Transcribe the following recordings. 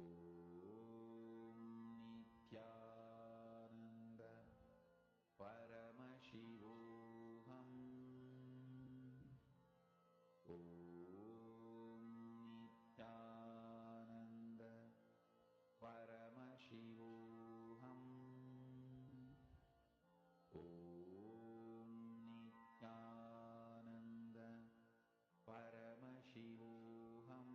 Om Nityananda Paramashivoham. Om Nityananda Paramashivoham. Om Nityananda Paramashivoham.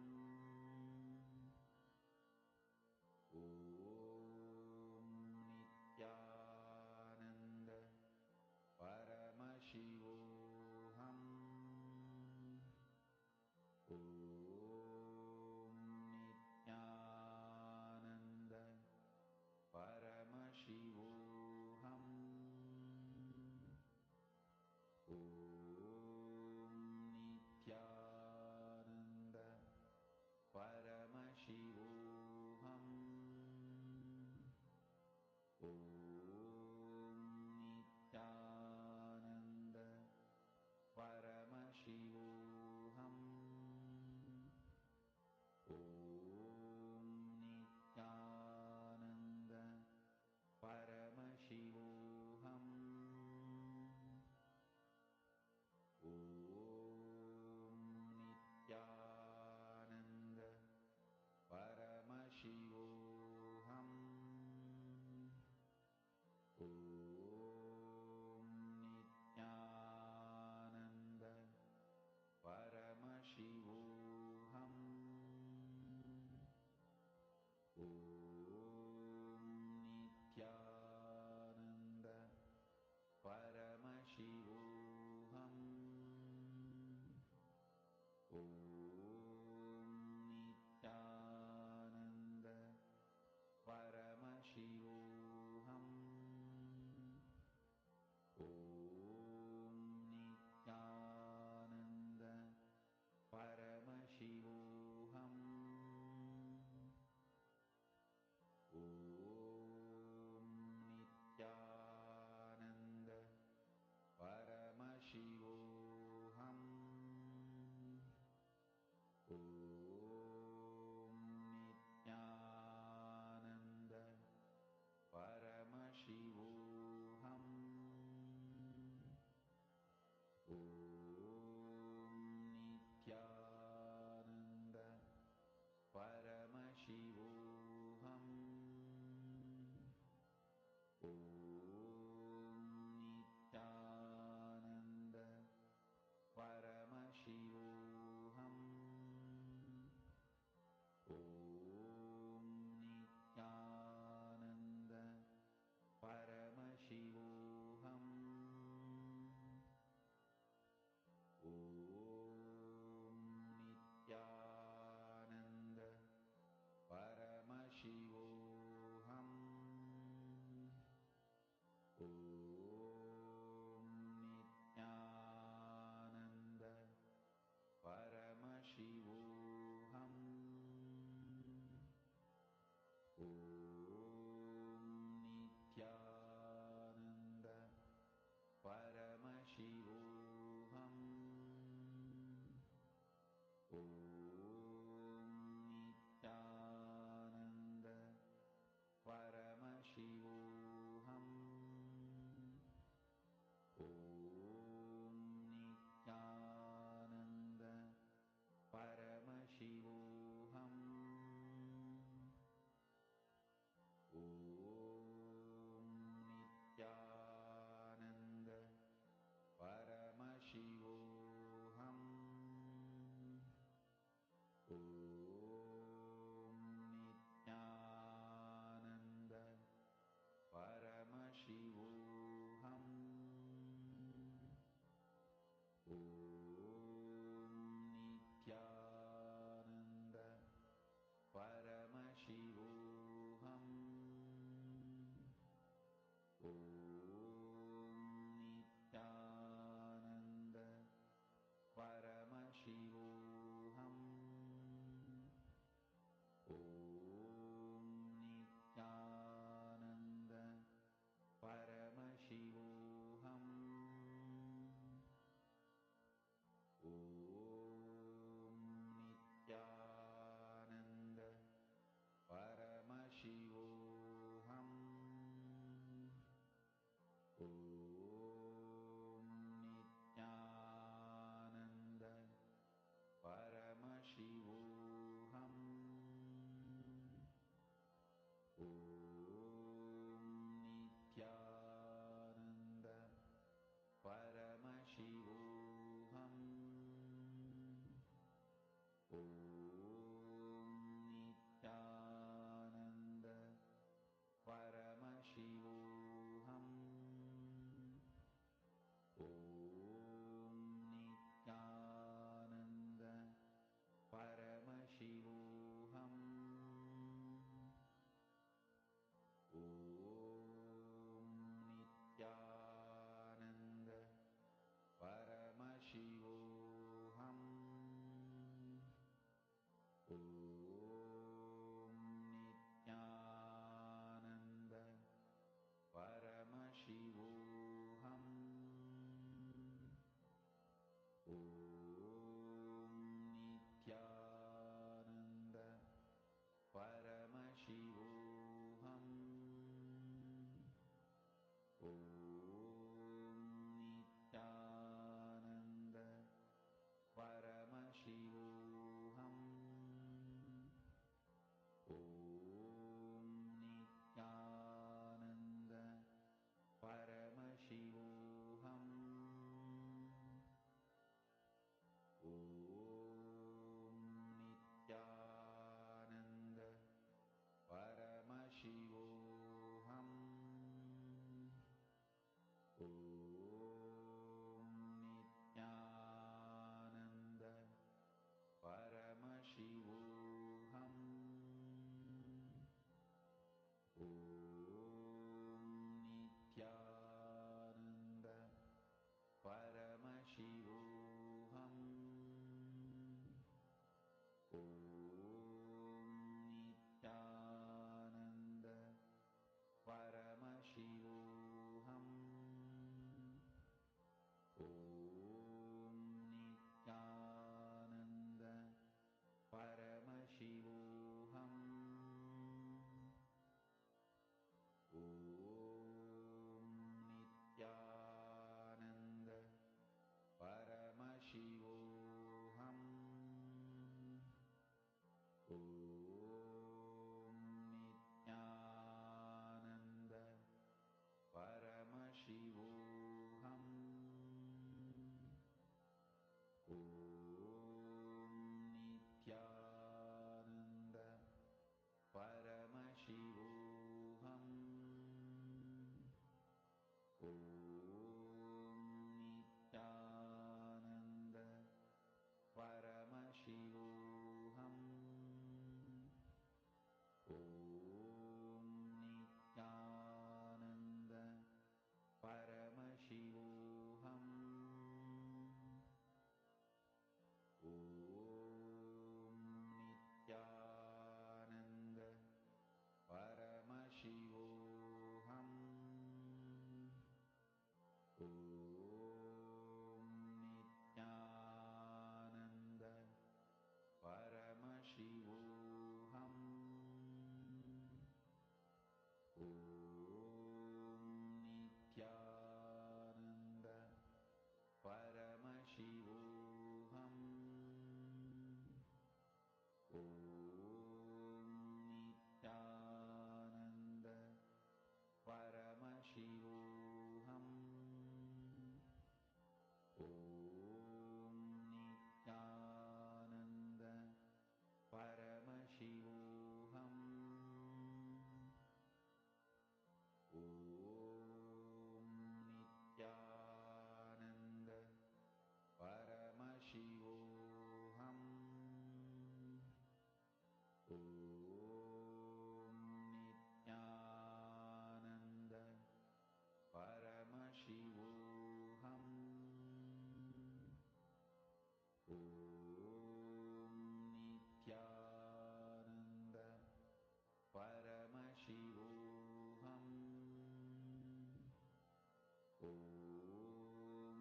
Om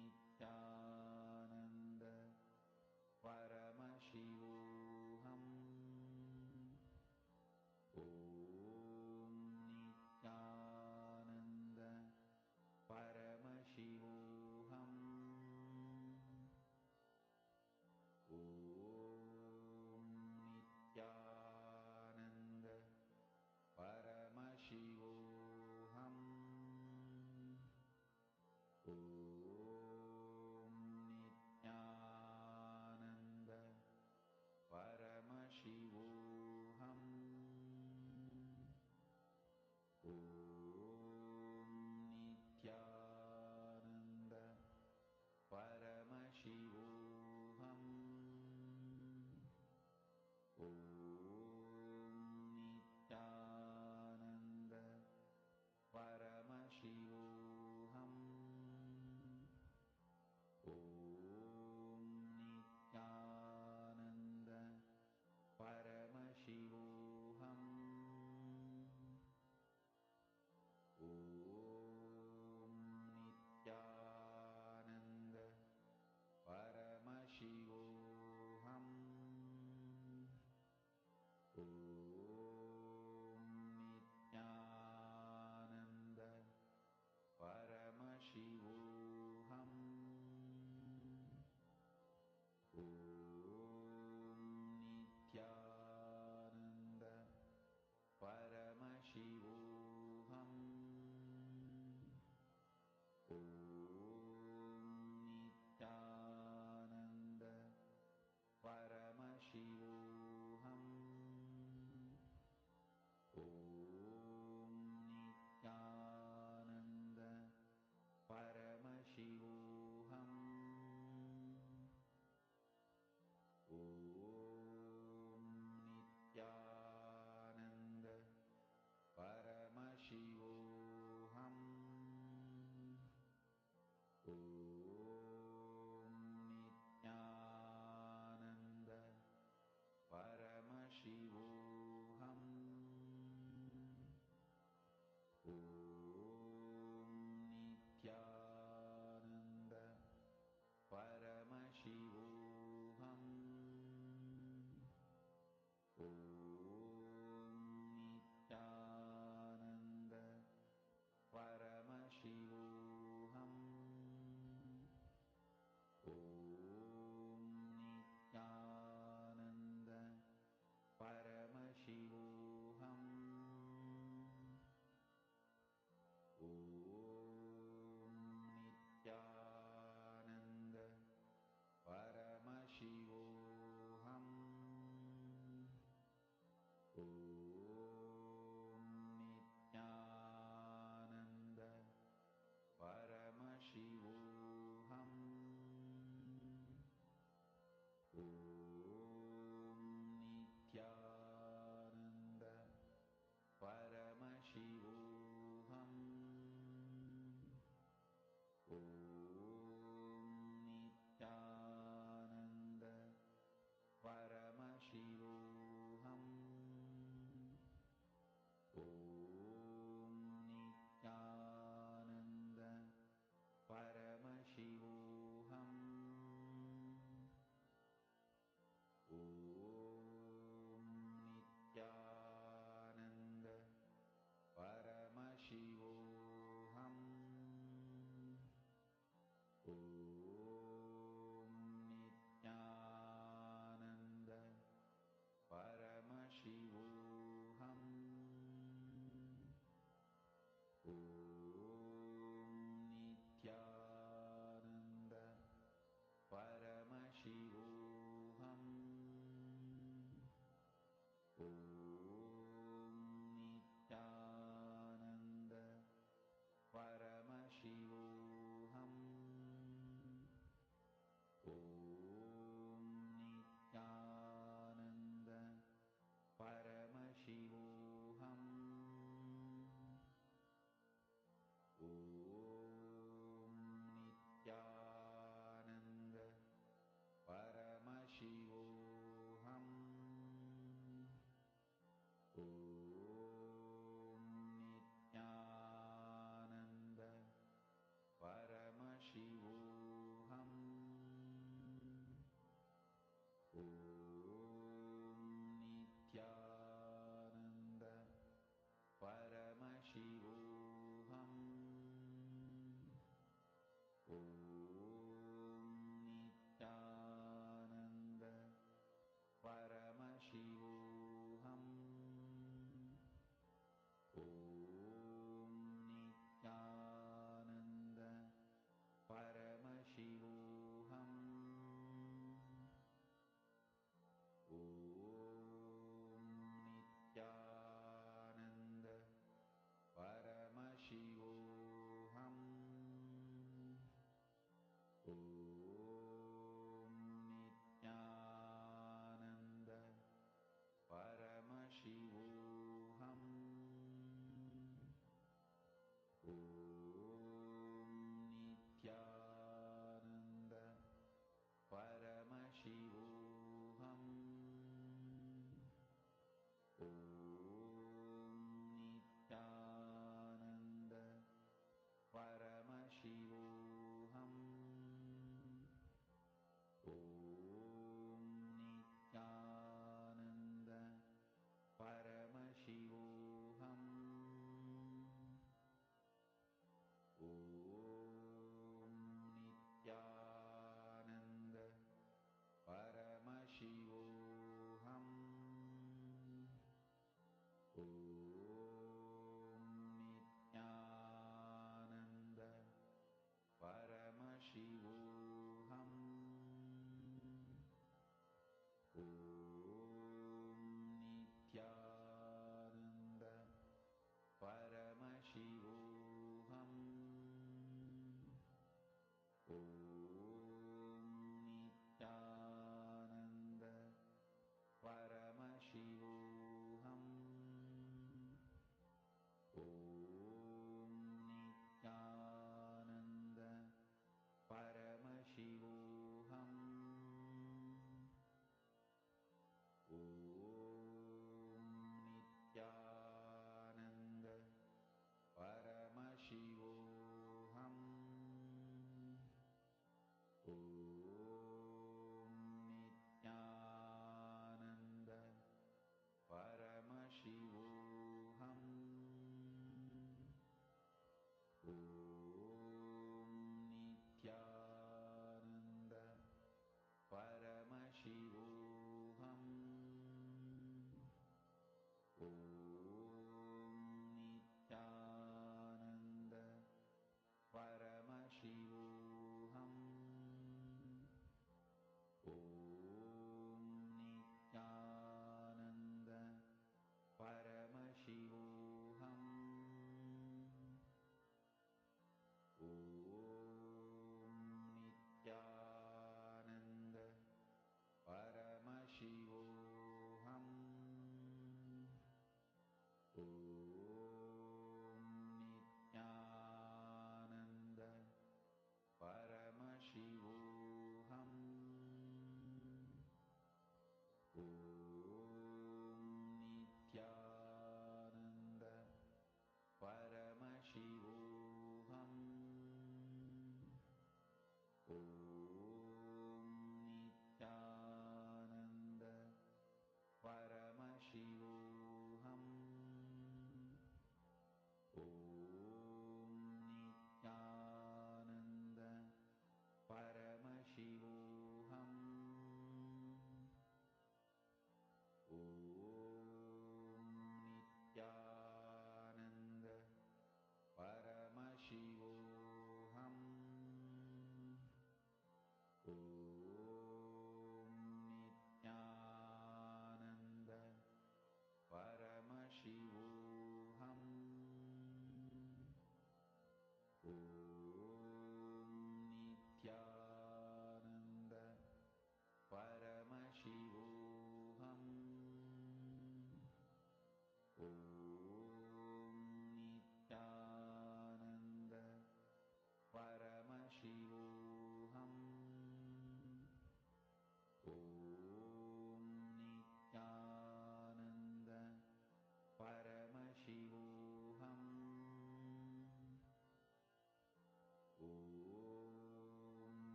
Nityananda Paramashivoham. Om Nityananda Paramashivoham. Om Nityananda Paramashivoham.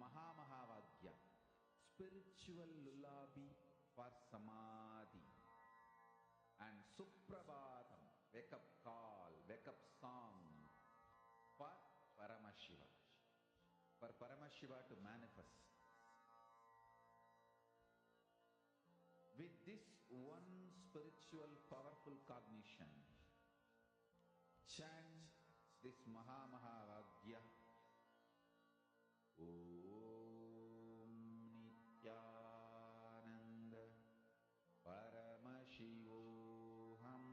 Mahamahavagya, spiritual lullaby for Samadhi. And Suprabhatam, wake up call, wake up song for Paramashiva. For Paramashiva to manifest. With this one spiritual powerful cognition, chant this Mahamahavagya. Om Nityananda Paramashivoham.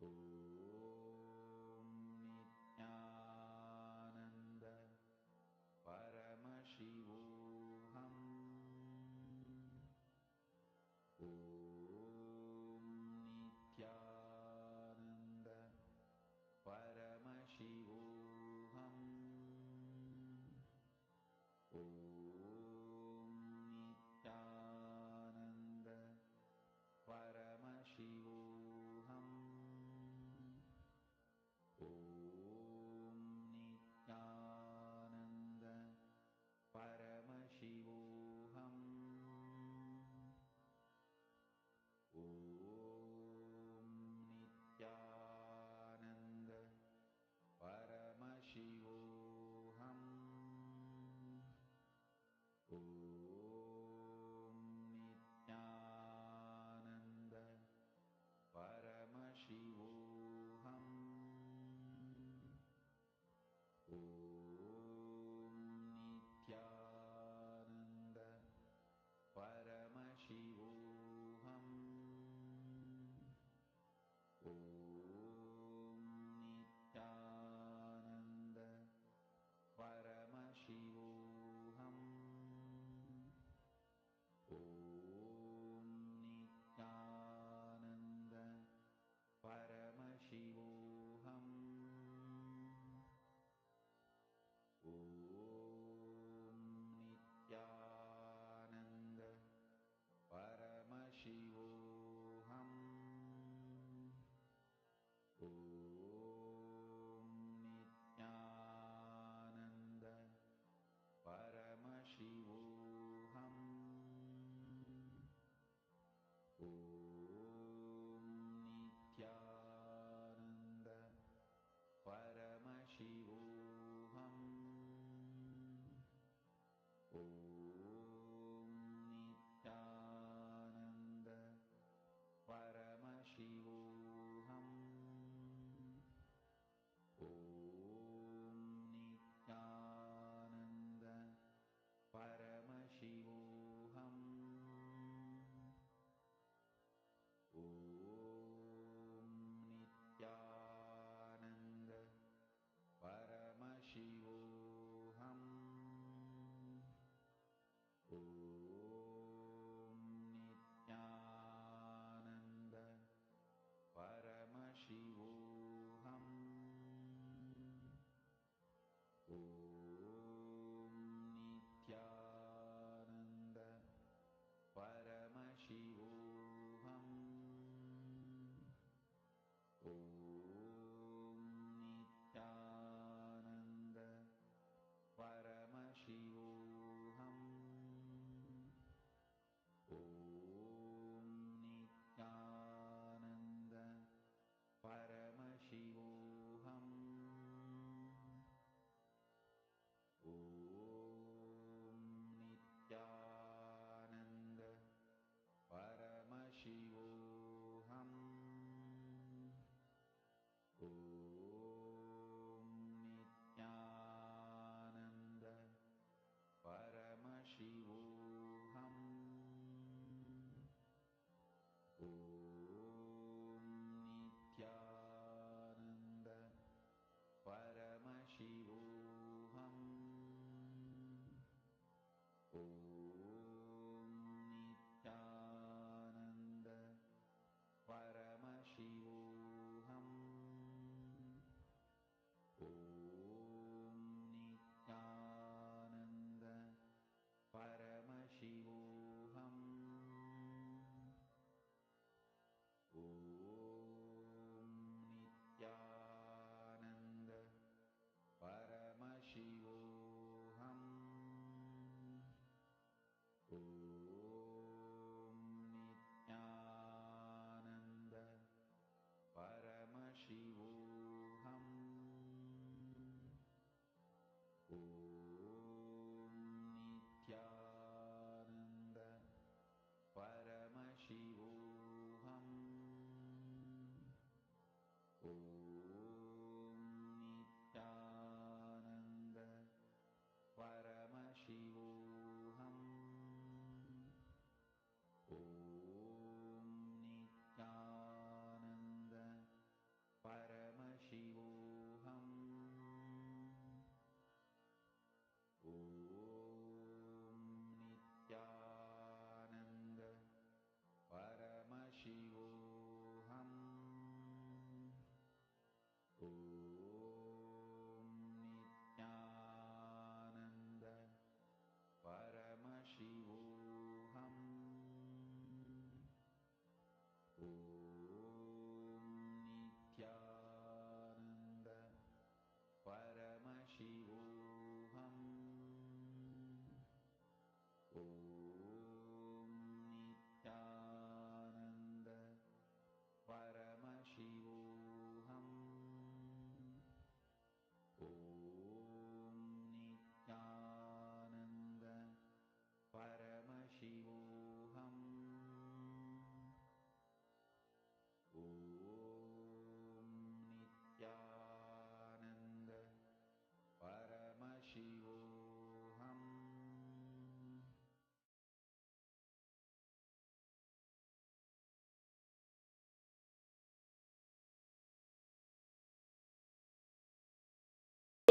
Om Nityananda Paramashivoham. Om Nityananda Paramashivoham.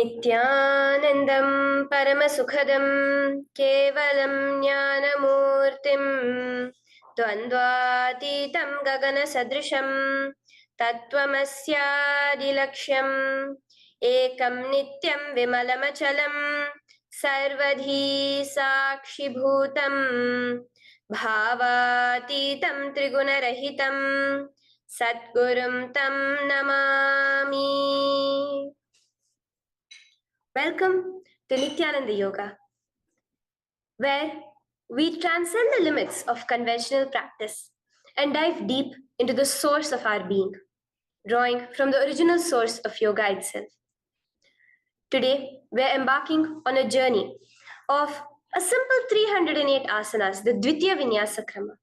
नित्यानन्दं परमसुखदं केवलं ज्ञानमूर्तिं द्वन्द्वातीतं गगनसदृशं तत्त्वमस्यादिलक्ष्यम् एकं नित्यं विमलमचलं सर्वधी साक्षिभूतं भावातीतं त्रिगुणरहितं सद्गुरुं तं Namami. Welcome to Nityananda Yoga, where we transcend the limits of conventional practice and dive deep into the source of our being, drawing from the original source of yoga itself. Today, we're embarking on a journey of a simple 308 asanas, the Dvitiya Vinyasa Krama.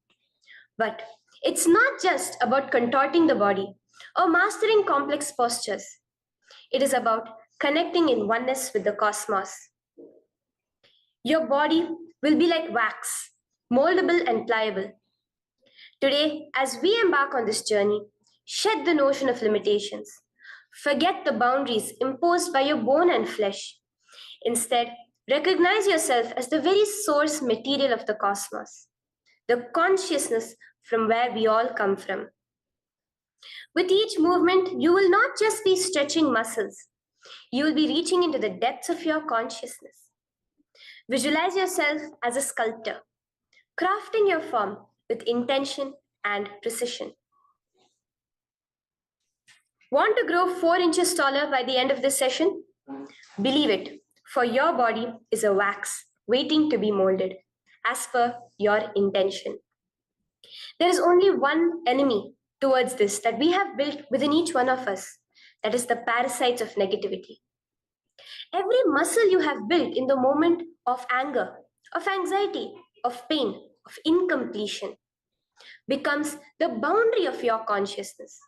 But it's not just about contorting the body or mastering complex postures. It is about connecting in oneness with the cosmos. Your body will be like wax, moldable and pliable. Today, as we embark on this journey, shed the notion of limitations. Forget the boundaries imposed by your bone and flesh. Instead, recognize yourself as the very source material of the cosmos, the consciousness from where we all come from. With each movement, you will not just be stretching muscles, you will be reaching into the depths of your consciousness. Visualize yourself as a sculptor, crafting your form with intention and precision. Want to grow 4 inches taller by the end of this session? Believe it, for your body is a wax waiting to be molded as per your intention. There is only one enemy towards this that we have built within each one of us, that is the parasites of negativity. Every muscle you have built in the moment of anger, of anxiety, of pain, of incompletion becomes the boundary of your consciousness.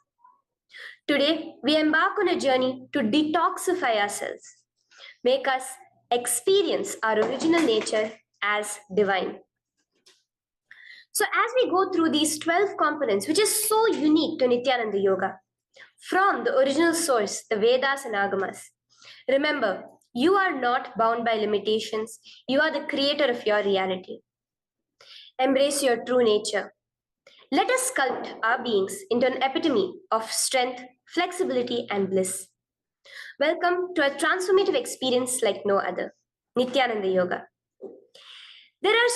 Today, we embark on a journey to detoxify ourselves, make us experience our original nature as divine. So as we go through these 12 components, which is so unique to Nityananda Yoga, from the original source, the Vedas and Agamas, remember, you are not bound by limitations. You are the creator of your reality. Embrace your true nature. Let us sculpt our beings into an epitome of strength, flexibility, and bliss. Welcome to a transformative experience like no other, Nityananda Yoga. There are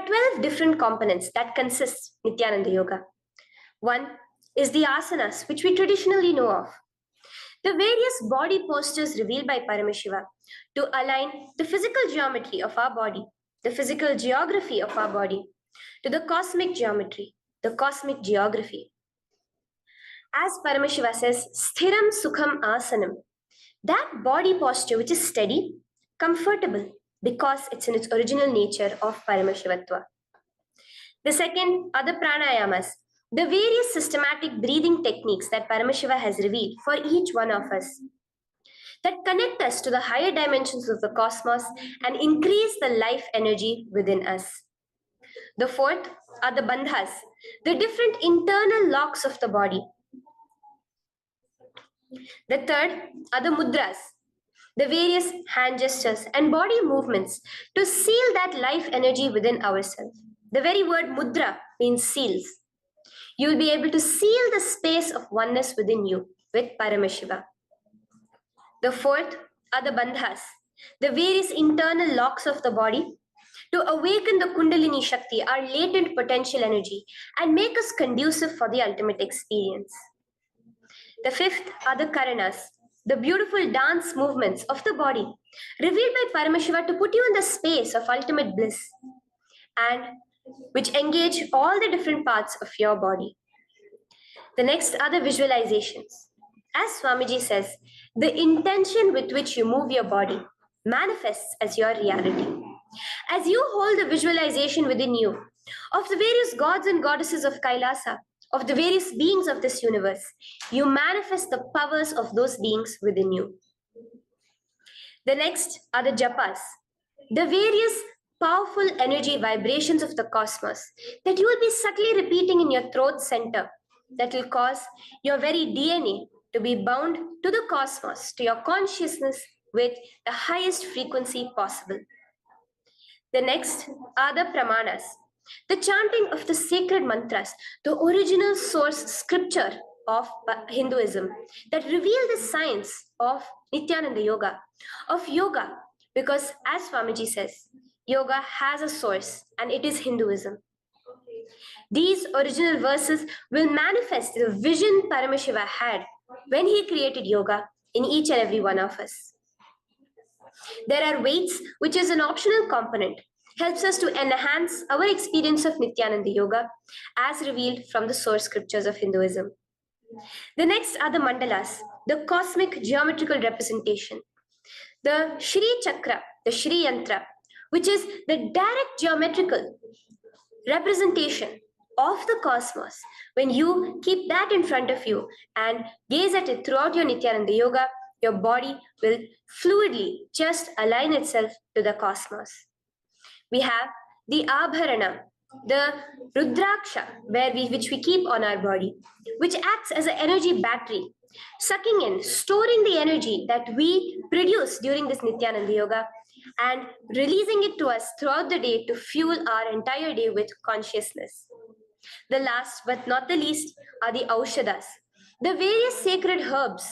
12 different components that consist Nityananda Yoga. One is the asanas, which we traditionally know of. The various body postures revealed by Paramashiva to align the physical geometry of our body, the physical geography of our body, to the cosmic geometry, the cosmic geography. As Paramashiva says, sthiram sukham asanam, that body posture which is steady, comfortable, because it's in its original nature of Paramashivatva. The second are the pranayamas, the various systematic breathing techniques that Paramashiva has revealed for each one of us, that connect us to the higher dimensions of the cosmos and increase the life energy within us. The fourth are the bandhas, the different internal locks of the body. The third are the mudras, the various hand gestures and body movements to seal that life energy within ourselves. The very word mudra means seals. You will be able to seal the space of oneness within you with Paramashiva. The fourth are the bandhas, the various internal locks of the body to awaken the Kundalini Shakti, our latent potential energy, and make us conducive for the ultimate experience. The fifth are the karanas, the beautiful dance movements of the body, revealed by Paramashiva to put you in the space of ultimate bliss, and which engage all the different parts of your body. The next are the visualizations. As Swamiji says, the intention with which you move your body manifests as your reality. As you hold the visualization within you of the various gods and goddesses of Kailasa, of the various beings of this universe, you manifest the powers of those beings within you. The next are the japas, the various powerful energy vibrations of the cosmos that you will be subtly repeating in your throat center that will cause your very DNA to be bound to the cosmos, to your consciousness with the highest frequency possible. The next are the pramanas, the chanting of the sacred mantras, the original source scripture of Hinduism that reveal the science of Nityananda Yoga, because as Swamiji says, yoga has a source and it is Hinduism. These original verses will manifest the vision Paramashiva had when he created yoga in each and every one of us. There are weights, which is an optional component, helps us to enhance our experience of Nityananda Yoga as revealed from the source scriptures of Hinduism. The next are the mandalas, the cosmic geometrical representation. The Shri Chakra, the Shri Yantra, which is the direct geometrical representation of the cosmos. When you keep that in front of you and gaze at it throughout your Nityananda Yoga, your body will fluidly just align itself to the cosmos. We have the Abharana, the Rudraksha, which we keep on our body, which acts as an energy battery, sucking in, storing the energy that we produce during this Nityananda Yoga and releasing it to us throughout the day to fuel our entire day with consciousness. The last but not the least are the Aushadas, the various sacred herbs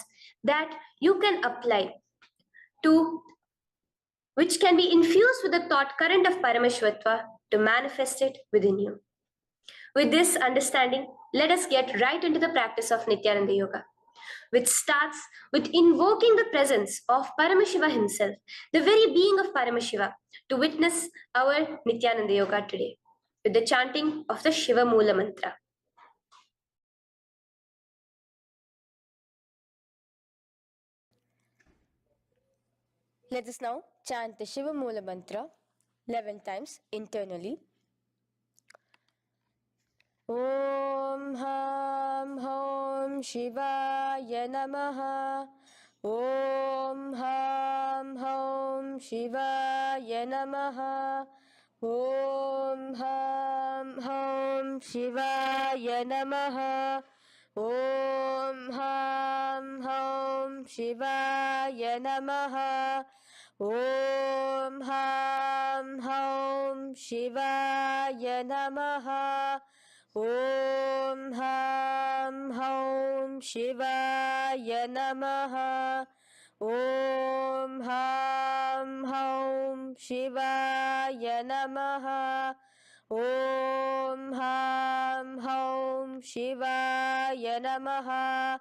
that you can apply to, which can be infused with the thought current of Paramashivatva to manifest it within you. With this understanding, let us get right into the practice of Nityananda Yoga, which starts with invoking the presence of Paramashiva himself, the very being of Paramashiva, to witness our Nityananda Yoga today, with the chanting of the Shiva Mula Mantra. Let us now chant the Shiva Mula Mantra 11 times internally. Om Ham Hom Shivaya Namaha. Om Ham Hom Shivaya Namaha. Om Ham Hom Shivaya Namaha. Om Ham Hom Shivaya Namaha. Om Ham Hom Shivaya Namaha. Om Ham Hom Shivaya Namaha. Om Ham Hom Shivaya Namaha. Om Ham Hom Shivaya Namaha.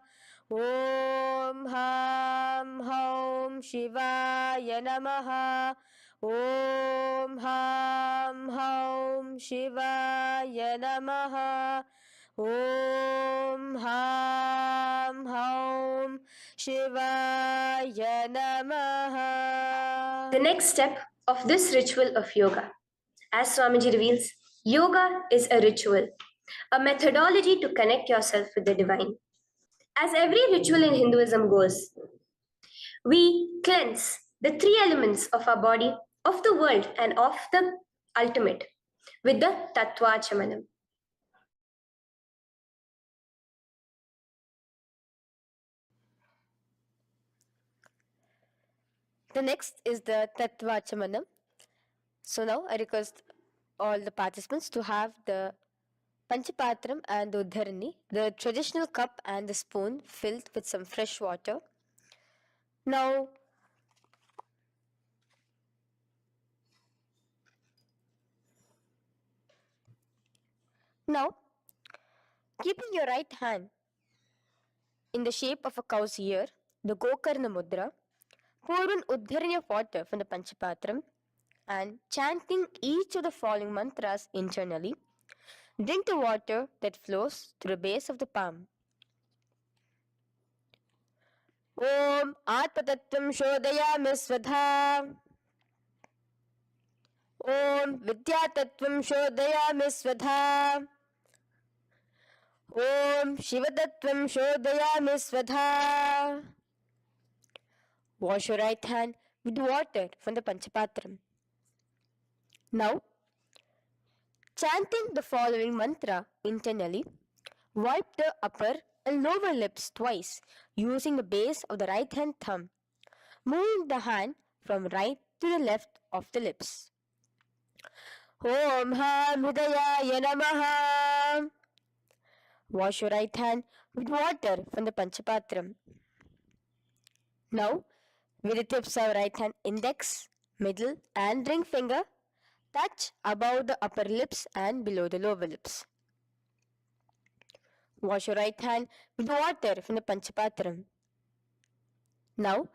Om Ham Hom Shivaya Namaha. Om Ham Hom Shivaya Namaha. Om Ham Hom Shivaya Namaha. The next step of this ritual of yoga, as Swamiji reveals, yoga is a ritual, a methodology to connect yourself with the divine. As every ritual in Hinduism goes, we cleanse the three elements of our body, of the world, and of the ultimate with the Tattvachamanam. The next is the Tattvachamanam. So now I request all the participants to have the Panchapatram and the Uddharani, the traditional cup and the spoon filled with some fresh water. Now, keeping your right hand in the shape of a cow's ear, the Gokarna Mudra, pour an Uddharani of water from the Panchapatram and chanting each of the following mantras internally, drink the water that flows through the base of the palm. Om Atmatattvam Shodayami Svadha. Om Vidyatattvam Shodayami Svadha. Om Shivatattvam Shodayami Svadha. Wash your right hand with water from the Panchapatram. Now, chanting the following mantra internally, wipe the upper and lower lips twice using the base of the right hand thumb, moving the hand from right to the left of the lips. Om Ham Hridayaya Namaha. Wash your right hand with water from the Panchapatram. Now, with the tips of right hand index, middle and ring finger, touch above the upper lips and below the lower lips. Wash your right hand with water from the Panchapatram. Now,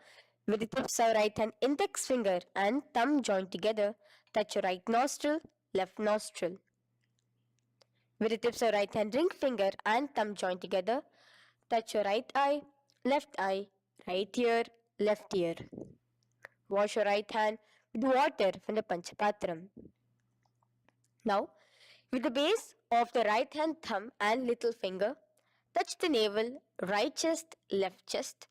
with the tips of right hand index finger and thumb joined together, touch your right nostril, left nostril. With the tips of right hand ring finger and thumb joined together, touch your right eye, right ear, left ear. Wash your right hand with water from the Panchapatram. Now, with the base of the right hand thumb and little finger, touch the navel, right chest, left chest.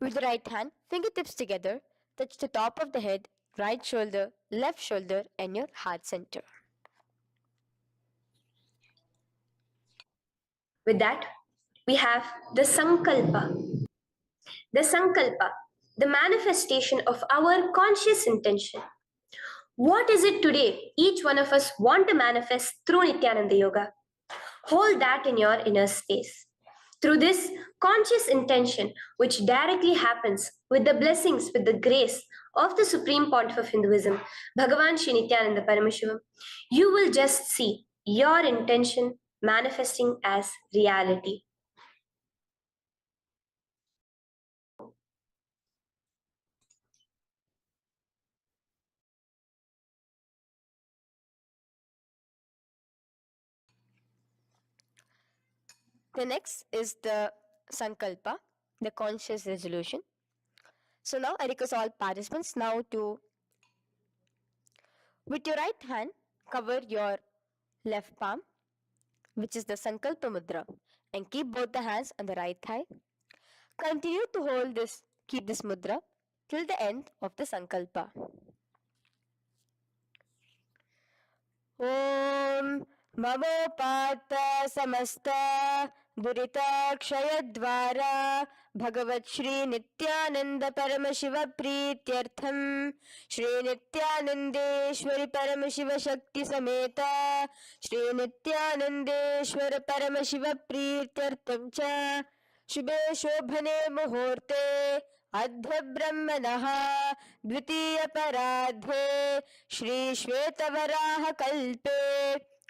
With the right hand, fingertips together, touch the top of the head, right shoulder, left shoulder, and your heart center. With that, we have the Sankalpa. The Sankalpa, the manifestation of our conscious intention. What is it today each one of us want to manifest through Nityananda Yoga? Hold that in your inner space. Through this conscious intention, which directly happens with the blessings, with the grace of the Supreme Pontiff of Hinduism, Bhagavan Sri Nityananda Paramashivoham, you will just see your intention manifesting as reality. The next is the Sankalpa, the conscious resolution. So now I request all participants now to, with your right hand, cover your left palm, which is the Sankalpa Mudra, and keep both the hands on the right thigh. Continue to keep this mudra till the end of the Sankalpa. Om Mamopata Samasta Durita Kshayadvara Bhagavat Shri Nityananda Paramashiva Prityartham Shri Nityanandeshwari Paramashiva Shakti Sameta Shri Nityanandeshwara Paramashiva Prityartham Cha Shubhe Shobhane Muhurte Adha Brahmanaha Dvitiya Paradhe Shri Shvetavaraha Kalpe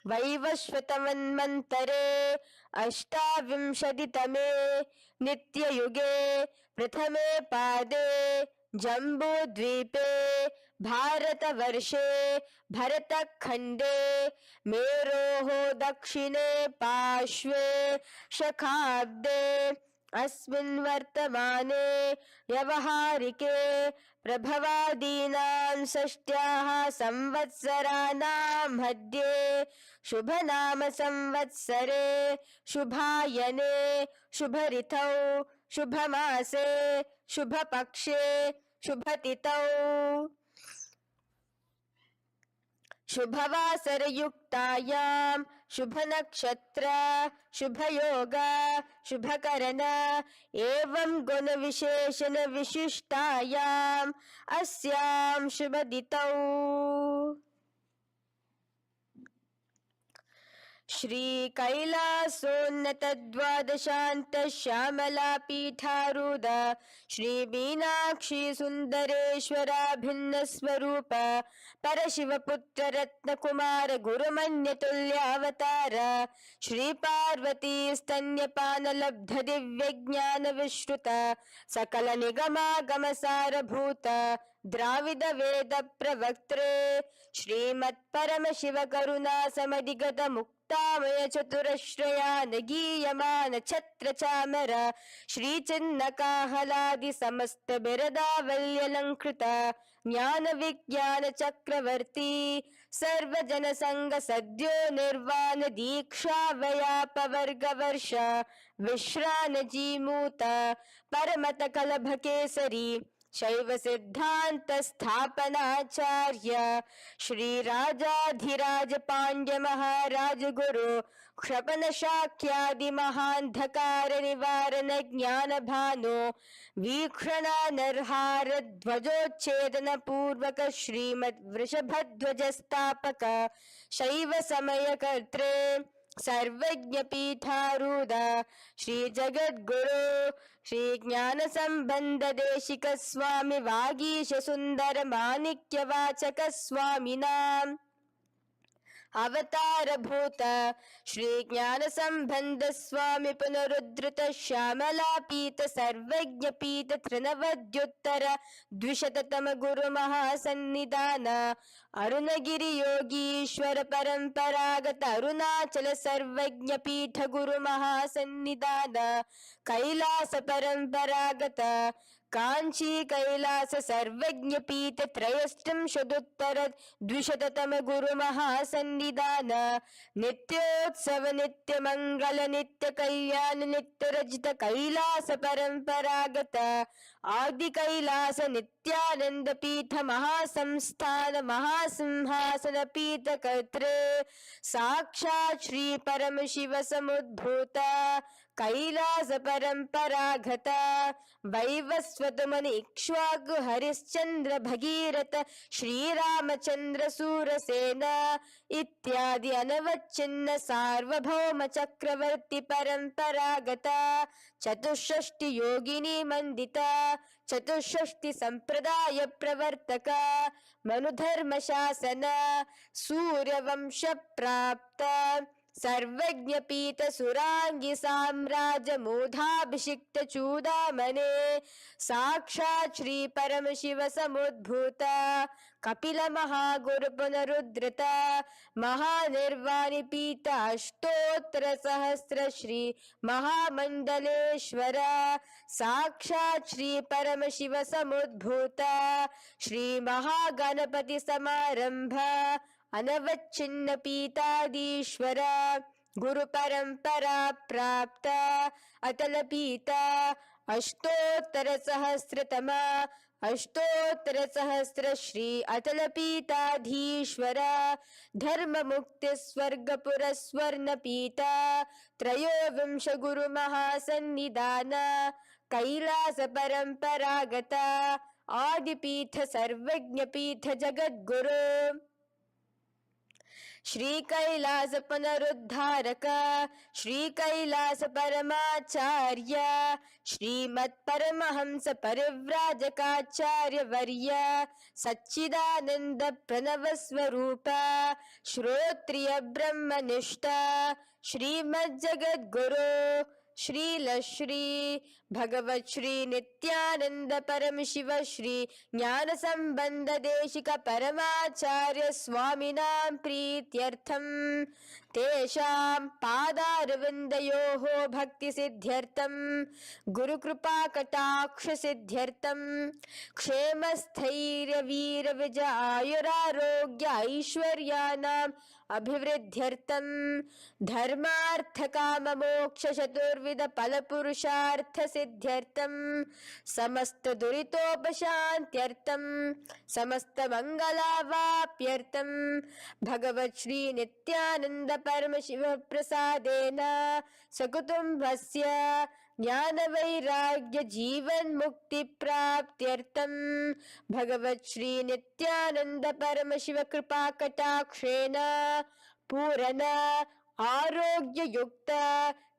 Vaivashvatamanmantare Ashtavimshaditame Nityayuge Prathame Pade Jambudvipe Bharatavarshe Bharatakhande Meroho Dakshine Pashve Shakhabde अस्मिन् वर्तमाने व्यवहारिके प्रभवादीनां षष्ट्याः संवत्सराणां मध्ये शुभनाम संवत्सरे शुभायने शुभऋतौ शुभमासे शुभपक्षे शुभतिथौ शुभवासरयुक्तायां शुभनक्षत्र शुभयोग शुभकरण एवं गुणविशेषण विशिष्टायाम् अस्यां शुभदितौ श्री कैलासोन्नत द्वादशांत श्यामला पीठारूढ़ श्री मीनाक्षी सुंदरेश्वरा भिन्न स्वरूप परशिव पुत्र रत्न कुमार गुरुमन्य तुल्यावतार श्री पार्वती स्तन्यपान लब्ध दिव्य ज्ञान विश्रुत सकल निगमागम सारभूत द्राविड वेद प्रवक्त्रे श्रीमत् परम शिव करुणा समधिगत मुक्तामय चतुरश्रयान गीयमान छत्र चामर श्री चिन्ह काहलादि समस्त बिरदावल्यलंकृत ज्ञान विज्ञान चक्रवर्ती सर्वजन संग सद्यो निर्वाण दीक्षा व्याप वर्ग वर्ष विश्रान जीमूत परमत कलभ केसरी शैव सिद्धांत स्थापनाचार्य श्री राजाधिराज पांड्य महाराज गुरु क्षपन शाक्यादि महांधकार निवारण ज्ञान भानो वीक्षणा नरहार ध्वजोच्छेदन पूर्वक श्रीमद वृषभध्वज स्थापक शैव समय कर्त्रे सर्वज्ञ पीठारूढ़ श्री जगद्गुरु श्री ज्ञान संबंध देशिक स्वामी वागीश सुंदर माणिक्य वाचक स्वामी नाम अवतार भूत श्री ज्ञान संबंध स्वामी पुनरुद्धृत श्यामला पीत सर्वज्ञ पीत त्रिनवद्युत्तर द्विशततम गुरु महासन्निधान अरुणगिरि योगीश्वर परंपरागत अरुणाचल सर्वज्ञ पीठ गुरु महासन्निधान कैलास परंपरागत कांची कैलास सर्वज्ञ पीठ त्रयस्त्रिंशदुत्तर द्विशततम गुरु महासन्निधान नित्योत्सव नित्य मंगल नित्य कल्याण नित्य रजित कैलास परंपरागत आदि कैलास नित्यानंद पीठ महासंस्थान महासिंहासन पीठ कर्त्रे साक्षात् श्री परम शिव समुद्भूत कैलास परंपरागत वैवस्वत मनि इक्ष्वाकु हरिश्चंद्र भगीरथ श्री रामचंद्र सूरसेन इत्यादि अनवच्छिन्न सार्वभौम चक्रवर्ती परंपरागत चतुष्षष्टि योगिनी मंडिता चतुष्षष्टि संप्रदाय प्रवर्तक मनुधर्म शासन सूर्यवंश प्राप्त सर्वज्ञ पीठ सुरांगी साम्राज्य मूधाभिषिक्त चूडामणे साक्षात् श्री परम शिव समुद्भूत कपिल महागुरु पुनरुद्धृत महानिर्वाणि पीठ अष्टोत्तर सहस्र श्री महामंडलेश्वर साक्षात् श्री परम शिव समुद्भूत श्री महागणपति समारंभ अनवच्छिन्न पीताधीश्वर गुरु परंपरा प्राप्त अतल पीता अष्टोत्तर सहस्र श्री अतल पीताधीश्वर धर्म मुक्ति स्वर्गपुर स्वर्ण पीता त्रयोविंश गुरु महासन्निधान कैलास परंपरागत आदिपीठ सर्वज्ञ पीठ जगद्गुरु श्री कैलास पुनरुद्धारक श्री कैलास परमाचार्य श्रीमत् परमहंस परिव्राजकाचार्य वर्य सच्चिदानंद प्रणव स्वरूप श्रोत्रिय ब्रह्मनिष्ठ श्रीमद् जगद्गुरु श्री भगवत श्री नित्यानंद परम शिव श्री ज्ञान संबंध देशिक परमाचार्य स्वामिनां प्रीत्यर्थम तेषां पादारविन्दयोः भक्ति सिद्ध्यर्थम गुरु कृपा कटाक्ष सिद्ध्यर्थम क्षेम स्थैर्य वीर विजय आयुरारोग्य ऐश्वर्यानां अभिवृद्ध्यर्थम धर्मार्थ काम मोक्ष चतुर्विध फल पुरुषार्थ सिद्ध्यर्थम समस्त दुरितोपशांत्यर्थम समस्त मंगलावाप्यर्थम भगवत श्री नित्यानंद परम शिव प्रसादेन सकुटुंबस्य ज्ञान वैराग्य जीवन मुक्ति प्राप्त्यर्थम भगवत श्री नित्यानंद परम शिव कृपा कटाक्षेण पूर्ण आरोग्य युक्त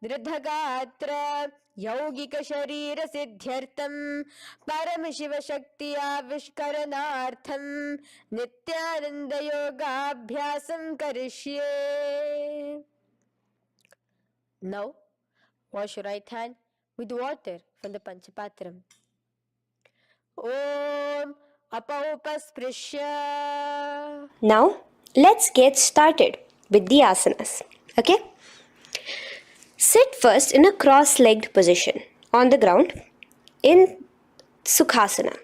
दृढ़गात्र यौगिक शरीर सिद्ध्यर्थम परम शिव शक्ति आविष्करणार्थम नित्यानंद योगाभ्यासं करिष्ये. Now wash your right hand with water from the Panchapatram. Om Apaupasprisya. Now, let's get started with the asanas. Okay? Sit first in a cross-legged position on the ground in Sukhasana.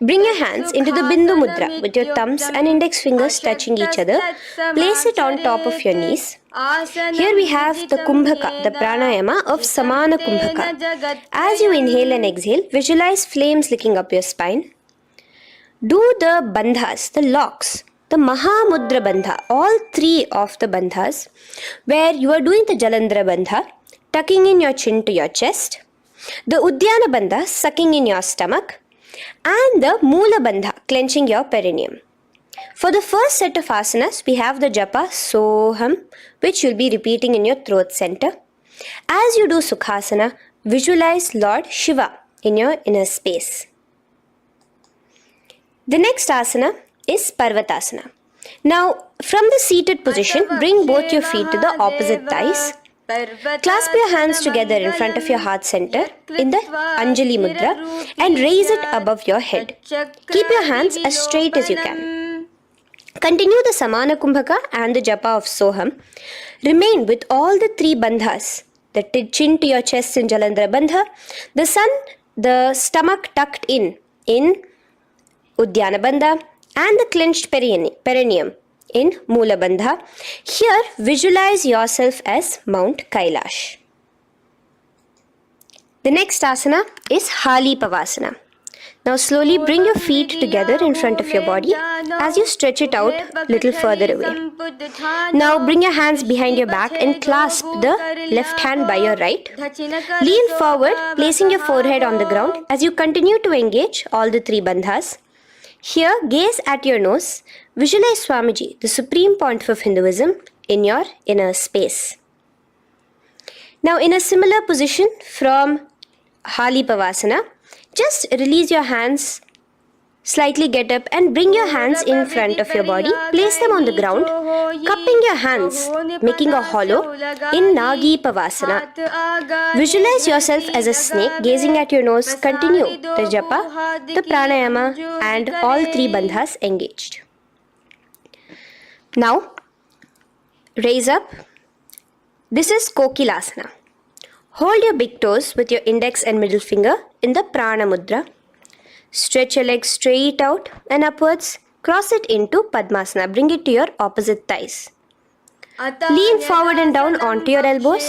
Bring your hands into the Bindu Mudra with your thumbs and index fingers touching each other. Place it on top of your knees. Here we have the Kumbhaka, the Pranayama of Samana Kumbhaka. As you inhale and exhale, visualize flames licking up your spine. Do the bandhas, the locks, the Mahamudra Bandha, all three of the bandhas, where you are doing the Jalandhara Bandha, tucking in your chin to your chest, the Udyana Bandha, sucking in your stomach, and the Moola Bandha, clenching your perineum. For the first set of asanas, we have the japa Soham, which you'll be repeating in your throat center. As you do Sukhasana, visualize Lord Shiva in your inner space. The next asana is Parvatasana. Now, from the seated position, bring both your feet to the opposite thighs. Clasp your hands together in front of your heart center in the Anjali Mudra and raise it above your head. Keep your hands as straight as you can. Continue the Samana Kumbhaka and the Japa of Soham. Remain with all the three bandhas, the chin to your chest in Jalandhara Bandha, the stomach tucked in Udyana Bandha, and the clenched perineum in Moola Bandha. Here, visualize yourself as Mount Kailash. The next asana is Hali Pavasana. Now slowly bring your feet together in front of your body as you stretch it out a little further away. Now bring your hands behind your back and clasp the left hand by your right. Lean forward, placing your forehead on the ground as you continue to engage all the three bandhas. Here, gaze at your nose. Visualize Swamiji, the Supreme Pontiff of Hinduism, in your inner space. Now, in a similar position from Hali Pavasana, just release your hands, slightly get up and bring your hands in front of your body. Place them on the ground, cupping your hands, making a hollow in Nagi Pavasana. Visualize yourself as a snake, gazing at your nose. Continue the japa, the pranayama, and all three bandhas engaged. Now, raise up. This is Kokilasana. Hold your big toes with your index and middle finger in the Prana Mudra. Stretch your legs straight out and upwards. Cross it into Padmasana. Bring it to your opposite thighs. Lean forward and down onto your elbows.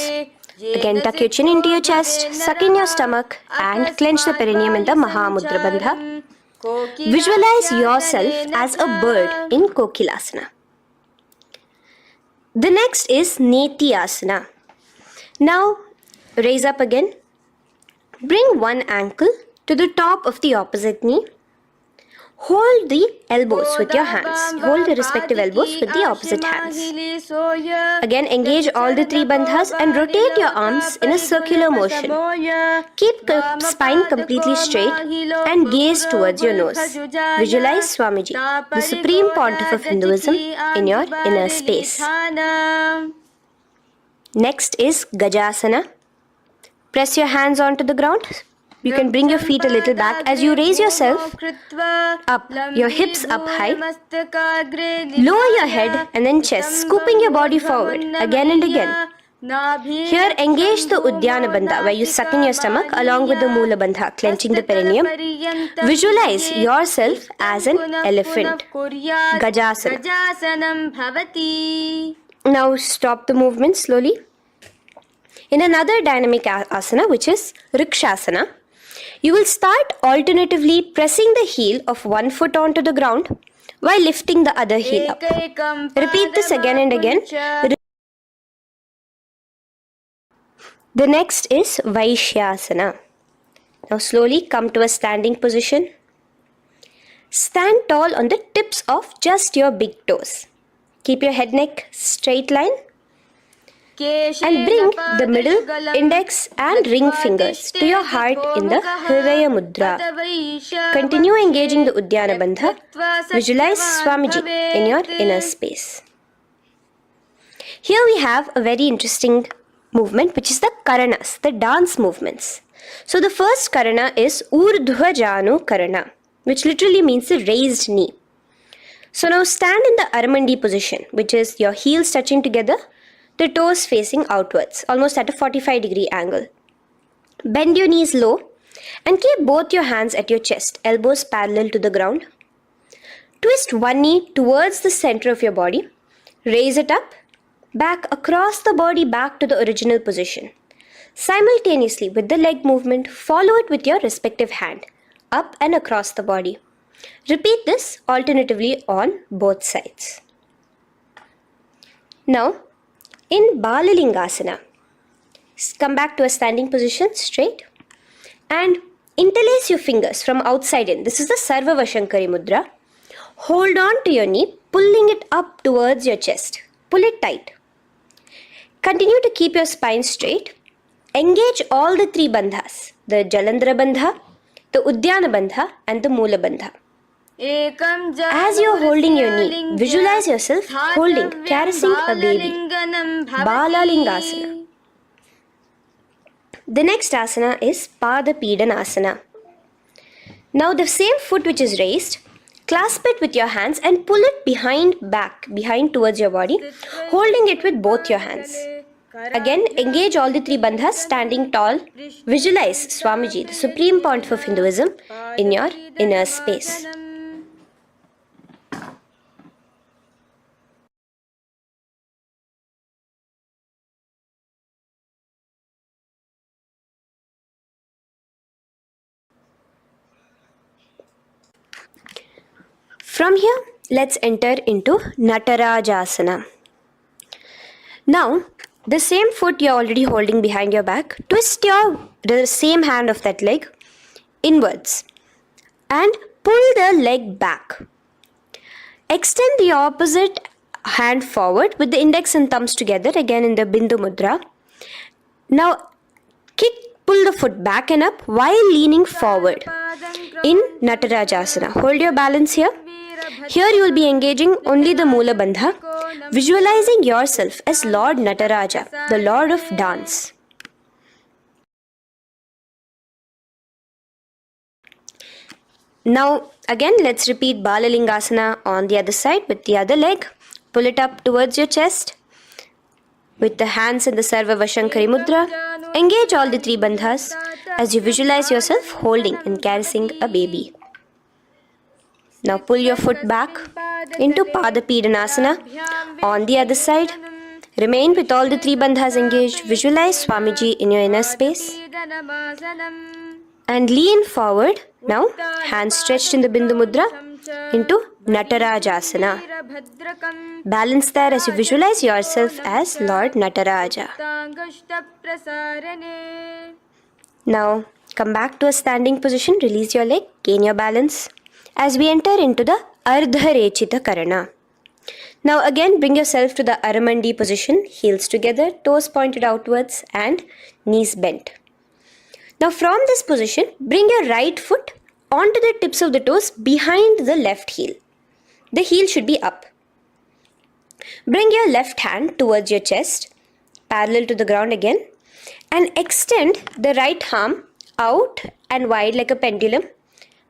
Again, tuck your chin into your chest, suck in your stomach, and clench the perineum in the Mahamudra Bandha. Visualize yourself as a bird in Kokilasana. The next is Neti Asana. Now, raise up again. Bring one ankle to the top of the opposite knee. Hold the elbows with your hands. Hold the respective elbows with the opposite hands. Again, engage all the three bandhas and rotate your arms in a circular motion. Keep the spine completely straight and gaze towards your nose. Visualize Swamiji, the Supreme Pontiff of Hinduism, in your inner space. Next is Gajasana. Press your hands onto the ground. You can bring your feet a little back as you raise yourself up, your hips up high. Lower your head and then chest, scooping your body forward again and again. Here, engage the Udyana Bandha, where you suck in your stomach along with the Moola Bandha, clenching the perineum. Visualize yourself as an elephant. Gajasana. Now stop the movement slowly. In another dynamic asana, which is Rikshasana, you will start alternatively pressing the heel of one foot onto the ground while lifting the other heel up. Repeat this again and again. The next is Vaishyasana. Now slowly come to a standing position. Stand tall on the tips of just your big toes. Keep your head neck straight line. And bring the middle, index and ring fingers to your heart in the Hridaya Mudra. Continue engaging the Udyana Bandha. Visualize Swamiji in your inner space. Here we have a very interesting movement, which is the Karanas, the dance movements. So the first Karana is Urdhva Janu Karana, which literally means the raised knee. So now stand in the Aramandi position, which is your heels touching together, the toes facing outwards, almost at a 45-degree angle. Bend your knees low And keep both your hands at your chest, elbows parallel to the ground. Twist one knee towards the center of your body. Raise it up, back across the body back to the original position. Simultaneously with the leg movement, follow it with your respective hand, up and across the body. Repeat this alternatively on both sides. Now, in Balalingasana, come back to a standing position straight and interlace your fingers from outside in. This is the Sarvavashankari Mudra. Hold on to your knee, pulling it up towards your chest. Pull it tight. Continue to keep your spine straight. Engage all the three bandhas, the Jalandhara Bandha, the Udyana Bandha and the Moola Bandha. As you are holding your knee, visualize yourself holding, caressing a baby. Balalingasana. The next asana is Padmasana. Now the same foot which is raised, clasp it with your hands and pull it behind towards your body, holding it with both your hands. Again, engage all the three bandhas, standing tall. Visualize Swamiji, the Supreme Pontiff of Hinduism, in your inner space. From here, let's enter into Natarajasana. Now, the same foot you're already holding behind your back, twist the same hand of that leg inwards and pull the leg back. Extend the opposite hand forward with the index and thumbs together, again in the Bindu Mudra. Now, pull the foot back and up while leaning forward in Natarajasana. Hold your balance here. Here you will be engaging only the Moola Bandha, visualizing yourself as Lord Nataraja, the Lord of Dance. Now again let's repeat Balalingasana on the other side with the other leg. Pull it up towards your chest with the hands in the Sarvavashankari Mudra. Engage all the three bandhas as you visualize yourself holding and caressing a baby. Now pull your foot back into Padmasana on the other side. Remain with all the three bandhas engaged. Visualize Swamiji in your inner space. And lean forward. Now, hands stretched in the Bindu Mudra into Natarajasana. Balance there as you visualize yourself as Lord Nataraja. Now, come back to a standing position. Release your leg. Gain your balance. As we enter into the Ardharechita Karana. Now again bring yourself to the Aramandi position, heels together, toes pointed outwards and knees bent. Now from this position, bring your right foot onto the tips of the toes behind the left heel. The heel should be up. Bring your left hand towards your chest, parallel to the ground again, and extend the right arm out and wide like a pendulum.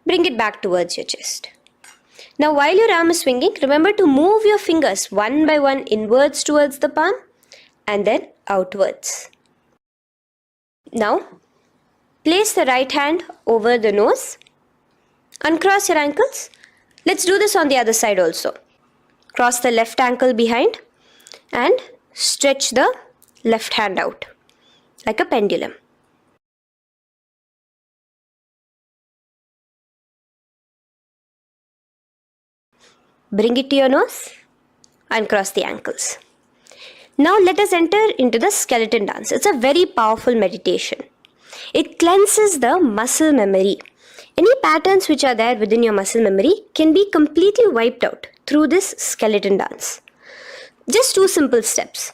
Bring it back towards your chest. Now while your arm is swinging, remember to move your fingers one by one inwards towards the palm and then outwards. Now place the right hand over the nose. Uncross your ankles. Let's do this on the other side also. Cross the left ankle behind and stretch the left hand out like a pendulum. Bring it to your nose and cross the ankles. Now let us enter into the skeleton dance. It's a very powerful meditation. It cleanses the muscle memory. Any patterns which are there within your muscle memory can be completely wiped out through this skeleton dance. Just 2 simple steps.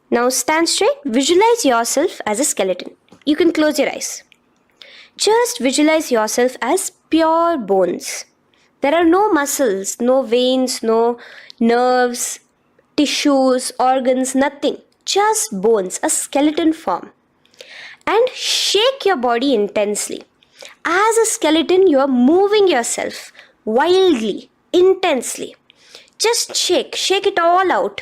Now stand straight, visualize yourself as a skeleton. You can close your eyes. Just visualize yourself as pure bones. There are no muscles, no veins, no nerves, tissues, organs, nothing. Just bones, a skeleton form. And shake your body intensely. As a skeleton, you are moving yourself wildly, intensely. Just shake it all out.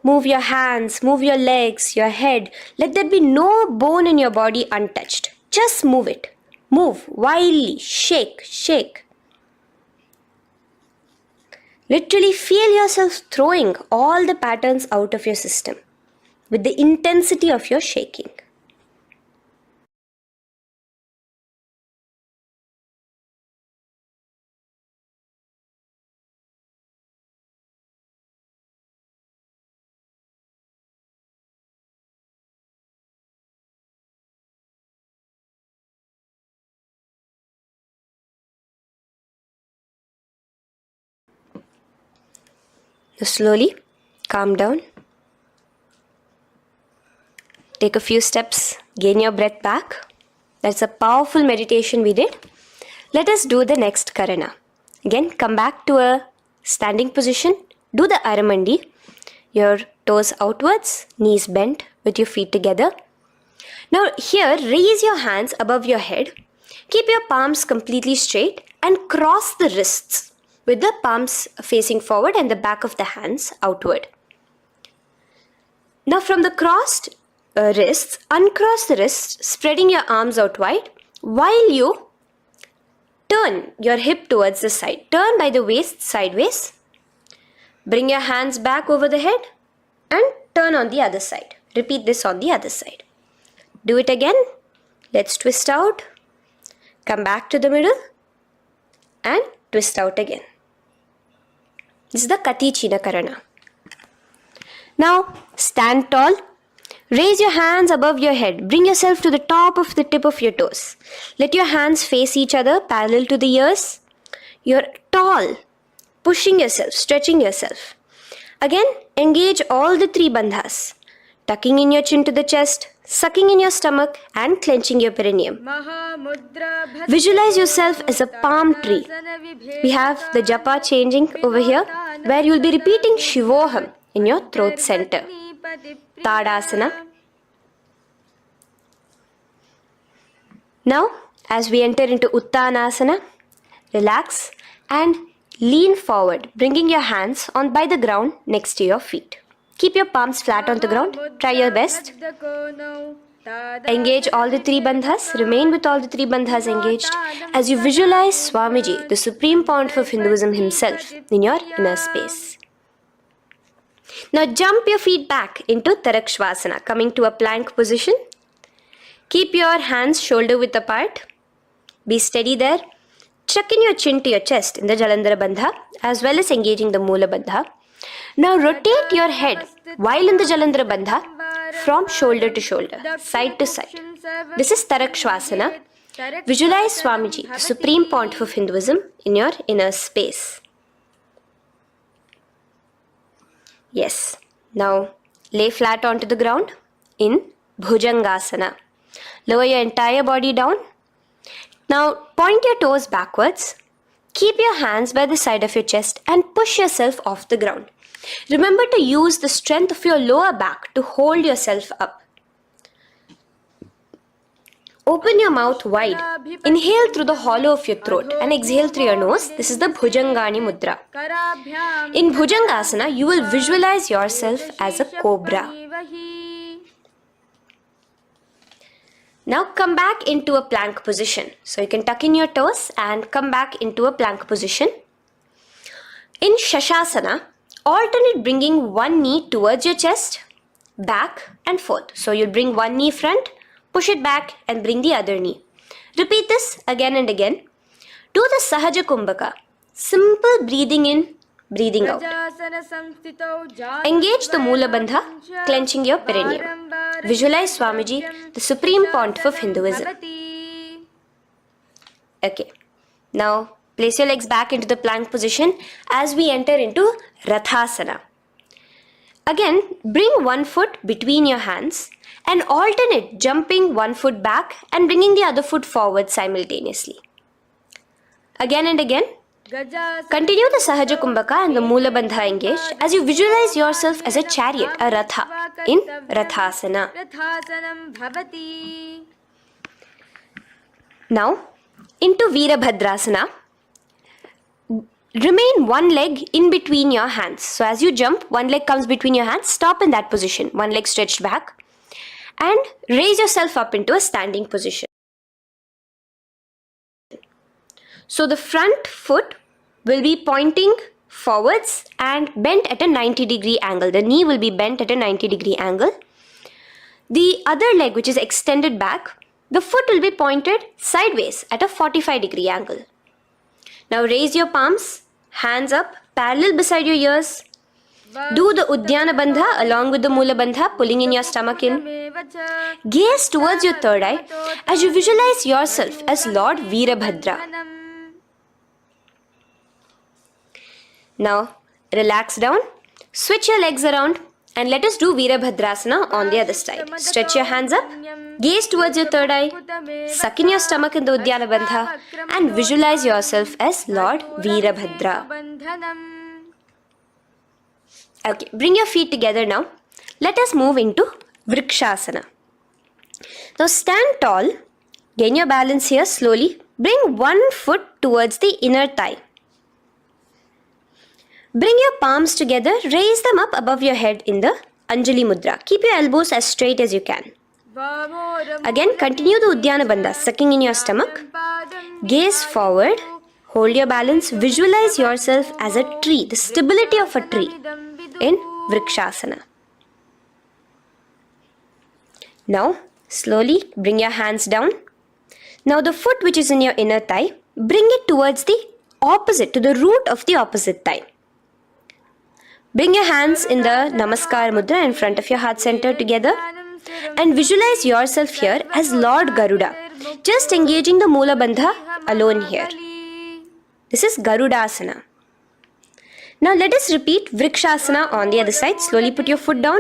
Move your hands, move your legs, your head. Let there be no bone in your body untouched. Just move it. Move wildly. Shake, shake. Literally feel yourself throwing all the patterns out of your system with the intensity of your shaking. Now slowly calm down. Take a few steps, gain your breath back. That's a powerful meditation we did. Let us do the next karana. Again, come back to a standing position. Do the aramandi. Your toes outwards, knees bent with your feet together. Now here, raise your hands above your head. Keep your palms completely straight and cross the wrists with the palms facing forward and the back of the hands outward. Now from the crossed wrists, uncross the wrists, spreading your arms out wide while you turn your hip towards the side. Turn by the waist sideways. Bring your hands back over the head and turn on the other side. Repeat this on the other side. Do it again. Let's twist out. Come back to the middle and twist out again. This is the Kati China Karana. Now stand tall. Raise your hands above your head. Bring yourself to the top of the tip of your toes. Let your hands face each other parallel to the ears. You're tall, pushing yourself, stretching yourself. Again, engage all the three bandhas. Tucking in your chin to the chest, sucking in your stomach and clenching your perineum. Visualize yourself as a palm tree. We have the japa changing over here where you will be repeating Shivoham in your throat center. Tadasana. Now, as we enter into Uttanasana, relax and lean forward, bringing your hands on by the ground next to your feet. Keep your palms flat on the ground. Try your best. Engage all the three bandhas. Remain with all the three bandhas engaged as you visualize Swamiji, the Supreme Pontiff of Hinduism himself, in your inner space. Now jump your feet back into Tarakshvasana, coming to a plank position. Keep your hands shoulder width apart. Be steady there. Chuck in your chin to your chest in the Jalandhara Bandha as well as engaging the Moola Bandha. Now rotate your head while in the Jalandhara Bandha from shoulder to shoulder, side to side. This is Tarakshvasana. Visualize Swamiji, the Supreme Pontiff of Hinduism, in your inner space. Yes. Now lay flat onto the ground in Bhujangasana. Lower your entire body down. Now point your toes backwards. Keep your hands by the side of your chest and push yourself off the ground. Remember to use the strength of your lower back to hold yourself up. Open your mouth wide. Inhale through the hollow of your throat and exhale through your nose. This is the Bhujangani Mudra. In Bhujangasana, you will visualize yourself as a cobra. Now come back into a plank position. So you can tuck in your toes and come back into a plank position. In Shashasana, alternate bringing one knee towards your chest, back and forth. So you'll bring one knee front, push it back and bring the other knee. Repeat this again and again. Do the Sahaja Kumbhaka. Simple breathing in, breathing out. Engage the Moola Bandha, clenching your perineum. Visualize Swamiji, the Supreme Pontiff of Hinduism. Okay. Now place your legs back into the plank position as we enter into Rathasana. Again, bring one foot between your hands and alternate jumping one foot back and bringing the other foot forward simultaneously. Again and again. Continue the Sahaja Kumbhaka and the Moola Bandha engaged as you visualize yourself as a chariot, a Ratha, in Rathasana. Now, into Veerabhadrasana. remain one leg in between your hands. So as you jump, one leg comes between your hands, stop in that position, one leg stretched back, and raise yourself up into a standing position. So the front foot will be pointing forwards and bent at a 90-degree angle. The knee will be bent at a 90-degree angle. The other leg, which is extended back, the foot will be pointed sideways at a 45-degree angle. Now raise your palms, hands up, parallel beside your ears. Do the Uddiyana Bandha along with the Mula Bandha, pulling in your stomach in. Gaze towards your third eye as you visualize yourself as Lord Veerabhadra. Now relax down, switch your legs around, and let us do Veerabhadrasana on the other side. Stretch your hands up, gaze towards your third eye, suck in your stomach in the Uddiyana Bandha, and visualize yourself as Lord Veerabhadra. Okay, bring your feet together now. Let us move into Vrikshasana. Now stand tall, gain your balance here slowly. Bring one foot towards the inner thigh. Bring your palms together, raise them up above your head in the Anjali Mudra. Keep your elbows as straight as you can. Again, continue the Uddiyana Bandha, sucking in your stomach. Gaze forward, hold your balance, visualize yourself as a tree, the stability of a tree in Vrikshasana. Now, slowly bring your hands down. Now the foot which is in your inner thigh, bring it towards the opposite, to the root of the opposite thigh. Bring your hands in the Namaskar Mudra in front of your heart center together and visualize yourself here as Lord Garuda, just engaging the Mula Bandha alone here. This is Garudasana. Now let us repeat Vrikshasana on the other side. Slowly put your foot down.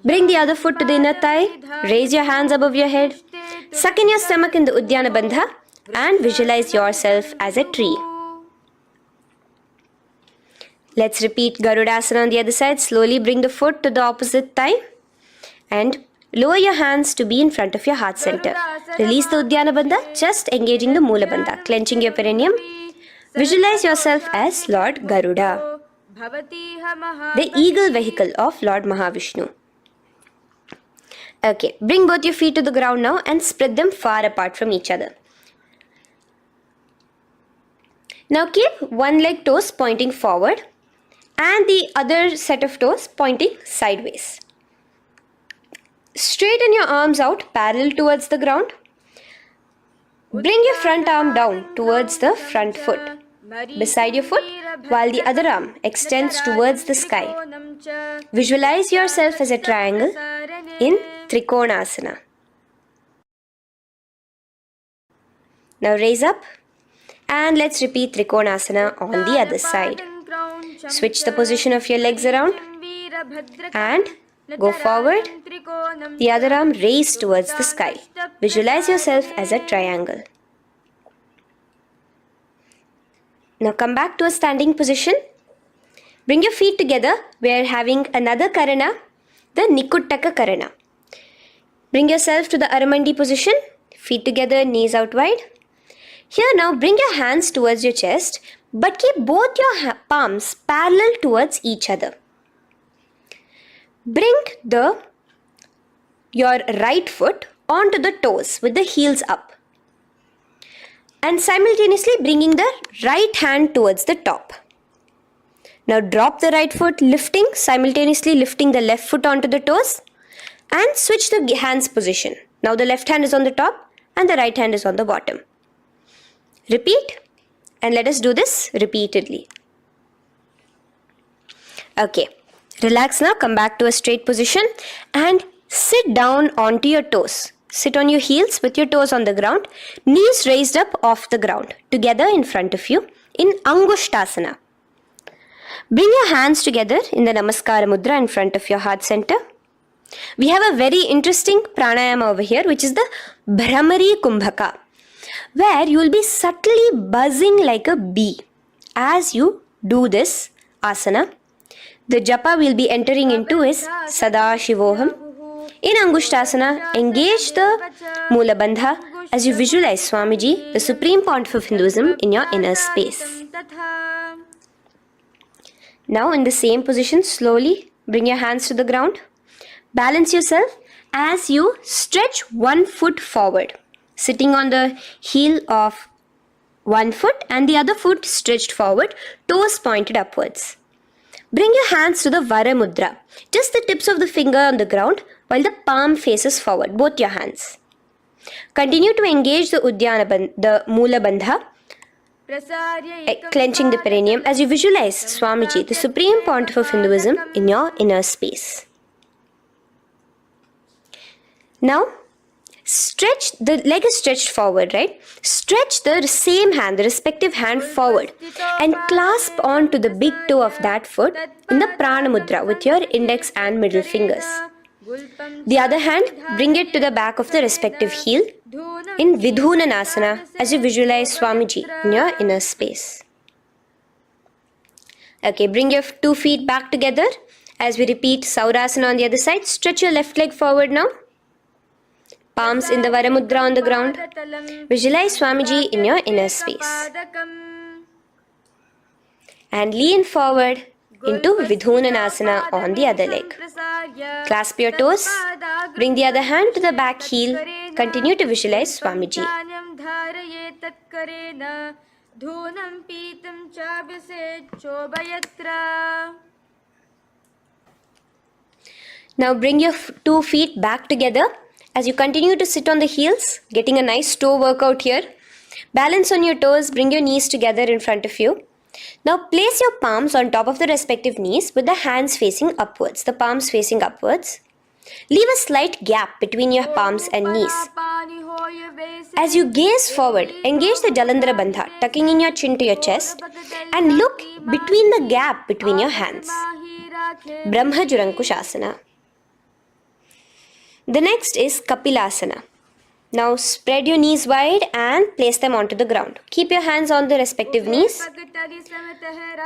Bring the other foot to the inner thigh. Raise your hands above your head. Suck in your stomach in the Uddiyana Bandha and visualize yourself as a tree. Let's repeat Garudasana on the other side. Slowly bring the foot to the opposite thigh and lower your hands to be in front of your heart center. Release the Uddiyana Bandha, just engaging the Mula Bandha, clenching your perineum. Visualize yourself as Lord Garuda, the eagle vehicle of Lord Mahavishnu. Okay, bring both your feet to the ground now and spread them far apart from each other. Now keep one leg toes pointing forward and the other set of toes pointing sideways. Straighten your arms out parallel towards the ground. Bring your front arm down towards the front foot, beside your foot, while the other arm extends towards the sky. Visualize yourself as a triangle in Trikonasana. Now raise up and let's repeat Trikonasana on the other side. Switch the position of your legs around and go forward. The other arm raised towards the sky. Visualize yourself as a triangle. Now come back to a standing position. Bring your feet together. We are having another Karana, the Nikuttaka Karana. Bring yourself to the Aramandi position. Feet together, knees out wide. Here now bring your hands towards your chest, but keep both your palms parallel towards each other. Bring your right foot onto the toes with the heels up. And simultaneously bringing the right hand towards the top. Now drop the right foot, simultaneously lifting the left foot onto the toes. And switch the hands position. Now the left hand is on the top and the right hand is on the bottom. Repeat and let us do this repeatedly. Okay, relax now, come back to a straight position and sit down onto your toes. Sit on your heels with your toes on the ground, knees raised up off the ground, together in front of you in Angushtasana. Bring your hands together in the Namaskara Mudra in front of your heart center. We have a very interesting pranayama over here, which is the Bhramari Kumbhaka, where you will be subtly buzzing like a bee as you do this asana. The japa we'll be entering into is Sadashivoham. In Angushtasana, engage the Mula Bandha as you visualize Swamiji, the Supreme Pontiff of Hinduism, in your inner space. Now in the same position, slowly bring your hands to the ground. Balance yourself as you stretch one foot forward, sitting on the heel of one foot and the other foot stretched forward, toes pointed upwards. Bring your hands to the Vara Mudra, just the tips of the finger on the ground while the palm faces forward, both your hands. Continue to engage the Mula Bandha, clenching the perineum as you visualize Swamiji, the Supreme Pontiff of Hinduism, in your inner space. Now, stretch, the leg is stretched forward, right? Stretch the same hand, the respective hand forward and clasp onto the big toe of that foot in the Prana Mudra with your index and middle fingers. The other hand, bring it to the back of the respective heel in Vidhunanasana as you visualize Swamiji in your inner space. Okay, bring your 2 feet back together as we repeat Saurasana on the other side. Stretch your left leg forward now. Palms in the Vara Mudra on the ground. Visualize Swamiji in your inner space. And lean forward into Vidhunanasana on the other leg. Clasp your toes. Bring the other hand to the back heel. Continue to visualize Swamiji. Now bring your 2 feet back together as you continue to sit on the heels, getting a nice toe workout here. Balance on your toes, bring your knees together in front of you. Now place your palms on top of the respective knees with the hands facing upwards, the palms facing upwards. Leave a slight gap between your palms and knees. As you gaze forward, engage the Jalandhara Bandha, tucking in your chin to your chest, and look between the gap between your hands. Brahma Jurankushasana. The next is Kapilasana. Now spread your knees wide and place them onto the ground. Keep your hands on the respective knees.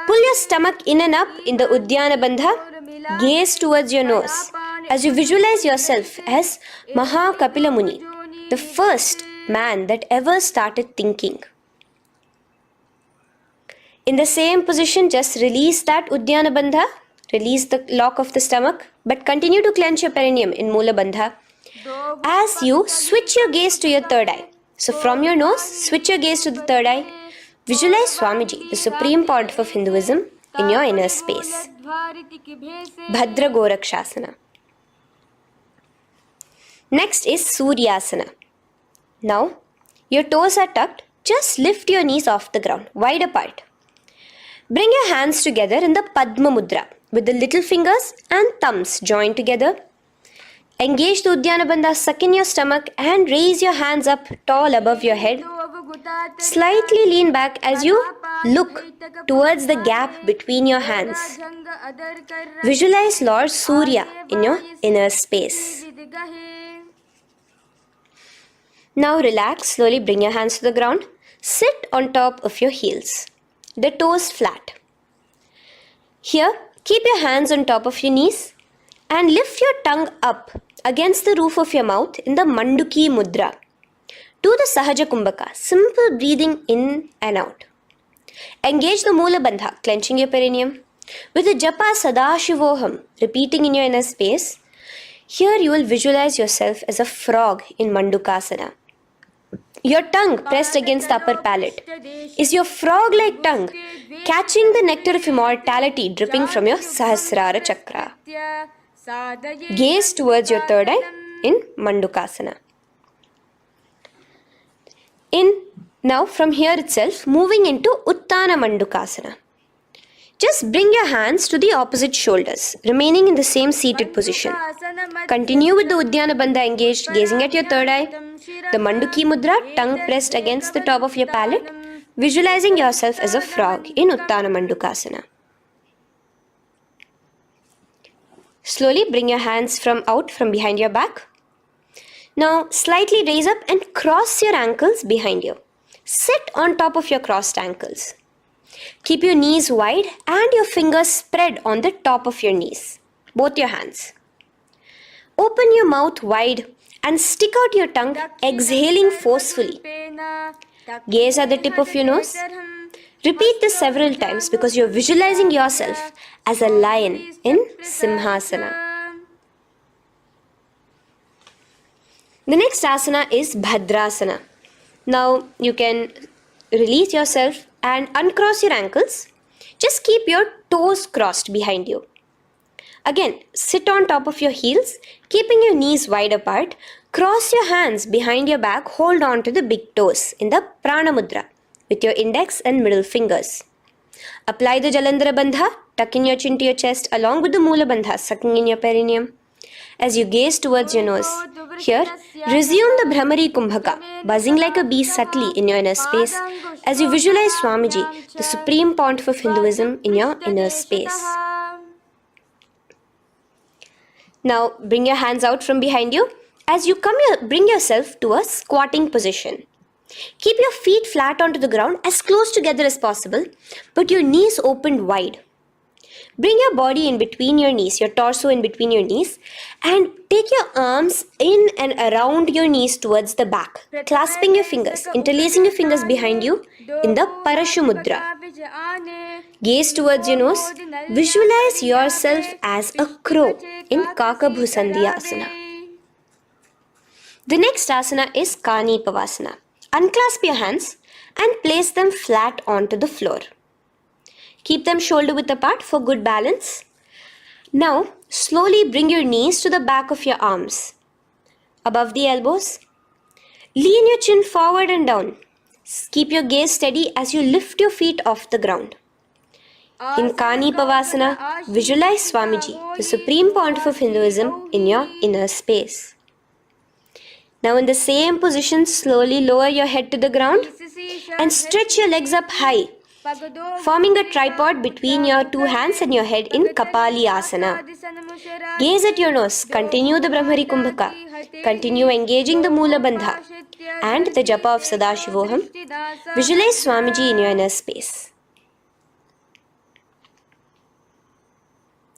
Pull your stomach in and up in the Uddiyana Bandha. Gaze towards your nose as you visualize yourself as Maha Kapila Muni, the first man that ever started thinking. In the same position, just release that Uddiyana Bandha. Release the lock of the stomach, but continue to clench your perineum in Mula Bandha as you switch your gaze to your third eye. So from your nose, switch your gaze to the third eye. Visualize Swamiji, the Supreme Pontiff of Hinduism, in your inner space. Bhadra Gorakshasana. Next is Suryasana. Now, your toes are tucked. Just lift your knees off the ground, wide apart. Bring your hands together in the Padma Mudra with the little fingers and thumbs joined together. Engage the Uddiyana Bandha, suck in your stomach and raise your hands up tall above your head. Slightly lean back as you look towards the gap between your hands. Visualize Lord Surya in your inner space. Now relax, slowly bring your hands to the ground. Sit on top of your heels, the toes flat. Here, keep your hands on top of your knees and lift your tongue up against the roof of your mouth in the Manduki Mudra. Do the Sahaja Kumbhaka, simple breathing in and out. Engage the Mula Bandha, clenching your perineum. With the Japa Sadashivoham, repeating in your inner space, here you will visualize yourself as a frog in Mandukasana. Your tongue pressed against the upper palate. Is your frog-like tongue catching the nectar of immortality dripping from your Sahasrara Chakra? Gaze towards your third eye in Mandukasana. Now from here itself, moving into Uttana Mandukasana. Just bring your hands to the opposite shoulders, remaining in the same seated position. Continue with the Uddiyana Bandha engaged, gazing at your third eye. The Manduki Mudra, tongue pressed against the top of your palate, visualizing yourself as a frog in Uttana Mandukasana. Slowly bring your hands out from behind your back. Now slightly raise up and cross your ankles behind you. Sit on top of your crossed ankles. Keep your knees wide and your fingers spread on the top of your knees, both your hands. Open your mouth wide and stick out your tongue, exhaling forcefully. Gaze at the tip of your nose. Repeat this several times because you're visualizing yourself as a lion in Simhasana. The next asana is Bhadrasana. Now you can release yourself and uncross your ankles. Just keep your toes crossed behind you. Again, sit on top of your heels, keeping your knees wide apart. Cross your hands behind your back, hold on to the big toes in the Prana Mudra with your index and middle fingers. Apply the Jalandhara Bandha, tuck in your chin to your chest along with the Mula Bandha, sucking in your perineum. As you gaze towards your nose, here, resume the Brahmari Kumbhaka, buzzing like a bee subtly in your inner space as you visualize Swamiji, the Supreme Pontiff of Hinduism, in your inner space. Now, bring your hands out from behind you. As you bring yourself to a squatting position. Keep your feet flat onto the ground as close together as possible, but your knees opened wide. Bring your body in between your knees, your torso in between your knees, and take your arms in and around your knees towards the back, clasping your fingers, interlacing your fingers behind you in the Parashu Mudra. Gaze towards your nose. Visualize yourself as a crow in Kakabhusandhi Asana. The next asana is Kani Pavasana. Unclasp your hands and place them flat onto the floor. Keep them shoulder width apart for good balance. Now, slowly bring your knees to the back of your arms, above the elbows. Lean your chin forward and down. Keep your gaze steady as you lift your feet off the ground. In Kani Pavasana, visualize Swamiji, the Supreme Pontiff of Hinduism, in your inner space. Now in the same position, slowly lower your head to the ground and stretch your legs up high, forming a tripod between your two hands and your head in Kapali Asana. Gaze at your nose, continue the Brahmari Kumbhaka, continue engaging the Mula Bandha and the Japa of Sadashivoham. Visualize Swamiji in your inner space.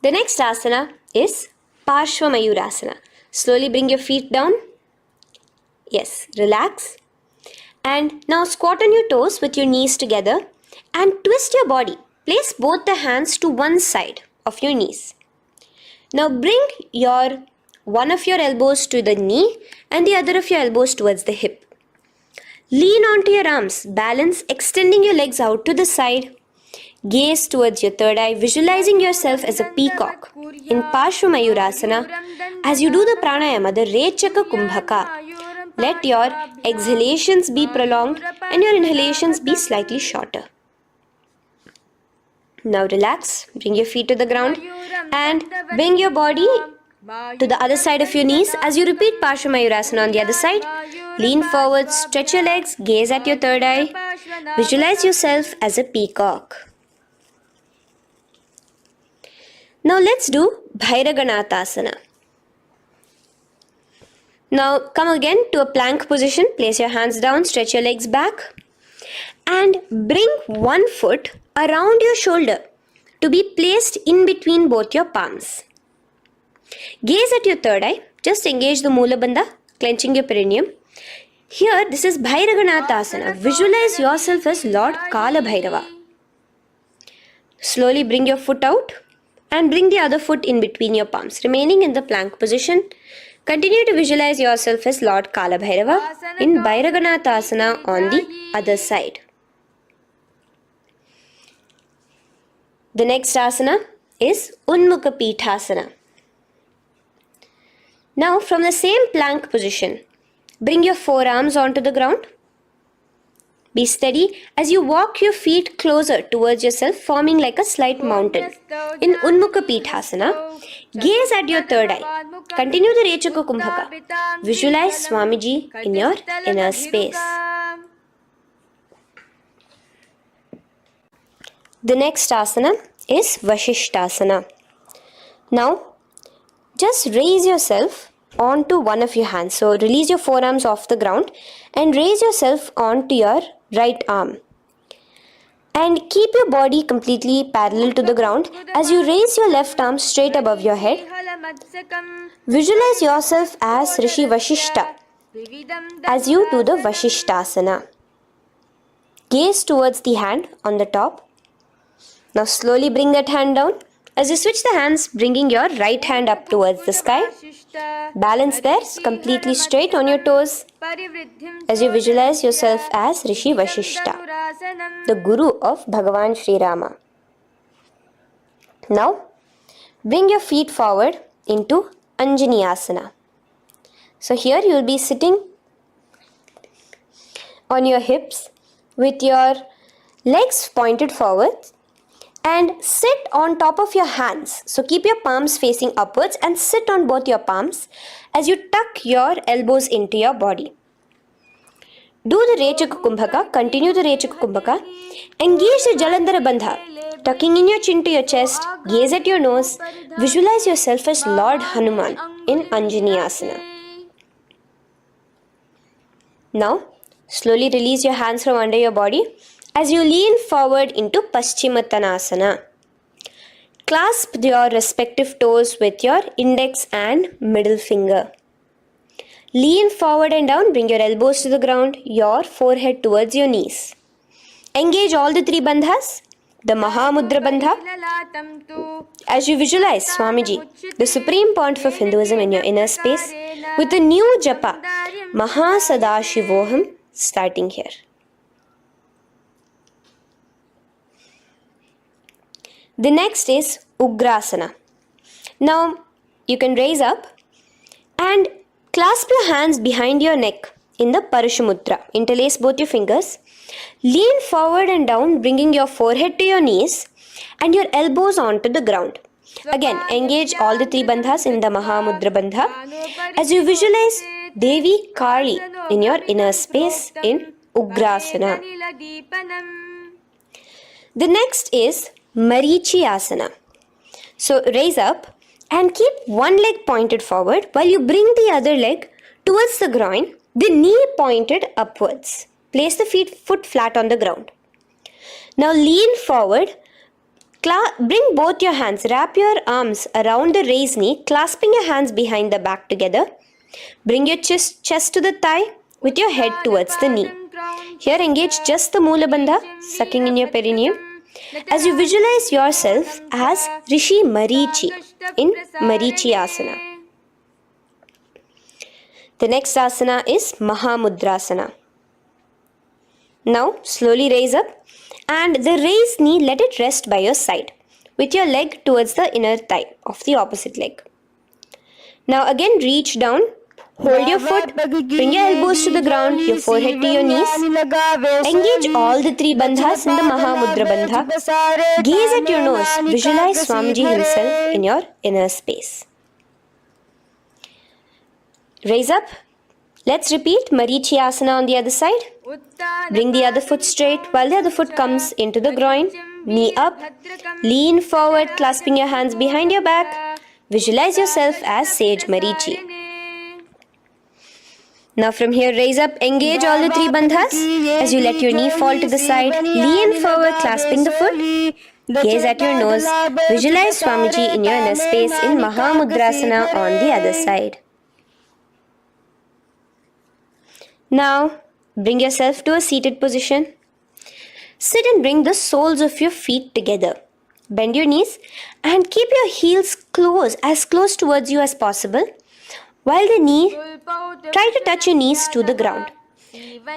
The next asana is Parshva Mayurasana. Slowly bring your feet down. Yes, relax. And now squat on your toes with your knees together and twist your body. Place both the hands to one side of your knees. Now bring one of your elbows to the knee and the other of your elbows towards the hip. Lean onto your arms, balance, extending your legs out to the side. Gaze towards your third eye, visualizing yourself as a peacock. In Parshva Mayurasana, as you do the pranayama, the Rechaka Kumbhaka, let your exhalations be prolonged and your inhalations be slightly shorter. Now relax, bring your feet to the ground and bring your body to the other side of your knees. As you repeat Parshva Mayurasana on the other side, lean forward, stretch your legs, gaze at your third eye, visualize yourself as a peacock. Now let's do Bhairaganathasana. Now come again to a plank position. Place your hands down, stretch your legs back and bring one foot around your shoulder to be placed in between both your palms. Gaze at your third eye. Just engage the Mula Bandha, clenching your perineum. Here, this is Bhairaganathasana. Visualize yourself as Lord Kala Bhairava. Slowly bring your foot out and bring the other foot in between your palms, remaining in the plank position. Continue to visualize yourself as Lord Kala Bhairava in Bhairaganathasana on the other side. The next asana is Unmukha Pithasana. Now from the same plank position, bring your forearms onto the ground. Be steady as you walk your feet closer towards yourself, forming like a slight mountain. In Unmukha Pithasana, gaze at your third eye. Continue the Rechaka Kumbhaka. Visualize Swamiji in your inner space. The next asana is Vashishthasana. Now, just raise yourself onto one of your hands. So, release your forearms off the ground and raise yourself onto your right arm. And keep your body completely parallel to the ground as you raise your left arm straight above your head. Visualize yourself as Rishi Vashishta as you do the Vashishthasana. Gaze towards the hand on the top. Now slowly bring that hand down. As you switch the hands, bringing your right hand up towards the sky. Balance there, completely straight on your toes. As you visualize yourself as Rishi Vashishta, the Guru of Bhagavan Sri Rama. Now, bring your feet forward into Anjani Asana. So here you will be sitting on your hips with your legs pointed forward and sit on top of your hands. So keep your palms facing upwards and sit on both your palms as you tuck your elbows into your body. Do the Rechaka Kumbhaka, continue the Rechaka Kumbhaka. Engage the Jalandhara Bandha, tucking in your chin to your chest, gaze at your nose, visualize yourself as Lord Hanuman in Anjani Asana. Now, slowly release your hands from under your body as you lean forward into Paschimottanasana. Clasp your respective toes with your index and middle finger. Lean forward and down, bring your elbows to the ground, your forehead towards your knees. Engage all the three bandhas, the Mahamudra Bandha. As you visualize Swamiji, the Supreme Pontiff of Hinduism in your inner space, with a new japa, Mahasadashivoham, starting here. The next is Ugrasana. Now, you can raise up and clasp your hands behind your neck in the Parashamudra. Interlace both your fingers. Lean forward and down, bringing your forehead to your knees and your elbows onto the ground. Again, engage all the three bandhas in the Mahamudra Bandha as you visualize Devi Kali in your inner space in Ugrasana. The next is Marichi Asana. So raise up and keep one leg pointed forward while you bring the other leg towards the groin, the knee pointed upwards. Place the foot flat on the ground. Now lean forward, bring both your hands, wrap your arms around the raised knee, clasping your hands behind the back together. Bring your chest to the thigh with your head towards the knee. Here engage just the Mula Bandha, sucking in your perineum, as you visualize yourself as Rishi Marichi in Marichi Asana. The next asana is Mahamudrasana. Now slowly raise up and the raised knee, let it rest by your side with your leg towards the inner thigh of the opposite leg. Now again reach down, hold your foot, bring your elbows to the ground, your forehead to your knees. Engage all the three bandhas in the Mahamudra Bandha. Gaze at your nose, visualize Swamiji himself in your inner space. Raise up. Let's repeat Marichi Asana on the other side. Bring the other foot straight while the other foot comes into the groin. Knee up. Lean forward, clasping your hands behind your back. Visualize yourself as Sage Marichi. Now from here, raise up, engage all the three bandhas as you let your knee fall to the side. Lean forward, clasping the foot. Gaze at your nose. Visualize Swamiji in your inner space in Mahamudrasana on the other side. Now, bring yourself to a seated position. Sit and bring the soles of your feet together. Bend your knees and keep your heels as close towards you as possible. While try to touch your knees to the ground.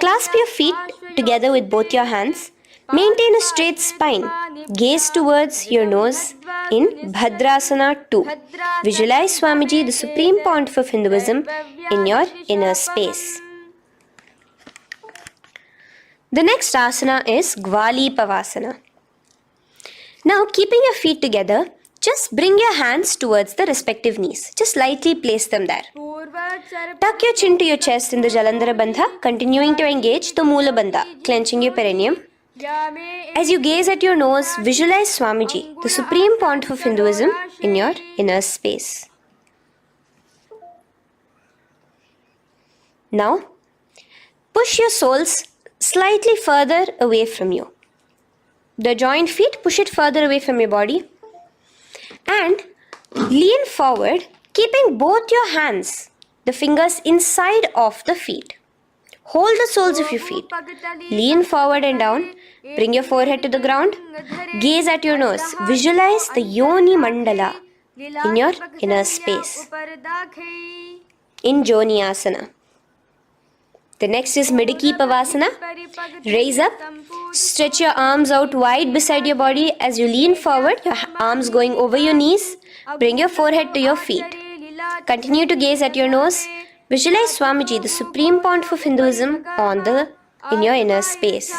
Clasp your feet together with both your hands. Maintain a straight spine. Gaze towards your nose in Bhadrasana 2. Visualize Swamiji, the Supreme Pontiff of Hinduism, in your inner space. The next asana is Gwali Pavasana. Now, keeping your feet together, just bring your hands towards the respective knees. Just lightly place them there. Tuck your chin to your chest in the Jalandhara Bandha, continuing to engage the Mula Bandha, clenching your perineum. As you gaze at your nose, visualize Swamiji, the Supreme Pontiff of Hinduism, in your inner space. Now, push your soles slightly further away from you. The joined feet, push it further away from your body. And lean forward, keeping both your hands, the fingers inside of the feet. Hold the soles of your feet. Lean forward and down. Bring your forehead to the ground. Gaze at your nose. Visualize the Yoni Mandala in your inner space. In Joni Asana. The next is Meditative. Raise up. Stretch your arms out wide beside your body as you lean forward, your arms going over your knees. Bring your forehead to your feet. Continue to gaze at your nose. Visualize Swamiji, the Supreme Pontiff of Hinduism, in your inner space.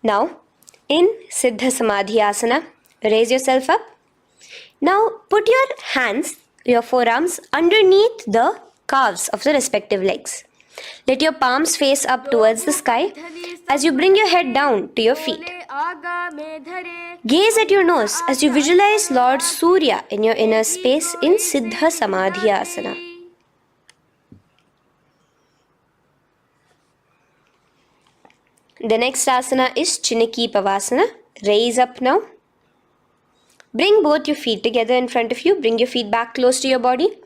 Now, in Siddha Samadhi Asana, raise yourself up. Now, put your hands, your forearms, underneath the calves of the respective legs. Let your palms face up towards the sky as you bring your head down to your feet. Gaze at your nose as you visualize Lord Surya in your inner space in Siddha Samadhi Asana. The next asana is Chinaki Pavasana. Raise up now. Bring both your feet together in front of you. Bring your feet back close to your body.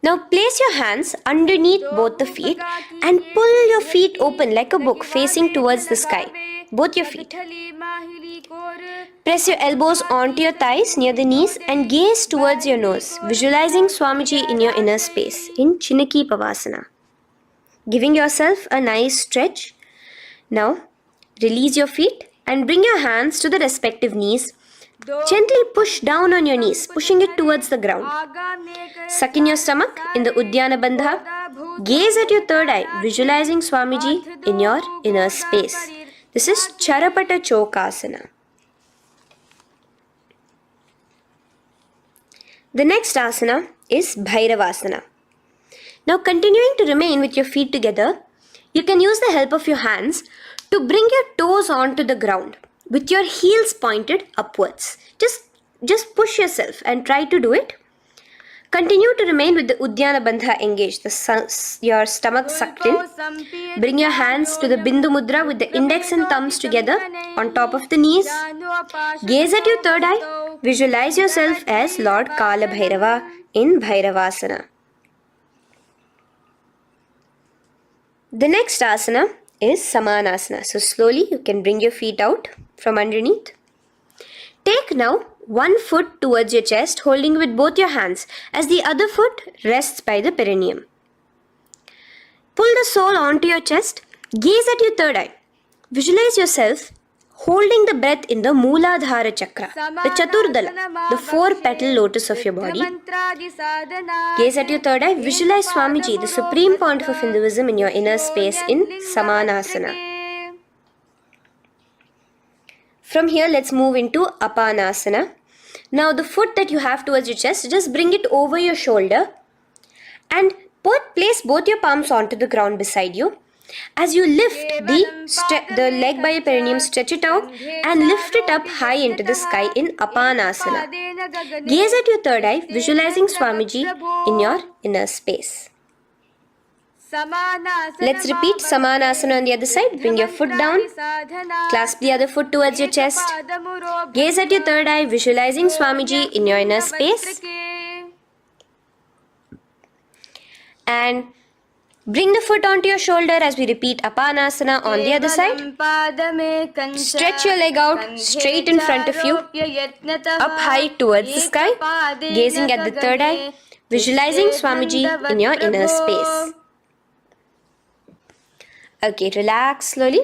Now place your hands underneath both the feet and pull your feet open like a book facing towards the sky. Both your feet. Press your elbows onto your thighs near the knees and gaze towards your nose, visualizing Swamiji in your inner space in Chinaki Pavasana. Giving yourself a nice stretch. Now release your feet and bring your hands to the respective knees. Gently push down on your knees, pushing it towards the ground. Suck in your stomach in the Uddiyana Bandha. Gaze at your third eye, visualizing Swamiji in your inner space. This is Charapata Chokasana. The next asana is Bhairavasana. Now continuing to remain with your feet together, you can use the help of your hands to bring your toes onto the ground with your heels pointed upwards. Just push yourself and try to do it. Continue to remain with the Uddiyana Bandha engaged, your stomach sucked in. Bring your hands to the Bindu Mudra with the index and thumbs together on top of the knees. Gaze at your third eye. Visualize yourself as Lord Kala Bhairava in Bhairavasana. The next asana is Samanasana. So slowly you can bring your feet out from underneath. Take now one foot towards your chest, holding with both your hands as the other foot rests by the perineum. Pull the sole onto your chest. Gaze at your third eye. Visualize yourself holding the breath in the Mooladhara Chakra, the Chaturdala, the 4-petal lotus of your body. Gaze at your third eye. Visualize Swamiji, the Supreme Pontiff of Hinduism, in your inner space in Samanasana. From here, let's move into Apanasana. Now, the foot that you have towards your chest, just bring it over your shoulder and place both your palms onto the ground beside you. As you lift the leg by your perineum, stretch it out and lift it up high into the sky in Apanasana. Gaze at your third eye, visualizing Swamiji in your inner space. Let's repeat Samanasana on the other side. Bring your foot down. Clasp the other foot towards your chest. Gaze at your third eye, visualizing Swamiji in your inner space. And bring the foot onto your shoulder as we repeat Apanasana on the other side. Stretch your leg out straight in front of you, up high towards the sky, gazing at the third eye, visualizing Swamiji in your inner space. Okay, relax slowly.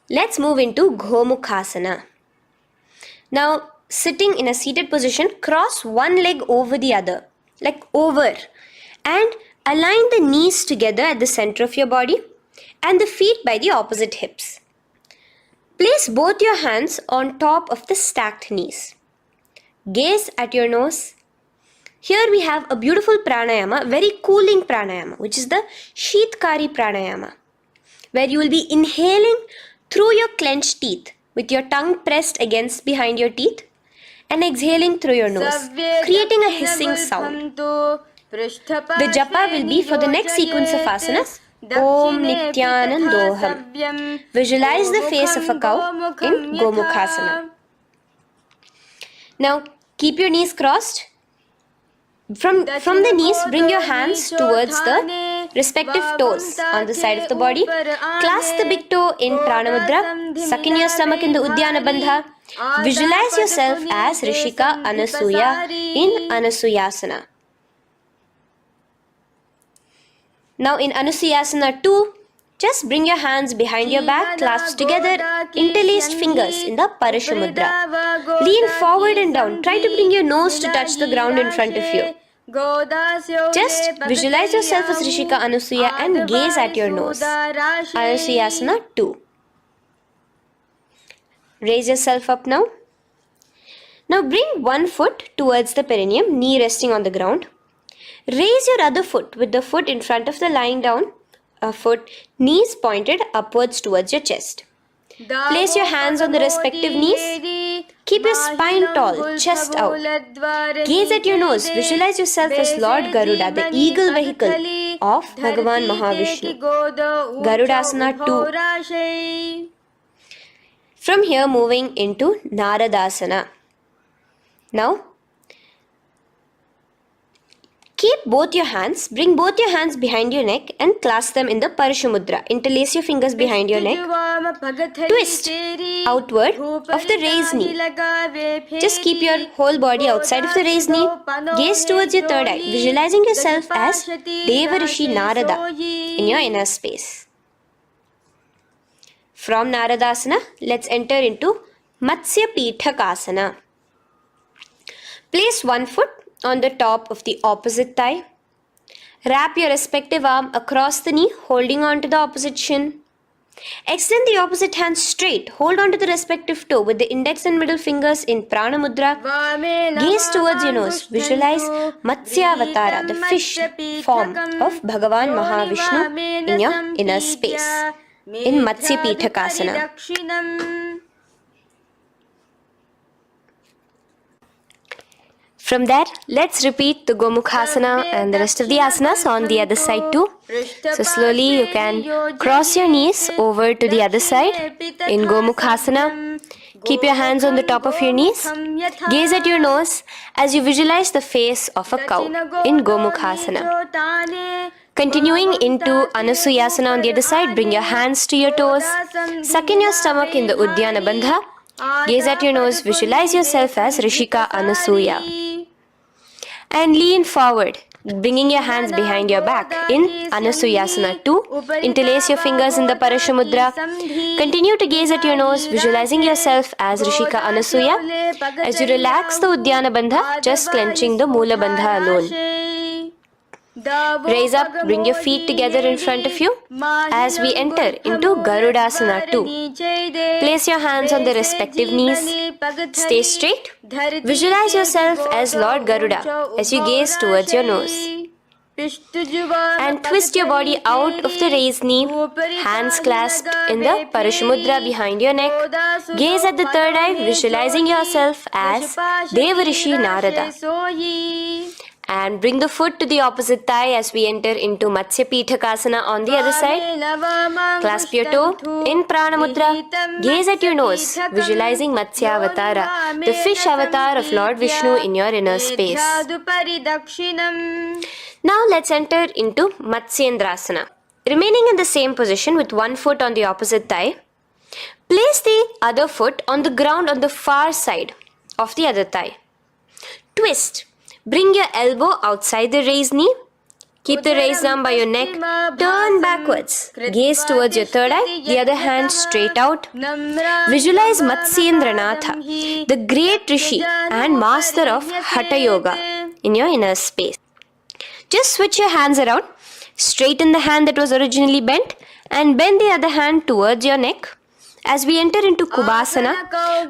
Let's move into Gomukhasana. Now, sitting in a seated position, cross one leg over the other, like over, and align the knees together at the center of your body and the feet by the opposite hips. Place both your hands on top of the stacked knees. Gaze at your nose. Here we have a beautiful pranayama, very cooling pranayama, which is the Sheetkari pranayama, where you will be inhaling through your clenched teeth with your tongue pressed against behind your teeth and exhaling through your nose, creating a hissing sound. The japa will be for the next sequence of asanas, Om Nityanandoham. Visualize the face of a cow in Gomukhasana. Now keep your knees crossed. From the knees, bring your hands towards the respective toes on the side of the body. Clasp the big toe in Pranamudra. Suck in your stomach in the Uddiyana Bandha. Visualize yourself as Rishika Anasuya in Anasuyasana. Now in Anusuyasana 2, just bring your hands behind your back, clasped together, interlaced fingers in the Parashamudra. Lean forward and down. Try to bring your nose to touch the ground in front of you. Just visualize yourself as Rishika Anasuya and gaze at your nose. Anusuyasana 2. Raise yourself up now. Now bring one foot towards the perineum, knee resting on the ground. Raise your other foot with the foot in front of the lying down foot, knees pointed upwards towards your chest. Place your hands on the respective knees. Keep your spine tall, chest out. Gaze at your nose. Visualize yourself as Lord Garuda, the eagle vehicle of Bhagavan Mahavishnu. Garudasana 2. From here, moving into Naradasana. Now, keep both your hands, bring both your hands behind your neck and clasp them in the Parashamudra. Interlace your fingers behind your neck. Twist outward of the raised knee. Just keep your whole body outside of the raised knee. Gaze towards your third eye, visualizing yourself as Devarishi Narada in your inner space. From Naradasana, let's enter into Matsya Pithakasana. Place one foot on the top of the opposite thigh. Wrap your respective arm across the knee, holding on to the opposite shin. Extend the opposite hand straight. Hold on to the respective toe with the index and middle fingers in Prana Mudra. Gaze towards your nose. Visualize Matsyavatara, the fish form of Bhagavan Mahavishnu in your inner space in Matsya Pithakasana. From there, let's repeat the Gomukhasana and the rest of the asanas on the other side too. So slowly you can cross your knees over to the other side in Gomukhasana. Keep your hands on the top of your knees. Gaze at your nose as you visualize the face of a cow in Gomukhasana. Continuing into Anasuyasana on the other side, bring your hands to your toes. Suck in your stomach in the Uddiyana Bandha. Gaze at your nose, visualize yourself as Rishika Anasuya. And lean forward, bringing your hands behind your back in Anasuyasana 2. Interlace your fingers in the Parashamudra. Continue to gaze at your nose, visualizing yourself as Rishika Anasuya. As you relax the Uddiyana Bandha, just clenching the Mula Bandha alone. Raise up, bring your feet together in front of you as we enter into Garudasana 2. Place your hands on the respective knees. Stay straight. Visualize yourself as Lord Garuda as you gaze towards your nose. And twist your body out of the raised knee, hands clasped in the Parashamudra behind your neck. Gaze at the third eye, visualizing yourself as Devarishi Narada. And bring the foot to the opposite thigh as we enter into Matsya Pithakasana on the other side. Clasp your toe in Prana Mudra. Gaze at your nose, visualizing Matsyavatara, the fish avatar of Lord Vishnu in your inner space. Now let's enter into Matsyendrasana. Remaining in the same position with one foot on the opposite thigh, place the other foot on the ground on the far side of the other thigh. Twist. Bring your elbow outside the raised knee. Keep the raised arm by your neck. Turn backwards. Gaze towards your third eye, the other hand straight out. Visualize Matsyendranatha, the great Rishi and master of Hatha Yoga in your inner space. Just switch your hands around. Straighten the hand that was originally bent and bend the other hand towards your neck. As we enter into Kubhasana,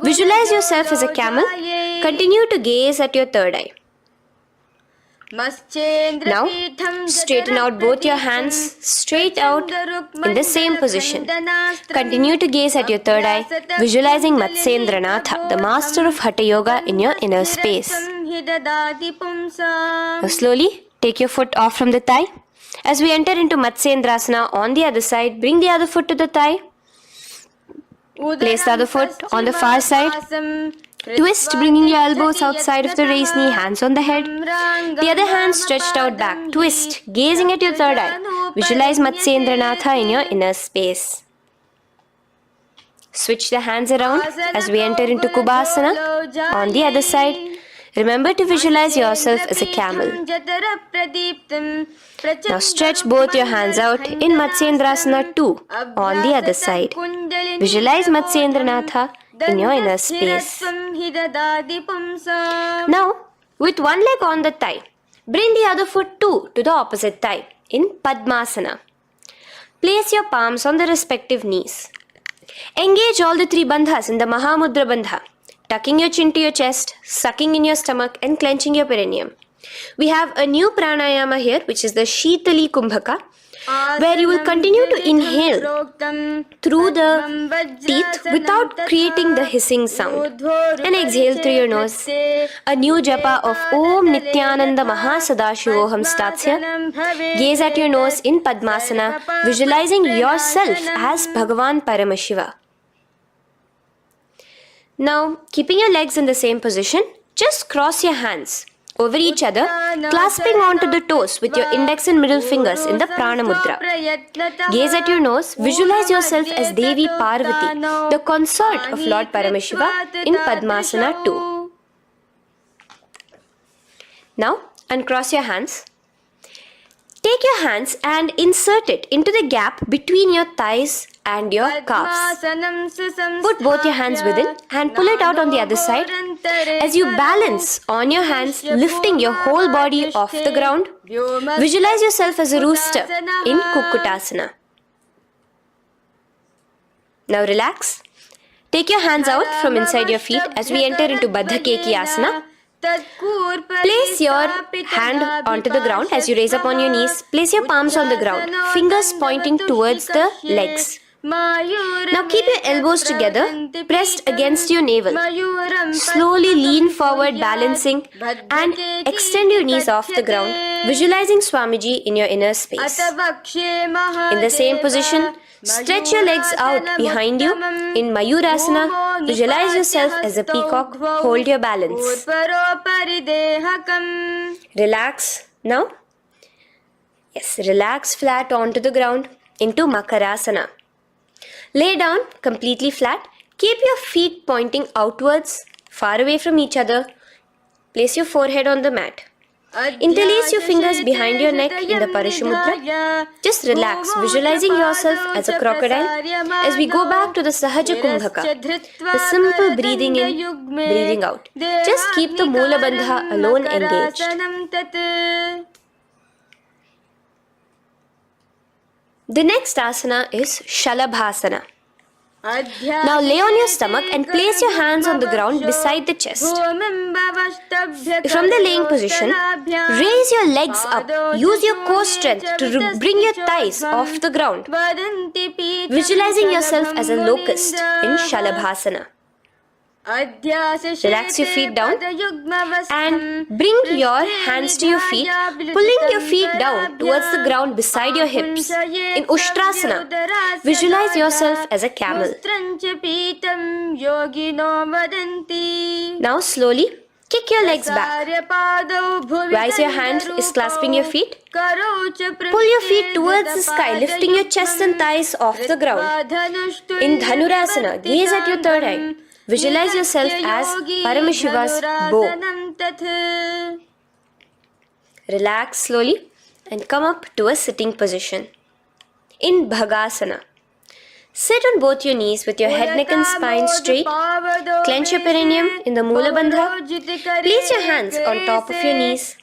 visualize yourself as a camel. Continue to gaze at your third eye. Now, straighten out both your hands straight out in the same position. Continue to gaze at your third eye, visualizing Matsyendranatha, the master of Hatha Yoga in your inner space. Now, slowly take your foot off from the thigh. As we enter into Matsyendrasana on the other side, bring the other foot to the thigh. Place the other foot on the far side. Twist, bringing your elbows outside of the raised knee, hands on the head. The other hand stretched out back. Twist, gazing at your third eye. Visualize Matsyendranatha in your inner space. Switch the hands around as we enter into Kubhasana on the other side. Remember to visualize yourself as a camel. Now stretch both your hands out in Matsyendrasana 2 on the other side. Visualize Matsyendranatha in your inner space. Now, with one leg on the thigh, bring the other foot too to the opposite thigh in Padmasana. Place your palms on the respective knees. Engage all the three bandhas in the Mahamudra Bandha, tucking your chin to your chest, sucking in your stomach and clenching your perineum. We have a new pranayama here, which is the Shitali Kumbhaka, where you will continue to inhale through the teeth without creating the hissing sound, and exhale through your nose. A new japa of Om Nityananda Mahasadashivoham starts here. Gaze at your nose in Padmasana, visualizing yourself as Bhagavan Paramashiva. Now, keeping your legs in the same position, just cross your hands over each other, clasping onto the toes with your index and middle fingers in the Prana Mudra. Gaze at your nose, visualize yourself as Devi Parvati, the consort of Lord Paramashiva in Padmasana 2. Now, uncross your hands. Take your hands and insert it into the gap between your thighs and your calves. Put both your hands within and pull it out on the other side. As you balance on your hands, lifting your whole body off the ground, visualize yourself as a rooster in Kukkutasana. Now relax. Take your hands out from inside your feet as we enter into Baddha Keki Asana. Place your hand onto the ground as you raise up on your knees. Place your palms on the ground, fingers pointing towards the legs. Now keep your elbows together, pressed against your navel. Slowly lean forward, balancing, and extend your knees off the ground, visualizing Swamiji in your inner space. In the same position, stretch your legs out behind you. In Mayurasana, visualize yourself as a peacock. Hold your balance. Relax now. Yes, relax flat onto the ground into Makarasana. Lay down completely flat. Keep your feet pointing outwards, far away from each other. Place your forehead on the mat. Interlace your fingers behind your neck in the Parashumudra. Just relax, visualizing yourself as a crocodile as we go back to the Sahaja Kumbhaka, the simple breathing in, breathing out. Just keep the Moola Bandha alone engaged. The next asana is Shalabhasana. Now lay on your stomach and place your hands on the ground beside the chest. From the laying position, raise your legs up. Use your core strength to bring your thighs off the ground. Visualizing yourself as a locust in Shalabhasana. Relax your feet down and bring your hands to your feet, pulling your feet down towards the ground beside your hips. In Ushtrasana, visualize yourself as a camel. Now slowly kick your legs back. Rise your hand is clasping your feet. Pull your feet towards the sky, lifting your chest and thighs off the ground. In Dhanurasana, gaze at your third eye. Visualize yourself as Paramashiva's bow. Relax slowly and come up to a sitting position. In Bhagasana, sit on both your knees with your head, neck and spine straight. Clench your perineum in the Moola Bandha. Place your hands on top of your knees.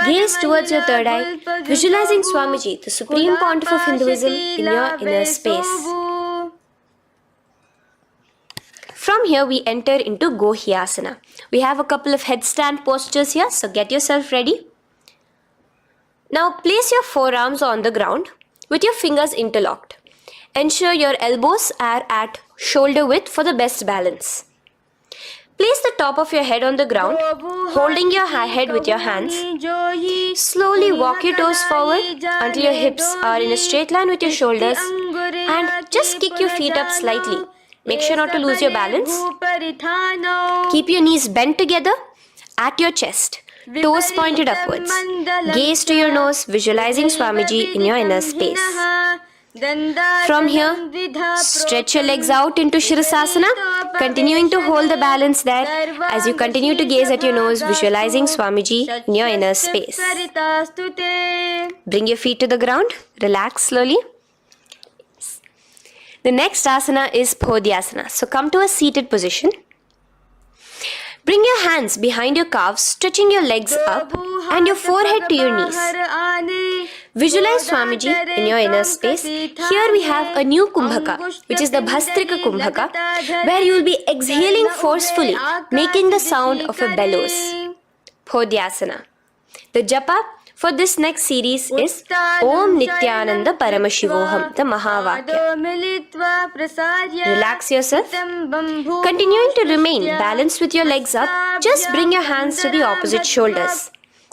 Gaze towards your third eye, visualizing Swamiji, the Supreme Pontiff of Hinduism, in your inner space. From here, we enter into Gohyasana. We have a couple of headstand postures here, so get yourself ready. Now, place your forearms on the ground with your fingers interlocked. Ensure your elbows are at shoulder width for the best balance. Place the top of your head on the ground, holding your head with your hands. Slowly walk your toes forward until your hips are in a straight line with your shoulders, and just kick your feet up slightly, Make sure not to lose your balance. Keep your knees bent together at your chest. Toes pointed upwards. Gaze to your nose, visualizing Swamiji in your inner space. From here, stretch your legs out into Shirasasana, continuing to hold the balance there as you continue to gaze at your nose, visualizing Swamiji in your inner space. Bring your feet to the ground, relax slowly. The next asana is Podhyasana. So come to a seated position. Bring your hands behind your calves, stretching your legs up and your forehead to your knees. Visualize Swamiji in your inner space. Here we have a new Kumbhaka, which is the Bhastrika Kumbhaka, where you will be exhaling forcefully, making the sound of a bellows. Podhyasana. The japa for this next series is Om Nityananda Paramashivoham, the Mahavakya. Relax yourself. Continuing to remain balanced with your legs up, just bring your hands to the opposite shoulders.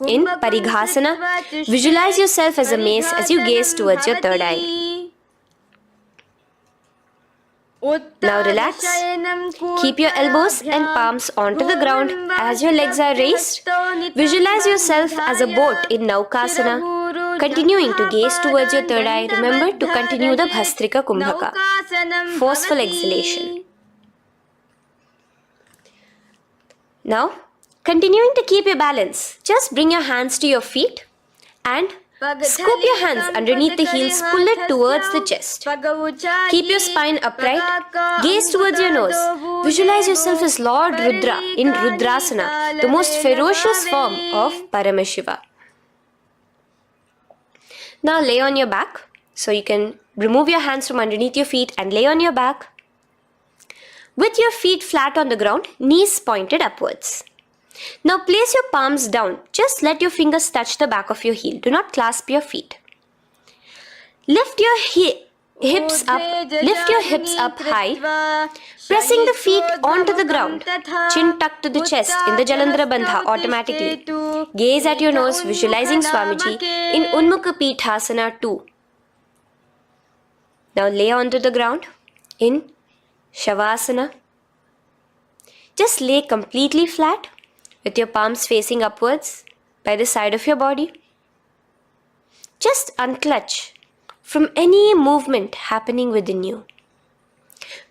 In Parighasana, visualize yourself as a mace as you gaze towards your third eye. Now relax. Keep your elbows and palms onto the ground as your legs are raised. Visualize yourself as a boat in Naukasana. Continuing to gaze towards your third eye, remember to continue the Bhastrika Kumbhaka. Forceful exhalation. Now, continuing to keep your balance, just bring your hands to your feet and scoop your hands underneath the heels, pull it towards the chest. Keep your spine upright, gaze towards your nose. Visualize yourself as Lord Rudra in Rudrasana, the most ferocious form of Paramashiva. Now lay on your back. So you can remove your hands from underneath your feet and lay on your back. With your feet flat on the ground, knees pointed upwards. Now place your palms down. Just let your fingers touch the back of your heel. Do not clasp your feet. Lift your hips up high, pressing the feet onto the ground. Chin tucked to the chest in the Jalandhara Bandha automatically. Gaze at your nose, visualizing Swamiji in Unmukha Pithasana 2. Now lay onto the ground in Savasana. Just lay completely flat with your palms facing upwards by the side of your body. Just unclutch from any movement happening within you.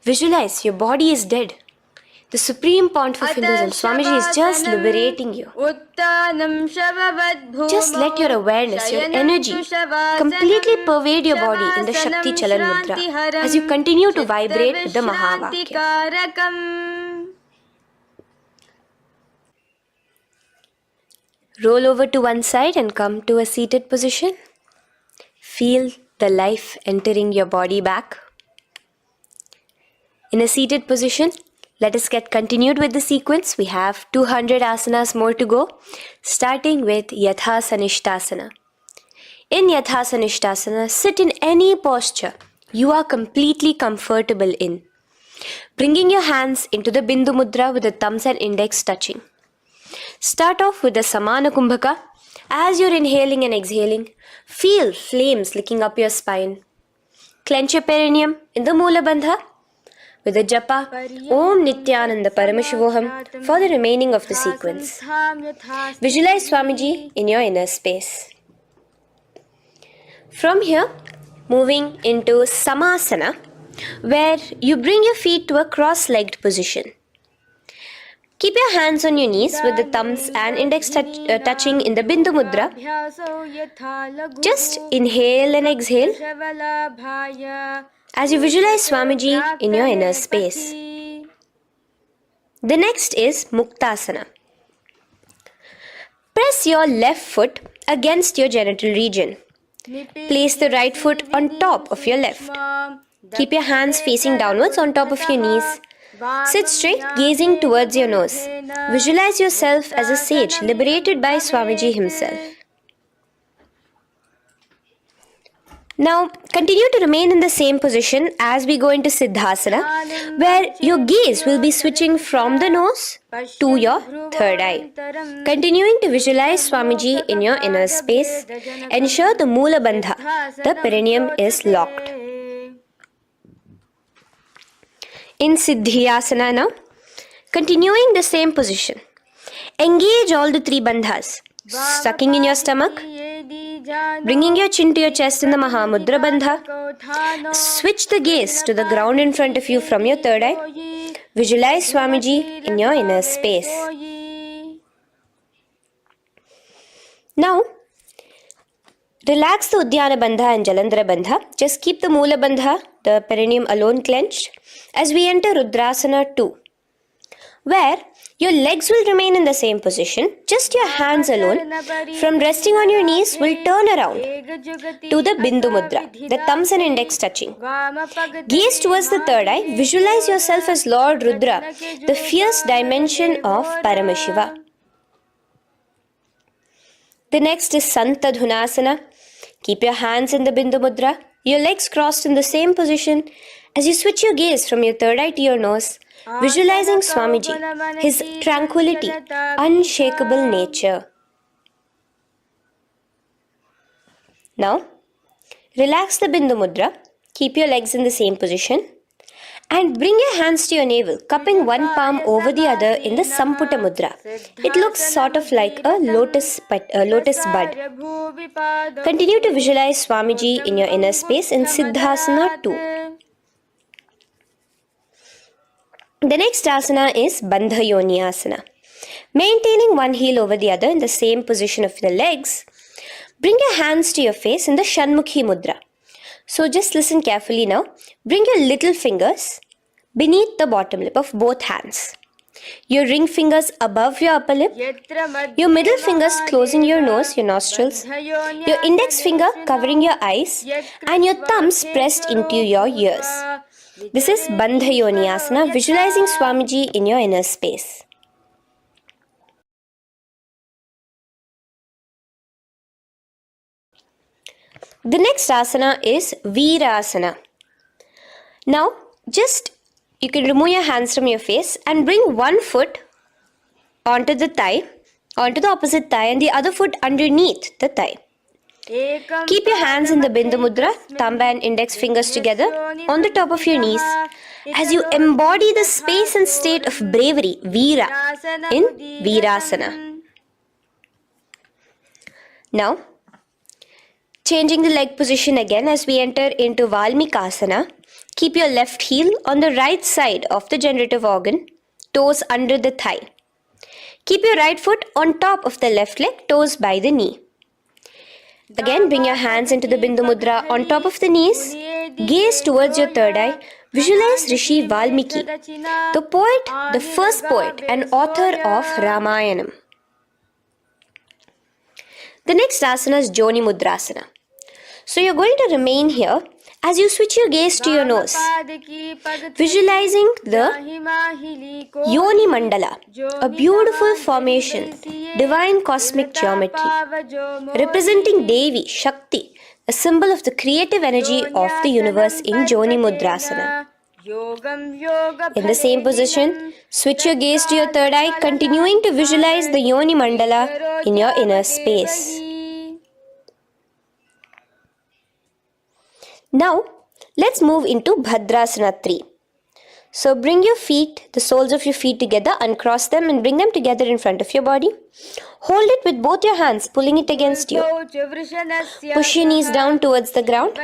Visualize your body is dead. The Supreme Pontiff of Hinduism, Swamiji, is just liberating you. Just let your awareness, your energy completely pervade your body in the Shakti Chalan Mudra as you continue to vibrate with the Mahavakya. Roll over to one side and come to a seated position. Feel the life entering your body back. In a seated position, let us get continued with the sequence. We have 200 asanas more to go, starting with Yathasanishtasana. In Yathasanishtasana, sit in any posture you are completely comfortable in. Bringing your hands into the Bindu Mudra with the thumbs and index touching. Start off with the Samana Kumbhaka. As you're inhaling and exhaling, feel flames licking up your spine. Clench your perineum in the Moola Bandha with the japa Om Nityananda Paramashivoham for the remaining of the sequence. Visualize Swamiji in your inner space. From here, moving into Samasana, where you bring your feet to a cross-legged position. Keep your hands on your knees with the thumbs and index touching in the Bindu Mudra. Just inhale and exhale as you visualize Swamiji in your inner space. The next is Muktasana. Press your left foot against your genital region. Place the right foot on top of your left. Keep your hands facing downwards on top of your knees. Sit straight, gazing towards your nose. Visualize yourself as a sage liberated by Swamiji himself. Now, continue to remain in the same position as we go into Siddhasana, where your gaze will be switching from the nose to your third eye. Continuing to visualize Swamiji in your inner space, ensure the Moola Bandha, the perineum, is locked. in Siddhyasana now. Continuing the same position. Engage all the three bandhas. Sucking in your stomach, bringing your chin to your chest in the Mahamudra Bandha. Switch the gaze to the ground in front of you from your third eye. Visualize Swamiji in your inner space. Now, relax the Udyana Bandha and Jalandhara Bandha. Just keep the Moola Bandha, the perineum alone clenched, as we enter Rudrasana 2, where your legs will remain in the same position, just your hands alone, from resting on your knees, will turn around to the Bindu Mudra, the thumbs and index touching. Gaze towards the third eye, visualize yourself as Lord Rudra, the fierce dimension of Paramashiva. The next is Santadhunasana. Keep your hands in the Bindu Mudra, your legs crossed in the same position. As you switch your gaze from your third eye to your nose, visualizing Swamiji, his tranquility, unshakable nature. Now, relax the Bindu Mudra, keep your legs in the same position, and bring your hands to your navel, cupping one palm over the other in the Samputa Mudra. It looks sort of like a lotus bud. Continue to visualize Swamiji in your inner space in Siddhasana 2. The next asana is Bandha Yoni Asana. Maintaining one heel over the other in the same position of the legs, bring your hands to your face in the Shanmukhi Mudra. So just listen carefully now. Bring your little fingers beneath the bottom lip of both hands. Your ring fingers above your upper lip. Your middle fingers closing your nose, your nostrils. Your index finger covering your eyes. And your thumbs pressed into your ears. This is Bandha Yoni Asana, visualizing Swamiji in your inner space. The next asana is Virasana. Now, you can remove your hands from your face and bring one foot onto the thigh, onto the opposite thigh, and the other foot underneath the thigh. Keep your hands in the Bindu Mudra, thumb and index fingers together on the top of your knees as you embody the space and state of bravery, Veera, in Virasana. Now, changing the leg position again as we enter into Valmikasana. Keep your left heel on the right side of the generative organ, toes under the thigh. Keep your right foot on top of the left leg, toes by the knee. Again, bring your hands into the Bindu Mudra on top of the knees. Gaze towards your third eye. Visualize Rishi Valmiki, the poet, the first poet and author of Ramayanam. The next asana is Joni Mudrasana. So you're going to remain here as you switch your gaze to your nose, visualizing the Yoni Mandala, a beautiful formation, divine cosmic geometry, representing Devi, Shakti, a symbol of the creative energy of the universe in Joni Mudrasana. In the same position, switch your gaze to your third eye, continuing to visualize the Yoni Mandala in your inner space. Now, let's move into Bhadrasana 3. So bring your feet, the soles of your feet together, uncross them and bring them together in front of your body. Hold it with both your hands, pulling it against you. Push your knees down towards the ground.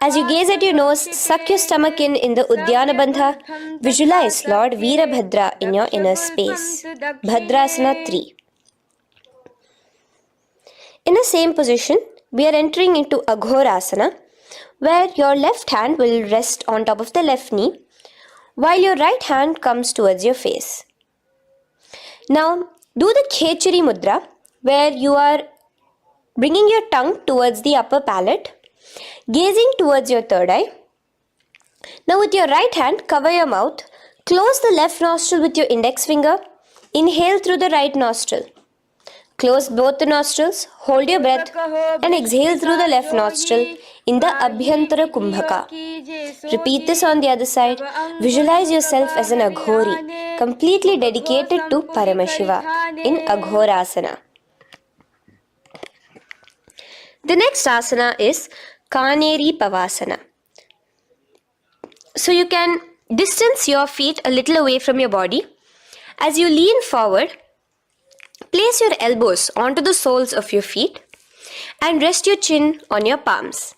As you gaze at your nose, suck your stomach in the Udyana Bandha. Visualize Lord Veerabhadra in your inner space. Bhadrasana 3. In the same position, we are entering into Aghorasana, where your left hand will rest on top of the left knee, while your right hand comes towards your face. Now, do the Khechari Mudra, where you are bringing your tongue towards the upper palate, gazing towards your third eye. Now, with your right hand, cover your mouth, close the left nostril with your index finger, inhale through the right nostril. Close both the nostrils, hold your breath and exhale through the left nostril in the Abhyantara Kumbhaka. Repeat this on the other side. Visualize yourself as an Aghori, completely dedicated to Paramashiva in Aghorasana. The next asana is Kaneri Pavasana. So you can distance your feet a little away from your body. As you lean forward, place your elbows onto the soles of your feet and rest your chin on your palms.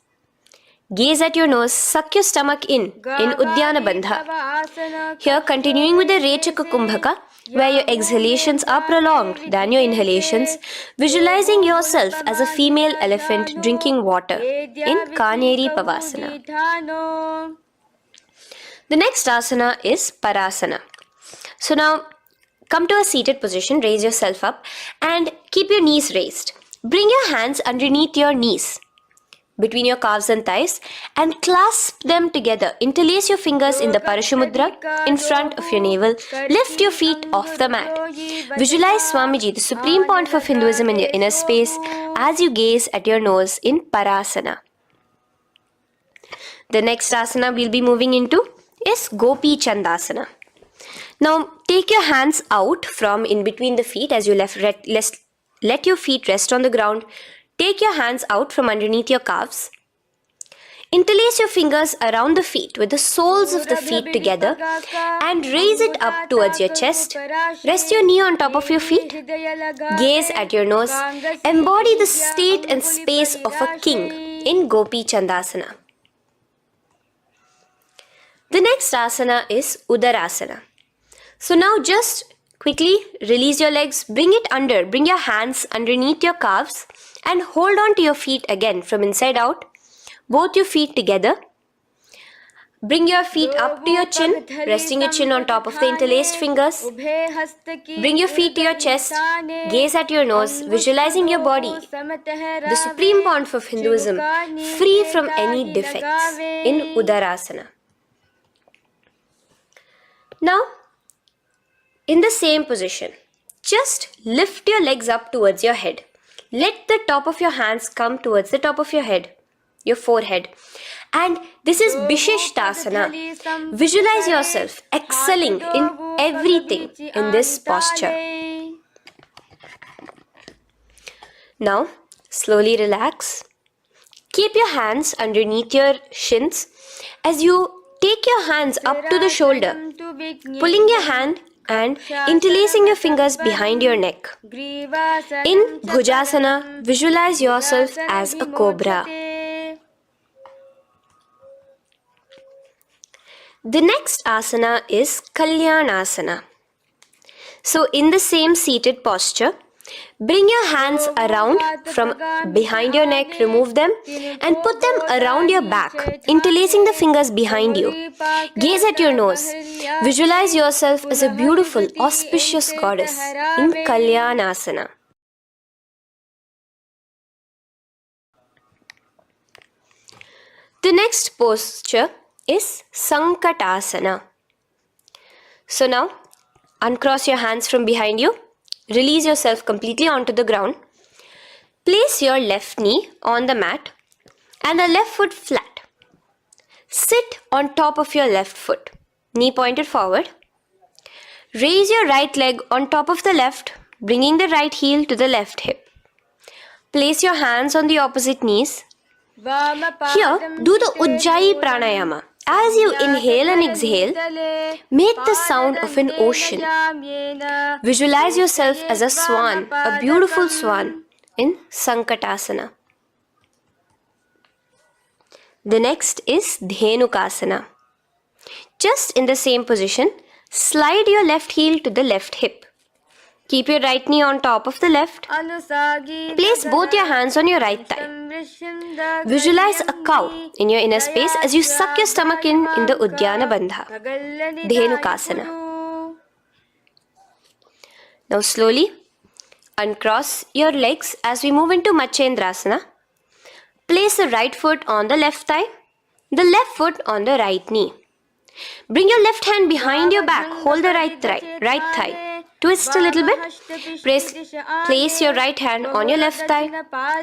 Gaze at your nose, suck your stomach in Uddiyana Bandha. Here, continuing with the Rechaka Kumbhaka, where your exhalations are prolonged than your inhalations, visualizing yourself as a female elephant drinking water in Kaneri Pavasana. The next asana is Parasana. So now, come to a seated position, raise yourself up and keep your knees raised. Bring your hands underneath your knees, between your calves and thighs, and clasp them together. Interlace your fingers in the Parashamudra in front of your navel. Lift your feet off the mat. Visualize Swamiji, the Supreme Pontiff of Hinduism, in your inner space as you gaze at your nose in Parasana. The next asana we'll be moving into is Gopi Chandasana. Now take your hands out from in between the feet as you let your feet rest on the ground. Take your hands out from underneath your calves. Interlace your fingers around the feet with the soles of the feet together and raise it up towards your chest. Rest your knee on top of your feet. Gaze at your nose. Embody the state and space of a king in Gopi Chandasana. The next asana is Udarasana. So now just quickly release your legs, bring your hands underneath your calves and hold on to your feet again from inside out, both your feet together. Bring your feet up to your chin, resting your chin on top of the interlaced fingers. Bring your feet to your chest, gaze at your nose, visualizing your body, the Supreme Pontiff of Hinduism, free from any defects in Udarasana. Now, in the same position, just lift your legs up towards your head. Let the top of your hands come towards the top of your head, your forehead. And this is Vishishtasana. Visualize yourself excelling in everything in this posture. Now, slowly relax. Keep your hands underneath your shins as you take your hands up to the shoulder, pulling your hand and interlacing your fingers behind your neck. In Bhujasana, visualize yourself as a cobra. The next asana is Kalyanasana. So in the same seated posture, bring your hands around from behind your neck, remove them and put them around your back, interlacing the fingers behind you. Gaze at your nose. Visualize yourself as a beautiful, auspicious goddess in Kalyanasana. The next posture is Sankatasana. So now, uncross your hands from behind you. Release yourself completely onto the ground. Place your left knee on the mat and the left foot flat. Sit on top of your left foot, knee pointed forward. Raise your right leg on top of the left, bringing the right heel to the left hip. Place your hands on the opposite knees. Here, do the Ujjayi Pranayama. As you inhale and exhale, make the sound of an ocean. Visualize yourself as a swan, a beautiful swan in Sankatasana. The next is Dhenukasana. Just in the same position, slide your left heel to the left hip. Keep your right knee on top of the left. Place both your hands on your right thigh. Visualize a cow in your inner space as you suck your stomach in the Uddiyana Bandha, Dhenukasana. Now slowly uncross your legs as we move into Matsyendrasana. Place the right foot on the left thigh, the left foot on the right knee. Bring your left hand behind your back, hold the right thigh. Twist a little bit. Place your right hand on your left thigh.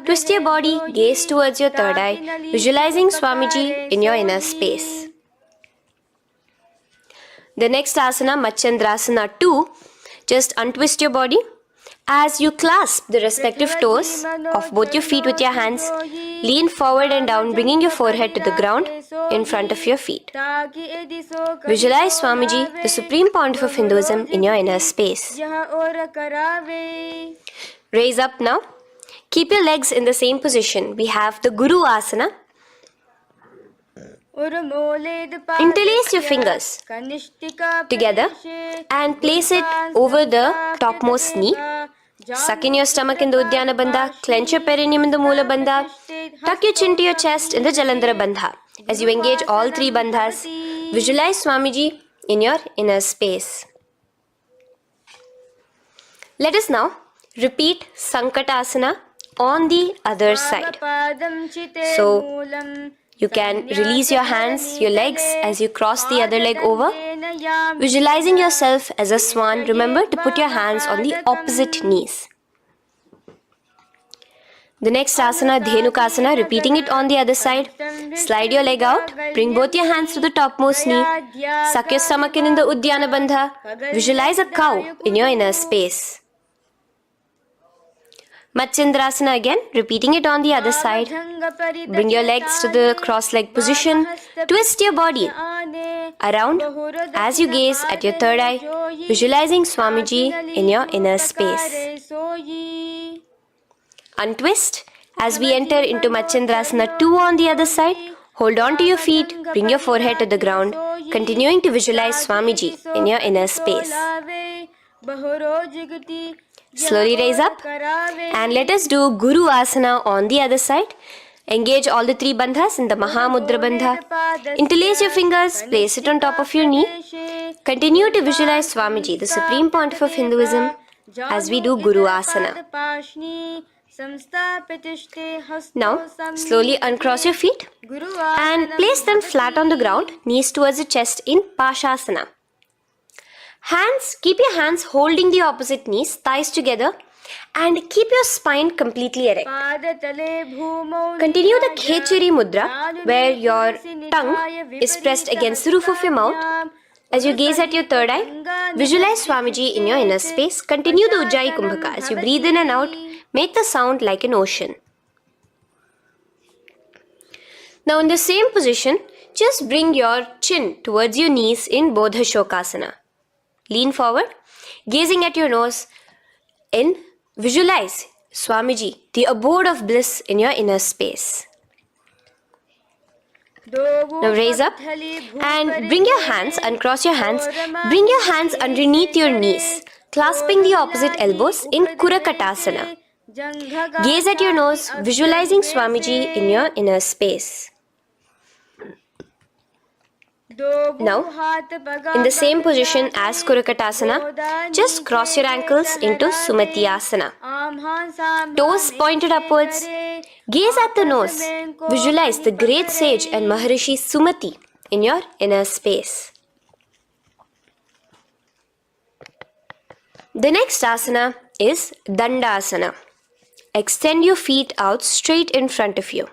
Twist your body, gaze towards your third eye, visualizing Swamiji in your inner space. The next asana, Matsyendrasana 2, just untwist your body As you clasp the respective toes of both your feet with your hands, lean forward and down, bringing your forehead to the ground in front of your feet. Visualize Swamiji, the Supreme Pontiff of Hinduism, in your inner space. Raise up now. Keep your legs in the same position. We have the Guru Asana. Interlace your fingers together and place it over the topmost knee. Suck in your stomach in the Uddiyana Bandha, clench your perineum in the Mula Bandha, tuck your chin to your chest in the Jalandhara Bandha. As you engage all three bandhas, visualize Swamiji in your inner space. Let us now repeat Sankatasana on the other side. So, you can release your hands, your legs as you cross the other leg over. Visualizing yourself as a swan, remember to put your hands on the opposite knees. The next asana, Dhenukasana, repeating it on the other side. Slide your leg out, bring both your hands to the topmost knee. Suck your stomach in the Uddiyana Bandha. Visualize a cow in your inner space. Matsyendrasana again, repeating it on the other side. Bring your legs to the cross-leg position. Twist your body around as you gaze at your third eye, visualizing Swamiji in your inner space. Untwist as we enter into Matsyendrasana 2 on the other side. Hold on to your feet, bring your forehead to the ground, continuing to visualize Swamiji in your inner space. Slowly raise up and let us do Guru Asana on the other side. Engage all the three bandhas in the Mahamudra Bandha. Interlace your fingers, place it on top of your knee. Continue to visualize Swamiji, the Supreme Pontiff of Hinduism, as we do Guru Asana. Now, slowly uncross your feet and place them flat on the ground, knees towards the chest in Pashasana. Keep your hands holding the opposite knees, thighs together, and keep your spine completely erect. Continue the Khechari Mudra, where your tongue is pressed against the roof of your mouth. As you gaze at your third eye, visualize Swamiji in your inner space. Continue the Ujjayi Kumbhaka. As you breathe in and out, make the sound like an ocean. Now in the same position, just bring your chin towards your knees in Bodha Shokasana. Lean forward, gazing at your nose, and visualize Swamiji, the abode of bliss in your inner space. Now raise up and bring your hands, uncross your hands, bring your hands underneath your knees, clasping the opposite elbows in Kurakatasana. Gaze at your nose, visualizing Swamiji in your inner space. Now, in the same position as Kurakatasana, just cross your ankles into Sumati Asana. Toes pointed upwards. Gaze at the nose. Visualize the great sage and Maharishi Sumati in your inner space. The next asana is Dandasana. Extend your feet out straight in front of you.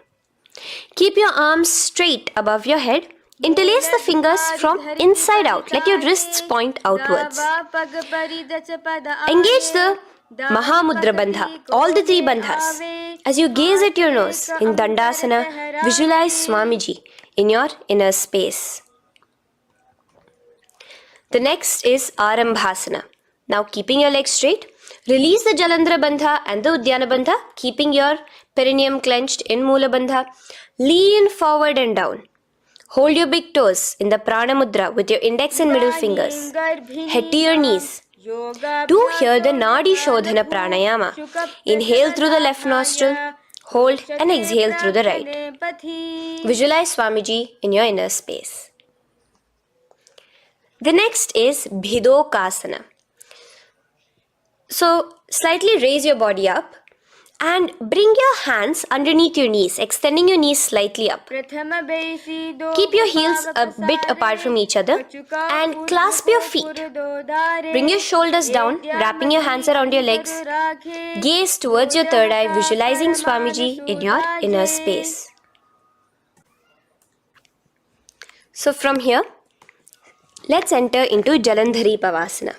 Keep your arms straight above your head. Interlace the fingers from inside out. Let your wrists point outwards. Engage the Mahamudra Bandha, all the three bandhas. As you gaze at your nose in Dandasana, visualize Swamiji in your inner space. The next is Arambhasana. Now keeping your legs straight, release the Jalandhara Bandha and the Uddiyana Bandha, keeping your perineum clenched in Mula Bandha. Lean forward and down. Hold your big toes in the Prana Mudra with your index and middle fingers. Head to your knees. Do here the Nadi Shodhana Pranayama. Inhale through the left nostril, hold and exhale through the right. Visualize Swamiji in your inner space. The next is Bhidokasana. So, slightly raise your body up and bring your hands underneath your knees, extending your knees slightly up. Keep your heels a bit apart from each other and clasp your feet. Bring your shoulders down, wrapping your hands around your legs. Gaze towards your third eye, visualizing Swamiji in your inner space. So from here, let's enter into Jalandhari Pavasana.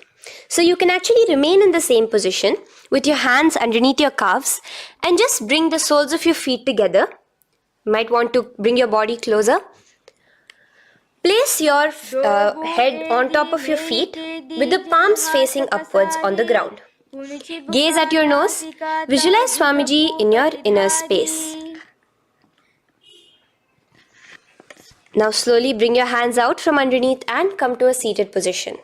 So you can actually remain in the same position with your hands underneath your calves and just bring the soles of your feet together. You might want to bring your body closer. Place your head on top of your feet with the palms facing upwards on the ground. Gaze at your nose. Visualize Swamiji in your inner space. Now slowly bring your hands out from underneath and come to a seated position.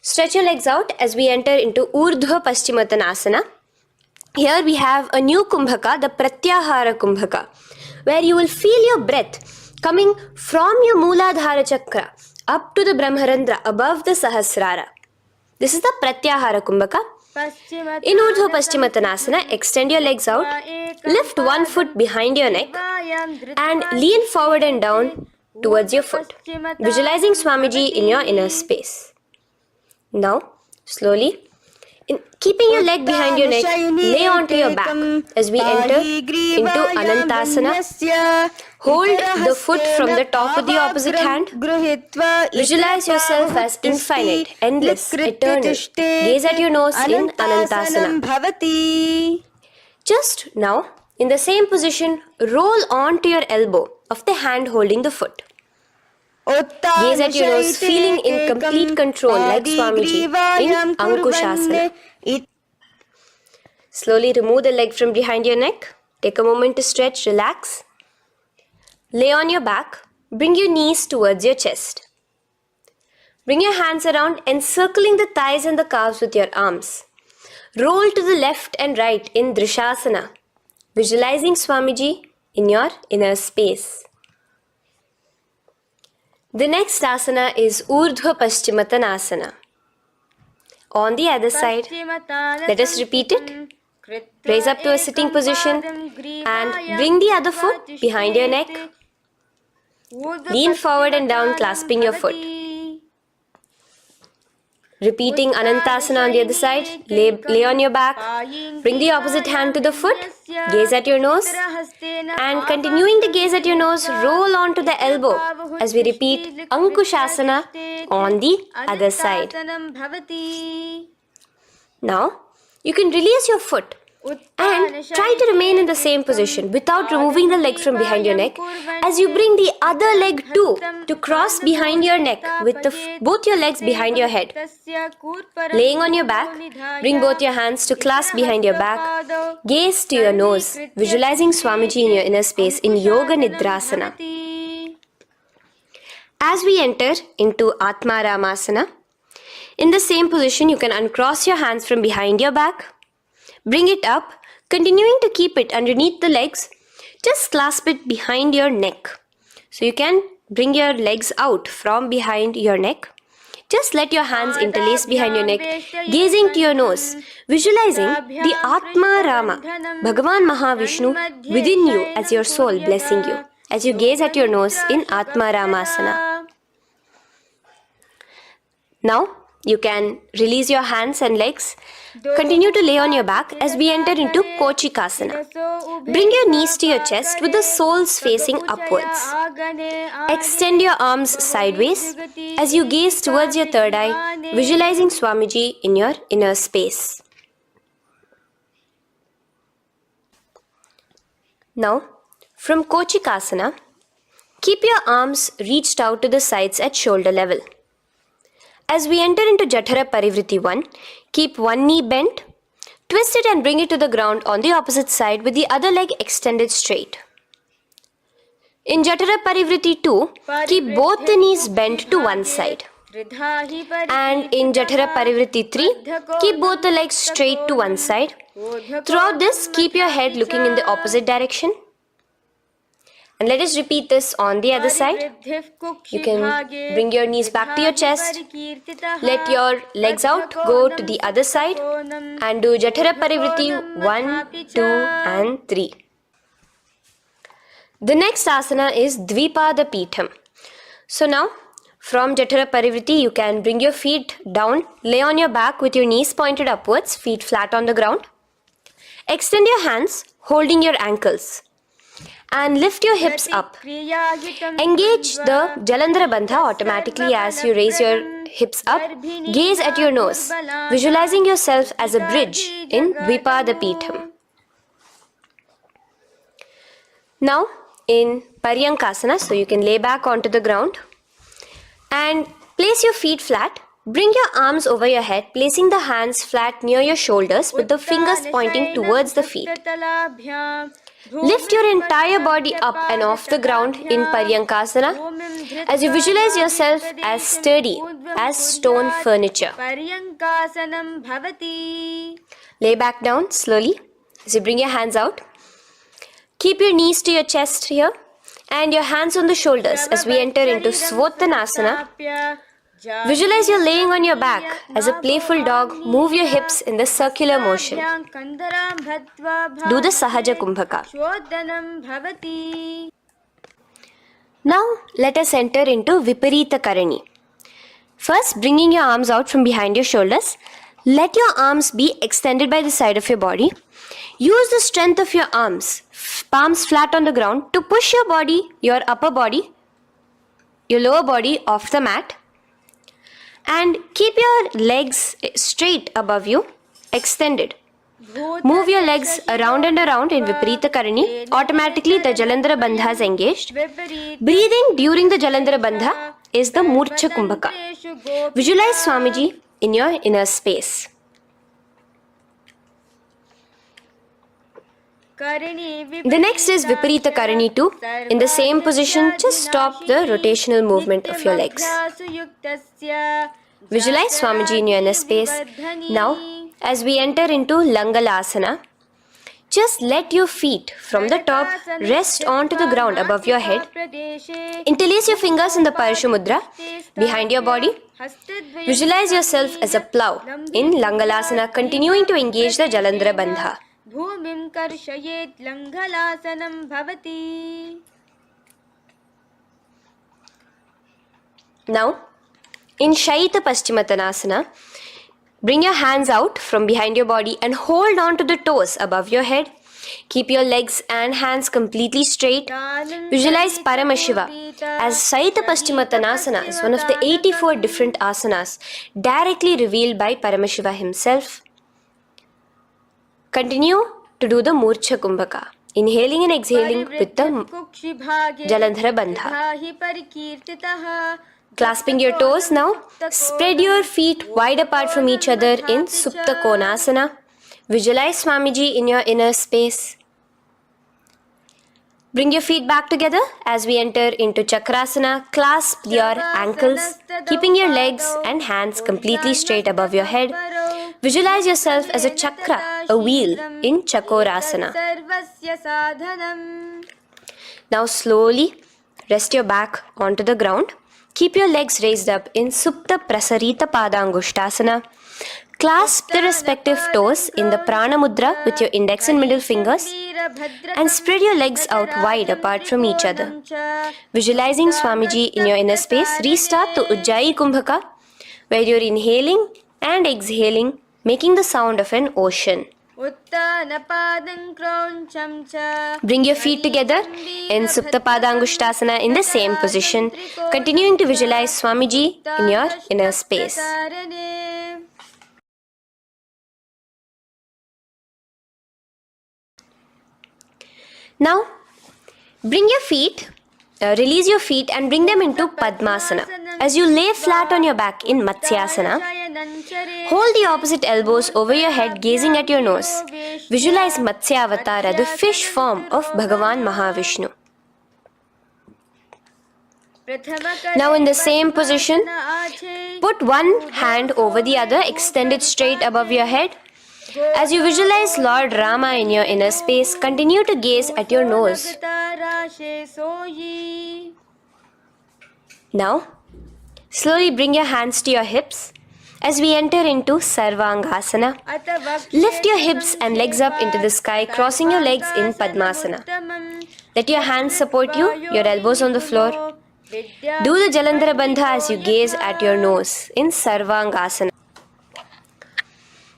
Stretch your legs out as we enter into Urdhva Paschimottanasana. Here we have a new Kumbhaka, the Pratyahara Kumbhaka, where you will feel your breath coming from your Mooladhara Chakra up to the Brahmarandra above the Sahasrara. This is the Pratyahara Kumbhaka. In Urdhva Paschimottanasana, extend your legs out, lift one foot behind your neck and lean forward and down towards your foot, visualizing Swamiji in your inner space. Now, slowly, keeping your leg behind your neck, lay onto your back as we enter into Anantasana. Hold the foot from the top with the opposite hand. Visualize yourself as infinite, endless, eternal. Gaze at your nose in Anantasana. Just now, in the same position, roll onto your elbow of the hand holding the foot. Gaze at your nose, feeling in complete control like Swamiji in Ankushasana. Slowly remove the leg from behind your neck. Take a moment to stretch, relax. Lay on your back. Bring your knees towards your chest. Bring your hands around, encircling the thighs and the calves with your arms. Roll to the left and right in Drishasana, visualizing Swamiji in your inner space. The next asana is Urdhva Paschimottanasana. On the other side, let us repeat it. Raise up to a sitting position and bring the other foot behind your neck. Lean forward and down, clasping your foot. Repeating Anantasana on the other side, lay on your back, bring the opposite hand to the foot, gaze at your nose, and continuing to gaze at your nose, roll onto the elbow as we repeat Ankushasana on the other side. Now, you can release your foot and try to remain in the same position without removing the leg from behind your neck as you bring the other leg too to cross behind your neck with both your legs behind your head. Laying on your back, bring both your hands to clasp behind your back. Gaze to your nose, visualizing Swamiji in your inner space in Yoga Nidrasana. As we enter into Atmaramasana, in the same position you can uncross your hands from behind your back. Bring it up, continuing to keep it underneath the legs. Just clasp it behind your neck. So you can bring your legs out from behind your neck. Just let your hands interlace behind your neck, gazing to your nose, visualizing the Atma Rama, Bhagavan Mahavishnu within you as your soul blessing you, as you gaze at your nose in Atma Ramasana. Now, you can release your hands and legs. Continue to lay on your back as we enter into Kochikasana. Bring your knees to your chest with the soles facing upwards. Extend your arms sideways as you gaze towards your third eye, visualizing Swamiji in your inner space. Now, from Kochikasana, keep your arms reached out to the sides at shoulder level. As we enter into Jatara Parivritti 1, keep one knee bent, twist it and bring it to the ground on the opposite side with the other leg extended straight. In Jatara Parivritti 2, keep both the knees bent to one side. And in Jatara Parivritti 3, keep both the legs straight to one side. Throughout this, keep your head looking in the opposite direction. And let us repeat this on the other side. You can bring your knees back to your chest. Let your legs out, go to the other side and do Jatara Parivritti 1, 2 and 3. The next asana is Dvipada Pitham. So now from Jatara Parivritti you can bring your feet down, lay on your back with your knees pointed upwards, feet flat on the ground. Extend your hands holding your ankles. And lift your hips up. Engage the Jalandhara Bandha automatically as you raise your hips up, gaze at your nose, visualizing yourself as a bridge in Dvipadapitham. Now in Paryankasana, so you can lay back onto the ground and place your feet flat. Bring your arms over your head, placing the hands flat near your shoulders with the fingers pointing towards the feet. Lift your entire body up and off the ground in Paryankasana as you visualize yourself as sturdy as stone furniture. Lay back down slowly as you bring your hands out. Keep your knees to your chest here and your hands on the shoulders as we enter into Svottanasana. Visualize you're laying on your back as a playful dog. Move your hips in the circular motion. Do the Sahaja Kumbhaka. Now let us enter into Viparita Karani. First, bringing your arms out from behind your shoulders. Let your arms be extended by the side of your body. Use the strength of your arms, palms flat on the ground, to push your body, your upper body, your lower body off the mat. And keep your legs straight above you, extended. Move your legs around and around in Viparita Karani. Automatically the Jalandhara Bandha is engaged. Breathing during the Jalandhara Bandha is the Murcha Kumbhaka. Visualize Swamiji in your inner space. The next is Viparita Karani 2. In the same position, just stop the rotational movement of your legs. Visualize Swamiji in your inner space. Now, as we enter into Langalasana, just let your feet from the top rest onto the ground above your head. Interlace your fingers in the Parashu Mudra behind your body. Visualize yourself as a plow in Langalasana, continuing to engage the Jalandhara Bandha. भूमिं कर्षयेत् लङ्घलासनं भवति. Now, in Shaita Paschimottanasana, bring your hands out from behind your body and hold on to the toes above your head. Keep your legs and hands completely straight. Visualize Paramashiva as Shaita Paschimottanasana is one of the 84 different asanas directly revealed by Paramashiva himself. Continue to do the Murcha Kumbhaka, inhaling and exhaling with the Jalandhara Bandha. Clasping your toes now, spread your feet wide apart from each other in Supta Konasana. Visualize Swamiji in your inner space. Bring your feet back together as we enter into Chakrasana. Clasp your ankles, keeping your legs and hands completely straight above your head. Visualize yourself as a chakra, a wheel in Chakorasana. Now slowly rest your back onto the ground. Keep your legs raised up in Supta Prasarita Padangushtasana. Clasp the respective toes in the Prana Mudra with your index and middle fingers and spread your legs out wide apart from each other. Visualizing Swamiji in your inner space, restart to Ujjayi Kumbhaka, where you're inhaling and exhaling, making the sound of an ocean. Bring your feet together in Supta Padangushtasana in the same position, continuing to visualize Swamiji in your inner space. Now, bring your feet, release your feet and bring them into Padmasana. As you lay flat on your back in Matsyasana, hold the opposite elbows over your head, gazing at your nose. Visualize Matsya Avatara, the fish form of Bhagavan Mahavishnu. Now in the same position, put one hand over the other, extended straight above your head. As you visualize Lord Rama in your inner space, continue to gaze at your nose. Now, slowly bring your hands to your hips as we enter into Sarvangasana. Lift your hips and legs up into the sky, crossing your legs in Padmasana. Let your hands support you, your elbows on the floor. Do the Jalandhara Bandha as you gaze at your nose in Sarvangasana.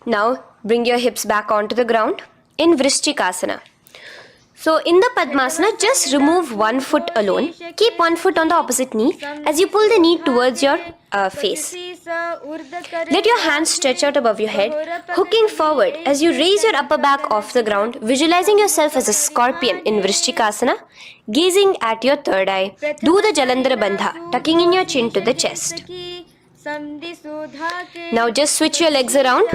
Now, bring your hips back onto the ground in Vrishchikasana. So, in the Padmasana, just remove one foot alone. Keep one foot on the opposite knee as you pull the knee towards your face. Let your hands stretch out above your head, hooking forward as you raise your upper back off the ground, visualizing yourself as a scorpion in Vrishchikasana, gazing at your third eye. Do the Jalandhara Bandha, tucking in your chin to the chest. Now just switch your legs around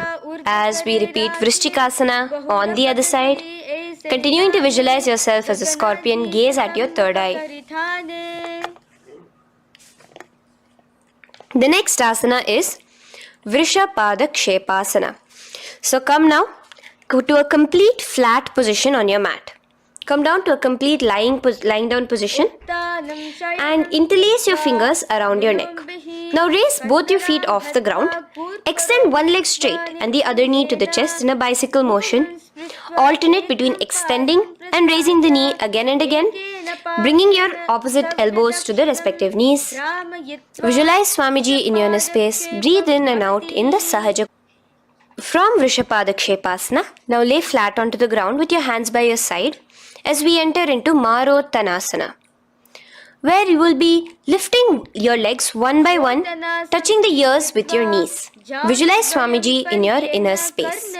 as we repeat Vrishchikasana on the other side. Continuing to visualize yourself as a scorpion, gaze at your third eye. The next asana is Vrishapadakshepasana. So come now to a complete flat position on your mat. Come down to a complete lying down position and interlace your fingers around your neck. Now raise both your feet off the ground. Extend one leg straight and the other knee to the chest in a bicycle motion. Alternate between extending and raising the knee again and again, bringing your opposite elbows to the respective knees. Visualize Swamiji in your inner space. Breathe in and out in the Sahaja. From Vrishapadakshepasana, now lay flat onto the ground with your hands by your side as we enter into Marottanasana, where you will be lifting your legs one by one, touching the ears with your knees. Visualize Swamiji in your inner space.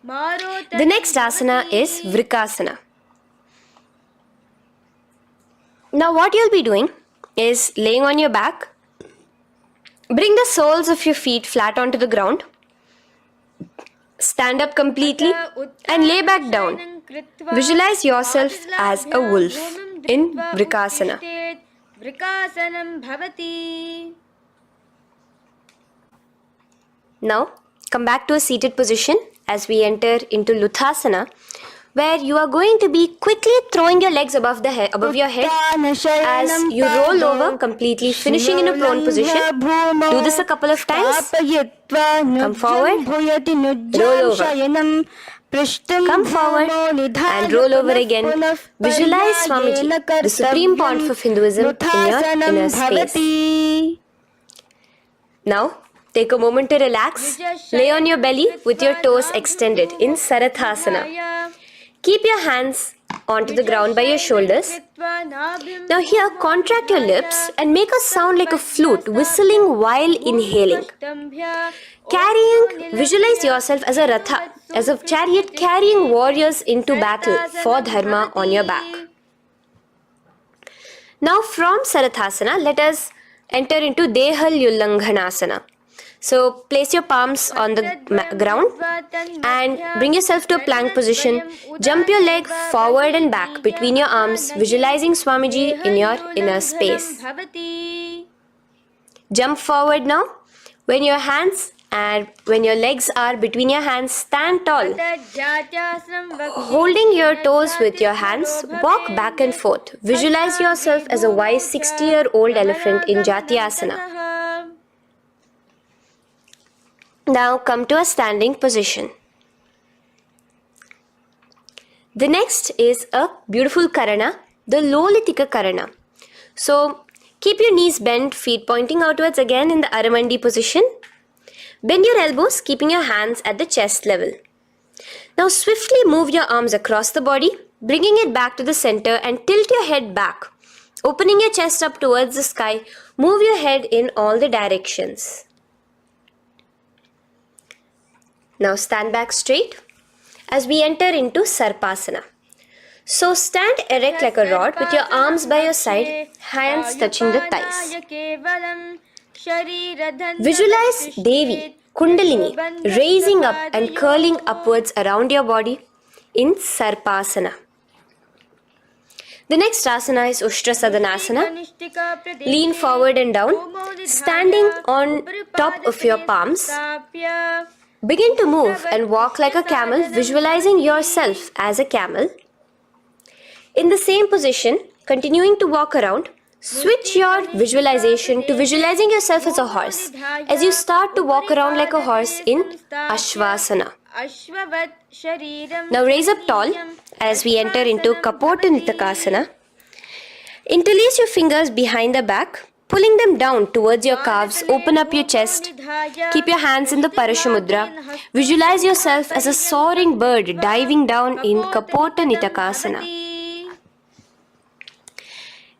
The next asana is Vrikasana. Now what you'll be doing is laying on your back. Bring the soles of your feet flat onto the ground. Stand up completely and lay back down. Visualize yourself as a wolf in Vrikasana. Now come back to a seated position as we enter into Luthasana, where you are going to be quickly throwing your legs above your head as you roll over completely, finishing in a prone position. Do this a couple of times. Come forward, roll over. Come forward and roll over again. Visualize Swamiji, the Supreme Pontiff of Hinduism, in your inner space. Now, take a moment to relax. Lay on your belly with your toes extended in Sarathasana. Keep your hands onto the ground by your shoulders. Now here, contract your lips and make a sound like a flute, whistling while inhaling. Visualize yourself as a ratha, as a chariot carrying warriors into battle for dharma on your back. Now from Sarathasana, let us enter into Dehalyullanghanasana. So place your palms on the ground and bring yourself to a plank position. Jump your leg forward and back between your arms, visualizing Swamiji in your inner space. Jump forward now. When your legs are between your hands, stand tall. Holding your toes with your hands, walk back and forth. Visualize yourself as a wise 60-year-old elephant in Jatyasana. Now come to a standing position. The next is a beautiful karana, the Lolitika karana. So keep your knees bent, feet pointing outwards again in the Aramandi position. Bend your elbows, keeping your hands at the chest level. Now swiftly move your arms across the body, bringing it back to the center and tilt your head back. Opening your chest up towards the sky, move your head in all the directions. Now stand back straight as we enter into Sarpasana. So stand erect like a rod with your arms by your side, hands touching the thighs. Visualize Devi, Kundalini, raising up and curling upwards around your body in Sarpasana. The next asana is Ushtrasadanasana. Lean forward and down, standing on top of your palms. Begin to move and walk like a camel, visualizing yourself as a camel. In the same position, continuing to walk around, switch your visualization to visualizing yourself as a horse as you start to walk around like a horse in Ashvasana. Now raise up tall as we enter into Kapotanitakasana. Interlace your fingers behind the back, pulling them down towards your calves. Open up your chest. Keep your hands in the Parashamudra. Visualize yourself as a soaring bird diving down in Kapotanitakasana.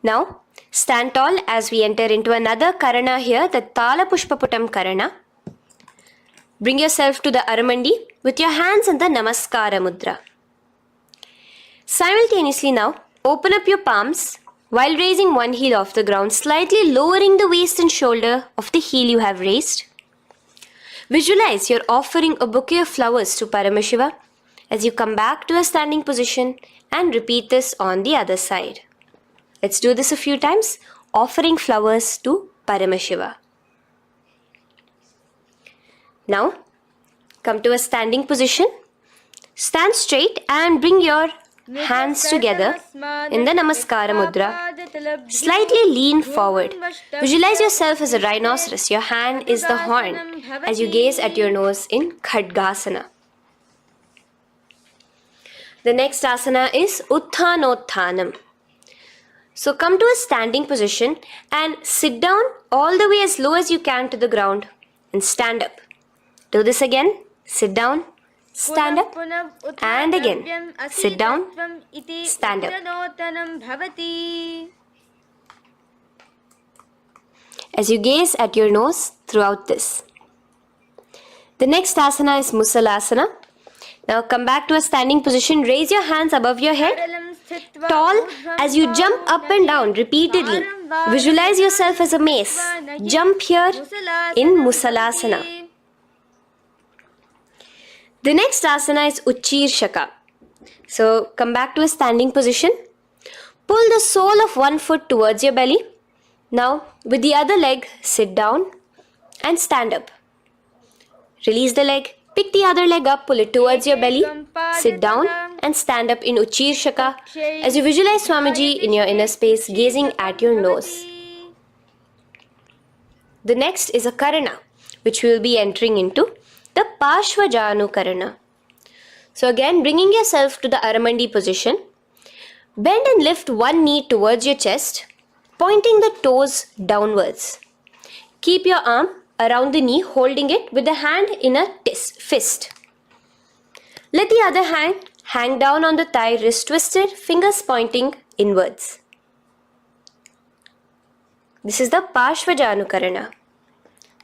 Now, Stand tall as we enter into another karana here, the Tala Pushpaputam karana. Bring yourself to the Aramandi with your hands in the Namaskara mudra. Simultaneously now, open up your palms while raising one heel off the ground, slightly lowering the waist and shoulder of the heel you have raised. Visualize you're offering a bouquet of flowers to Paramashiva as you come back to a standing position, and repeat this on the other side. Let's do this a few times, offering flowers to Paramashiva. Now, come to a standing position. Stand straight and bring your hands together in the Namaskara mudra. Slightly lean forward. Visualize yourself as a rhinoceros. Your hand is the horn as you gaze at your nose in Khadgasana. The next asana is Utthanotthanam. So come to a standing position and sit down all the way as low as you can to the ground and stand up. Do this again. Sit down. Stand up, and again, sit down, stand up. As you gaze at your nose throughout this. The next asana is Musalasana. Now come back to a standing position, raise your hands above your head, tall as you jump up and down repeatedly. Visualize yourself as a mace. Jump here in Musalasana. The next asana is Uchirshaka. So come back to a standing position. Pull the sole of one foot towards your belly. Now with the other leg, sit down and stand up. Release the leg. Pick the other leg up, pull it towards your belly. Sit down and stand up in Uchirshaka as you visualize Swamiji in your inner space, gazing at your nose. The next is a Karana, which we will be entering into. The Parshvajanu Karana. So again, bringing yourself to the Aramandi position. Bend and lift one knee towards your chest, pointing the toes downwards. Keep your arm around the knee, holding it with the hand in a fist. Let the other hand hang down on the thigh, wrist twisted, fingers pointing inwards. This is the Parshvajanu Karana.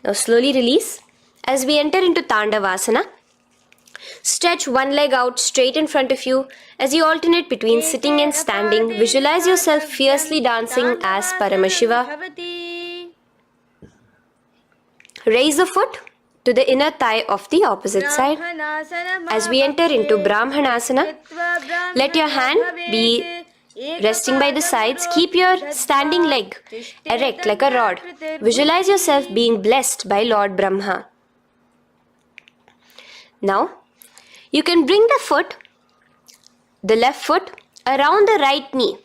Now slowly release. As we enter into Tandavasana, stretch one leg out straight in front of you as you alternate between sitting and standing. Visualize yourself fiercely dancing as Paramashiva. Raise the foot to the inner thigh of the opposite side. As we enter into Brahmanasana, let your hand be resting by the sides. Keep your standing leg erect like a rod. Visualize yourself being blessed by Lord Brahma. Now, you can bring the left foot around the right knee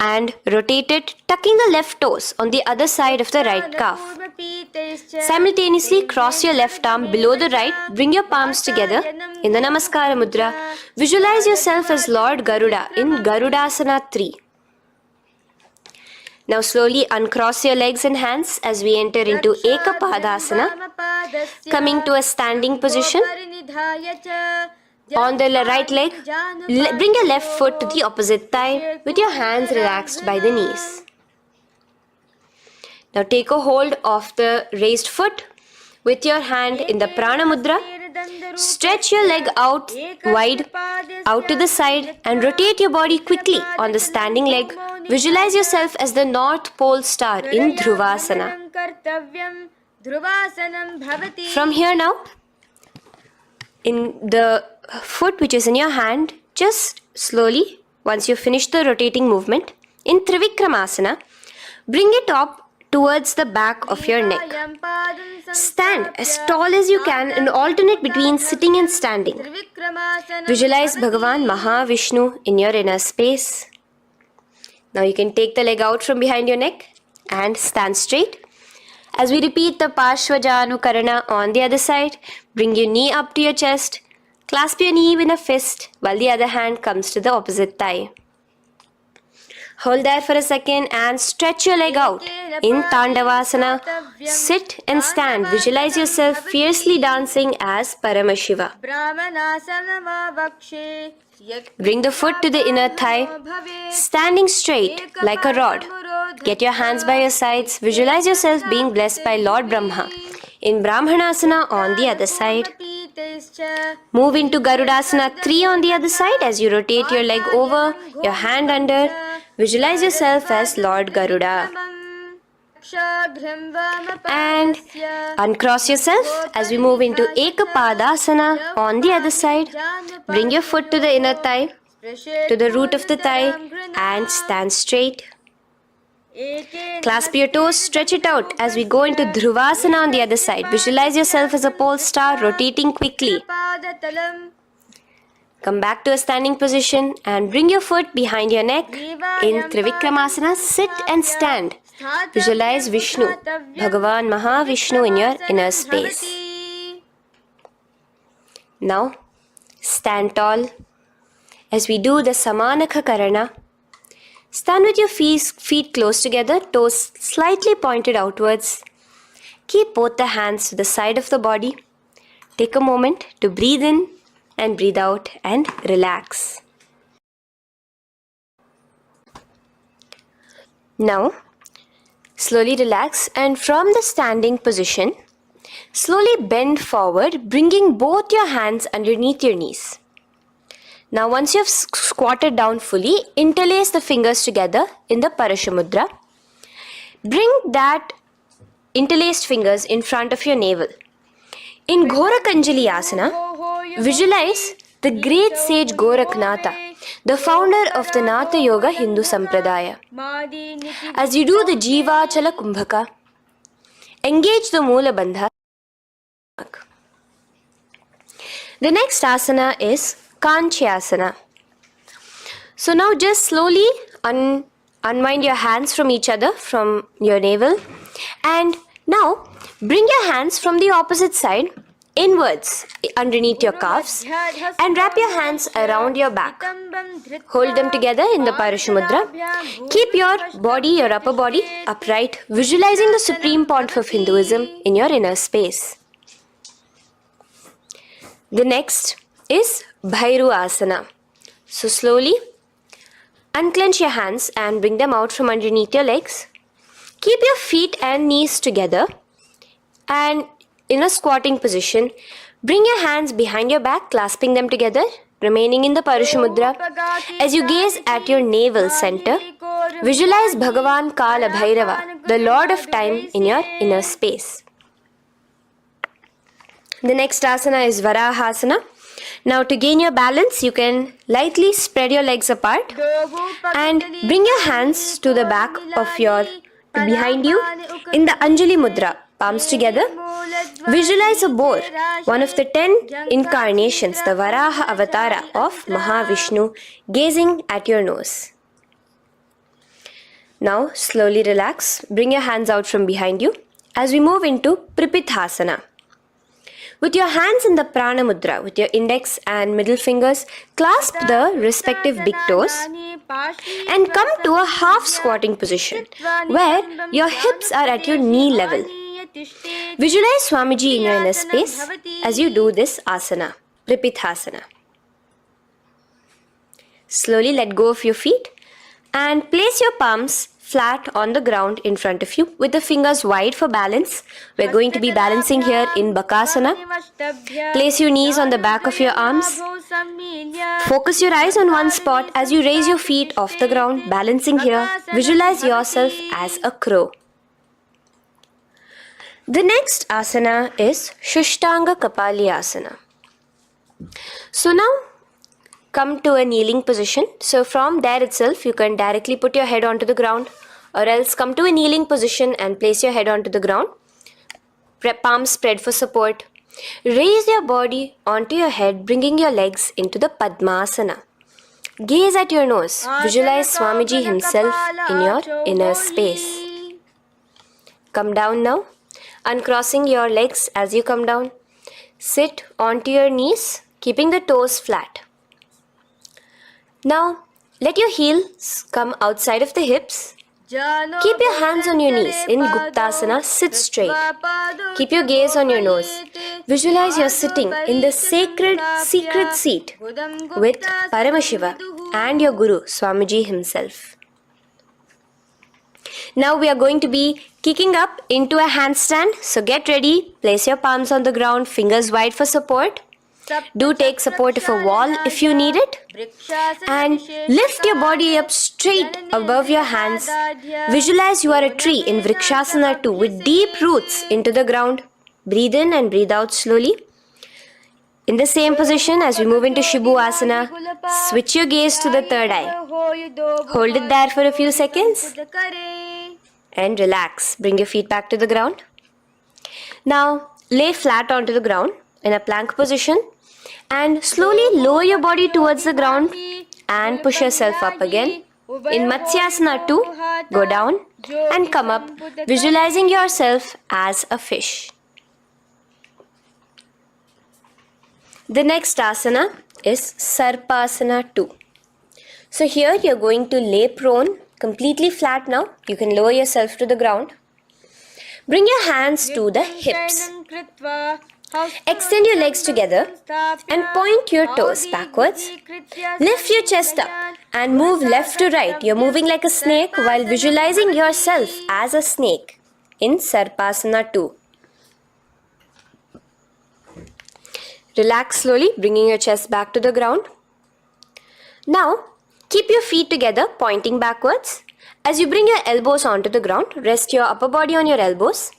and rotate it, tucking the left toes on the other side of the right calf. Simultaneously, cross your left arm below the right, bring your palms together in the Namaskara mudra. Visualize yourself as Lord Garuda in Garudasana 3. Now slowly uncross your legs and hands as we enter into Ekapadasana, coming to a standing position. On the right leg, bring your left foot to the opposite thigh with your hands relaxed by the knees. Now take a hold of the raised foot with your hand in the Prana Mudra. Stretch your leg out wide, out to the side, and rotate your body quickly on the standing leg. Visualize yourself as the North Pole star in Dhruvasana. From here now, in the foot which is in your hand, just slowly, once you finish the rotating movement, in Trivikramasana, bring it up towards the back of your neck. Stand as tall as you can and alternate between sitting and standing. Visualize Bhagavan Mahavishnu in your inner space. Now you can take the leg out from behind your neck and stand straight. As we repeat the Parshvajanu Karana on the other side, bring your knee up to your chest, clasp your knee in a fist while the other hand comes to the opposite thigh. Hold there for a second and stretch your leg out. In Tandavasana, sit and stand. Visualize yourself fiercely dancing as Paramashiva. Bring the foot to the inner thigh, standing straight like a rod. Get your hands by your sides. Visualize yourself being blessed by Lord Brahma. In Brahmanasana on the other side. Move into Garudasana 3 on the other side as you rotate your leg over, your hand under. Visualize yourself as Lord Garuda. And uncross yourself as we move into Ekapadasana on the other side. Bring your foot to the inner thigh, to the root of the thigh, and stand straight. Clasp your toes, stretch it out as we go into Dhruvasana on the other side. Visualize yourself as a pole star rotating quickly. Come back to a standing position and bring your foot behind your neck. In Trivikramasana, sit and stand. Visualize Vishnu, Bhagavan Mahavishnu in your inner space. Now, stand tall as we do the Samanakha Karana. Stand with your feet close together, toes slightly pointed outwards. Keep both the hands to the side of the body. Take a moment to breathe in and breathe out and relax. Now, slowly relax and from the standing position, slowly bend forward, bringing both your hands underneath your knees. Now once you have squatted down fully, interlace the fingers together in the Parashamudra. Bring that interlaced fingers in front of your navel. In Gorakanjali Asana, visualize the great sage Goraknatha, the founder of the Natha Yoga Hindu Sampradaya. As you do the Jiva Chala Kumbhaka, engage the Moola Bandha. The next asana is Kanchyasana. So now just slowly unwind your hands from each other, from your navel, and now bring your hands from the opposite side inwards underneath your calves and wrap your hands around your back. Hold them together in the Parashamudra. Keep your body, your upper body upright, visualizing the Supreme Pontiff of Hinduism in your inner space. The next is Bhairu Asana. So slowly unclench your hands and bring them out from underneath your legs. Keep your feet and knees together and in a squatting position, bring your hands behind your back, clasping them together, remaining in the Parashamudra. As you gaze at your navel center, visualize Bhagavan Kala Bhairava, the Lord of Time, in your inner space. The next asana is Varahasana. Now to gain your balance, you can lightly spread your legs apart and bring your hands to the back of behind you in the Anjali Mudra, palms together. Visualize a boar, one of the 10 incarnations, the Varaha Avatara of Mahavishnu, gazing at your nose. Now slowly relax, bring your hands out from behind you as we move into Pripithasana. With your hands in the Prana Mudra, with your index and middle fingers, clasp the respective big toes and come to a half squatting position where your hips are at your knee level. Visualize Swamiji in your inner space as you do this asana, Pripithasana. Slowly let go of your feet and place your palms flat on the ground in front of you with the fingers wide for balance. We're going to be balancing here in Bakasana. Place your knees on the back of your arms. Focus your eyes on one spot as you raise your feet off the ground, balancing here. Visualize yourself as a crow. The next asana is Shushtanga Kapali Asana. So now come to a kneeling position. So from there itself, you can directly put your head onto the ground, or else come to a kneeling position and place your head onto the ground. Palms spread for support. Raise your body onto your head, bringing your legs into the Padmasana. Gaze at your nose. Visualize Swamiji himself in your inner space. Come down now, uncrossing your legs as you come down. Sit onto your knees, keeping the toes flat. Now, let your heels come outside of the hips Keep your hands on your knees. In Guptasana, sit straight. Keep your gaze on your nose. Visualize you're sitting in the sacred secret seat with Paramashiva and your Guru, Swamiji himself. Now we are going to be kicking up into a handstand. So get ready. Place your palms on the ground, fingers wide for support. Do take support of a wall if you need it. And lift your body up straight above your hands. Visualize you are a tree in Vrikshasana 2 with deep roots into the ground. Breathe in and breathe out slowly. In the same position as we move into Asana, switch your gaze to the third eye. Hold it there for a few seconds. And relax. Bring your feet back to the ground. Now lay flat onto the ground in a plank position. And slowly lower your body towards the ground and push yourself up again. In Matsyasana 2, go down and come up, visualizing yourself as a fish. The next asana is Sarpasana 2. So here you're going to lay prone, completely flat now. You can lower yourself to the ground. Bring your hands to the hips. Extend your legs together and point your toes backwards. Lift your chest up and move left to right. You're moving like a snake while visualizing yourself as a snake in Sarpasana 2. Relax slowly, bringing your chest back to the ground. Now, keep your feet together, pointing backwards. As you bring your elbows onto the ground, rest your upper body on your elbows.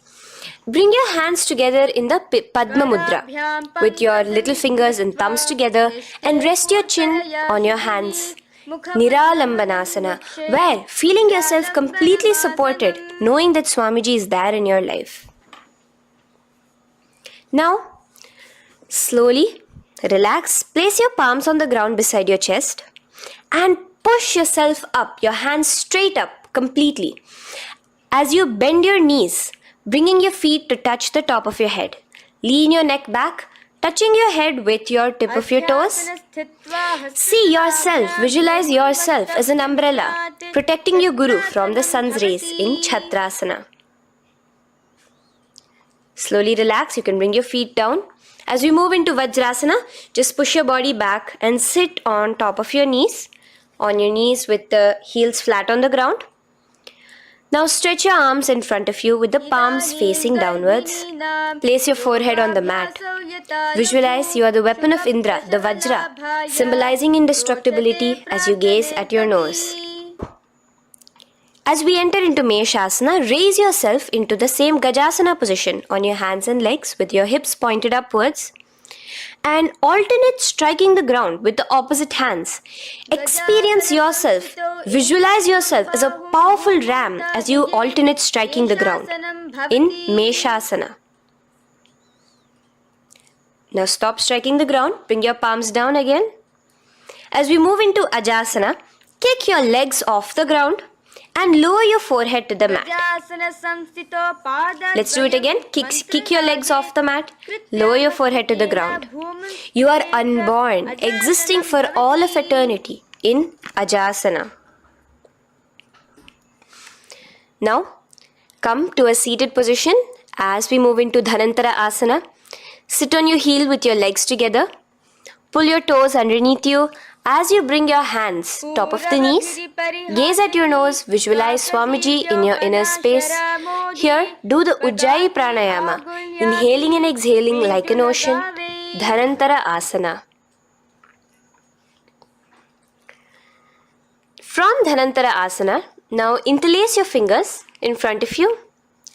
Bring your hands together in the Padma Mudra with your little fingers and thumbs together and rest your chin on your hands. Niralambanasana, where feeling yourself completely supported, knowing that Swamiji is there in your life. Now, slowly relax, place your palms on the ground beside your chest and push yourself up, your hands straight up completely. As you bend your knees, bringing your feet to touch the top of your head. Lean your neck back, touching your head with your tip of your toes. See yourself, visualize yourself as an umbrella, protecting your Guru from the sun's rays in Chhatrasana. Slowly relax, you can bring your feet down. As we move into Vajrasana, just push your body back and sit on top of your knees with the heels flat on the ground. Now stretch your arms in front of you with the palms facing downwards. Place your forehead on the mat. Visualize you are the weapon of Indra, the Vajra, symbolizing indestructibility as you gaze at your nose. As we enter into Meshasana, raise yourself into the same Gajasana position on your hands and legs with your hips pointed upwards. And alternate striking the ground with the opposite hands. Experience yourself, visualize yourself as a powerful ram as you alternate striking the ground in Meshasana. Now stop striking the ground, bring your palms down again. As we move into Ajasana, kick your legs off the ground and lower your forehead to the mat. Let's do it again. Kick your legs off the mat. Lower your forehead to the ground. You are unborn, existing for all of eternity in Ajasana. Now, come to a seated position as we move into Dhanantara Asana. Sit on your heel with your legs together. Pull your toes underneath you. As you bring your hands top of the knees, gaze at your nose, visualize Swamiji in your inner space. Here, do the Ujjayi Pranayama, inhaling and exhaling like an ocean, Dhanantara Asana. From Dhanantara Asana, now interlace your fingers in front of you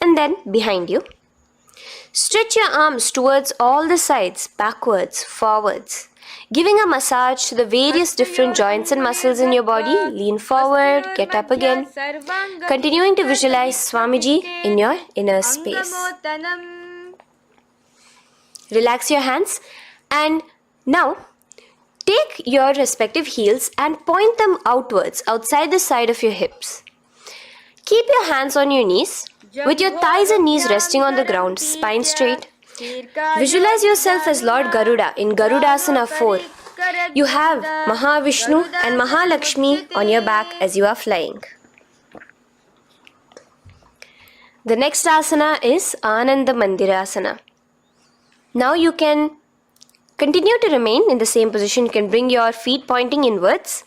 and then behind you. Stretch your arms towards all the sides, backwards, forwards. Giving a massage to the various different joints and muscles in your body. Lean forward, get up again. Continuing to visualize Swamiji in your inner space. Relax your hands and now take your respective heels and point them outwards, outside the side of your hips. Keep your hands on your knees with your thighs and knees resting on the ground, spine straight. Visualize yourself as Lord Garuda in Garudasana 4. You have Mahavishnu and Mahalakshmi on your back as you are flying. The next asana is Ananda Mandirasana. Now you can continue to remain in the same position. You can bring your feet pointing inwards.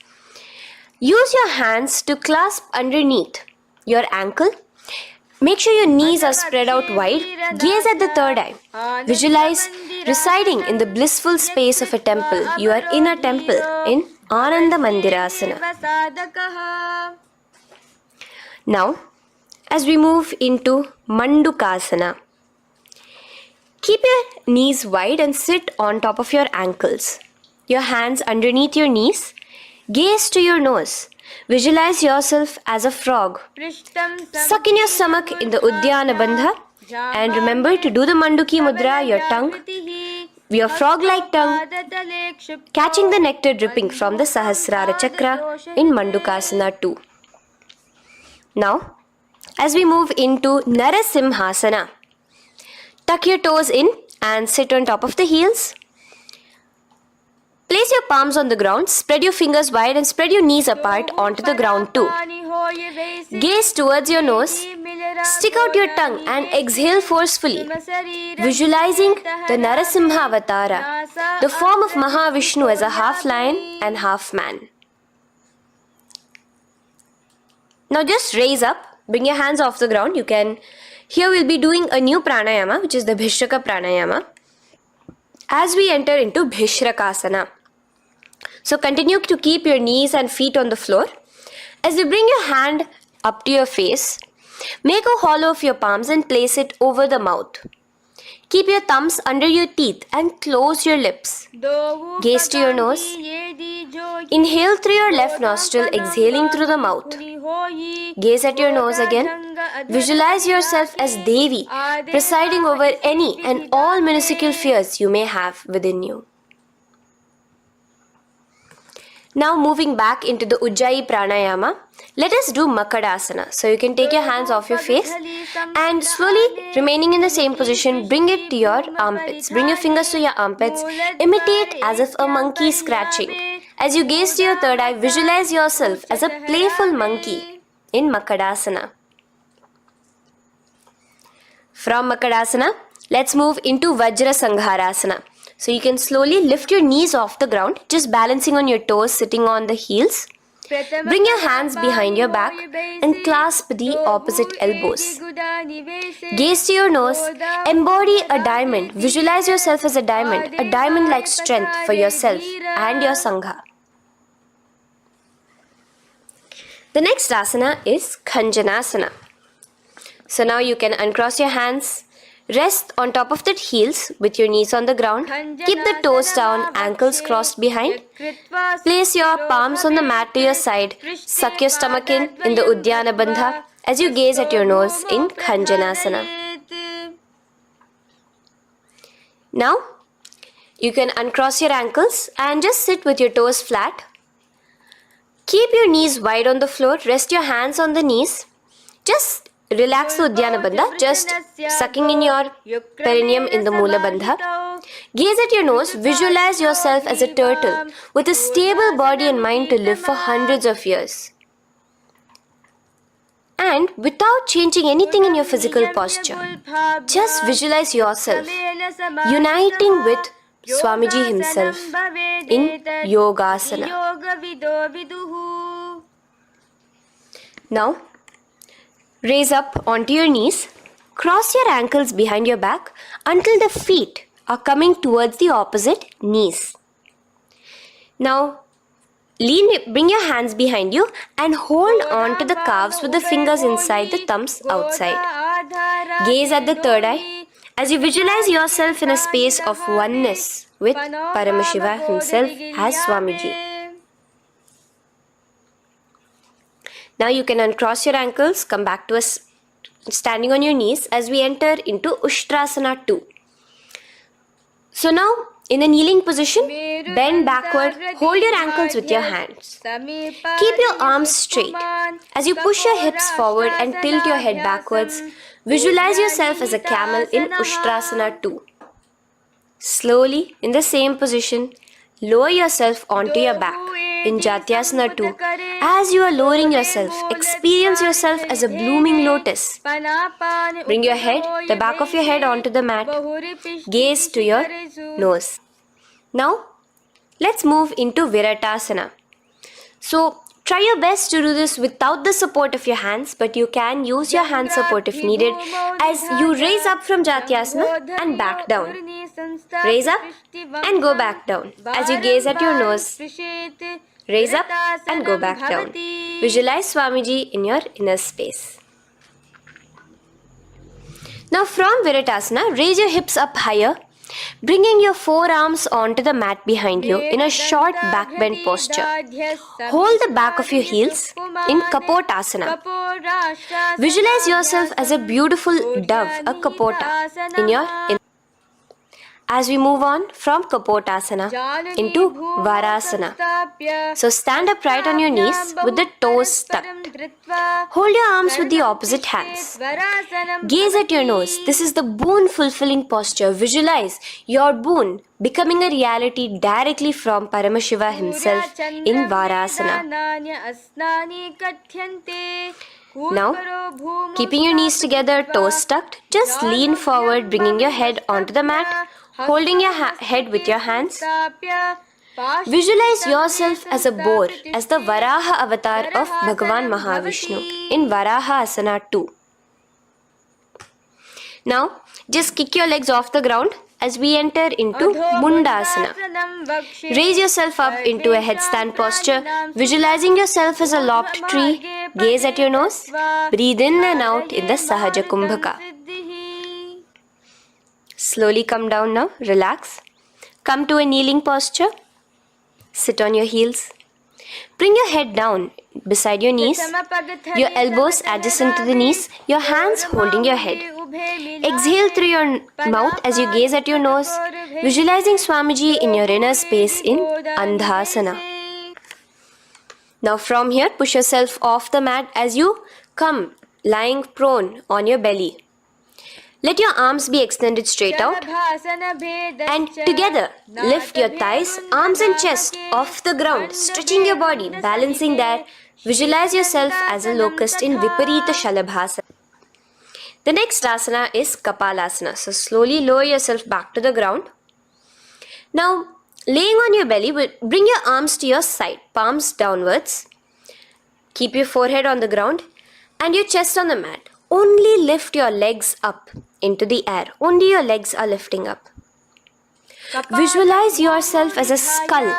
Use your hands to clasp underneath your ankle. Make sure your knees are spread out wide. Gaze at the third eye. Visualize residing in the blissful space of a temple. You are in a temple in Ananda Mandirasana. Now, as we move into Mandukasana, keep your knees wide and sit on top of your ankles. Your hands underneath your knees. Gaze to your nose. Visualize yourself as a frog. Suck in your stomach in the Uddiyana Bandha and remember to do the Manduki Mudra, your tongue, your frog-like tongue, catching the nectar dripping from the Sahasrara Chakra in Mandukasana 2. Now, as we move into Narasimhasana, tuck your toes in and sit on top of the heels. Place your palms on the ground, spread your fingers wide and spread your knees apart onto the ground too. Gaze towards your nose, stick out your tongue and exhale forcefully, visualizing the Narasimha Avatara, the form of Mahavishnu as a half lion and half man. Now just raise up, bring your hands off the ground. Here we'll be doing a new pranayama, which is the Bhishraka pranayama, as we enter into Bhishrakasana. So continue to keep your knees and feet on the floor. As you bring your hand up to your face, make a hollow of your palms and place it over the mouth. Keep your thumbs under your teeth and close your lips. Gaze to your nose. Inhale through your left nostril, exhaling through the mouth. Gaze at your nose again. Visualize yourself as Devi, presiding over any and all minuscule fears you may have within you. Now moving back into the Ujjayi Pranayama, let us do Makadasana. So you can take your hands off your face and slowly remaining in the same position, bring it to your armpits. Bring your fingers to your armpits. Imitate as if a monkey is scratching. As you gaze to your third eye, visualize yourself as a playful monkey in Makadasana. From Makadasana, let's move into Vajra Sangharasana. So you can slowly lift your knees off the ground, just balancing on your toes, sitting on the heels. Bring your hands behind your back and clasp the opposite elbows. Gaze to your nose, embody a diamond. Visualize yourself as a diamond-like strength for yourself and your Sangha. The next asana is Khanjanasana. So now you can uncross your hands, rest on top of the heels with your knees on the ground. Keep the toes down, ankles crossed behind. Place your palms on the mat to your side. Suck your stomach in the Uddiyana Bandha as you gaze at your nose in Khanjanasana. Now, you can uncross your ankles and just sit with your toes flat. Keep your knees wide on the floor. Rest your hands on the knees. Just relax the Uddiyana Bandha, just sucking in your perineum in the Mula Bandha. Gaze at your nose, visualize yourself as a turtle with a stable body and mind to live for hundreds of years. And without changing anything in your physical posture, just visualize yourself uniting with Swamiji himself in Yogasana. Now, raise up onto your knees, cross your ankles behind your back until the feet are coming towards the opposite knees. Now, bring your hands behind you and hold on to the calves with the fingers inside, the thumbs outside. Gaze at the third eye as you visualize yourself in a space of oneness with Paramashiva himself as Swamiji. Now you can uncross your ankles, come back to us standing on your knees as we enter into Ushtrasana 2. So now, in a kneeling position, bend backward, hold your ankles with your hands. Keep your arms straight. As you push your hips forward and tilt your head backwards, visualize yourself as a camel in Ushtrasana 2. Slowly, in the same position, lower yourself onto your back. in Jatyasana 2. As you are lowering yourself, experience yourself as a blooming lotus. Bring your head, the back of your head onto the mat. Gaze to your nose. Now, let's move into Viratasana. So, try your best to do this without the support of your hands, but you can use your hand support if needed as you raise up from Jatyasana and back down. Raise up and go back down as you gaze at your nose. Raise up and go back down. Visualize Swamiji in your inner space. Now from Viratasana, raise your hips up higher, bringing your forearms onto the mat behind you in a short back bend posture. Hold the back of your heels in Kapotasana. Visualize yourself as a beautiful dove, a Kapota, in your inner. As we move on from Kapotasana into Varasana. So stand upright on your knees with the toes tucked. Hold your arms with the opposite hands. Gaze at your nose. This is the boon fulfilling posture. Visualize your boon becoming a reality directly from Paramashiva himself in Varasana. Now, keeping your knees together, toes tucked, just lean forward, bringing your head onto the mat, holding your head with your hands. Visualize yourself as a boar, as the Varaha avatar of Bhagavan Mahavishnu in Varaha Asana 2. Now, just kick your legs off the ground as we enter into Mundasana. Raise yourself up into a headstand posture, visualizing yourself as a lopped tree. Gaze at your nose. Breathe in and out in the Sahaja Kumbhaka. Slowly come down now. Relax. Come to a kneeling posture. Sit on your heels. Bring your head down beside your knees, your elbows adjacent to the knees, your hands holding your head. Exhale through your mouth as you gaze at your nose, visualizing Swamiji in your inner space in Andhasana. Now from here, push yourself off the mat as you come lying prone on your belly. Let your arms be extended straight out and together lift your thighs, arms and chest off the ground, stretching your body, balancing there. Visualize yourself as a locust in Viparita Shalabhasana. The next asana is Kapalasana. So slowly lower yourself back to the ground. Now laying on your belly, bring your arms to your side, palms downwards. Keep your forehead on the ground and your chest on the mat. Only lift your legs up into the air. Only your legs are lifting up. Visualize yourself as a skull.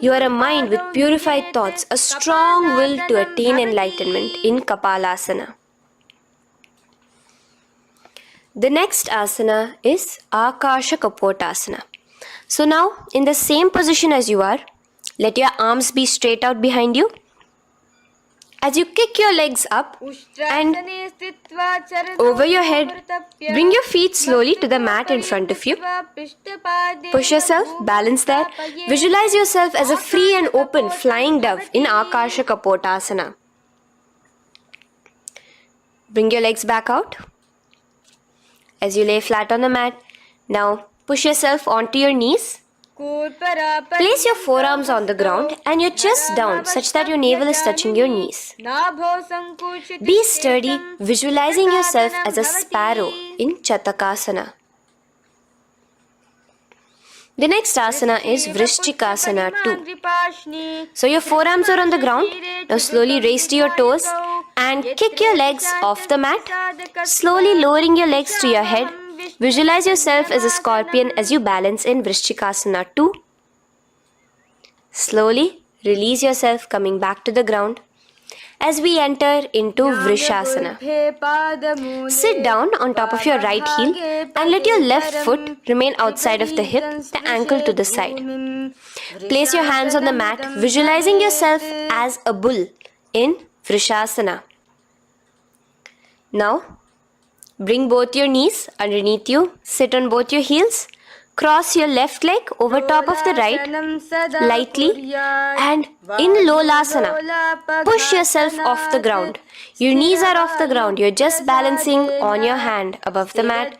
You are a mind with purified thoughts, a strong will to attain enlightenment in Kapalasana. The next asana is Akasha Kapotasana. So now, in the same position as you are, let your arms be straight out behind you. As you kick your legs up and over your head, bring your feet slowly to the mat in front of you. Push yourself, balance there. Visualize yourself as a free and open flying dove in Akasha Kapotasana. Bring your legs back out as you lay flat on the mat. Now push yourself onto your knees. Place your forearms on the ground and your chest down such that your navel is touching your knees. Be sturdy, visualizing yourself as a sparrow in Chatakasana. The next asana is Vrishchikasana 2. So your forearms are on the ground. Now slowly raise to your toes and kick your legs off the mat. Slowly lowering your legs to your head. Visualize yourself as a scorpion as you balance in Vrishchikasana 2. Slowly release yourself, coming back to the ground as we enter into Vrishasana. Sit down on top of your right heel and let your left foot remain outside of the hip, the ankle to the side. Place your hands on the mat, visualizing yourself as a bull in Vrishasana. Now, bring both your knees underneath you, sit on both your heels, cross your left leg over top of the right lightly and in Lolasana, push yourself off the ground. Your knees are off the ground, you're just balancing on your hand above the mat.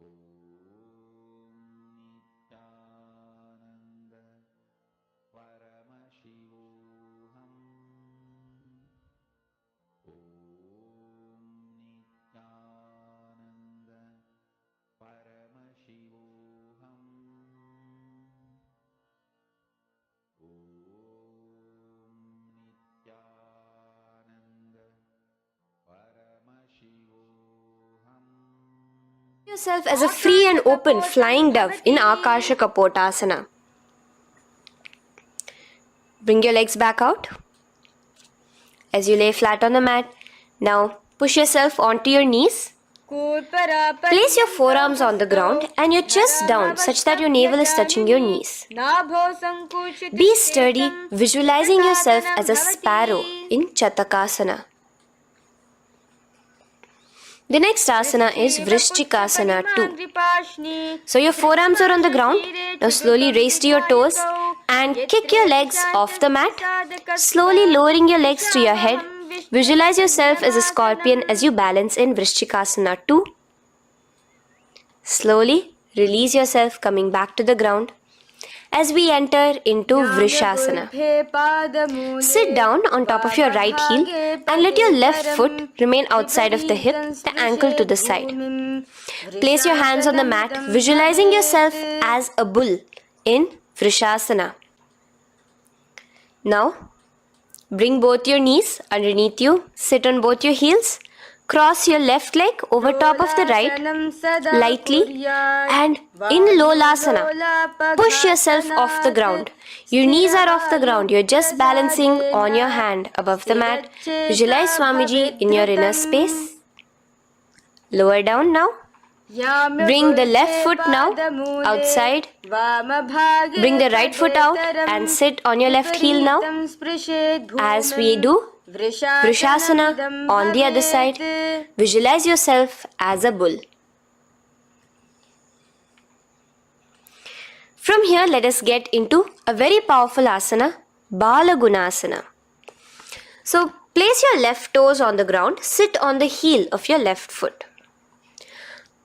Nityananda Paramashivoham Nityananda Paramashivoham Nityananda Paramashivoham. Yourself as a free and open flying dove in Akasha Kapotasana. Bring your legs back out as you lay flat on the mat. Now push yourself onto your knees. Place your forearms on the ground and your chest down such that your navel is touching your knees. Be sturdy, visualizing yourself as a sparrow in Chatakasana. The next asana is Vrishchikasana 2. So your forearms are on the ground. Now slowly raise to your toes and kick your legs off the mat. Slowly lowering your legs to your head. Visualize yourself as a scorpion as you balance in Vrishchikasana 2. Slowly release yourself, coming back to the ground as we enter into Vrishasana. Sit down on top of your right heel and let your left foot remain outside of the hip, the ankle to the side. Place your hands on the mat, visualizing yourself as a bull in Vrishasana. Now, bring both your knees underneath you, sit on both your heels. Cross your left leg over top of the right lightly and in Lolasana, push yourself off the ground. Your knees are off the ground. You're just balancing on your hand above the mat. Visualize Swamiji in your inner space. Lower down now. Bring the left foot now outside. Bring the right foot out and sit on your left heel now. As we do Vrishasana on the other side, visualize yourself as a bull. From here, let us get into a very powerful asana, Balagunasana. So, place your left toes on the ground, sit on the heel of your left foot.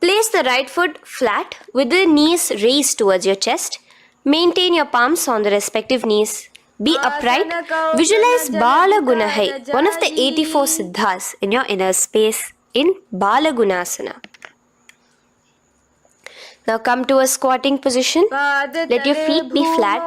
Place the right foot flat with the knees raised towards your chest. Maintain your palms on the respective knees. Be upright. Visualize Balagunahai, one of the 84 siddhas in your inner space in Balagunasana. Now come to a squatting position. Let your feet be flat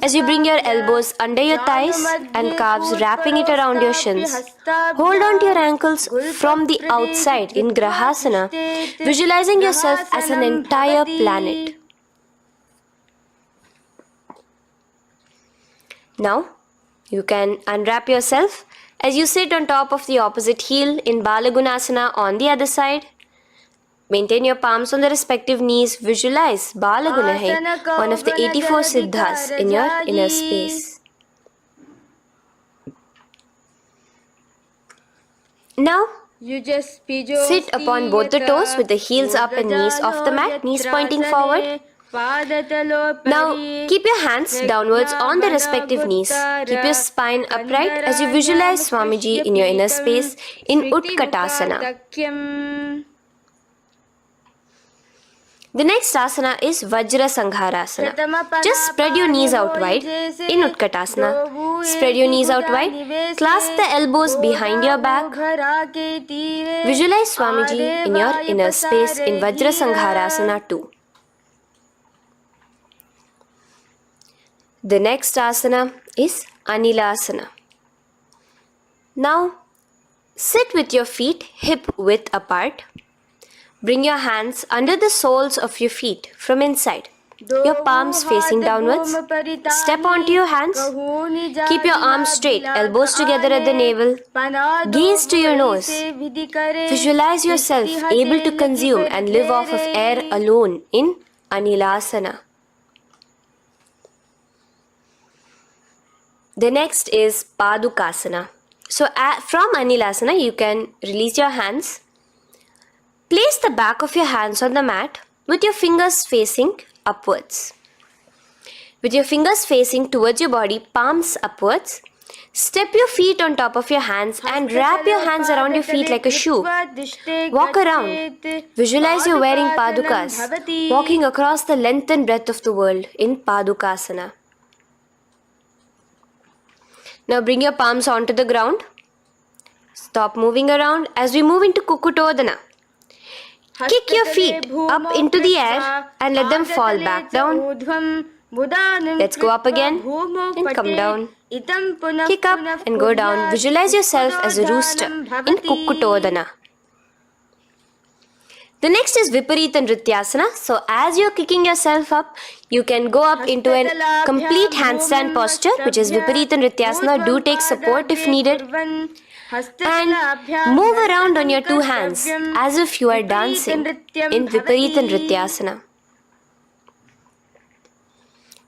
as you bring your elbows under your thighs and calves, wrapping it around your shins. Hold on to your ankles from the outside in Grahasana, visualizing yourself as an entire planet. Now, you can unwrap yourself as you sit on top of the opposite heel in Balagunasana on the other side. Maintain your palms on the respective knees. Visualize Balagunahai, one of the 84 siddhas in your inner space. Now, sit upon both the toes with the heels up and knees off the mat, knees pointing forward. Now, keep your hands downwards on the respective knees. Keep your spine upright as you visualize Swamiji in your inner space in Utkatasana. The next asana is Vajra Sangharasana. Just spread your knees out wide in Utkatasana. Spread your knees out wide. Clasp the elbows behind your back. Visualize Swamiji in your inner space in Vajra Sangharasana 2. The next asana is Anilasana. Now, sit with your feet hip width apart. Bring your hands under the soles of your feet from inside. Your palms facing downwards. Step onto your hands. Keep your arms straight, elbows together at the navel. Gaze to your nose. Visualize yourself able to consume and live off of air alone in Anilasana. The next is Padukasana. So from Anilasana, you can release your hands. Place the back of your hands on the mat with your fingers facing upwards. With your fingers facing towards your body, palms upwards, Step your feet on top of your hands and wrap your hands around your feet like a shoe. Walk around. Visualize you're wearing padukas, walking across the length and breadth of the world in Padukasana. Now bring your palms onto the ground. Stop moving around as we move into Kukutodana. Kick your feet up into the air and let them fall back down. Let's go up again and come down. Kick up and go down. Visualize yourself as a rooster in Kukutodana. The next is Viparita Nrityasana. So as you're kicking yourself up, you can go up into a complete handstand posture, which is Viparita Nrityasana. Do take support if needed. And move around on your two hands as if you are dancing in Viparita Nrityasana.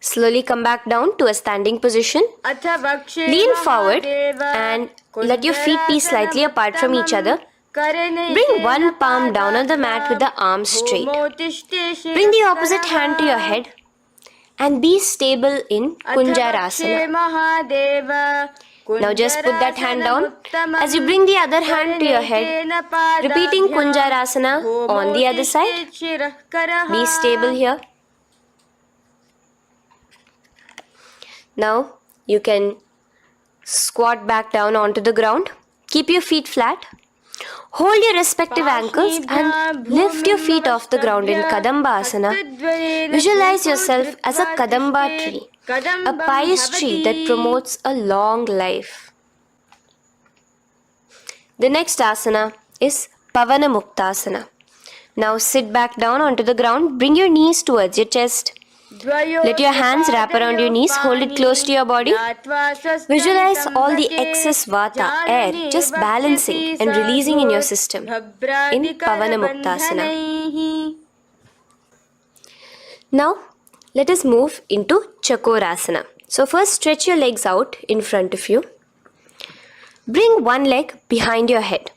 Slowly come back down to a standing position. Lean forward and let your feet be slightly apart from each other. Bring one palm down on the mat with the arms straight. Bring the opposite hand to your head and be stable in Kunjarasana. Now just put that hand down as you bring the other hand to your head, repeating Kunjarasana on the other side. Be stable here. Now you can squat back down onto the ground. Keep your feet flat. Hold your respective ankles and lift your feet off the ground in Kadamba Asana. Visualize yourself as a Kadamba tree, a pious tree that promotes a long life. The next asana is Pavana Muktasana. Now sit back down onto the ground. Bring your knees towards your chest. Let your hands wrap around your knees. Hold it close to your body. Visualize all the excess vata, air, just balancing and releasing in your system in Pavana Muktasana. Now, let us move into Chakorasana. So first stretch your legs out in front of you. Bring one leg behind your head.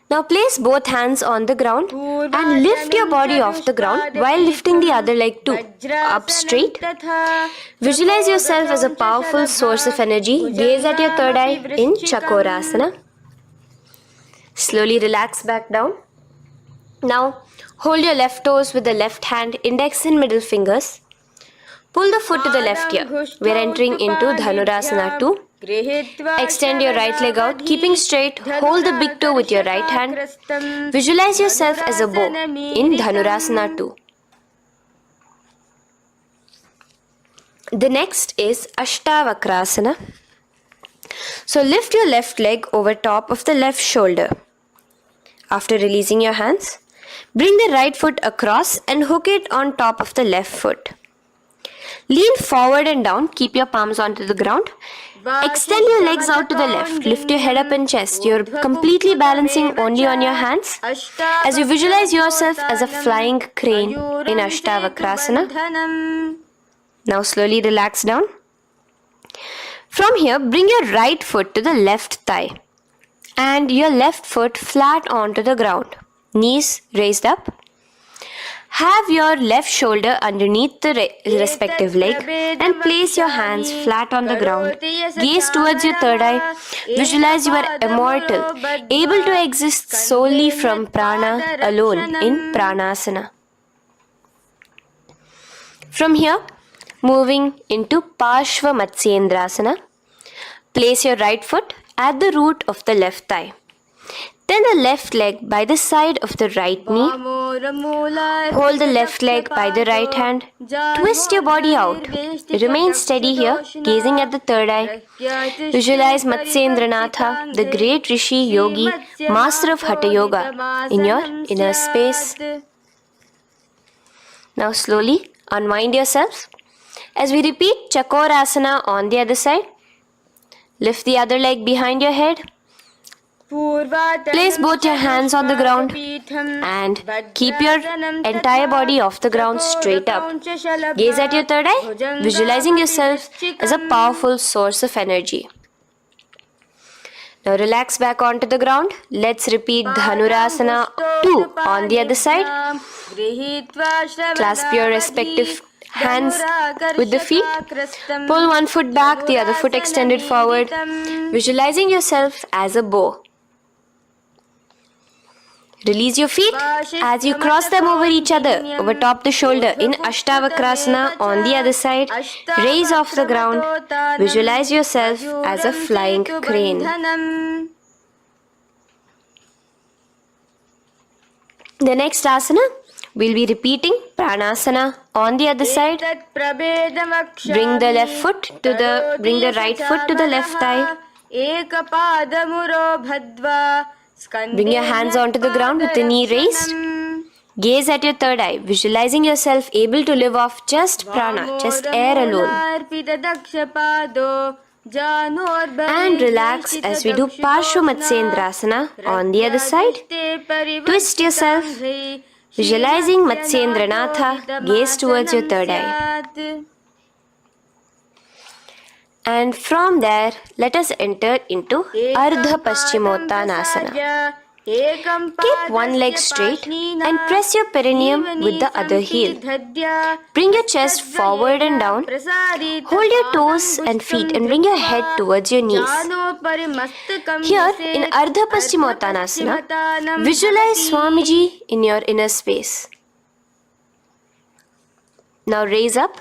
Now place both hands on the ground and lift your body off the ground while lifting the other leg too, up straight. Visualize yourself as a powerful source of energy. Gaze at your third eye in Chakorasana. Slowly relax back down. Now hold your left toes with the left hand, index and middle fingers. Pull the foot to the left ear. We are entering into Dhanurasana 2. Extend your right leg out, keeping straight. Hold the big toe with your right hand. Visualize yourself as a bow in Dhanurasana 2. The next is Ashtavakrasana. So lift your left leg over top of the left shoulder. After releasing your hands, bring the right foot across and hook it on top of the left foot. Lean forward and down. Keep your palms onto the ground. Extend your legs out to the left. Lift your head up and chest. You're completely balancing only on your hands as you visualize yourself as a flying crane in Ashtavakrasana. Now slowly relax down. From here, bring your right foot to the left thigh and your left foot flat onto the ground. Knees raised up. Have your left shoulder underneath the respective leg and place your hands flat on the ground. Gaze towards your third eye. Visualize you are immortal, able to exist solely from prana alone in Pranasana. From here, moving into Parshva Matsyendrasana. Place your right foot at the root of the left thigh. Then the left leg by the side of the right knee. Hold the left leg by the right hand. Twist your body out. Remain steady here, gazing at the third eye. Visualize Matsyendranatha, the great Rishi, Yogi, master of Hatha Yoga, in your inner space. Now slowly unwind yourselves. As we repeat Chakorasana on the other side, lift the other leg behind your head. Place both your hands on the ground and keep your entire body off the ground straight up. Gaze at your third eye, visualizing yourself as a powerful source of energy. Now relax back onto the ground. Let's repeat Dhanurasana 2 on the other side. Clasp your respective hands with the feet. Pull one foot back, the other foot extended forward, visualizing yourself as a bow. Release your feet as you cross them over each other, over top the shoulder in Ashtavakrasana on the other side. Raise off the ground. Visualize yourself as a flying crane. The next asana, we'll be repeating Pranayama on the other side. Bring the right foot to the left thigh. Bring your hands onto the ground with the knee raised. Gaze at your third eye, visualizing yourself able to live off just prana, just air alone. And relax as we do Parshva on the other side. Twist yourself, visualizing Matsyendranatha, gaze towards your third eye. And from there, let us enter into Ardha Paschimottanasana. Keep one leg straight and press your perineum with the other heel. Bring your chest forward and down. Hold your toes and feet and bring your head towards your knees. Here in Ardha Paschimottanasana, visualize Swamiji in your inner space. Now raise up,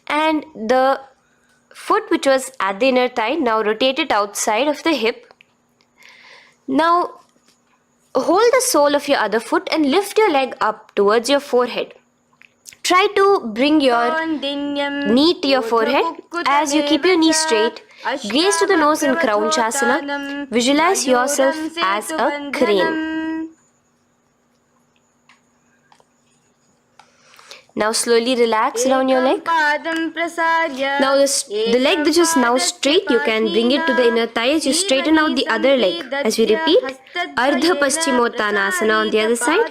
and the foot which was at the inner thigh, now rotate it outside of the hip. Now hold the sole of your other foot and lift your leg up towards your forehead. Try to bring your knee to your forehead as you keep your knee straight. Gaze to the nose in Kraunchasana. Visualize yourself as a crane. Now slowly relax down your leg. Now the leg which is now straight, you can bring it to the inner thigh as you straighten out the other leg. As we repeat, Ardha Paschimottanasana on the other side.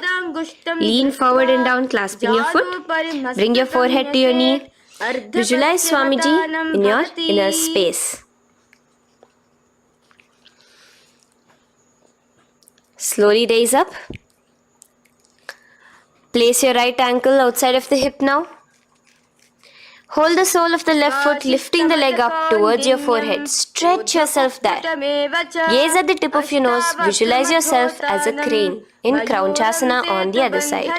Lean forward and down, clasping your foot. Bring your forehead to your knee. Visualize Swamiji in your inner space. Slowly raise up. Place your right ankle outside of the hip now. Hold the sole of the left foot, lifting the leg up towards your forehead. Stretch yourself there. Gaze at the tip of your nose. Visualize yourself as a crane in Kraunchasana on the other side.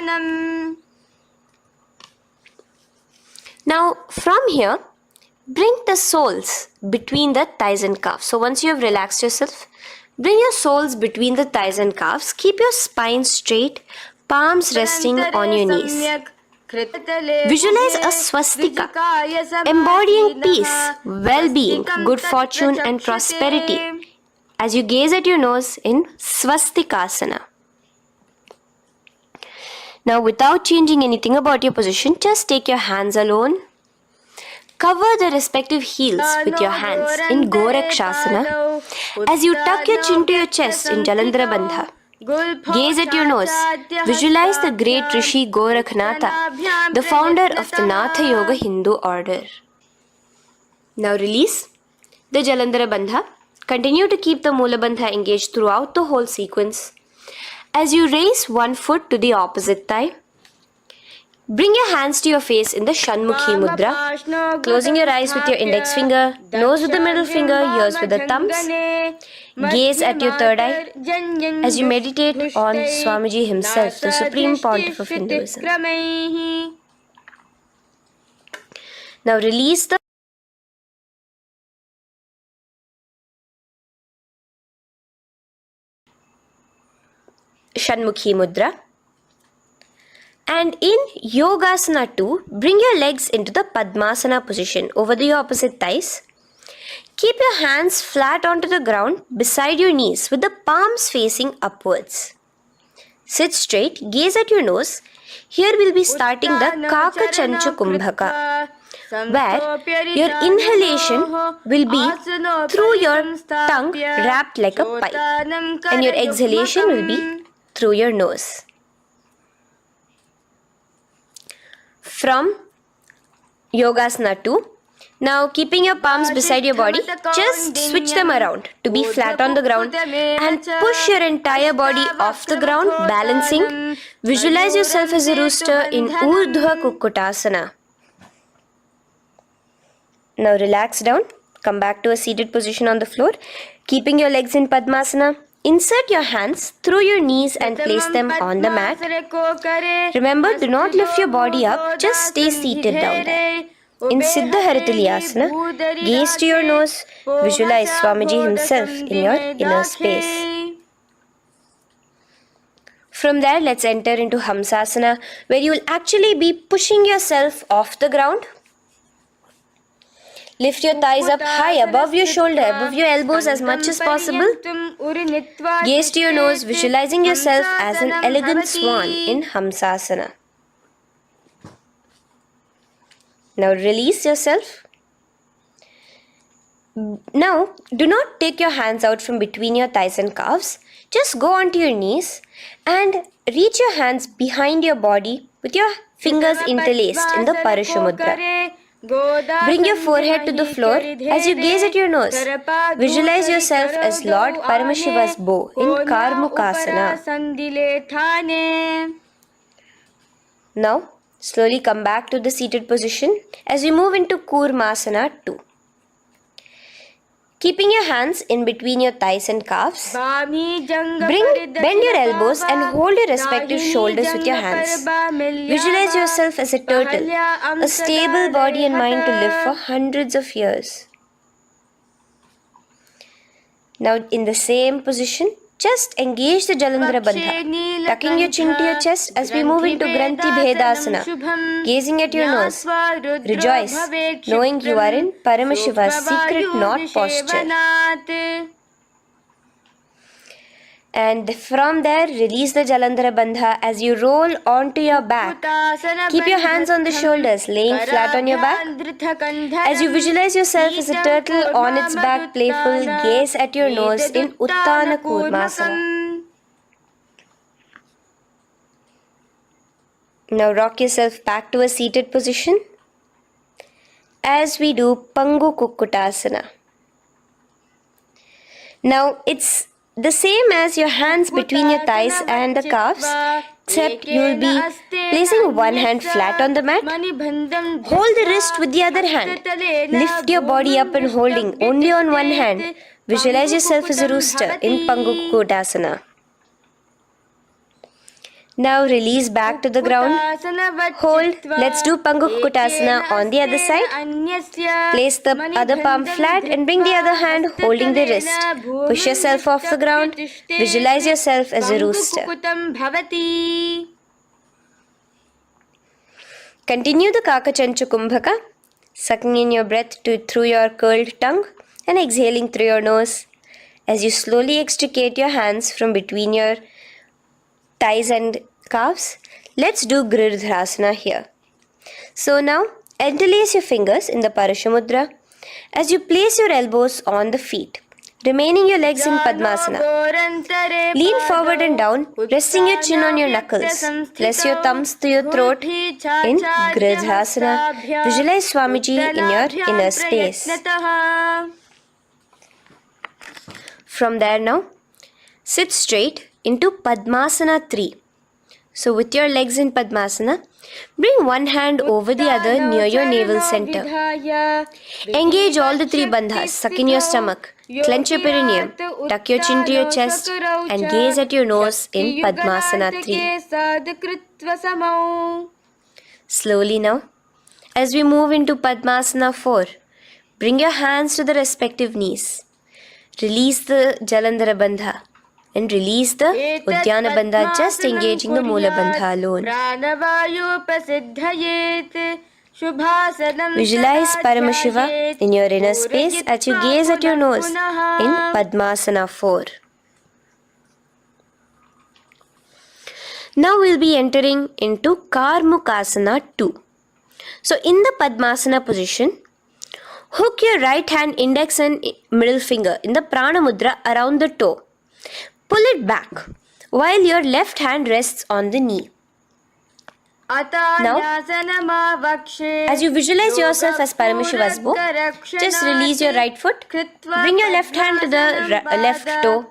Now from here, bring the soles between the thighs and calves. So once you have relaxed yourself, bring your soles between the thighs and calves. Keep your spine straight. Palms resting on your knees. Visualize a swastika, embodying peace, well-being, good fortune and prosperity as you gaze at your nose in swastikasana. Now without changing anything about your position, just take your hands alone. Cover the respective heels with your hands in Gorakshasana as you tuck your chin to your chest in Jalandhara Bandha. Gaze at your nose. Visualize the great Rishi Gorakhnatha, the founder of the Natha Yoga Hindu order. Now release the Jalandhara Bandha. Continue to keep the Mula Bandha engaged throughout the whole sequence. As you raise one foot to the opposite thigh, bring your hands to your face in the Shanmukhi Mudra, closing your eyes with your index finger, nose with the middle finger, ears with the thumbs. Gaze at your third eye as you meditate on Swamiji himself, the Supreme Pontiff of Hinduism. Now release the Shanmukhi Mudra. And in Yogasana 2, bring your legs into the Padmasana position over the opposite thighs. Keep your hands flat onto the ground beside your knees with the palms facing upwards. Sit straight, gaze at your nose. Here we'll be starting the Kaka Chanchu Kumbhaka, where your inhalation will be through your tongue wrapped like a pipe, and your exhalation will be through your nose. From Yogasana 2, now keeping your palms beside your body, just switch them around to be flat on the ground and push your entire body off the ground, balancing Visualize yourself as a rooster in Urdhva Kukkutasana. Now relax down. Come back to a seated position on the floor. Keeping your legs in Padmasana, insert your hands through your knees and place them on the mat. Remember, do not lift your body up, just stay seated down there. In Siddha Harituliyasana, gaze to your nose, visualize Swamiji himself in your inner space. From there, let's enter into Hamsasana, where you will actually be pushing yourself off the ground. Lift your thighs up high above your shoulder, above your elbows as much as possible. Gaze to your nose, visualizing yourself as an elegant swan in Hamsasana. Now release yourself. Now, do not take your hands out from between your thighs and calves. Just go onto your knees and reach your hands behind your body with your fingers interlaced in the Parashumudra. Bring your forehead to the floor as you gaze at your nose. Visualize yourself as Lord Paramashiva's bow in Karmukasana. Now, slowly come back to the seated position as we move into Kurmasana 2. Keeping your hands in between your thighs and calves, bend your elbows and hold your respective shoulders with your hands. Visualize yourself as a turtle, a stable body and mind to live for hundreds of years. Now in the same position, just engage the Jalandhara Bandha, tucking your chin to your chest as we move into Granthi Bhedasana, gazing at your nose. Rejoice, knowing you are in Paramashiva's secret knot posture. And from there, release the Jalandhara Bandha as you roll onto your back. Keep your hands on the shoulders, laying flat on your back. As you visualize yourself as a turtle on its back, playful, gaze at your nose in Uttana Kurmasana. Now rock yourself back to a seated position as we do Pangu Kukkutasana. Now it's the same as your hands between your thighs and the calves, except you will be placing one hand flat on the mat. Hold the wrist with the other hand. Lift your body up and holding only on one hand. Visualize yourself as a rooster in Pangu Kukkutasana. Now release back to the ground. Hold. Let's do Pangu Kukkutasana on the other side. Place the other palm flat and bring the other hand holding the wrist. Push yourself off the ground. Visualize yourself as a rooster. Continue the Kakachanchu Kumbhaka, sucking in your breath through your curled tongue and exhaling through your nose. As you slowly extricate your hands from between your thighs and calves, let's do Girdharasana here. So now, interlace your fingers in the Parashumudra as you place your elbows on the feet, remaining your legs in Padmasana. Lean forward and down, resting your chin on your knuckles. Place your thumbs to your throat in Girdharasana. Visualize Swamiji in your inner space. From there now, sit straight into Padmasana 3. So with your legs in Padmasana, bring one hand over the other near your navel center. Engage all the three bandhas, suck in your stomach, clench your perineum, tuck your chin to your chest and gaze at your nose in Padmasana 3. Slowly now, as we move into Padmasana 4, bring your hands to the respective knees. Release the Jalandhara Bandha and release the Udyana Bandha, just engaging the Mula Bandha alone. Visualize Paramashiva in your inner space as you gaze at your nose in Padmasana 4. Now we'll be entering into Karmukasana 2. So in the Padmasana position, hook your right hand index and middle finger in the Prana Mudra around the toe. Pull it back while your left hand rests on the knee. Now, as you visualize yourself as Paramashiva's bow, just release your right foot, bring your left hand to the left toe,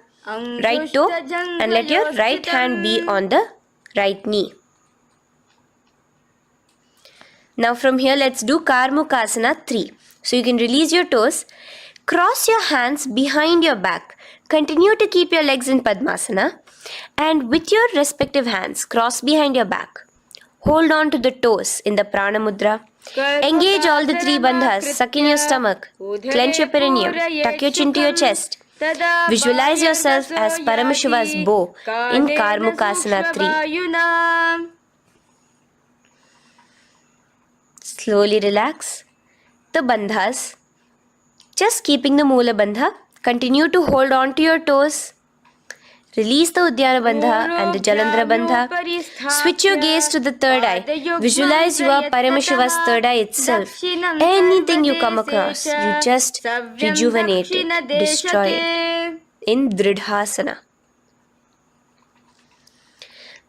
right toe, and let your right hand be on the right knee. Now from here, let's do Karmukasana 3. So you can release your toes, cross your hands behind your back. Continue to keep your legs in Padmasana, and with your respective hands, cross behind your back. Hold on to the toes in the Prana Mudra. Engage all the 3 bandhas. Suck in your stomach. Clench your perineum. Tuck your chin to your chest. Visualize yourself as Paramashiva's bow in Karmukasana 3. Slowly relax the bandhas. Just keeping the Mula Bandha. Continue to hold on to your toes. Release the Udyana Bandha and the Jalandhara Bandha. Switch your gaze to the third eye. Visualize you are Paramashiva's third eye itself. Anything you come across, you just rejuvenate it, destroy it in Dridhasana.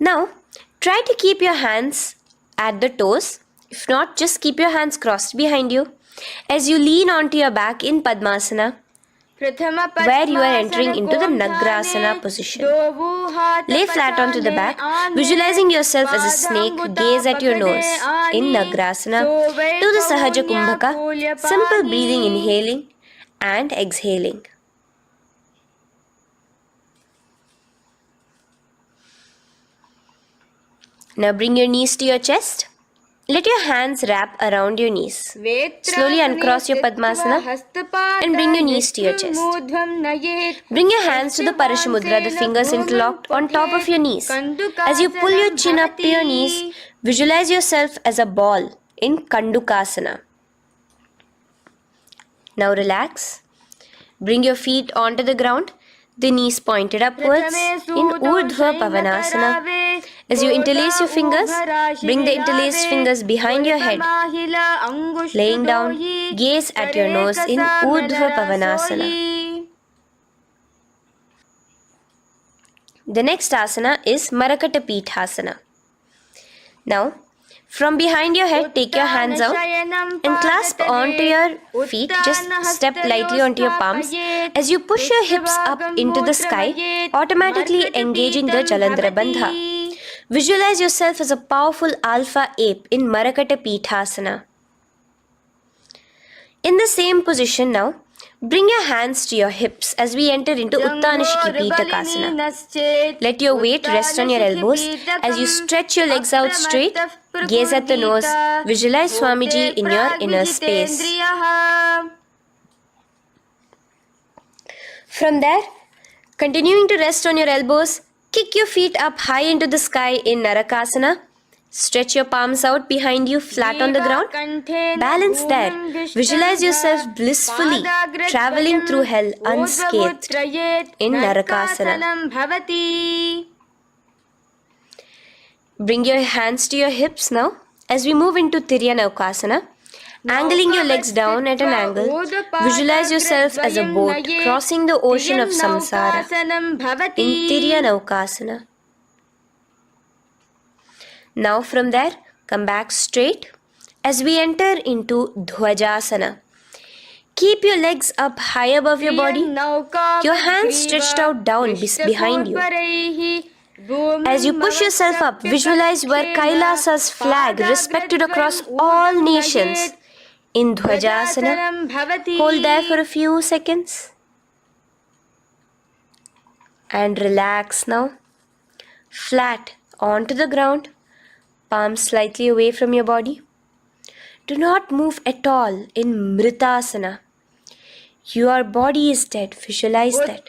Now, try to keep your hands at the toes. If not, just keep your hands crossed behind you as you lean onto your back in Padmasana, where you are entering into the Nagrasana position. Lay flat onto the back, visualizing yourself as a snake. Gaze at your nose in Nagrasana. Do the Sahaja Kumbhaka, simple breathing, inhaling and exhaling. Now bring your knees to your chest. Let your hands wrap around your knees. Slowly uncross your Padmasana and bring your knees to your chest. Bring your hands to the Parashamudra, the fingers interlocked on top of your knees. As you pull your chin up to your knees, visualize yourself as a ball in Kandukasana. Now relax. Bring your feet onto the ground, the knees pointed upwards in Urdhva Pavanasana. As you interlace your fingers, bring the interlaced fingers behind your head. Laying down, gaze at your nose in Urdhva Pavanasana. The next asana is Marakata Pithasana. Now, from behind your head, take your hands out and clasp onto your feet. Just step lightly onto your palms. As you push your hips up into the sky, automatically engaging the Jalandhara Bandha. Visualize yourself as a powerful alpha ape in Marakata Pithasana. In the same position now, bring your hands to your hips as we enter into Uttanashiki Pitakasana. Let your weight rest on your elbows as you stretch your legs out straight. Gaze at the nose. Visualize Swamiji in your inner space. From there, continuing to rest on your elbows, kick your feet up high into the sky in Narakasana. Stretch your palms out behind you, flat on the ground. Balance there. Visualize yourself blissfully traveling through hell unscathed in Narakasana. Bring your hands to your hips now as we move into Tiryanaukasana. Angling your legs down at an angle, visualize yourself as a boat crossing the ocean of samsara in Tiryanaukasana. Now from there, come back straight as we enter into Dhwajasana. Keep your legs up high above your body, your hands stretched out down behind you. As you push yourself up, visualize where Kailasa's flag respected across all nations in Dhwajasana. Hold there for a few seconds and relax now. Flat onto the ground. Palms slightly away from your body. Do not move at all in Mritasana. Your body is dead. Visualize that.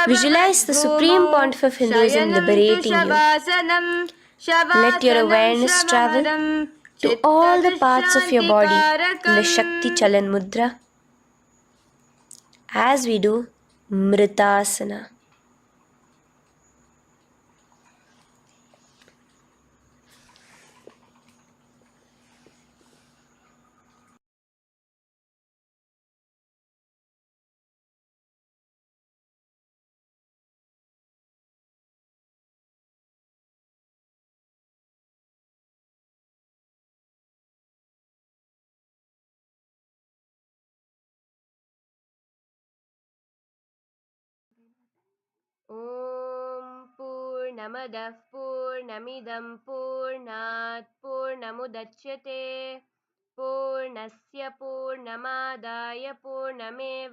Visualize the Supreme Pontiff of Hinduism liberating you. Let your awareness travel to all the parts of your body in the Shakti Chalan Mudra as we do Mritasana. पूर्णमदः पूर्णमिदं पूर्णात् पूर्णमुदच्यते पूर्णस्य पूर्णमादाय पूर्णमेवावशिष्यते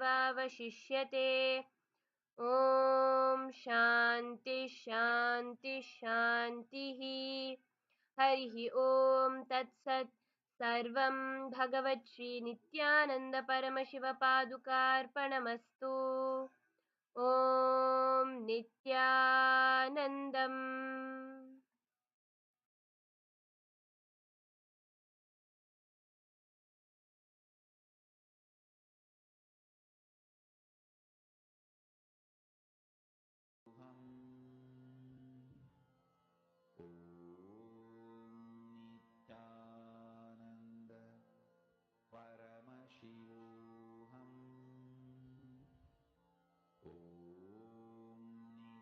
ॐ शान्ति शान्ति शान्तिः हरिः ॐ तत्सत् सर्वं भगवच्छ्रीनित्यानन्दपरमशिवपादुकार्पणमस्तु ॐ नित्यानन्दम् नित्यानन्द परमशिवोऽहम् ॐ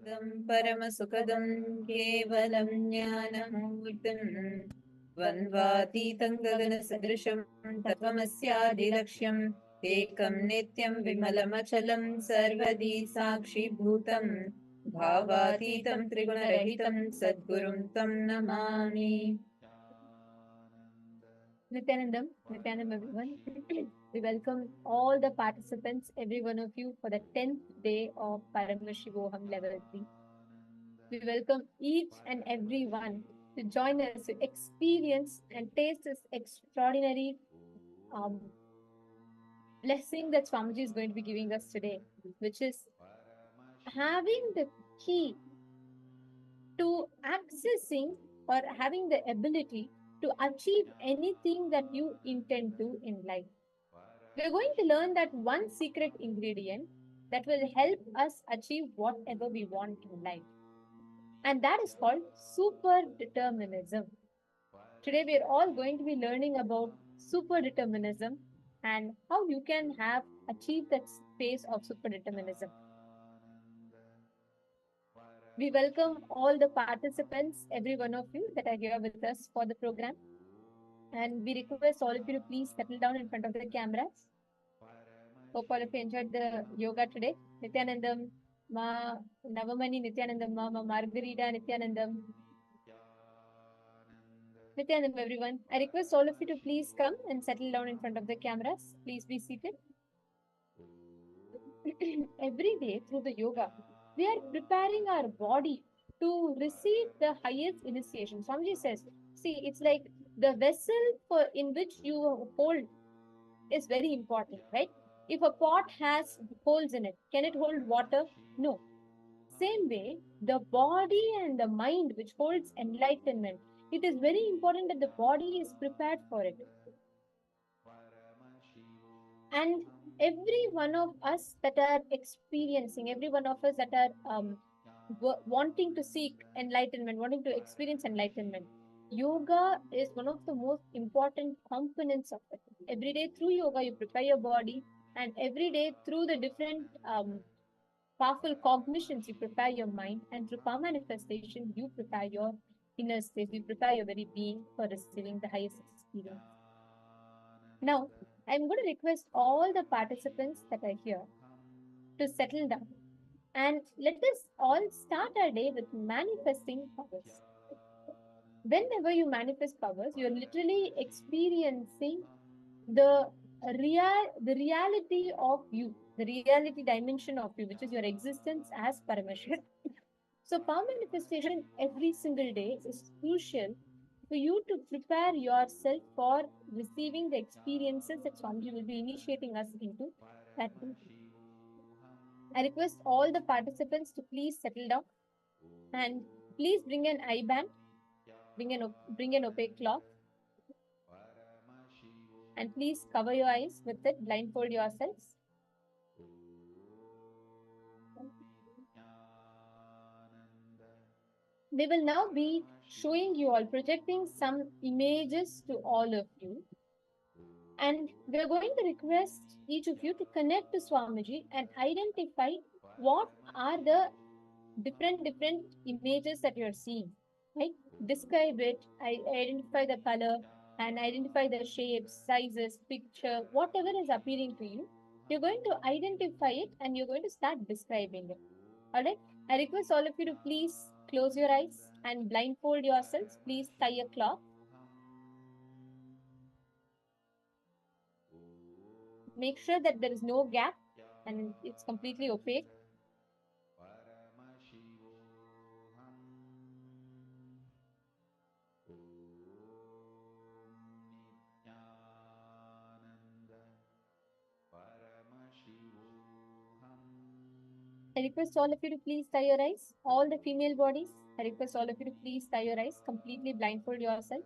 परमसुखदं केवलं ज्ञानमूर्तिं द्वन्द्वातीतं गगनसदृशं तत्त्वमस्यादिलक्ष्यम् एकं नित्यं विमलमचलं सर्वदी साक्षिभूतं भावातीतं त्रिगुणरहितं सद्गुरुं तं Namami. Nityanandam, everyone. We welcome all the participants, every one of you, for the 10th day of Paramashivoham Level-3. We welcome each and every one to join us to experience and taste this extraordinary blessing that Swamiji is going to be giving us today, which is having the key to accessing or having the ability to achieve anything that you intend to in life. We're going to learn that one secret ingredient that will help us achieve whatever we want in life. And that is called super-determinism. Today, we're all going to be learning about super-determinism and how you can have achieved that space of super-determinism. We welcome all the participants, every one of you that are here with us for the program. And we request all of you to please settle down in front of the cameras. Hope all of you enjoyed the yoga today. Nityanandam, Ma Navamani Nityanandam, Ma Margarita Nityanandam. Nityanandam, everyone. I request all of you to please come and settle down in front of the cameras. Please be seated. Every day through the yoga, we are preparing our body to receive the highest initiation. Swamiji says, see, it's like the vessel in which you hold is very important, right? If a pot has holes in it, can it hold water? No. Same way, the body and the mind which holds enlightenment, it is very important that the body is prepared for it. And every one of us that are experiencing, every one of us that are wanting to seek enlightenment, wanting to experience enlightenment, yoga is one of the most important components of it. Every day through yoga, you prepare your body, and every day through the different powerful cognitions, you prepare your mind, and through power manifestation, you prepare your inner state, you prepare your very being for receiving the highest experience. Now, I'm going to request all the participants that are here to settle down. And let us all start our day with manifesting powers. Whenever you manifest powers, you're literally experiencing the reality of you, the reality dimension of you, which is your existence as Paramashiva. So power manifestation every single day is crucial for you to prepare yourself for receiving the experiences that Swamiji will be initiating us into that day. I request all the participants to please settle down and please bring an eye band, bring an opaque cloth, and please cover your eyes with it, blindfold yourselves. We will now be showing you all, projecting some images to all of you. And we are going to request each of you to connect to Swamiji and identify what are the different images that you're seeing, right? Describe it, identify the color, and identify the shapes, sizes, picture, whatever is appealing to you. You're going to identify it and you're going to start describing it. All right? I request all of you to please close your eyes and blindfold yourselves. Please tie a cloth. Make sure that there is no gap and it's completely opaque. I request all of you to please tie your eyes. All the female bodies, I request all of you to please tie your eyes. Completely blindfold yourself.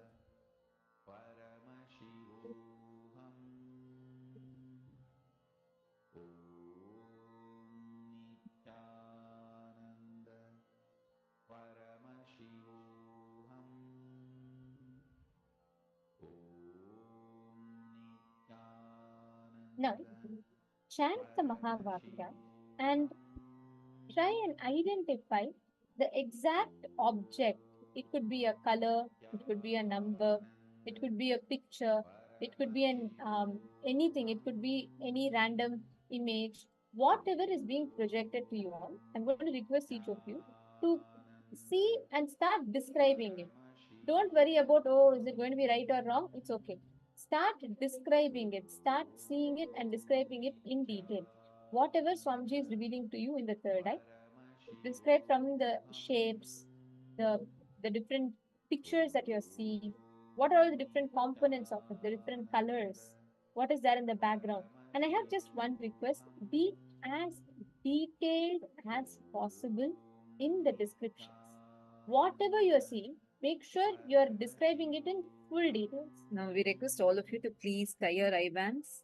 Now, chant the Mahavakya and try and identify the exact object. It could be a color, it could be a number, it could be a picture, it could be anything, it could be any random image, whatever is being projected to you all. I'm going to request each of you to see and start describing it. Don't worry about, oh, is it going to be right or wrong? It's okay. Start describing it, start seeing it and describing it in detail. Whatever Swamiji is revealing to you in the third eye, describe from the shapes, the the different pictures that you're seeing. What are all the different components of it, the different colors? What is there in the background? And I have just one request: be as detailed as possible in the descriptions. Whatever you're seeing, make sure you're describing it in full details. Now we request all of you to please tie your eye bands.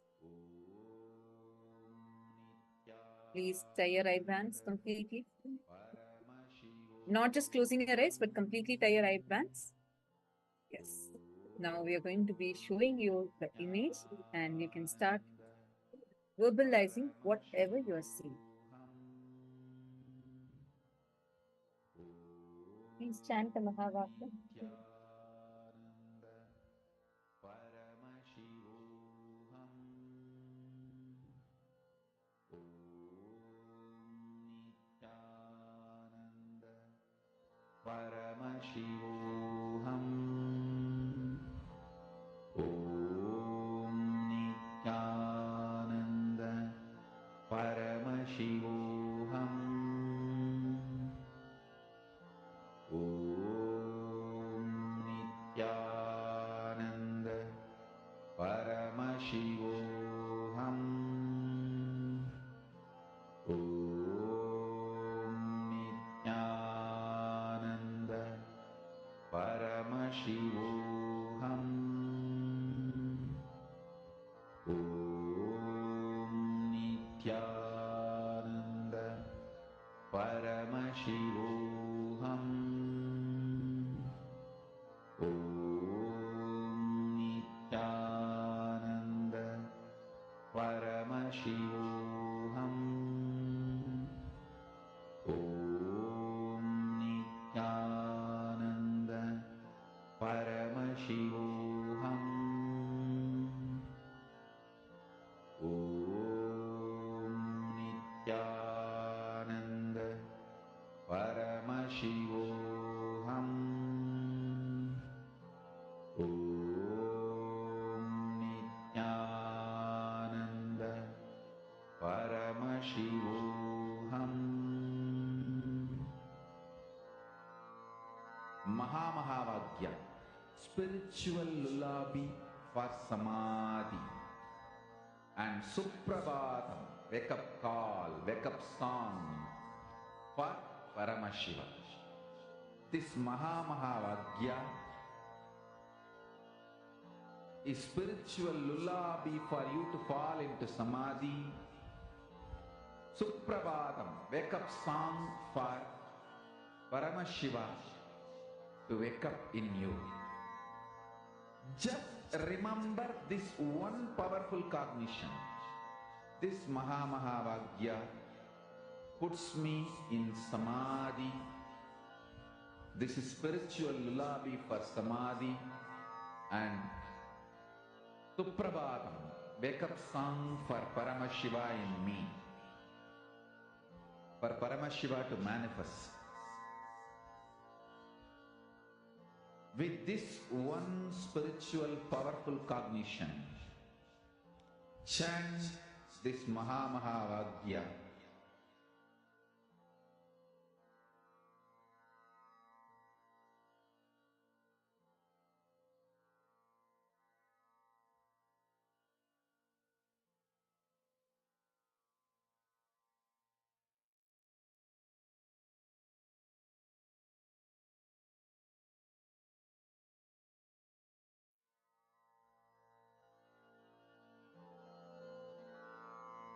Please tie your eye bands completely. Not just closing your eyes, but completely tie your eye bands. Yes. Now we are going to be showing you the image and you can start verbalizing whatever you are seeing. Please chant the Mahavakya. Paramashivoham Om Nityananda Paramashivoham Om Nityananda Paramashivoham Om Nityananda Paramashivoham Om Nityananda Paramashivoham Om Nityananda Paramashivoham Om Nityananda Paramashivoham Om Nityananda Paramashivoham Om Nityananda Paramashivoham Mahamahavagya, spiritual lullaby for samadhi, and Suprabhatam, wake up call, wake up song for Paramashiva. This Mahamahavagya is spiritual lullaby for you to fall into samadhi. Suprabhatam, wake up song for Paramashiva to wake up in you. Just remember this one powerful cognition. This Mahamahavagya puts me in samadhi. This is spiritual lullaby for samadhi, and Suprabhatam, wake up song for Paramashiva in me. For Paramashiva to manifest. With this one spiritual powerful cognition, chant this Mahamahavagya.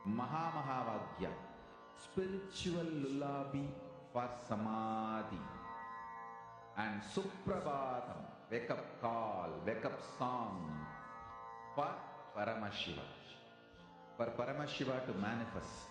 Mahamahavagya, spiritual lullaby for samadhi, and Suprabhatam, wake up call, wake up song for Paramashiva. For Paramashiva to manifest.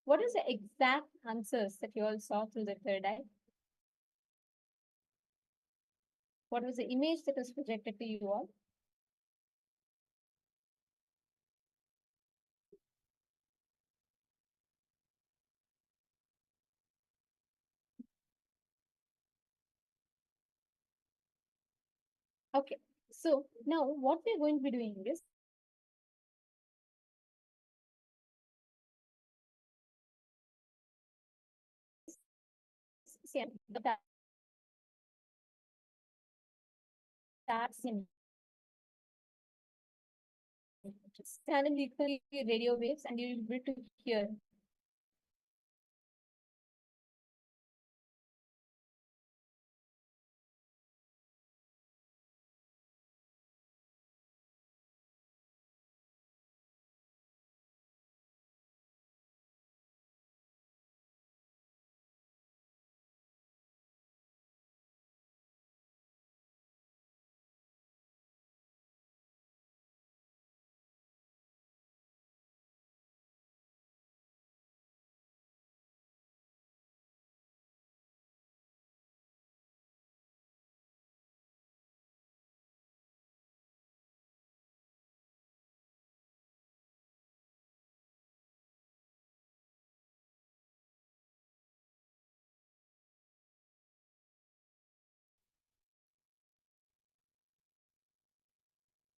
What is the exact answers that you all saw through the third eye? What was the image that was projected to you all? Okay, so now what we're going to be doing is, see, that's in channel equally radio waves, and you'll be able to hear.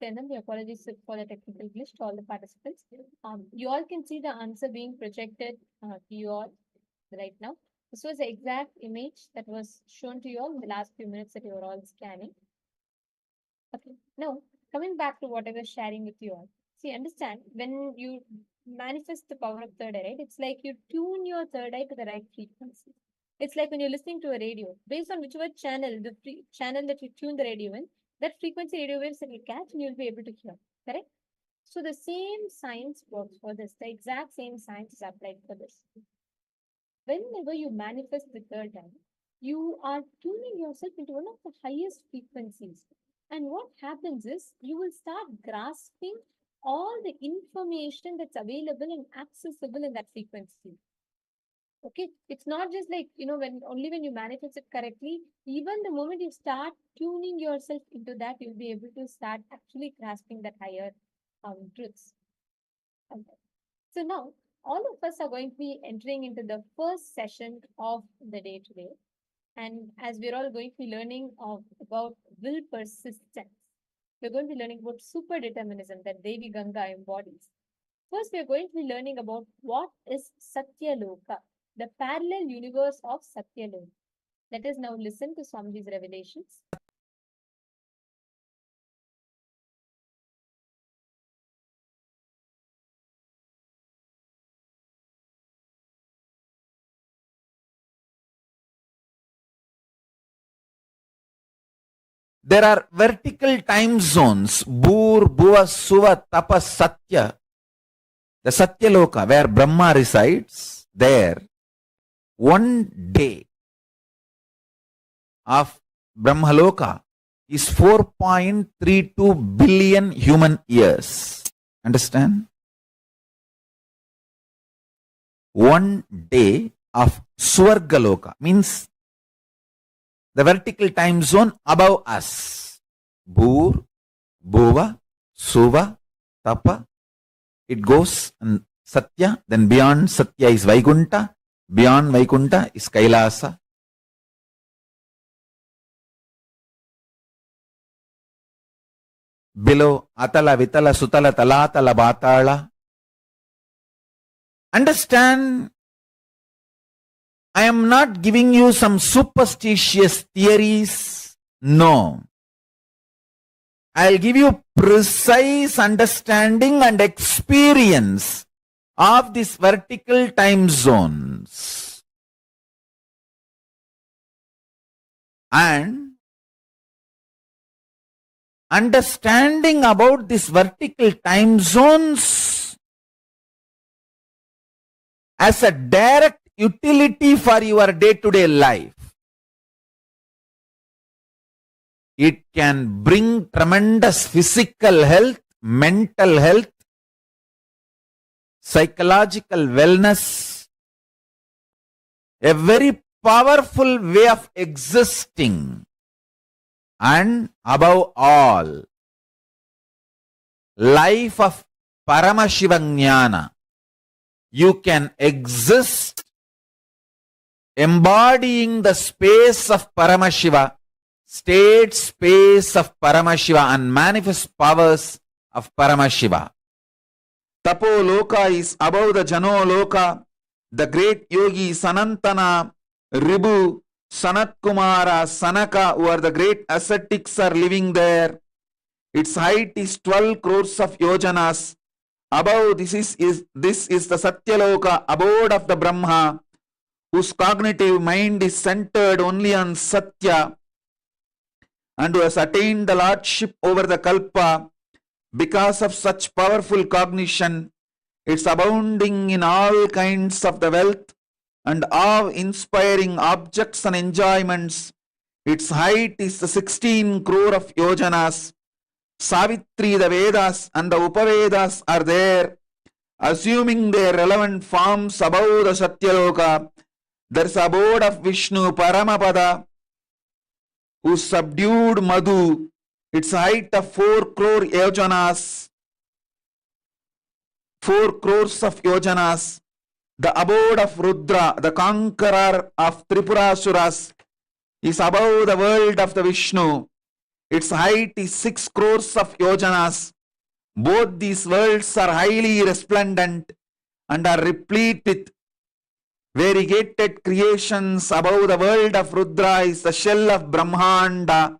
Then the apologies for the technical glitch to all the participants. You all can see the answer being projected to you all right now. This was the exact image that was shown to you all in the last few minutes that you were all scanning. Okay, now coming back to what I was sharing with you all. See, understand, when you manifest the power of third eye, right? It's like you tune your third eye to the right frequency. It's like when you're listening to a radio, based on whichever channel, channel that you tune the radio in, that frequency radio waves that you catch and you'll be able to hear, correct? So the same science works for this. The exact same science is applied for this. Whenever you manifest the third eye, you are tuning yourself into one of the highest frequencies. And what happens is you will start grasping all the information that's available and accessible in that frequency. Okay, it's not just like, when only when you manifest it correctly, even the moment you start tuning yourself into that, you'll be able to start actually grasping that higher truths. Okay. So now, all of us are going to be entering into the first session of the day today. And as we're all going to be learning about will persistence, we're going to be learning about super-determinism that Devi Ganga embodies. First, we're going to be learning about what is Satyaloka, the parallel universe of Satyaloka. Let us now listen to Swamiji's revelations. There are vertical time zones, Bhur, Bhuva, Suva, Tapa, Satya, the Satyaloka, where Brahma resides. There, 1 day of Brahmaloka is 4.32 billion human years. Understand? 1 day of Swargaloka means the vertical time zone above us. Bhur, Bhuva, Suva, Tapa. It goes and Satya, then beyond Satya is Vaikunta, beyond Vaikunta is Kailasa. Below Atala, Vitala, Sutala, Talatala, Batala. Understand, I am not giving you some superstitious theories. No. I'll give you precise understanding and experience of these vertical time zones. And understanding about these vertical time zones as a direct utility for your day-to-day life. It can bring tremendous physical health, mental health, psychological wellness, a very powerful way of existing, and above all, life of Paramashiva Jnana. You can exist embodying the space of Paramashiva, state space of Paramashiva, and manifest powers of Paramashiva. Tapo Loka is above the Jano Loka. The great yogi Sanantana, Ribu, Sanat Kumara, Sanaka, who are the great ascetics, are living there. Its height is 12 crores of yojanas. Above this is the Satyaloka, abode of the Brahma, whose cognitive mind is centered only on Satya, and who has attained the lordship over the Kalpa. Because of such powerful cognition, it's abounding in all kinds of the wealth and awe-inspiring objects and enjoyments. Its height is the 16 crore of yojanas. Savitri, the Vedas and the Upavedas are there, assuming their relevant forms above the Satyaloka. There is abode of Vishnu, Paramapada, who subdued Madhu. Its height of 4 crore yojanas. 4 crores of yojanas. The abode of Rudra, the conqueror of Tripurasuras, is above the world of the Vishnu. Its height is 6 crores of yojanas. Both these worlds are highly resplendent and are replete with variegated creations. Above the world of Rudra is the shell of Brahmanda,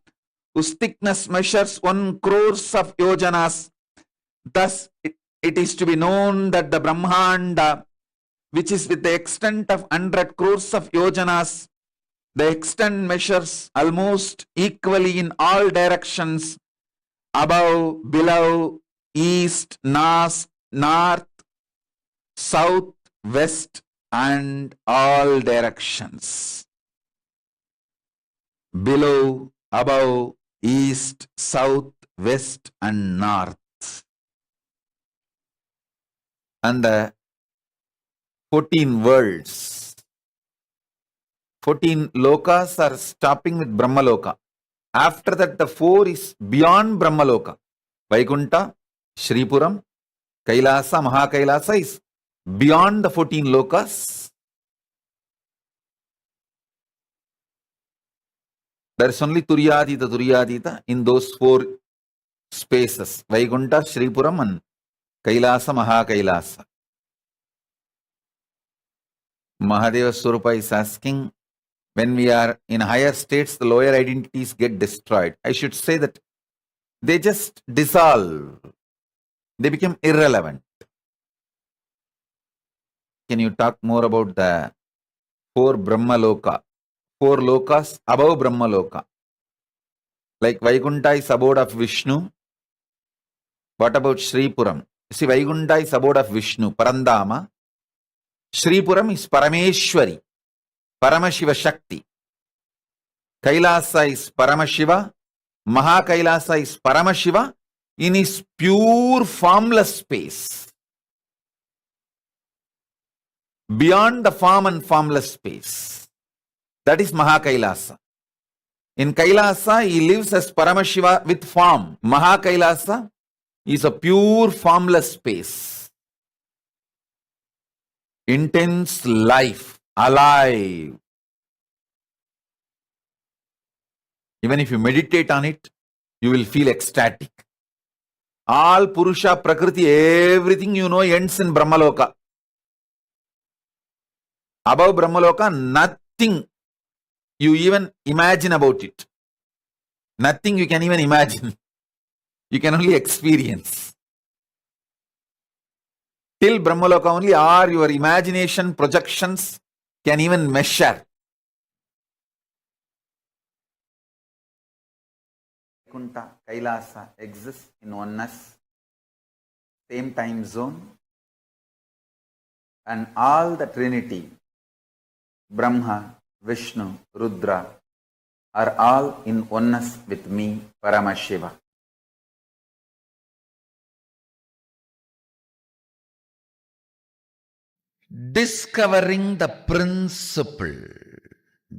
whose thickness measures 1 crores of yojanas. Thus, it is to be known that the Brahmanda, which is with the extent of 100 crores of yojanas, the extent measures almost equally in all directions, above, below, east, north, south, west, and all directions. Below, above, east, south, west, and north. And the 14 worlds. 14 lokas are stopping with Brahmaloka. After that, the 4 is beyond Brahmaloka. Vaikunta, Shripuram, Kailasa, Mahakailasa is beyond the 14 lokas. There is only Turyadita in those 4 spaces. Vaikunta, Shripuram, and Kailasa, Mahakailasa. Mahadeva Swarupa is asking, when we are in higher states, the lower identities get destroyed. I should say that they just dissolve. They become irrelevant. Can you talk more about the 4 Brahmaloka? 4 lokas above Brahmaloka. Like Vaikunta is abode of Vishnu. What about Shripuram? See, Vaikunta is abode of Vishnu, Parandama. Shripuram is Parameshwari, Paramashiva Shakti. Kailasa is Paramashiva. Mahakailasa is Paramashiva in his pure formless space. Beyond the form and formless space. That is Mahakailasa. In Kailasa, he lives as Paramashiva with form. Mahakailasa is a pure formless space. Intense life, alive. Even if you meditate on it, you will feel ecstatic. All Purusha, Prakriti, everything you know ends in Brahmaloka. Above Brahmaloka, nothing you even imagine about it. Nothing you can even imagine. You can only experience. Till Brahmaloka only, or your imagination projections can even measure. Kunta, Kailasa exists in oneness, same time zone, and all the Trinity, Brahma, Vishnu, Rudra, are all in oneness with me, Paramashiva. discovering the principle,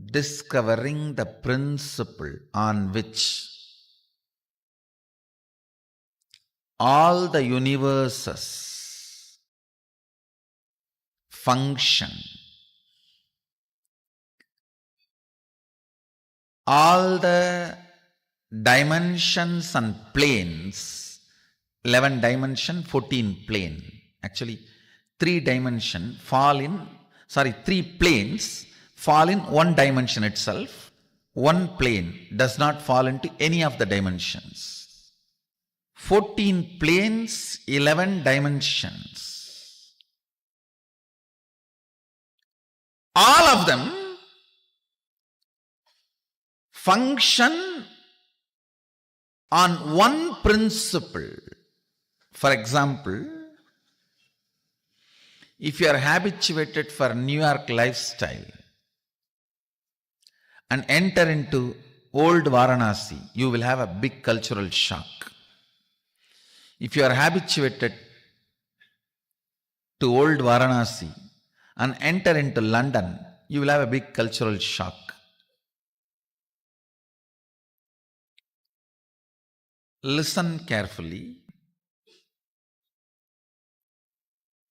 discovering the principle on which all the universes function, all the dimensions and planes, 11 dimension, 14 plane. Actually, 3 planes fall in one dimension itself. One plane does not fall into any of the dimensions. 14 planes, 11 dimensions. All of them function on one principle. For example, if you are habituated for New York lifestyle and enter into old Varanasi, you will have a big cultural shock. If you are habituated to old Varanasi and enter into London, you will have a big cultural shock. Listen carefully.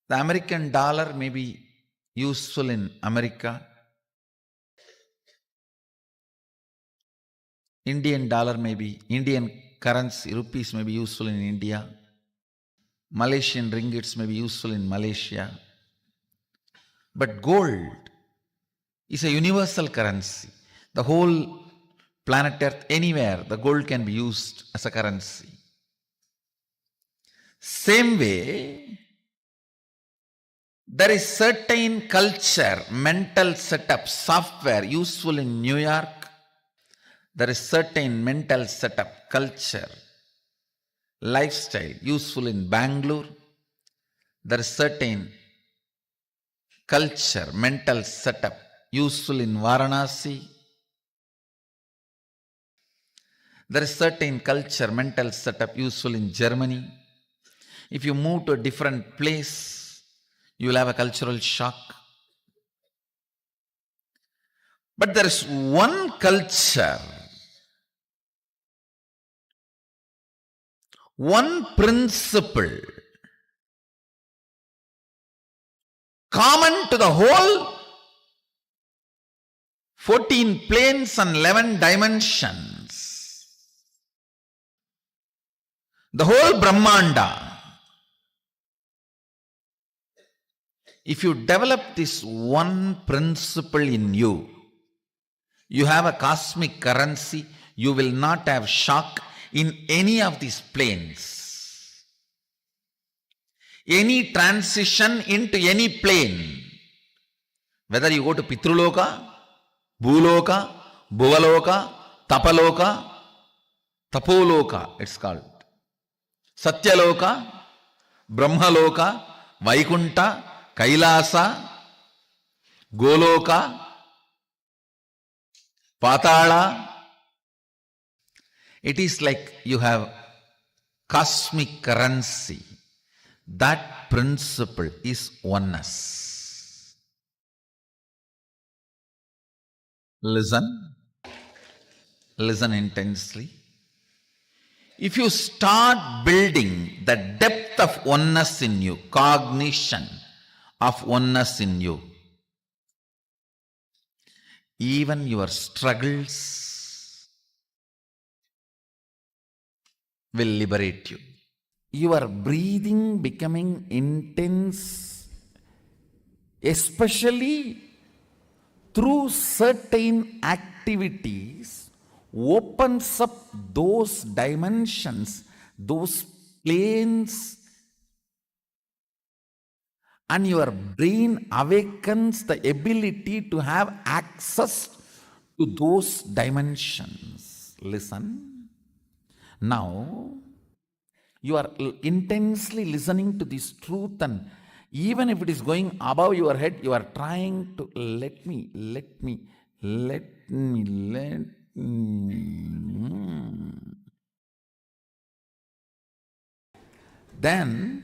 The American dollar may be useful in America. Indian currency, rupees may be useful in India. Malaysian ringgits may be useful in Malaysia. But gold is a universal currency. The whole planet Earth, anywhere, the gold can be used as a currency. Same way, there is certain culture, mental setup, software useful in New York. There is certain mental setup, culture, lifestyle useful in Bangalore. There is certain culture, mental setup useful in Varanasi. There is certain culture, mental setup useful in Germany. If you move to a different place, you will have a cultural shock. But there is one culture, one principle common to the whole 14 planes and 11 dimensions. The whole Brahmanda. If you develop this one principle in you, you have a cosmic currency, you will not have shock in any of these planes. Any transition into any plane, whether you go to Pitruloka, Bhuloka, Bhuvaloka, Tapaloka, Tapoloka, it's called. Satyaloka, Brahmaloka, Vaikunta, Kailasa, Goloka, Patala. It is like you have cosmic currency. That principle is oneness. Listen intensely. If you start building the depth of oneness in you, cognition of oneness in you, even your struggles will liberate you. Your breathing becoming intense, especially through certain activities, opens up those dimensions, those planes, and your brain awakens the ability to have access to those dimensions. Listen. Now, you are intensely listening to this truth, and even if it is going above your head, you are trying to let me. Then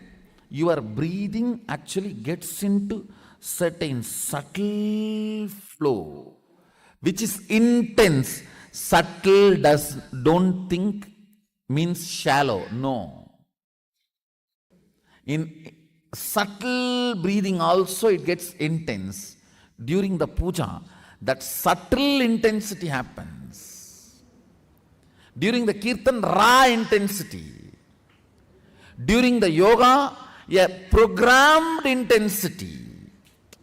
your breathing actually gets into certain subtle flow, which is intense. Subtle don't think means shallow. No. In subtle breathing also it gets intense. During the puja, that subtle intensity happens. During the kirtan, raw intensity. During the yoga, a programmed intensity.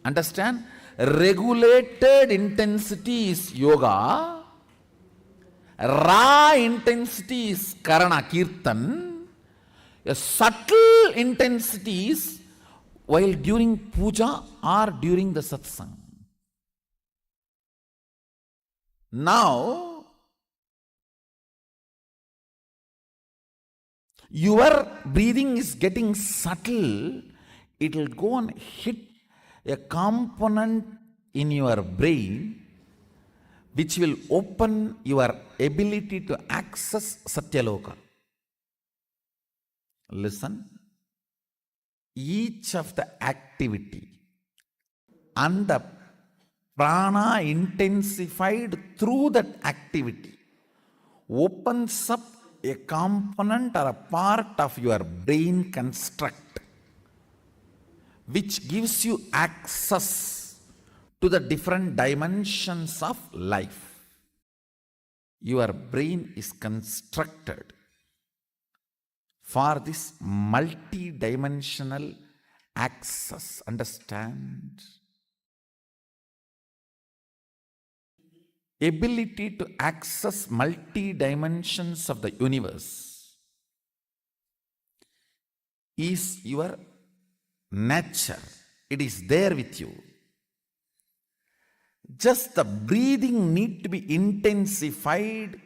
Understand? Regulated intensity is yoga. Raw intensity is karana, kirtan. A subtle intensity is while during puja or during the satsang. Now, your breathing is getting subtle. It will go and hit a component in your brain which will open your ability to access Satyaloka. Listen. Each of the activity and the prana intensified through that activity opens up a component or a part of your brain construct which gives you access to the different dimensions of life. Your brain is constructed for this multi-dimensional access. Understand? Ability to access multi-dimensions of the universe is your nature. It is there with you. Just the breathing need to be intensified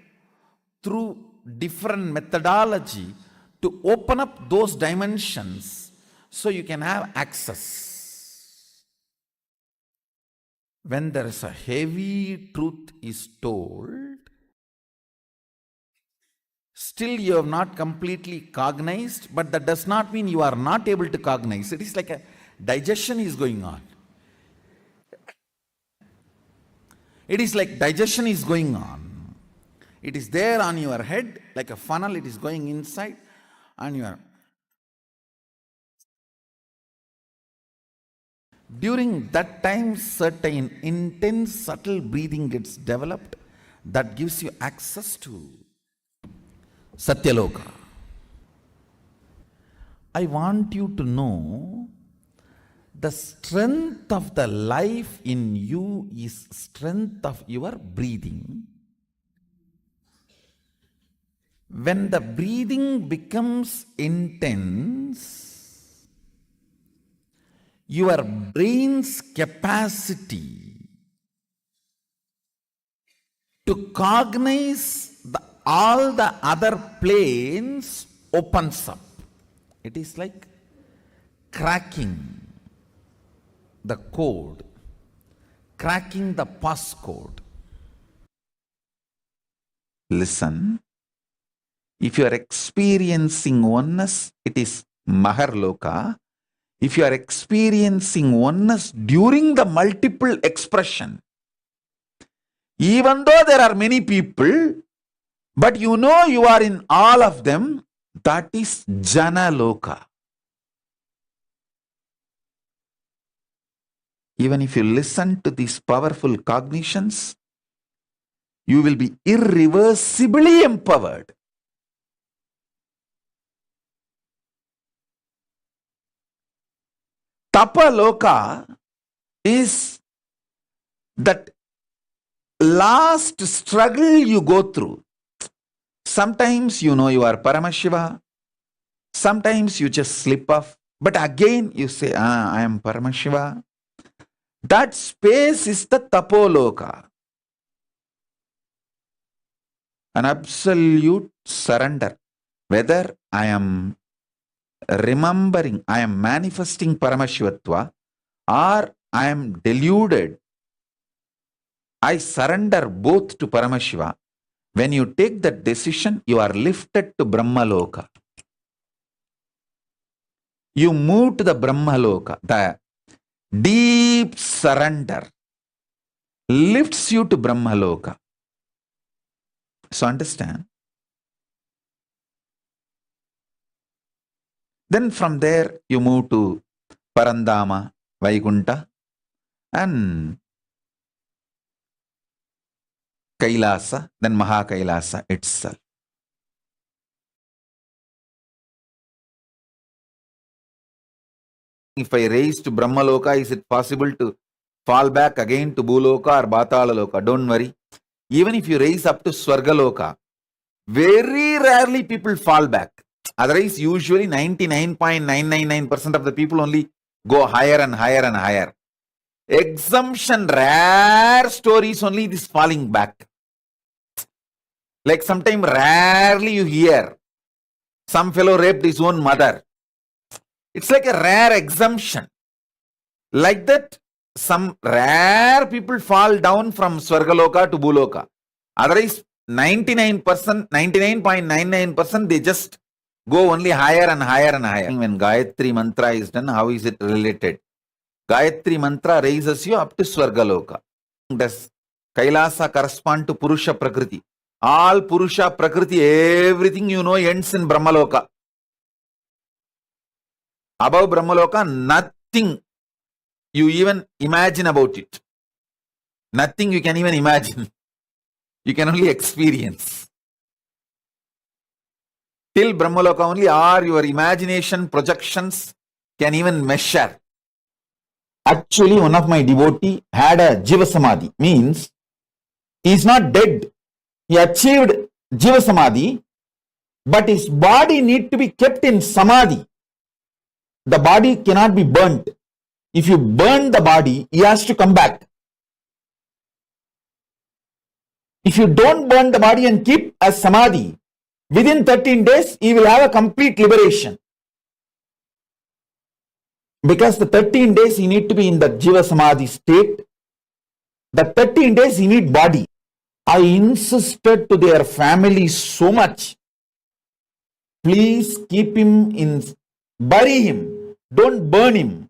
through different methodology to open up those dimensions so you can have access. When there is a heavy truth is told, still you have not completely cognized, but that does not mean you are not able to cognize. It is like a digestion is going on. It is like digestion is going on. It is there on your head like a funnel. It is going inside and you are. During that time, certain intense, subtle breathing gets developed that gives you access to Satyaloka. I want you to know the strength of the life in you is strength of your breathing. When the breathing becomes intense, your brain's capacity to cognize all the other planes opens up. It is like cracking the code, cracking the passcode. Listen, if you are experiencing oneness, it is Maharloka. If you are experiencing oneness during the multiple expression, even though there are many people, but you know you are in all of them, that is Janaloka. Even if you listen to these powerful cognitions, you will be irreversibly empowered. Tapaloka is that last struggle you go through. Sometimes you know you are Paramashiva, sometimes you just slip off, but again you say, I am Paramashiva. That space is the Tapoloka. An absolute surrender. Whether I am remembering, I am manifesting Paramashivatva, or I am deluded, I surrender both to Paramashiva. When you take that decision, you are lifted to Brahmaloka. You move to the Brahmaloka. The Deep surrender lifts you to Brahmaloka. So understand. Then from there you move to Parandama, Vaikunta, and Kailasa, then Mahakailasa itself. If I raise to Brahmaloka, is it possible to fall back again to Bhuloka or Bhatalaloka? Don't worry. Even if you raise up to Swargaloka, very rarely people fall back. Otherwise, usually 99.999% of the people only go higher and higher and higher. Exemption, rare stories only this falling back. Like sometime rarely you hear some fellow raped his own mother. It's like a rare exemption. Like that, some rare people fall down from Swargaloka to Bhuloka. Otherwise, 99.99% they just go only higher and higher and higher. When Gayatri mantra is done, how is it related? Gayatri mantra raises you up to Swargaloka. Does Kailasa correspond to Purusha Prakriti? All Purusha Prakriti, everything you know ends in Brahmaloka. Above Brahmaloka, nothing you even imagine about it. Nothing you can even imagine. You can only experience. Till Brahmaloka only, or your imagination projections can even measure. Actually, one of my devotee had a Jiva Samadhi, means he is not dead. He achieved Jiva Samadhi, but his body need to be kept in Samadhi. The body cannot be burnt. If you burn the body, he has to come back. If you don't burn the body and keep as Samadhi, within 13 days, he will have a complete liberation. Because the 13 days he need to be in the Jiva Samadhi state. The 13 days he need body. I insisted to their family so much. Please keep him in, bury him. Don't burn him.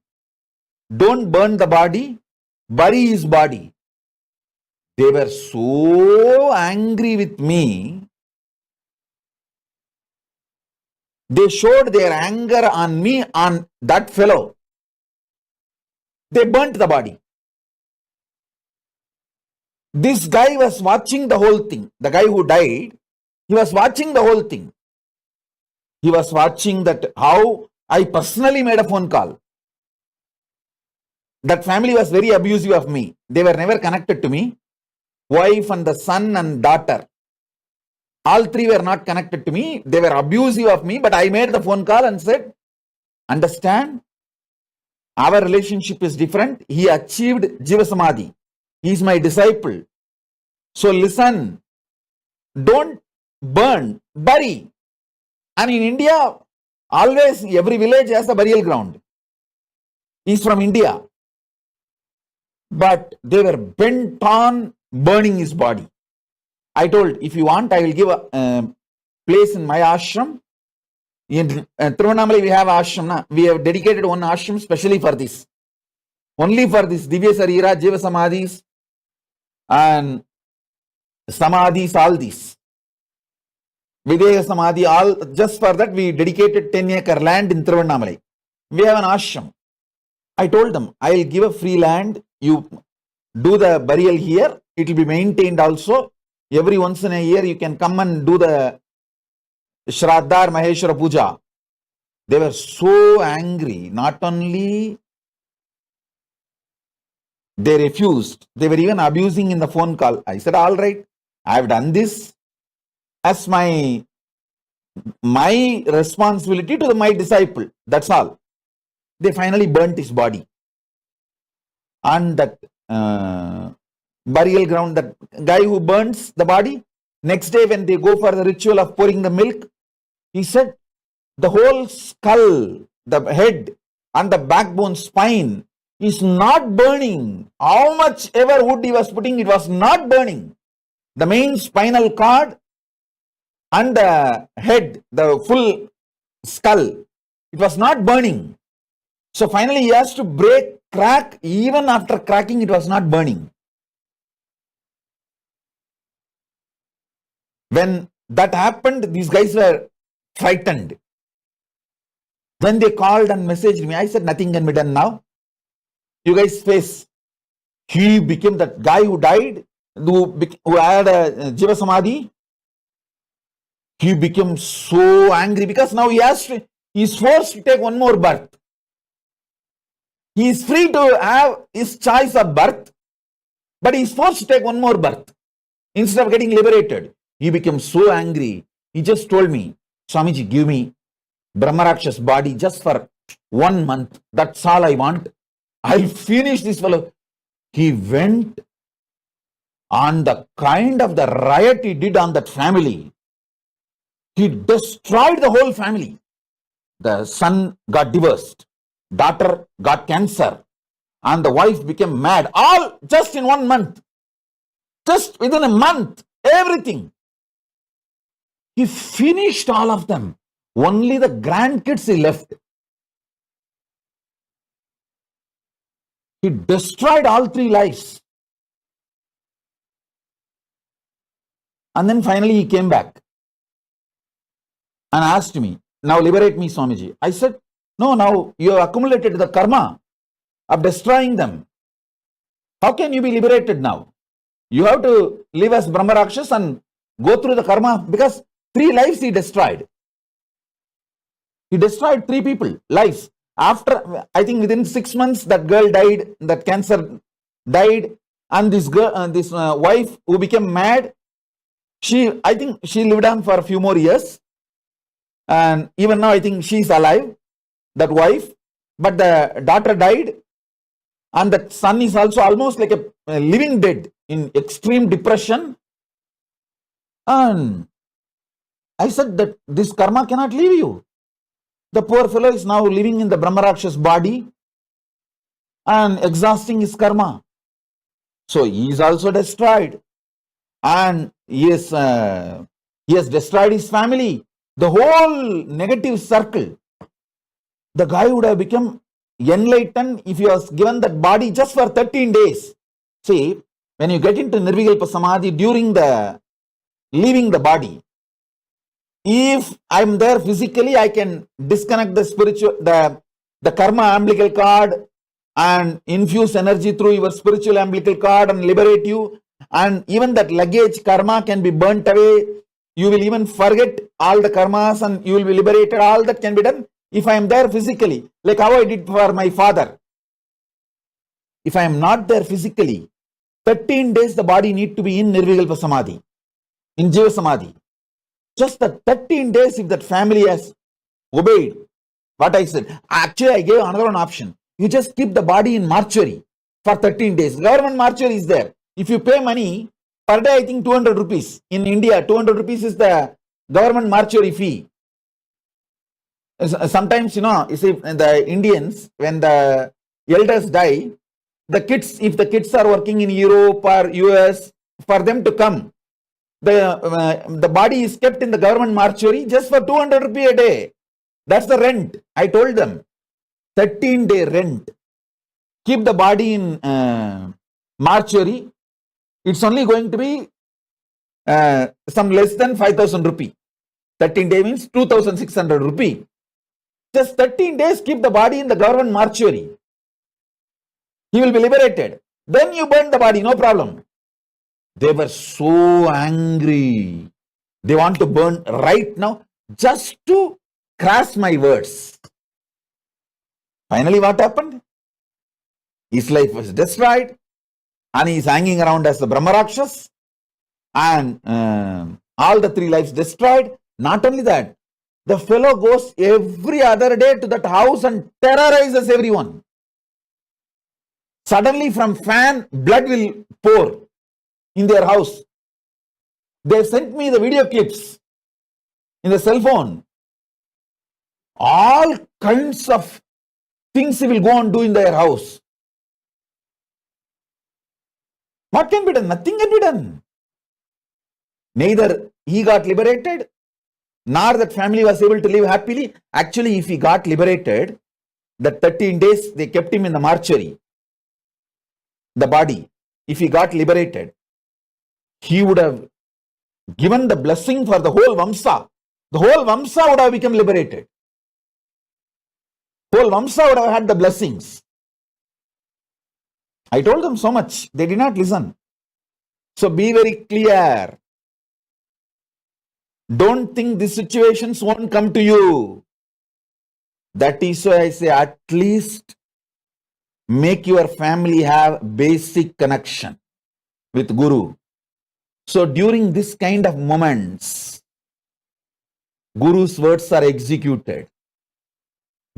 Don't burn the body, bury his body. They were so angry with me. They showed their anger on me, on that fellow. They burnt the body. This guy was watching the whole thing. The guy who died, he was watching the whole thing. He was watching that how I personally made a phone call. That family was very abusive of me. They were never connected to me. Wife and the son and daughter. All three were not connected to me. They were abusive of me, but I made the phone call and said, understand, our relationship is different. He achieved Jiva Samadhi. He is my disciple. So listen, don't burn, bury. And in India, always every village has a burial ground. He is from India. But they were bent on burning his body. I told, if you want, I will give a place in my ashram. In Tiruvannamalai, we have ashram. We have dedicated one ashram specially for this. Only for this Divya Sarira, Jiva Samadhis, and Samadhis, all these. Videha Samadhi, all, just for that we dedicated 10-acre land in Tiruvannamalai. We have an ashram. I told them, I will give a free land. You do the burial here. It will be maintained also. Every once in a year, you can come and do the Shraddha or Maheshwara Puja. They were so angry. Not only they refused, they were even abusing in the phone call. I said, all right, I have done this as my responsibility to my disciple. That's all. They finally burnt his body. And that burial ground, that guy who burns the body, next day when they go for the ritual of pouring the milk, he said the whole skull, the head and the backbone, spine is not burning. How much ever wood he was putting, it was not burning. The main spinal cord and the head, the full skull, it was not burning. So finally he has to break crack, even after cracking, it was not burning. When that happened, these guys were frightened. Then they called and messaged me. I said, nothing can be done now. You guys face. He became that guy who died, who had a Jiva Samadhi. He became so angry because now he is forced to take one more birth. He is free to have his choice of birth, but he is forced to take one more birth instead of getting liberated. He became so angry. He just told me, Swamiji, give me Brahmarakshas body just for 1 month. That's all I want. I'll finish this fellow. He went on the kind of the riot he did on that family. He destroyed the whole family. The son got divorced. Daughter got cancer. And the wife became mad. All just in 1 month. Just within a month. Everything. He finished all of them. Only the grandkids he left. He destroyed all 3 lives. And then finally he came back and asked me, now liberate me, Swamiji. I said, no, now you have accumulated the karma of destroying them. How can you be liberated now? You have to live as Brahmarakshas and go through the karma, because 3 lives he destroyed. He destroyed 3 people, lives. After, I think within 6 months, that girl died, that cancer died, and this girl, this wife who became mad, I think she lived on for a few more years. And even now, I think she's alive, that wife. But the daughter died. And the son is also almost like a living dead in extreme depression. And I said that this karma cannot leave you. The poor fellow is now living in the Brahmarakshas body and exhausting his karma. So he is also destroyed. And he has destroyed his family. The whole negative circle. The guy would have become enlightened if he was given that body just for 13 days. See, when you get into Nirvikalpa Samadhi during the leaving the body, if I'm there physically, I can disconnect the spiritual, the karma umbilical cord and infuse energy through your spiritual umbilical cord and liberate you. And even that luggage karma can be burnt away. You will even forget all the karmas and you will be liberated. All that can be done if I am there physically, like how I did for my father. If I am not there physically, 13 days the body need to be in Nirvikalpa Samadhi, in Jiva Samadhi. Just the 13 days, if that family has obeyed what I said. Actually, I gave another one option. You just keep the body in mortuary for 13 days. Government mortuary is there. If you pay money, per day I think 200 rupees. In India, 200 rupees is the government mortuary fee. Sometimes, you see, the Indians, when the elders die, the kids, if the kids are working in Europe or US, for them to come, the body is kept in the government mortuary just for 200 rupees a day. That's the rent. I told them, 13-day rent. Keep the body in mortuary. It's only going to be some less than 5,000 rupee. 13 days means 2,600 rupee. Just 13 days, keep the body in the government mortuary. He will be liberated. Then you burn the body, no problem. They were so angry. They want to burn right now just to crash my words. Finally, what happened? His life was destroyed and he is hanging around as the Brahmarakshas, and all the 3 lives destroyed. Not only that, the fellow goes every other day to that house and terrorizes everyone. Suddenly from fan, blood will pour in their house. They sent me the video clips in the cell phone. All kinds of things he will go and do in their house. What can be done? Nothing can be done. Neither he got liberated, nor that family was able to live happily. Actually, if he got liberated, the 13 days they kept him in the mortuary. the body, if he got liberated, he would have given the blessing for the whole Vamsa. The whole Vamsa would have become liberated. Whole Vamsa would have had the blessings. I told them so much. They did not listen. So be very clear. Don't think these situations won't come to you. That is why I say at least make your family have basic connection with Guru. So during this kind of moments, Guru's words are executed.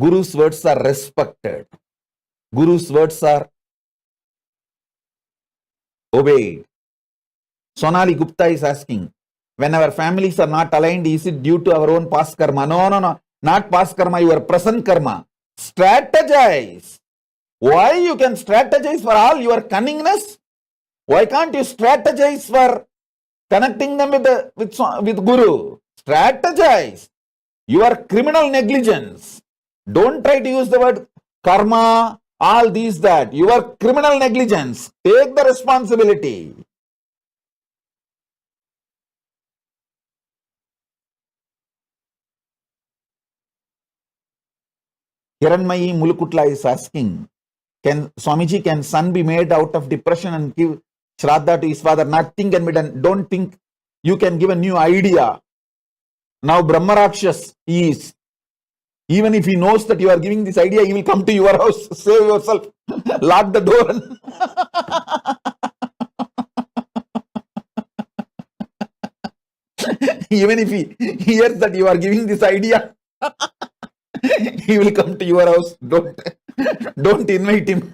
Guru's words are respected. Guru's words are obeyed. Sonali Gupta is asking, when our families are not aligned, is it due to our own past karma? No. Not past karma, your present karma. Strategize. Why you can strategize for all your cunningness? Why can't you strategize for connecting them with Guru? Strategize. Your criminal negligence. Don't try to use the word karma, all these, that. Your criminal negligence. Take the responsibility. Hiranmayi Mulukutla is asking, Swamiji, can son be made out of depression and give Shraddha to his father? Nothing can be done. Don't think you can give a new idea. Now Brahmarakshas is, even if he knows that you are giving this idea, he will come to your house, save yourself, lock the door. Even if he hears that you are giving this idea, he will come to your house. Don't invite him.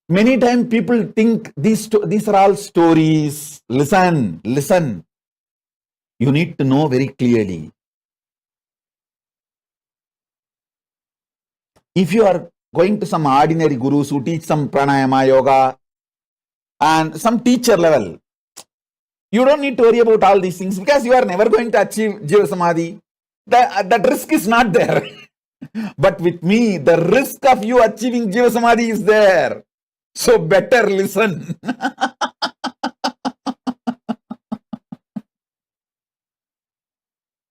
Many times people think these are all stories. Listen. You need to know very clearly. If you are going to some ordinary gurus who teach some pranayama, yoga, and some teacher level, you don't need to worry about all these things because you are never going to achieve Jiva Samadhi. That risk is not there. But with me, the risk of you achieving Jiva Samadhi is there. So better listen.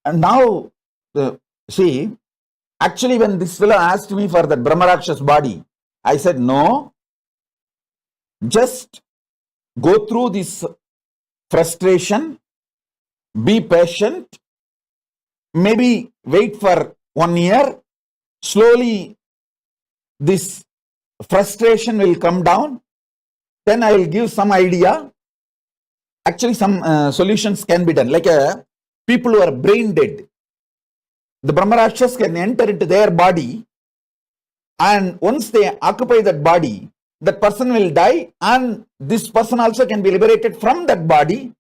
And now, see, actually when this fellow asked me for that Brahmarakshas body, I said, no, just go through this frustration, be patient, maybe wait for 1 year, slowly this frustration will come down, then I will give some idea. Actually, some solutions can be done. Like people who are brain dead, the Brahmarakshas can enter into their body, and once they occupy that body, that person will die, and this person also can be liberated from that body,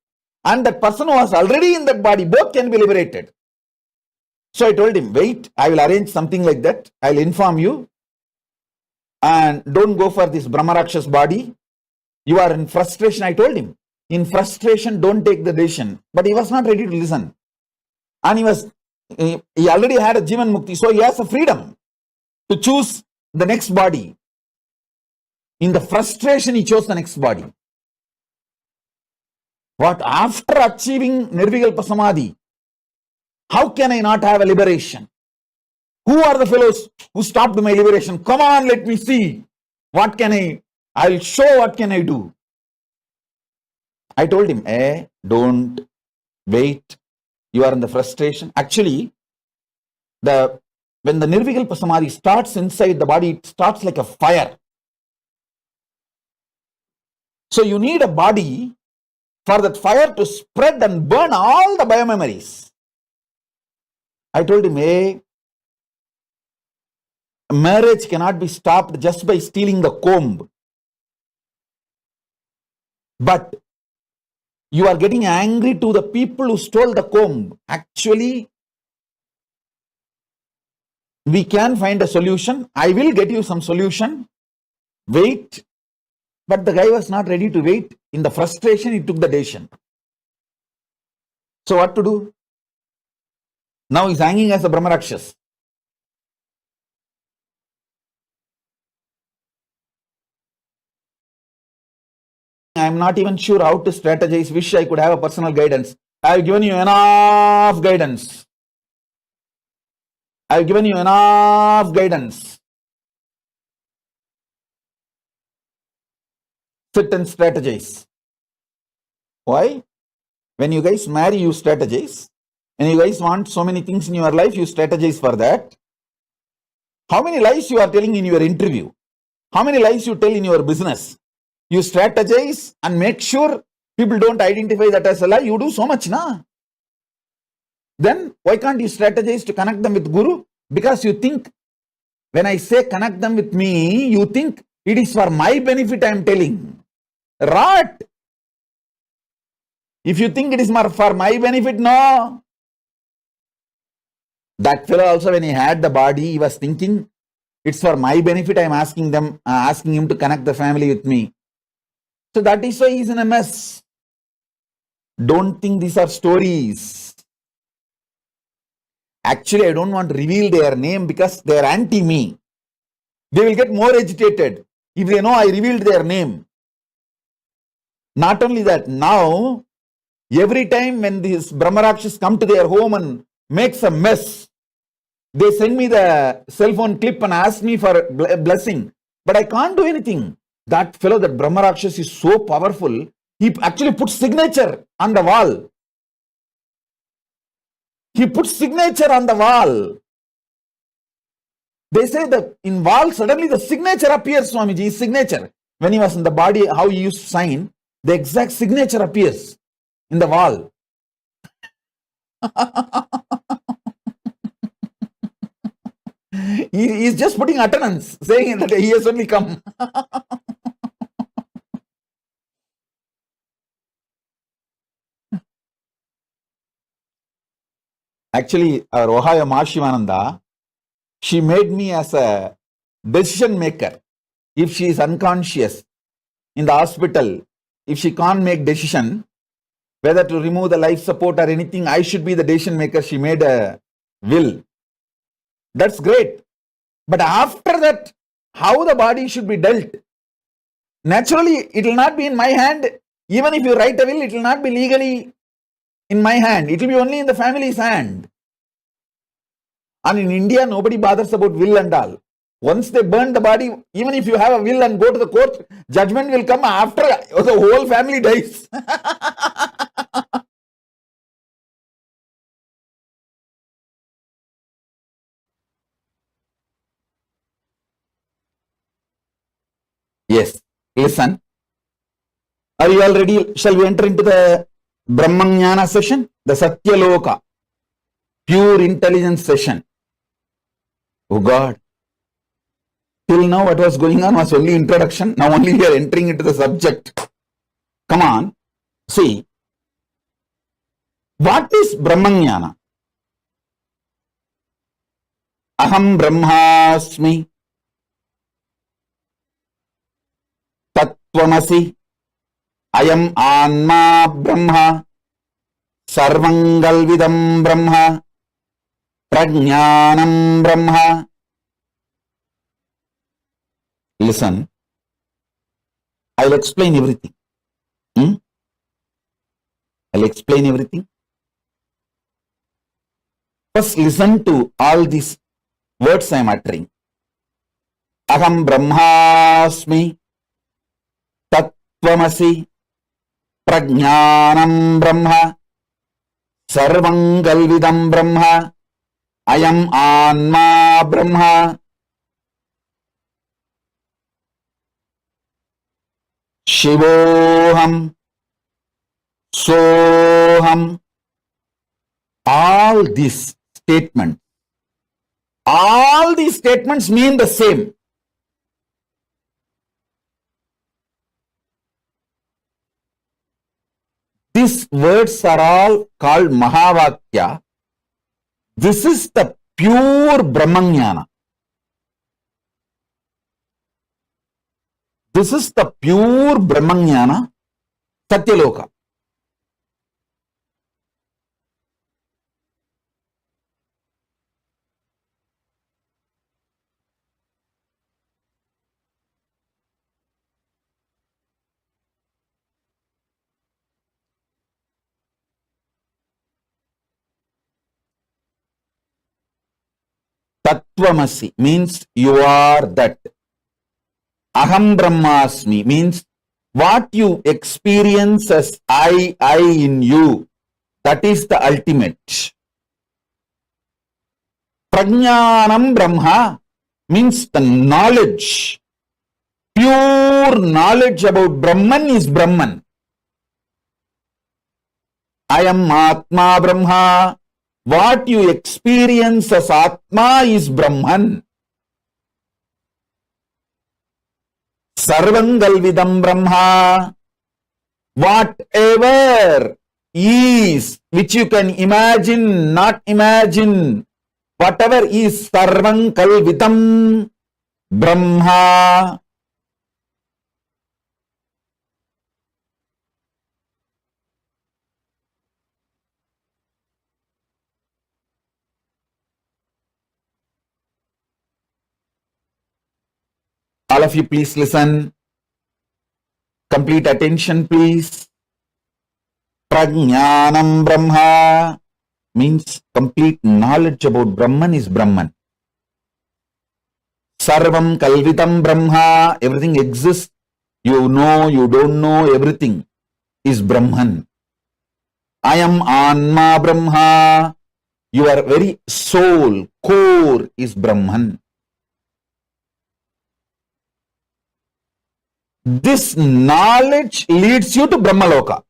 and that person who was already in that body, both can be liberated. So I told him, wait, I will arrange something like that. I will inform you. And don't go for this Brahmarakshas body. You are in frustration. I told him, in frustration, don't take the decision. But he was not ready to listen. And he already had a Jivan Mukti. So he has a freedom to choose the next body. In the frustration, he chose the next body. What? After achieving Nirvikalpa Samadhi, how can I not have a liberation? Who are the fellows who stopped my liberation? Come on, let me see. What can I'll show what can I do. I told him, don't wait. You are in the frustration. Actually, when the Nirvikalpa Samadhi starts inside the body, it starts like a fire. So you need a body for that fire to spread and burn all the biomemories. I told him, marriage cannot be stopped just by stealing the comb. But you are getting angry to the people who stole the comb. Actually, we can find a solution. I will get you some solution. Wait. But the guy was not ready to wait. In the frustration, he took the decision. So what to do? Now he's hanging as a Brahmarakshas. I'm not even sure how to strategize. Wish I could have a personal guidance. I've given you enough guidance. I've given you enough guidance. Sit and strategize. Why? When you guys marry, you strategize. And you guys want so many things in your life, you strategize for that. How many lies you are telling in your interview? How many lies you tell in your business? You strategize and make sure people don't identify that as a lie. You do so much, na? Then why can't you strategize to connect them with Guru? Because you think, when I say connect them with me, you think it is for my benefit I am telling. Rot! If you think it is for my benefit, no. That fellow also, when he had the body, he was thinking, it's for my benefit I am asking him to connect the family with me. So that is why he is in a mess. Don't think these are stories. Actually, I don't want to reveal their name because they are anti-me. They will get more agitated if they know I revealed their name. Not only that, now, every time when these Brahmarakshas come to their home and makes a mess, they send me the cell phone clip and ask me for a blessing. But I can't do anything. That fellow, that Brahmarakshas, is so powerful, he actually puts signature on the wall. He puts signature on the wall. They say that in wall, suddenly the signature appears, Swamiji, his signature. When he was in the body, how he used to sign, the exact signature appears in the wall. He is just putting attendance, saying that he has only come. Actually, our Ohio Mahashivananda, she made me as a decision maker. If she is unconscious in the hospital, if she can't make decision, whether to remove the life support or anything, I should be the decision maker. She made a will. That's great. But after that, how the body should be dealt? Naturally, it will not be in my hand. Even if you write a will, it will not be legally in my hand. It will be only in the family's hand. And in India, nobody bothers about will and all. Once they burn the body, even if you have a will and go to the court, judgment will come after the whole family dies. Yes, listen. Are you all ready? Shall we enter into the Brahmanyana session? The Satyaloka, pure intelligence session. Oh God. Till now what was going on was only introduction. Now only we are entering into the subject. Come on. See. What is Brahmanyana? Aham Brahmasmi. Tattvamasi. Ayam Anma Brahma. Sarvangalvidam Brahma. Prajnanam Brahma. Listen, I'll explain everything. I'll explain everything. First, listen to all these words I am uttering. Aham Brahmasmi, Tattvamasi, Prajnanam Brahma, Sarvangalvidam Brahma, Ayam Anma Brahma, Shivoham, Soham. All these statements mean the same. These words are all called Mahavakya. This is the pure Brahmanyana. This is the pure Brahmanyana, Satyaloka. Tattvamasi means you are that. Aham Brahmasmi means what you experience as I in you. That is the ultimate. Prajnanam Brahma means the knowledge. Pure knowledge about Brahman is Brahman. I am Atma Brahma. What you experience as Atma is Brahman. Sarvangalvidam Brahma. Whatever is, which you can imagine, not imagine, whatever is Sarvangalvidam Brahma. All of you please listen. Complete attention please. Prajnanam Brahma means complete knowledge about Brahman is Brahman. Sarvam Kalvitam Brahma, everything exists. You know, you don't know, everything is Brahman. I am Anma Brahma. Your very soul, core is Brahman. This knowledge leads you to Brahmaloka,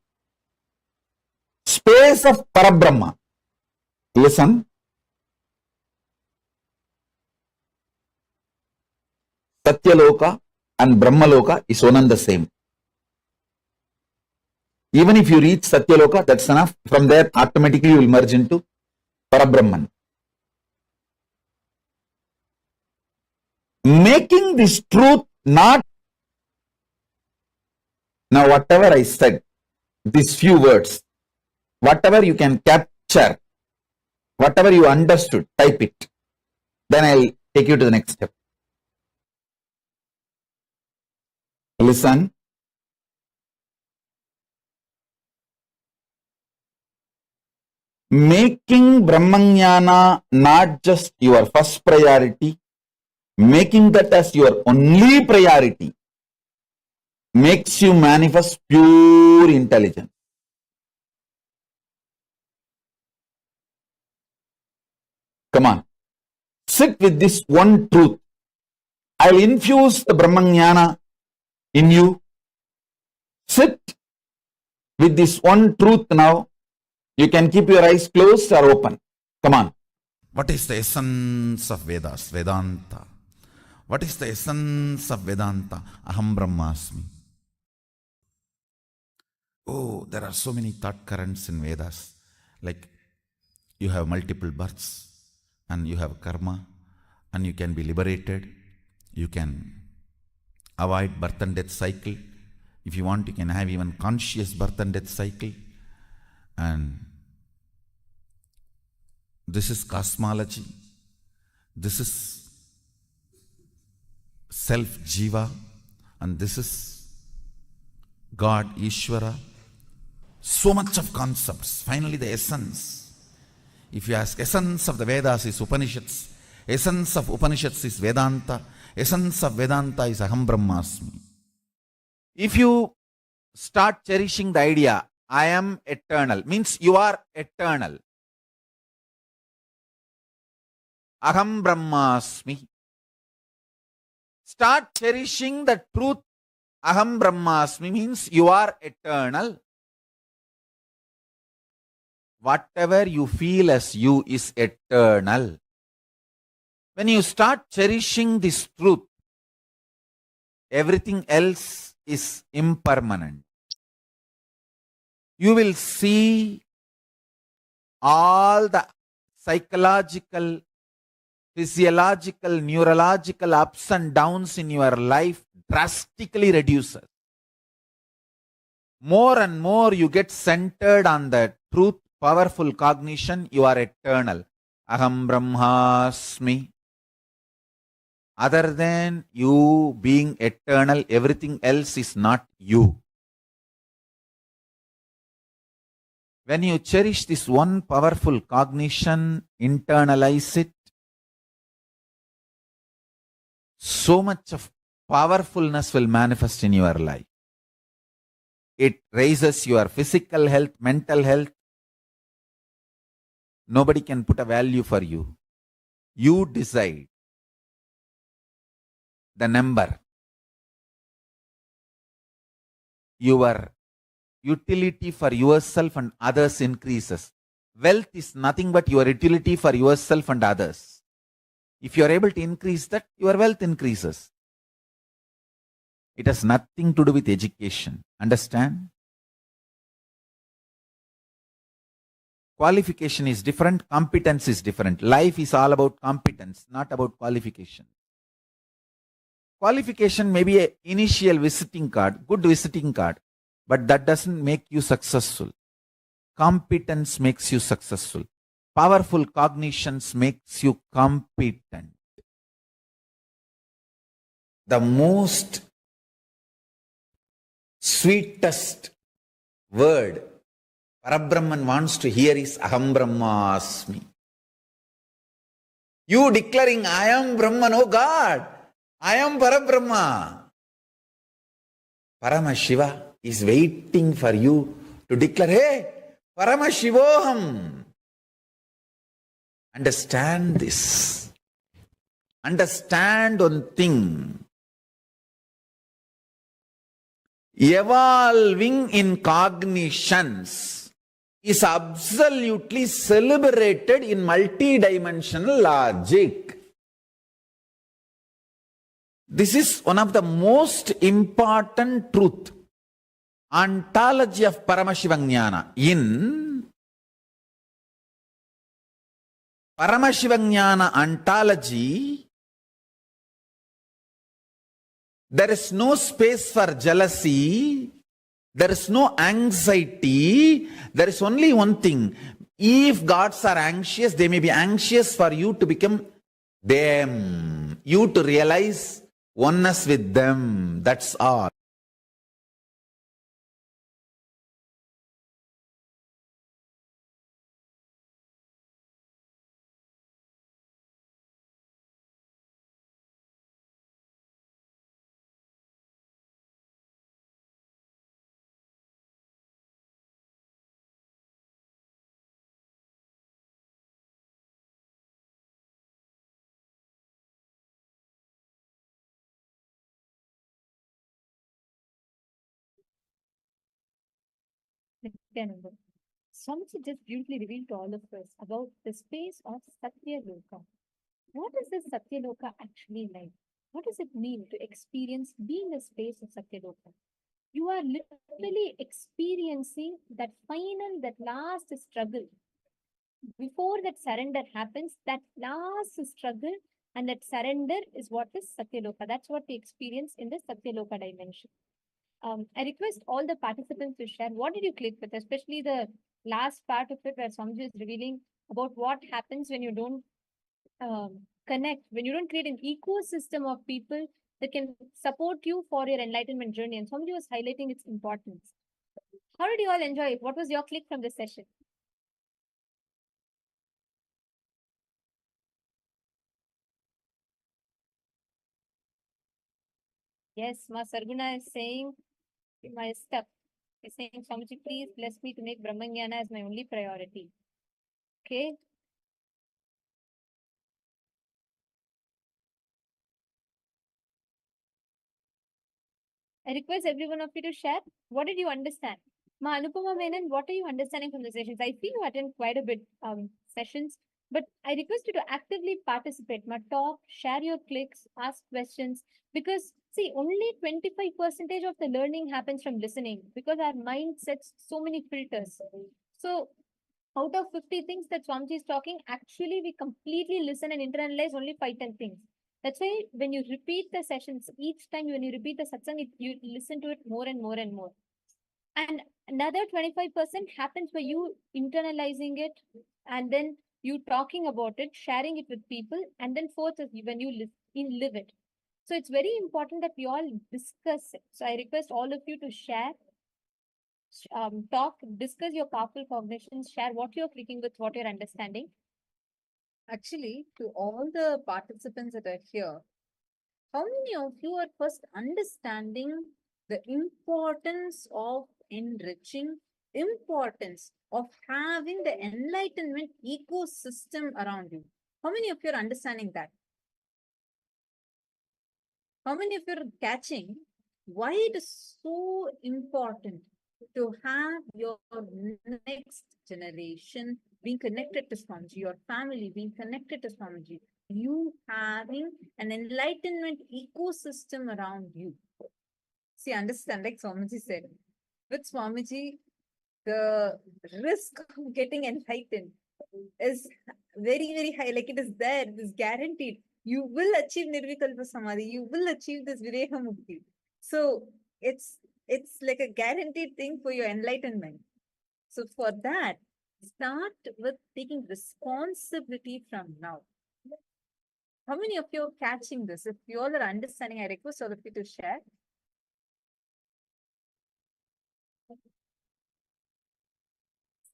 space of Parabrahma. Listen. Satyaloka and Brahmaloka is one and the same. Even if you reach Satyaloka, that's enough. From there, automatically you will merge into Parabrahman. Making this truth not. Now, whatever I said, these few words, whatever you can capture, whatever you understood, type it. Then I'll take you to the next step. Listen. Making Brahmanyana not just your first priority, making that as your only priority makes you manifest pure intelligence. Come on. Sit with this one truth. I'll infuse the Brahmanyana in you. Sit with this one truth now. You can keep your eyes closed or open. Come on. What is the essence of Vedas, Vedanta? What is the essence of Vedanta? Aham Brahmasmi. Oh, there are so many thought currents in Vedas. Like you have multiple births and you have karma and you can be liberated. You can avoid birth and death cycle. If you want, you can have even conscious birth and death cycle. And this is cosmology. This is self-jiva. And this is God, Ishvara. So much of concepts. Finally, the essence. If you ask, essence of the Vedas is Upanishads. Essence of Upanishads is Vedanta. Essence of Vedanta is Aham Brahmasmi. If you start cherishing the idea, I am eternal, means you are eternal. Aham Brahmasmi. Start cherishing the truth. Aham Brahmasmi means you are eternal. Whatever you feel as you is eternal. When you start cherishing this truth, everything else is impermanent. You will see all the psychological, physiological, neurological ups and downs in your life drastically reduces. More and more you get centered on the truth, powerful cognition, you are eternal. Aham Brahmasmi. Other than you being eternal, everything else is not you. When you cherish this one powerful cognition, internalize it, so much of powerfulness will manifest in your life. It raises your physical health, mental health. Nobody can put a value for you. You decide the number. Your utility for yourself and others increases. Wealth is nothing but your utility for yourself and others. If you are able to increase that, your wealth increases. It has nothing to do with education. Understand? Qualification is different, competence is different. Life is all about competence, not about qualification. Qualification may be an initial visiting card, good visiting card, but that doesn't make you successful. Competence makes you successful. Powerful cognitions makes you competent. The most sweetest word Parabrahman wants to hear is Aham Brahmasmi. You declaring I am Brahman, oh God, I am Parabrahma. Paramashiva is waiting for you to declare, hey, Paramashivoham. Understand this. Understand one thing. Evolving in cognitions is absolutely celebrated in multidimensional logic. This is one of the most important truth. Ontology of Paramashiva. In Paramashiva ontology, there is no space for jealousy. There is no anxiety. There is only one thing. If gods are anxious, they may be anxious for you to become them. You to realize oneness with them. That's all. Nityananda. Swamiji just beautifully revealed to all of us about the space of Satya Loka. What is this Satya Loka actually like? What does it mean to experience being the space of Satya Loka? You are literally experiencing that final, that last struggle. Before that surrender happens, that last struggle and that surrender is what is Satya Loka. That's what we experience in the Satya Loka dimension. I request all the participants to share what did you click with, especially the last part of it where Swamiji is revealing about what happens when you don't connect, when you don't create an ecosystem of people that can support you for your enlightenment journey. And Swamiji was highlighting its importance. How did you all enjoy it? What was your click from this session? Yes, Ma Sarguna is saying, my stuff is saying, Swamiji, please bless me to make Brahmanyana as my only priority. Okay. I request every one of you to share. What did you understand? Ma Anupama Menon, what are you understanding from the sessions? I feel you attend quite a bit sessions, but I request you to actively participate. Ma talk, share your clicks, ask questions. Because see, only 25% of the learning happens from listening because our mind sets so many filters. So out of 50 things that Swamiji is talking, actually we completely listen and internalize only 5-10 things. That's why when you repeat the sessions, each time when you repeat the satsang, you listen to it more and more and more. And another 25% happens by you internalizing it and then you talking about it, sharing it with people, and then fourth is when you live it. So it's very important that we all discuss it. So I request all of you to share, talk, discuss your powerful cognitions, share what you're clicking with, what you're understanding. Actually, to all the participants that are here, How many of you are first understanding the importance of enriching, importance of having the enlightenment ecosystem around you? How many of you are understanding that? How many of you are catching why it is so important to have your next generation being connected to Swamiji, your family being connected to Swamiji, you having an enlightenment ecosystem around you? See, understand, like Swamiji said, with Swamiji, the risk of getting enlightened is very, very high. Like it is there, it is guaranteed. You will achieve Nirvikalpa Samadhi, you will achieve this Vireha Mukti. So it's like a guaranteed thing for your enlightenment. So for that, start with taking responsibility from now. How many of you are catching this? If you all are understanding, I request all of you to share.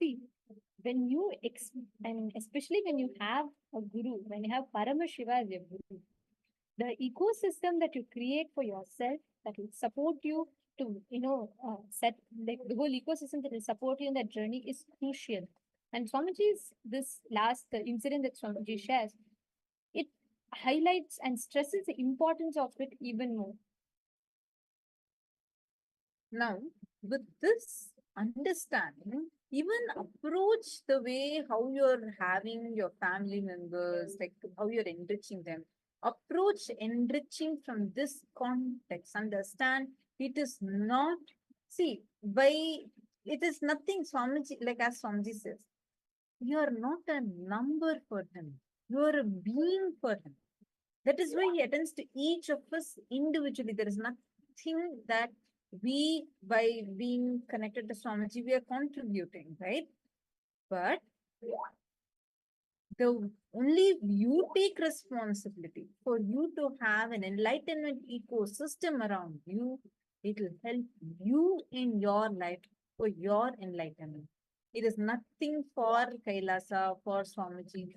See, when you and especially when you have a guru, when you have Paramashiva as your guru, the ecosystem that you create for yourself that will support you to, set like the whole ecosystem that will support you in that journey is crucial. And Swamiji's this last incident that Swamiji shares, it highlights and stresses the importance of it even more. Now, with this understanding, even approach the way how you're having your family members, like how you're enriching them. Approach enriching from this context. Understand it is not, see, it is nothing, Swamiji, like as Swamiji says, you are not a number for him. You are a being for him. That is why he attends to each of us individually. There is nothing that we, by being connected to Swamiji, we are contributing, right? But the only you take responsibility for you to have an enlightenment ecosystem around you. It will help you in your life for your enlightenment. It is nothing for Kailasa, for Swamiji,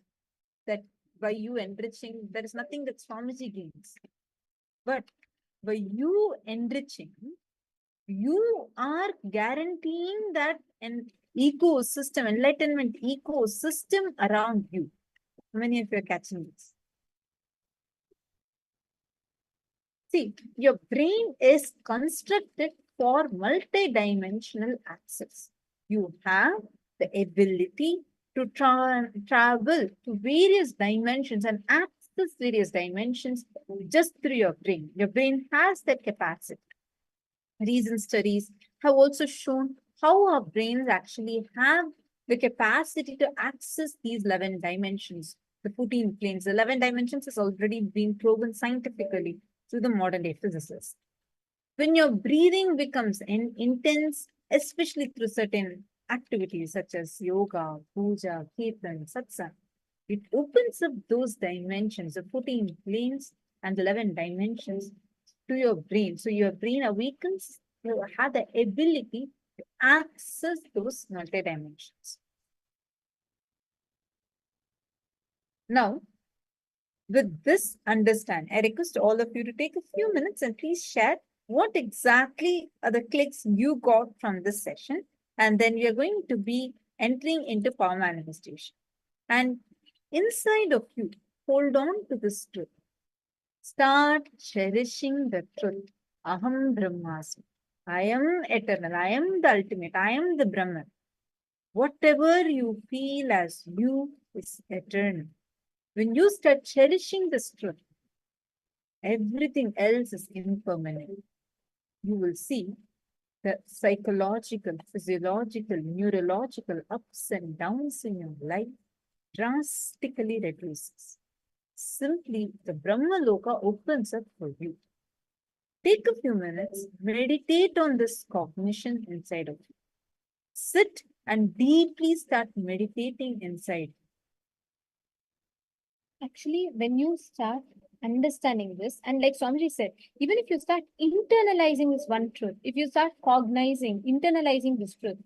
that by you enriching, there is nothing that Swamiji gains. But by you enriching, you are guaranteeing that an ecosystem, enlightenment ecosystem around you. How many of you are catching this? See, your brain is constructed for multidimensional access. You have the ability to travel to various dimensions and access various dimensions just through your brain. Your brain has that capacity. Recent studies have also shown how our brains actually have the capacity to access these 11 dimensions, the 14 planes. The 11 dimensions has already been proven scientifically through the modern day physicists. When your breathing becomes intense, especially through certain activities such as yoga, puja, kirtan, satsang, it opens up those dimensions, the 14 planes and 11 dimensions to your brain. So your brain awakens, you have the ability to access those multi-dimensions. Now, with this understanding, I request all of you to take a few minutes and please share what exactly are the clicks you got from this session. And then we are going to be entering into power manifestation. And inside of you, hold on to this truth. Start cherishing the truth. Aham Brahmasmi. I am eternal. I am the ultimate. I am the Brahman. Whatever you feel as you is eternal. When you start cherishing this truth, everything else is impermanent. You will see the psychological, physiological, neurological ups and downs in your life drastically reduces. Simply, the Brahma Loka opens up for you. Take a few minutes, meditate on this cognition inside of you. Sit and deeply start meditating inside. Actually, when you start understanding this, and like Swamiji said, even if you start internalizing this one truth, if you start internalizing this truth,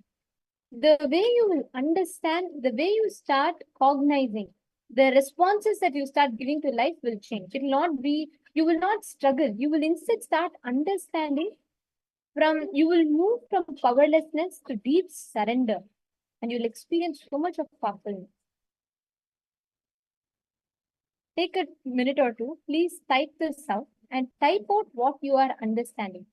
the way you will understand, the way you start cognizing, The responses that you start giving to life will change. It will not be, you will not struggle. You will instead start understanding you will move from powerlessness to deep surrender, and you'll experience so much of fulfillment. Take a minute or two, please type this out and type out what you are understanding.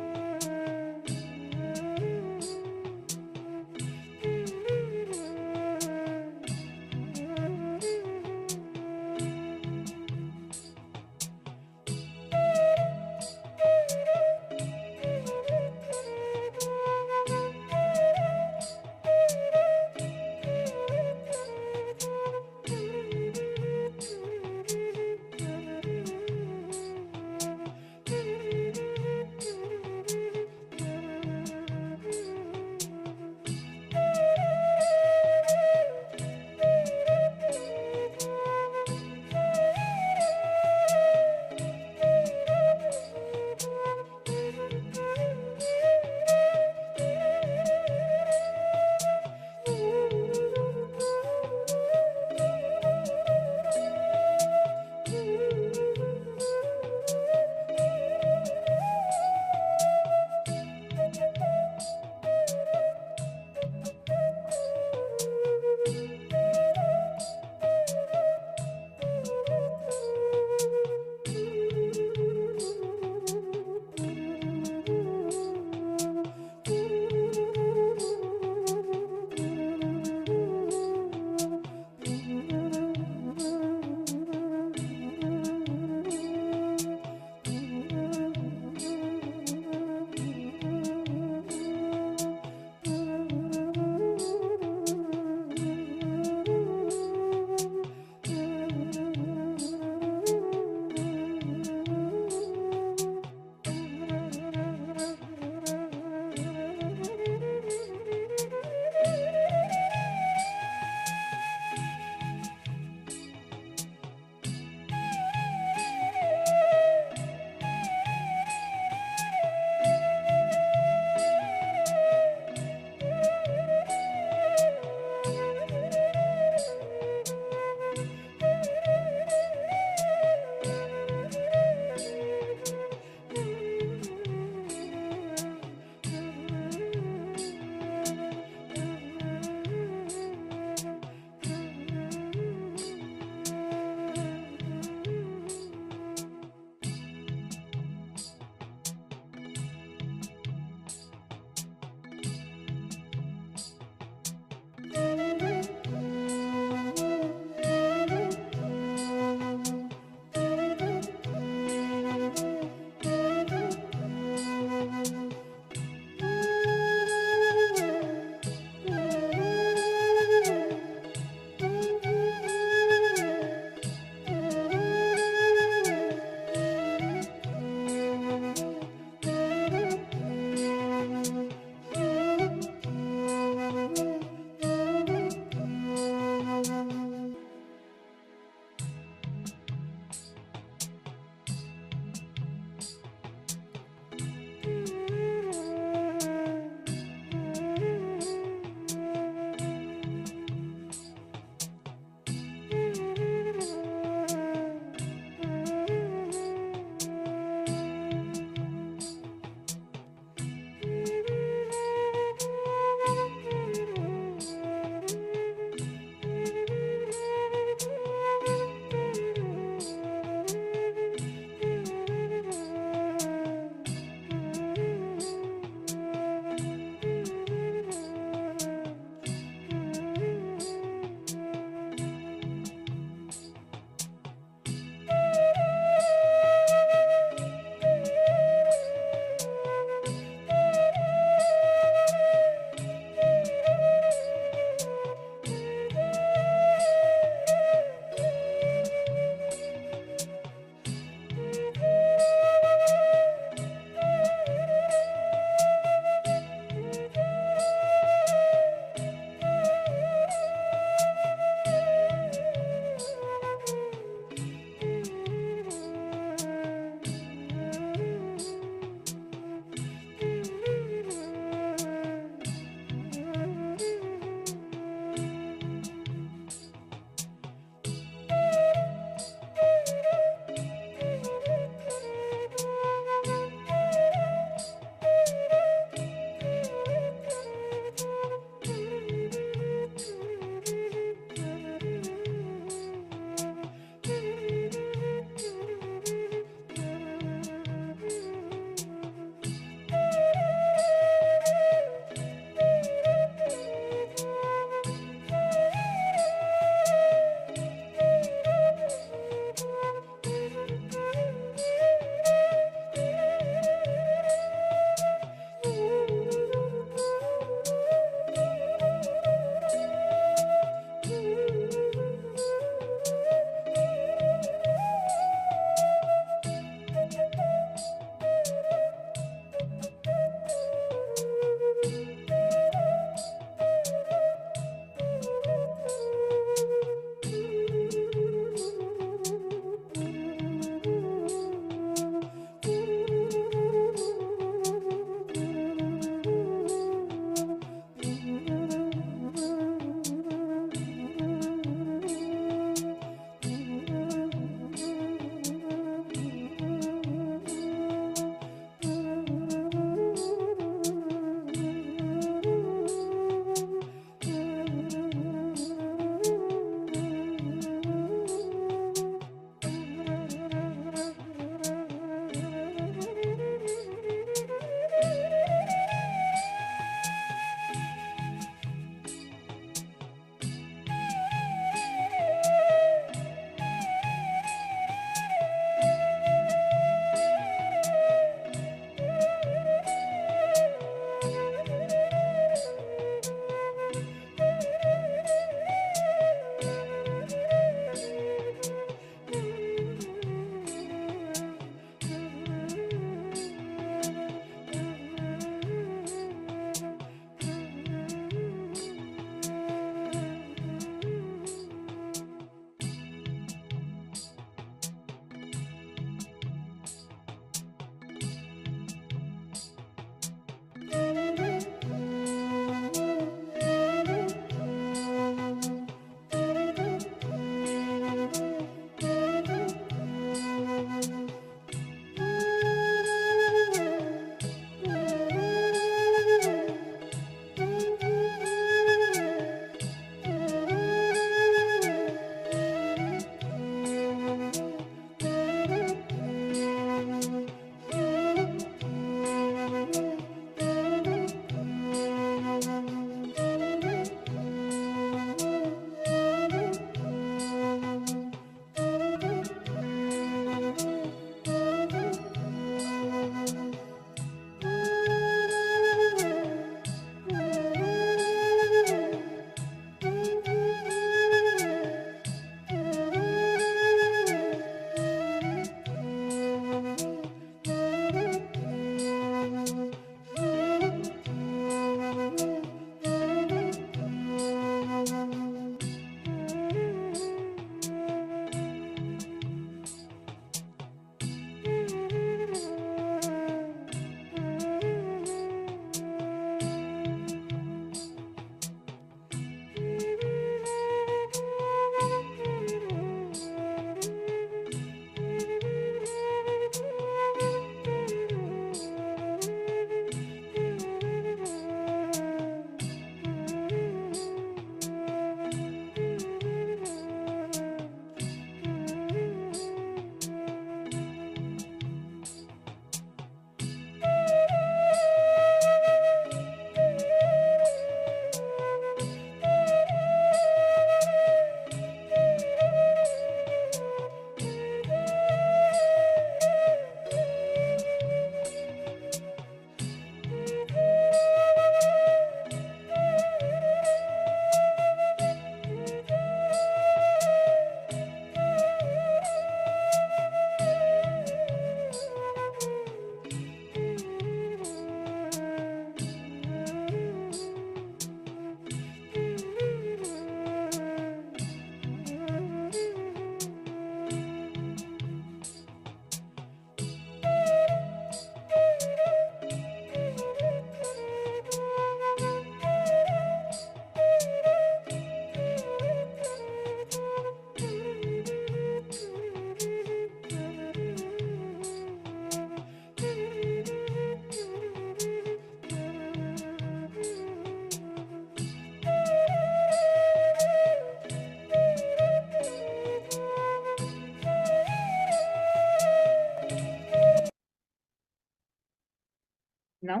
Now,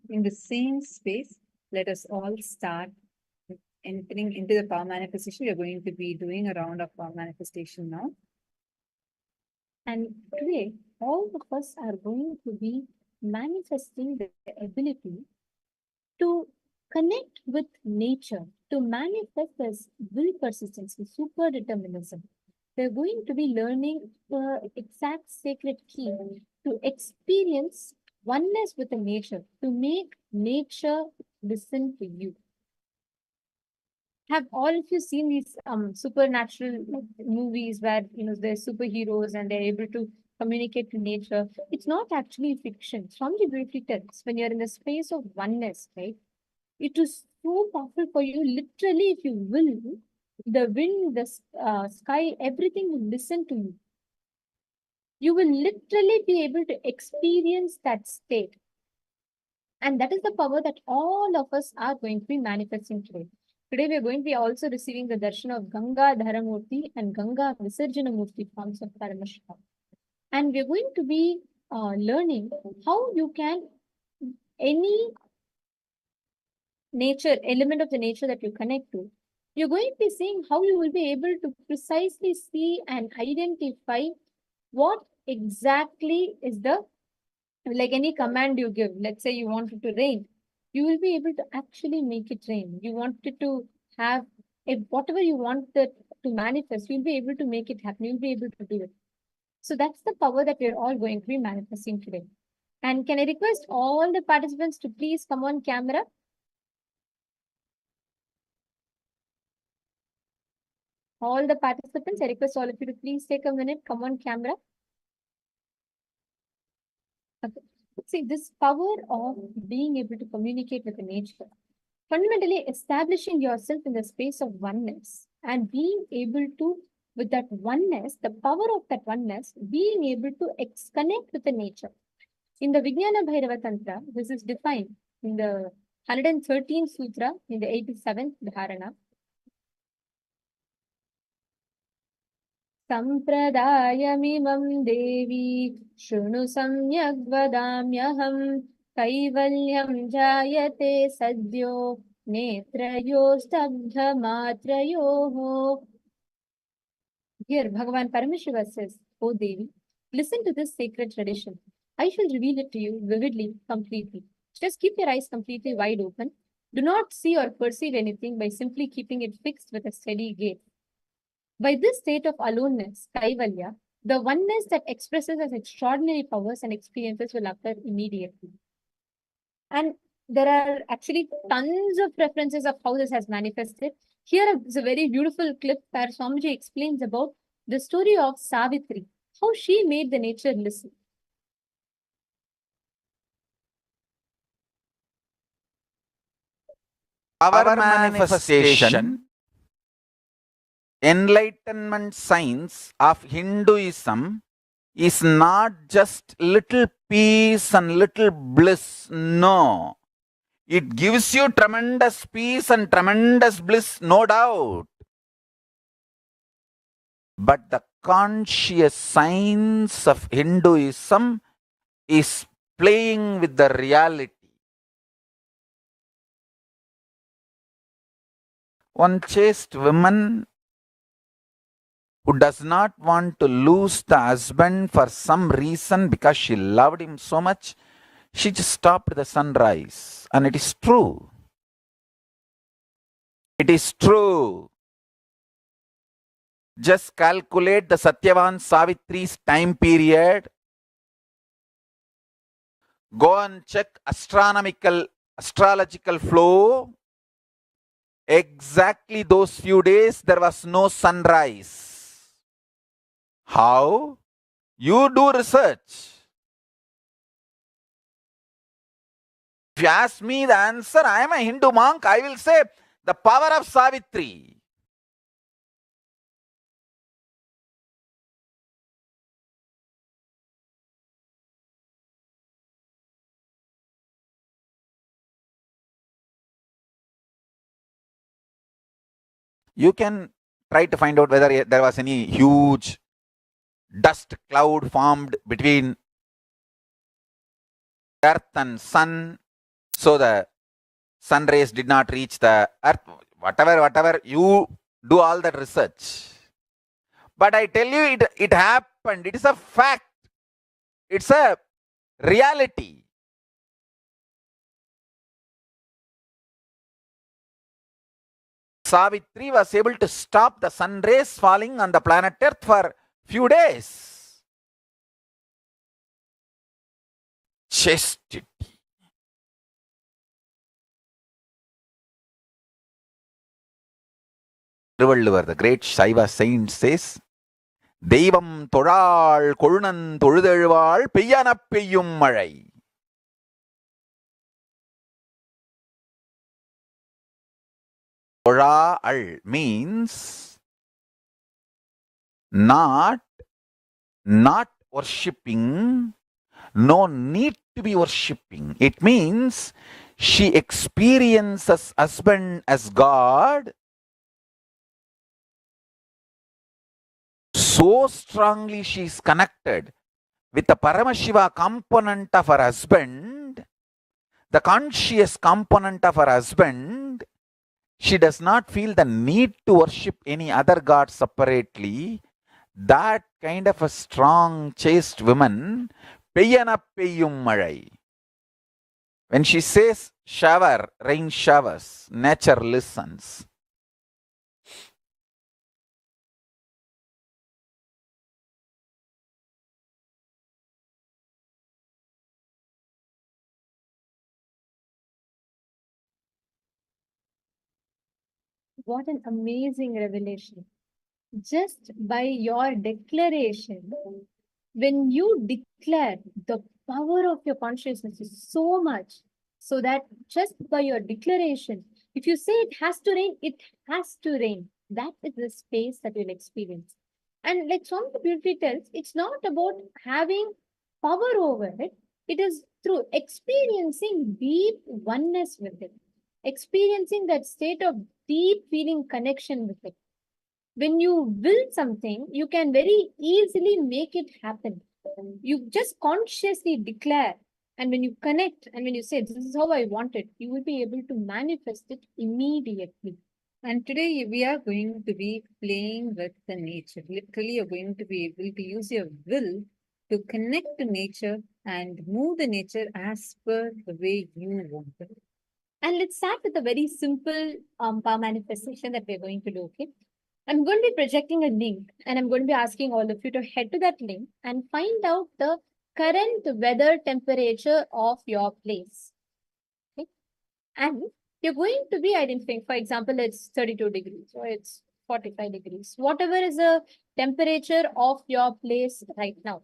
in the same space, let us all start entering into the power manifestation. We are going to be doing a round of power manifestation now. And today, all of us are going to be manifesting the ability to connect with nature, to manifest this will persistency, super determinism. We're going to be learning the exact sacred key to experience oneness with the nature, to make nature listen to you. Have all of you seen these supernatural movies where they're superheroes and they're able to communicate to nature? It's not actually fiction. Swamiji briefly tells when you're in the space of oneness, right? It is so powerful for you. Literally, if you will, the wind, the sky, everything will listen to you. You will literally be able to experience that state. And that is the power that all of us are going to be manifesting today. Today, we are going to be also receiving the darshan of Ganga Dharamurti and Ganga Visarjanamurti forms of Paramashiva. And we are going to be learning how you can, any nature, element of the nature that you connect to, you're going to be seeing how you will be able to precisely see and identify what exactly is the, like any command you give. Let's say you want it to rain, you will be able to actually make it rain. You want it to have whatever you want it to manifest, you'll be able to make it happen. You'll be able to do it. So that's the power that we're all going to be manifesting today. And can I request all the participants to please come on camera? All the participants, I request all of you to please take a minute, come on camera. Okay. See, this power of being able to communicate with the nature, fundamentally establishing yourself in the space of oneness and being able to, with that oneness, the power of that oneness, being able to connect with the nature. In the Vijnana Bhairava Tantra, this is defined in the 113th Sutra, in the 87th Dharana. Sampradayamimam Devi Shunu Samyak Vadamyaham Kaivalyam Jayate Sadyo Netrayo Stabdha Matrayoho. Here, Bhagavan Paramashiva says, O Devi, listen to this sacred tradition. I shall reveal it to you vividly, completely. Just keep your eyes completely wide open. Do not see or perceive anything by simply keeping it fixed with a steady gaze. By this state of aloneness, Kaivalya, the oneness that expresses as extraordinary powers and experiences will occur immediately. And there are actually tons of references of how this has manifested. Here is a very beautiful clip where Swamiji explains about the story of Savitri, how she made the nature listen. Our manifestation, enlightenment science of Hinduism is not just little peace and little bliss. No. It gives you tremendous peace and tremendous bliss, no doubt. But the conscious science of Hinduism is playing with the reality. One chaste woman who does not want to lose the husband for some reason because she loved him so much, she just stopped the sunrise. And it is true. It is true. Just calculate the Satyavan Savitri's time period. Go and check astrological flow. Exactly those few days there was no sunrise. How? You do research. If you ask me the answer, I am a Hindu monk, I will say the power of Savitri. You can try to find out whether there was any huge dust cloud formed between earth and sun, so the sun rays did not reach the earth. Whatever, you do all that research. But I tell you, it happened. It is a fact. It's a reality. Savitri was able to stop the sun rays falling on the planet Earth for few days. Chastity. Tiruvalluvar, the great Shaiva saint, says, Devam Thoral Korunan Thozhuzhezhuval Peyyana Peyyum Mazhai. Thoral means not worshipping, no need to be worshipping. It means she experiences husband as God so strongly. She is connected with the Paramashiva component of her husband, the conscious component of her husband. She does not feel the need to worship any other god separately. That kind of a strong, chaste woman, Peyyana Peyyum Mazhai. When she says shower, rain showers, nature listens. What an amazing revelation. Just by your declaration, when you declare, the power of your consciousness is so much, so that just by your declaration, if you say it has to rain, it has to rain. That is the space that you'll experience. And like Swami beautifully tells, it's not about having power over it. It is through experiencing deep oneness with it, experiencing that state of deep feeling connection with it. When you will something, you can very easily make it happen. You just consciously declare, and when you connect and when you say, this is how I want it, you will be able to manifest it immediately. And today we are going to be playing with the nature. Literally, you're going to be able to use your will to connect to nature and move the nature as per the way you want it. And let's start with a very simple power manifestation that we're going to do, okay? I'm going to be projecting a link, and I'm going to be asking all of you to head to that link and find out the current weather temperature of your place. Okay? And you're going to be identifying, for example, it's 32 degrees or it's 45 degrees, whatever is the temperature of your place right now.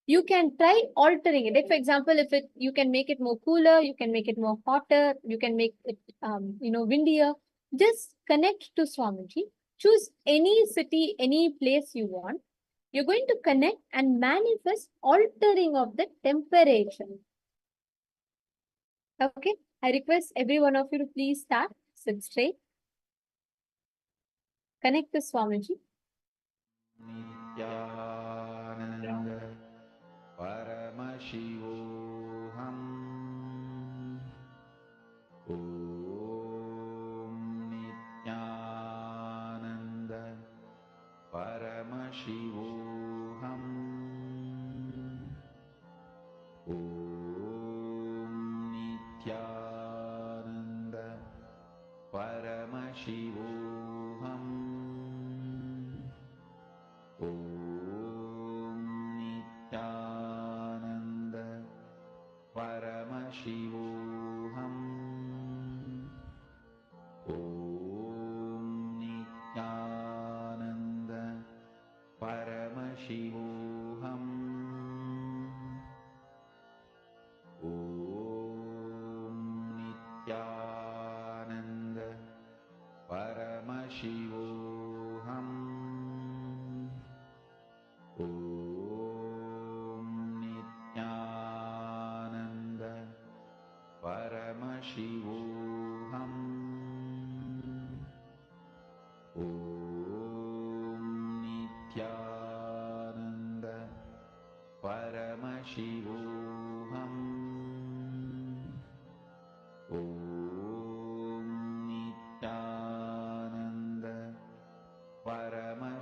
You can try altering it. Like, for example, if you can make it more cooler, you can make it more hotter, you can make it windier. Just connect to Swamiji. Choose any city, any place you want. You're going to connect and manifest altering of the temperature. Okay, I request every one of you to please start. Sit straight. Connect to Swamiji. Nityananda Paramashivoham Om Nityananda Paramashivoham Om Nityananda Paramashivoham Om Nityananda Paramashivoham Om Nityananda Paramashivoham Om Nityananda Paramashivoham Om Nityananda Paramashivoham Om Nityananda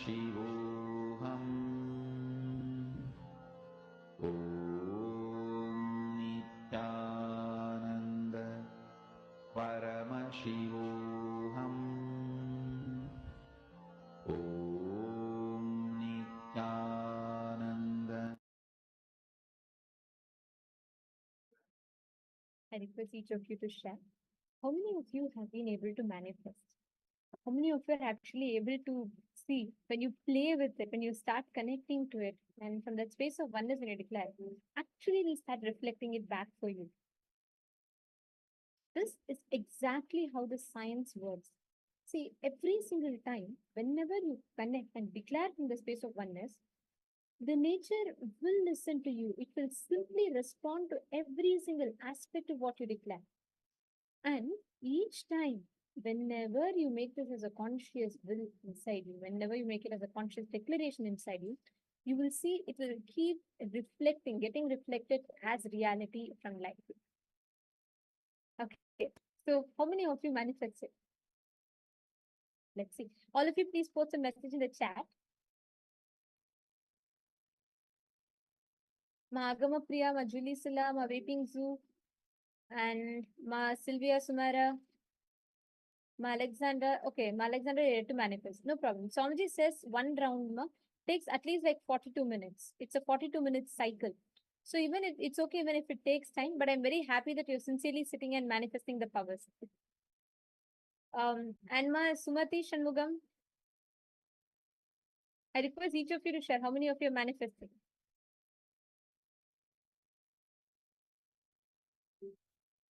Om Nityananda Paramashivoham. Om Nityananda. I request each of you to share. How many of you have been able to manifest? How many of you are actually able to see when you play with it, when you start connecting to it, and from that space of oneness when you declare, actually will start reflecting it back for you. This is exactly how the science works. See, every single time, whenever you connect and declare from the space of oneness, the nature will listen to you. It will simply respond to every single aspect of what you declare. And each time, whenever you make this as a conscious will inside you, whenever you make it as a conscious declaration inside you, you will see it will keep reflecting, getting reflected as reality from life. Okay, so how many of you manifest it? Let's see. All of you, please post a message in the chat. Ma Agama Priya, Ma Julie Silla, Ma Vaping Zoo, and Ma Sylvia Sumara, Ma Alexander. Okay, Ma Alexander ready to manifest. No problem. Swamiji says one round ma takes at least like 42 minutes. It's a 42-minute cycle. So even if it's okay, even if it takes time, but I'm very happy that you're sincerely sitting and manifesting the powers. And Ma Sumati Shanmugam, I request each of you to share how many of you are manifesting.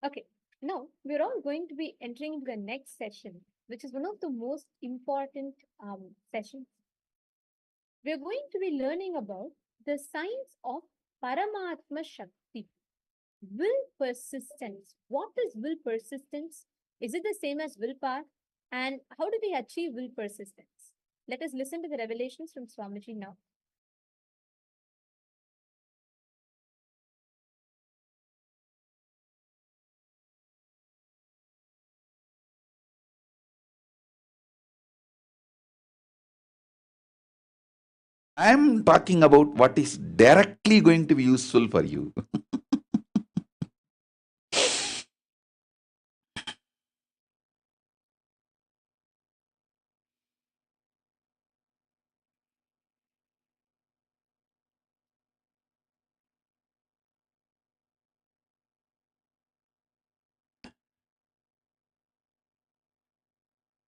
Okay, now we're all going to be entering into the next session, which is one of the most important sessions. We're going to be learning about the science of Paramatma Shakti, will persistence. What is will persistence? Is it the same as willpower? And how do we achieve will persistence? Let us listen to the revelations from Swamiji now. I'm talking about what is directly going to be useful for you.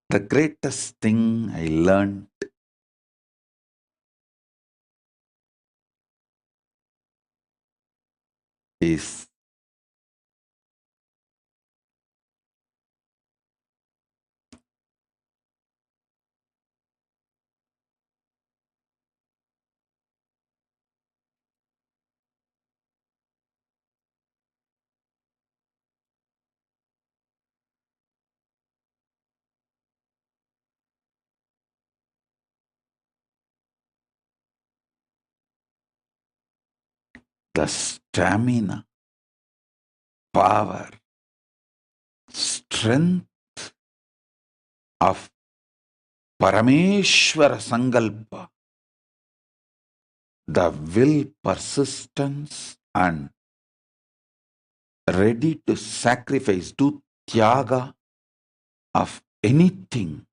The greatest thing I learned is the stamina, power, strength of Parameshwara Sankalpa, the will, persistence, and ready to sacrifice, do tyaga of anything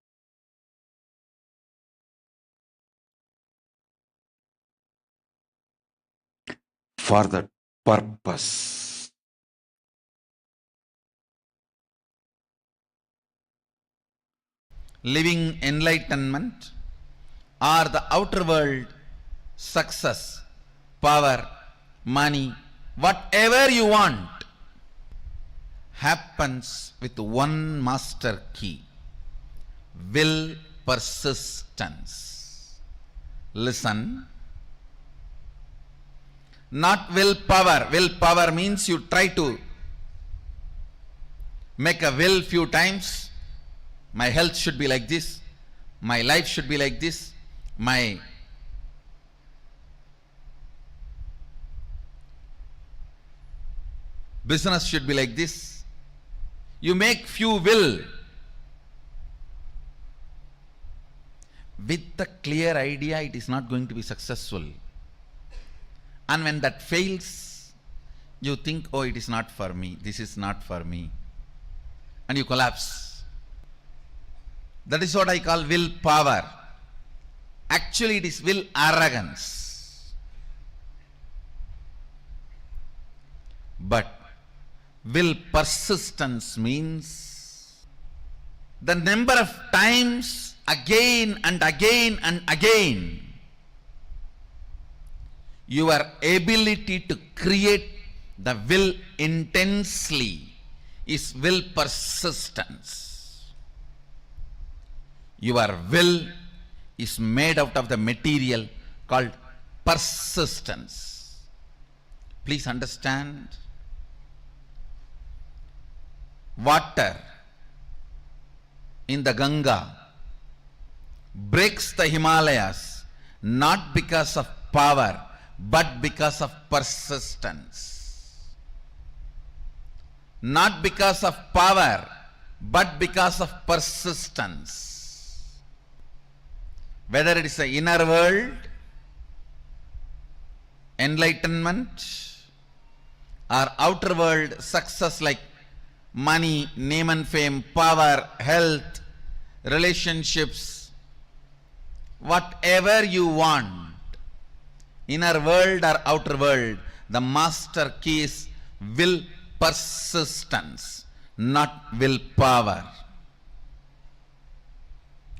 for the purpose. Living enlightenment or the outer world success, power, money, whatever you want happens with one master key: will persistence. Listen. Not willpower. Willpower means you try to make a will few times. My health should be like this. My life should be like this. My business should be like this. You make few will. with the clear idea it is not going to be successful. And when that fails, you think, oh, it is not for me, this is not for me, and you collapse. That is what I call willpower. Actually, it is will arrogance. But will persistence means the number of times again and again and again your ability to create the will intensely is will persistence. Your will is made out of the material called persistence. Please understand. Water in the Ganga breaks the Himalayas not because of power but because of persistence. Not because of power but because of persistence. Whether it is the inner world, enlightenment, or outer world success like money, name and fame, power, health, relationships, whatever you want, inner world or outer world, the master key is will persistence, not willpower.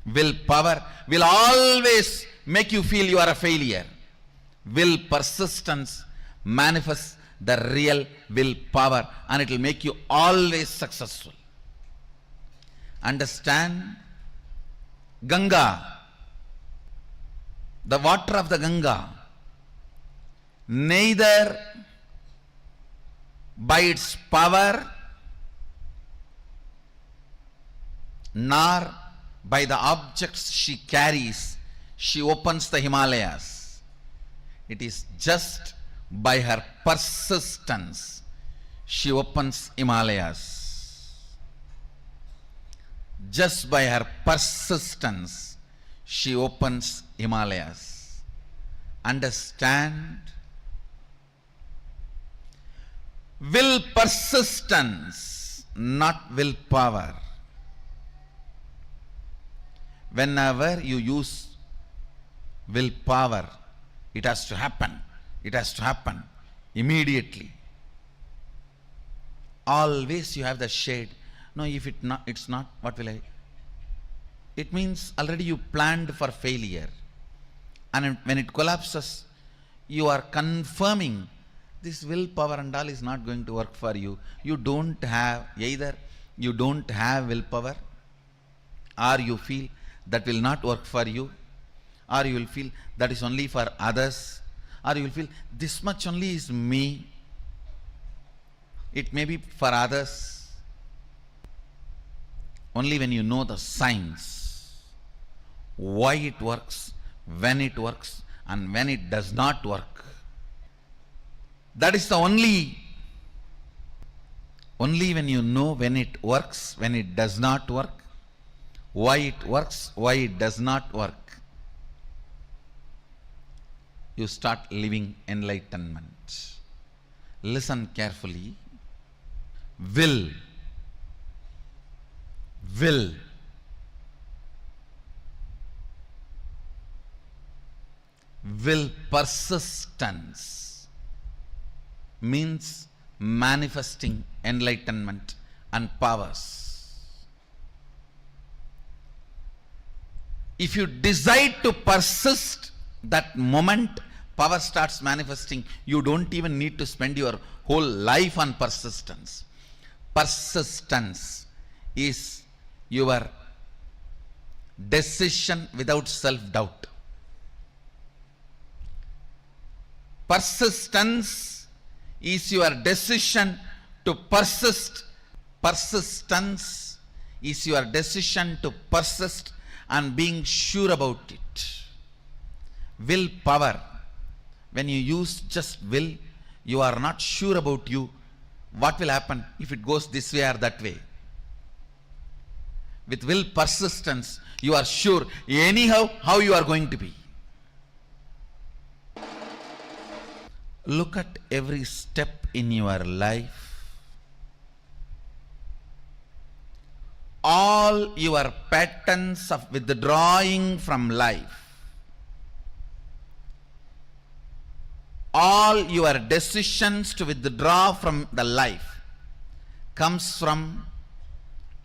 Willpower will always make you feel you are a failure. Will persistence manifests the real willpower and it will make you always successful. Understand? Ganga, the water of the Ganga, neither by its power nor by the objects she carries, she opens the Himalayas. It is just by her persistence she opens Himalayas. Just by her persistence she opens Himalayas. Understand? Will persistence, not willpower. Whenever you use willpower, it has to happen. It has to happen immediately. Always you have the shade. No, if it's not, what will I? It means already you planned for failure. And when it collapses, you are confirming this willpower and all is not going to work for you. You don't have, either you don't have willpower, or you feel that will not work for you, or you will feel that is only for others, or you will feel this much only is me. It may be for others. Only when you know the science, why it works, when it works, and when it does not work. That is the only when you know when it works, when it does not work, why it works, why it does not work, you start living enlightenment. Listen carefully. Will persistence means manifesting enlightenment and powers. If you decide to persist, that moment power starts manifesting. You don't even need to spend your whole life on persistence. Persistence is your decision without self-doubt. Persistence is your decision to persist. Persistence is your decision to persist and being sure about it. Willpower, when you use just will, you are not sure about you, what will happen if it goes this way or that way. with will persistence, you are sure anyhow how you are going to be. Look at every step in your life. All your patterns of withdrawing from life, all your decisions to withdraw from the life comes from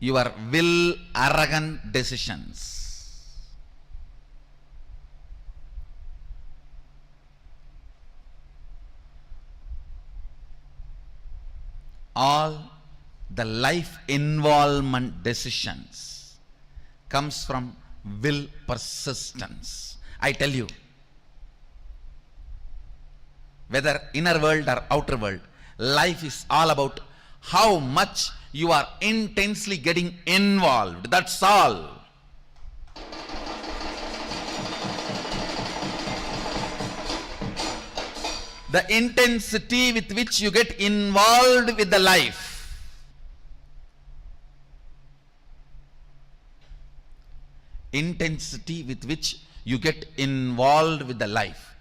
your will arrogant decisions. All the life involvement decisions comes from will persistence. I tell you, whether inner world or outer world, life is all about how much you are intensely getting involved. That's all. The intensity with which you get involved with the life. Intensity with which you get involved with the life.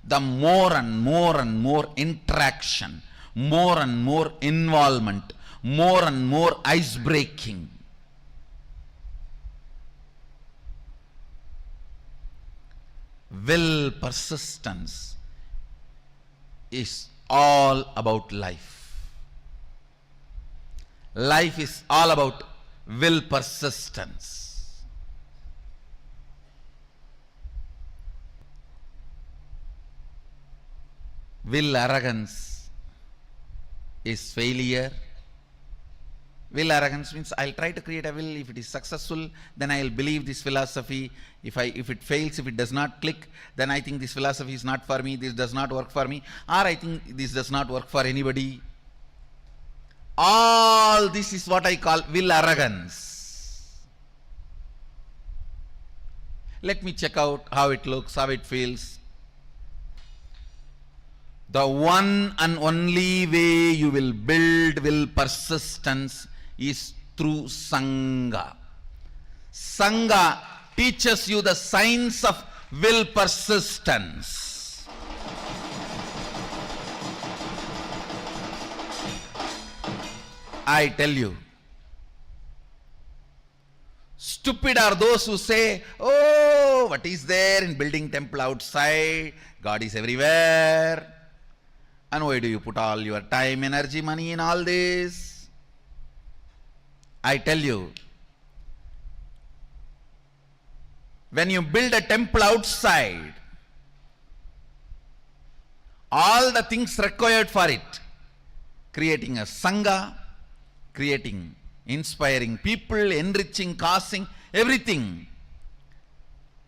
The more and more interaction, more and more involvement, more and more ice breaking. Will persistence is all about life. Life is all about will persistence. Will arrogance is failure. Will arrogance means I'll try to create a will. If it is successful, then I'll believe this philosophy. If it fails, if it does not click, then I think this philosophy is not for me, this does not work for me, or I think this does not work for anybody. All this is what I call will arrogance. Let me check out how it looks, how it feels. The one and only way you will build will persistence is through Sangha. Sangha teaches you the science of will persistence. I tell you, stupid are those who say, oh, what is there in building temple outside? God is everywhere. And why do you put all your time, energy, money in all this? I tell you, when you build a temple outside, all the things required for it, creating a Sangha, creating, inspiring people, enriching, causing, everything,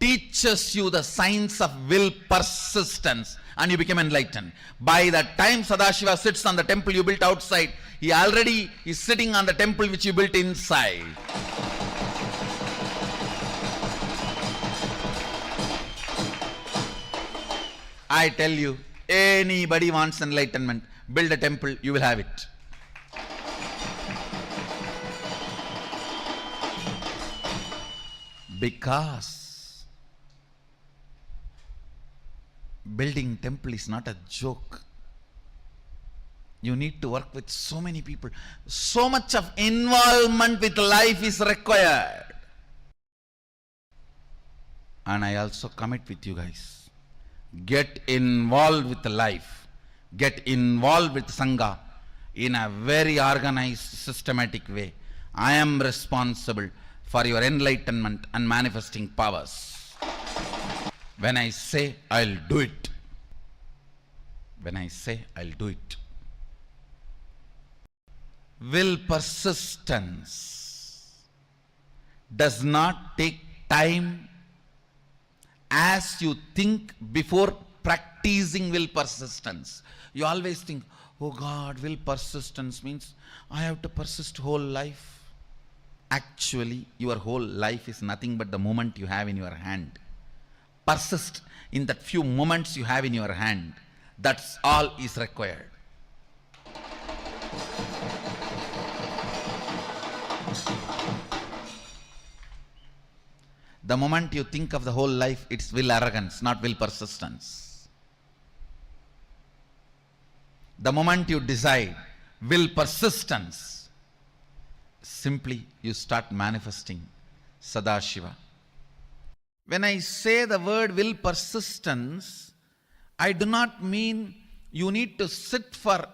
teaches you the science of will persistence, and you become enlightened. By the time Sadashiva sits on the temple you built outside, he already is sitting on the temple which you built inside. I tell you, anybody wants enlightenment, build a temple, you will have it. Because building temple is not a joke. You need to work with so many people. So much of involvement with life is required. And I also commit with you guys. Get involved with life. Get involved with Sangha in a very organized, systematic way. I am responsible for your enlightenment and manifesting powers. When I say I'll do it. When I say I'll do it. Will persistence does not take time as you think before practicing will persistence. You always think, oh God, will persistence means I have to persist whole life. Actually, your whole life is nothing but the moment you have in your hand. Persist in that few moments you have in your hand. That's all is required. The moment you think of the whole life, it's will arrogance, not will persistence. The moment you decide will persistence, simply you start manifesting Sadashiva. When I say the word will persistence, I do not mean you need to sit for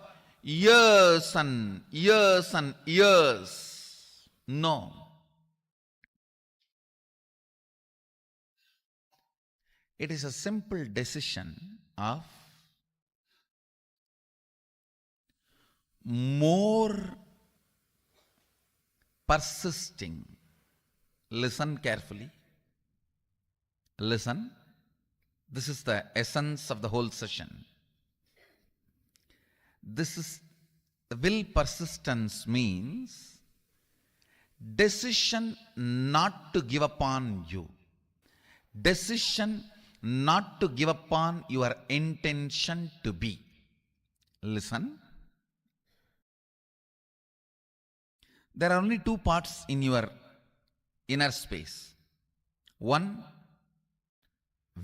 years and years and years. No. It is a simple decision of more persisting. Listen carefully. Listen. This is the essence of the whole session. This is the will persistence means decision not to give up on you. Decision not to give up on your intention to be. Listen. There are only two parts in your inner space. One,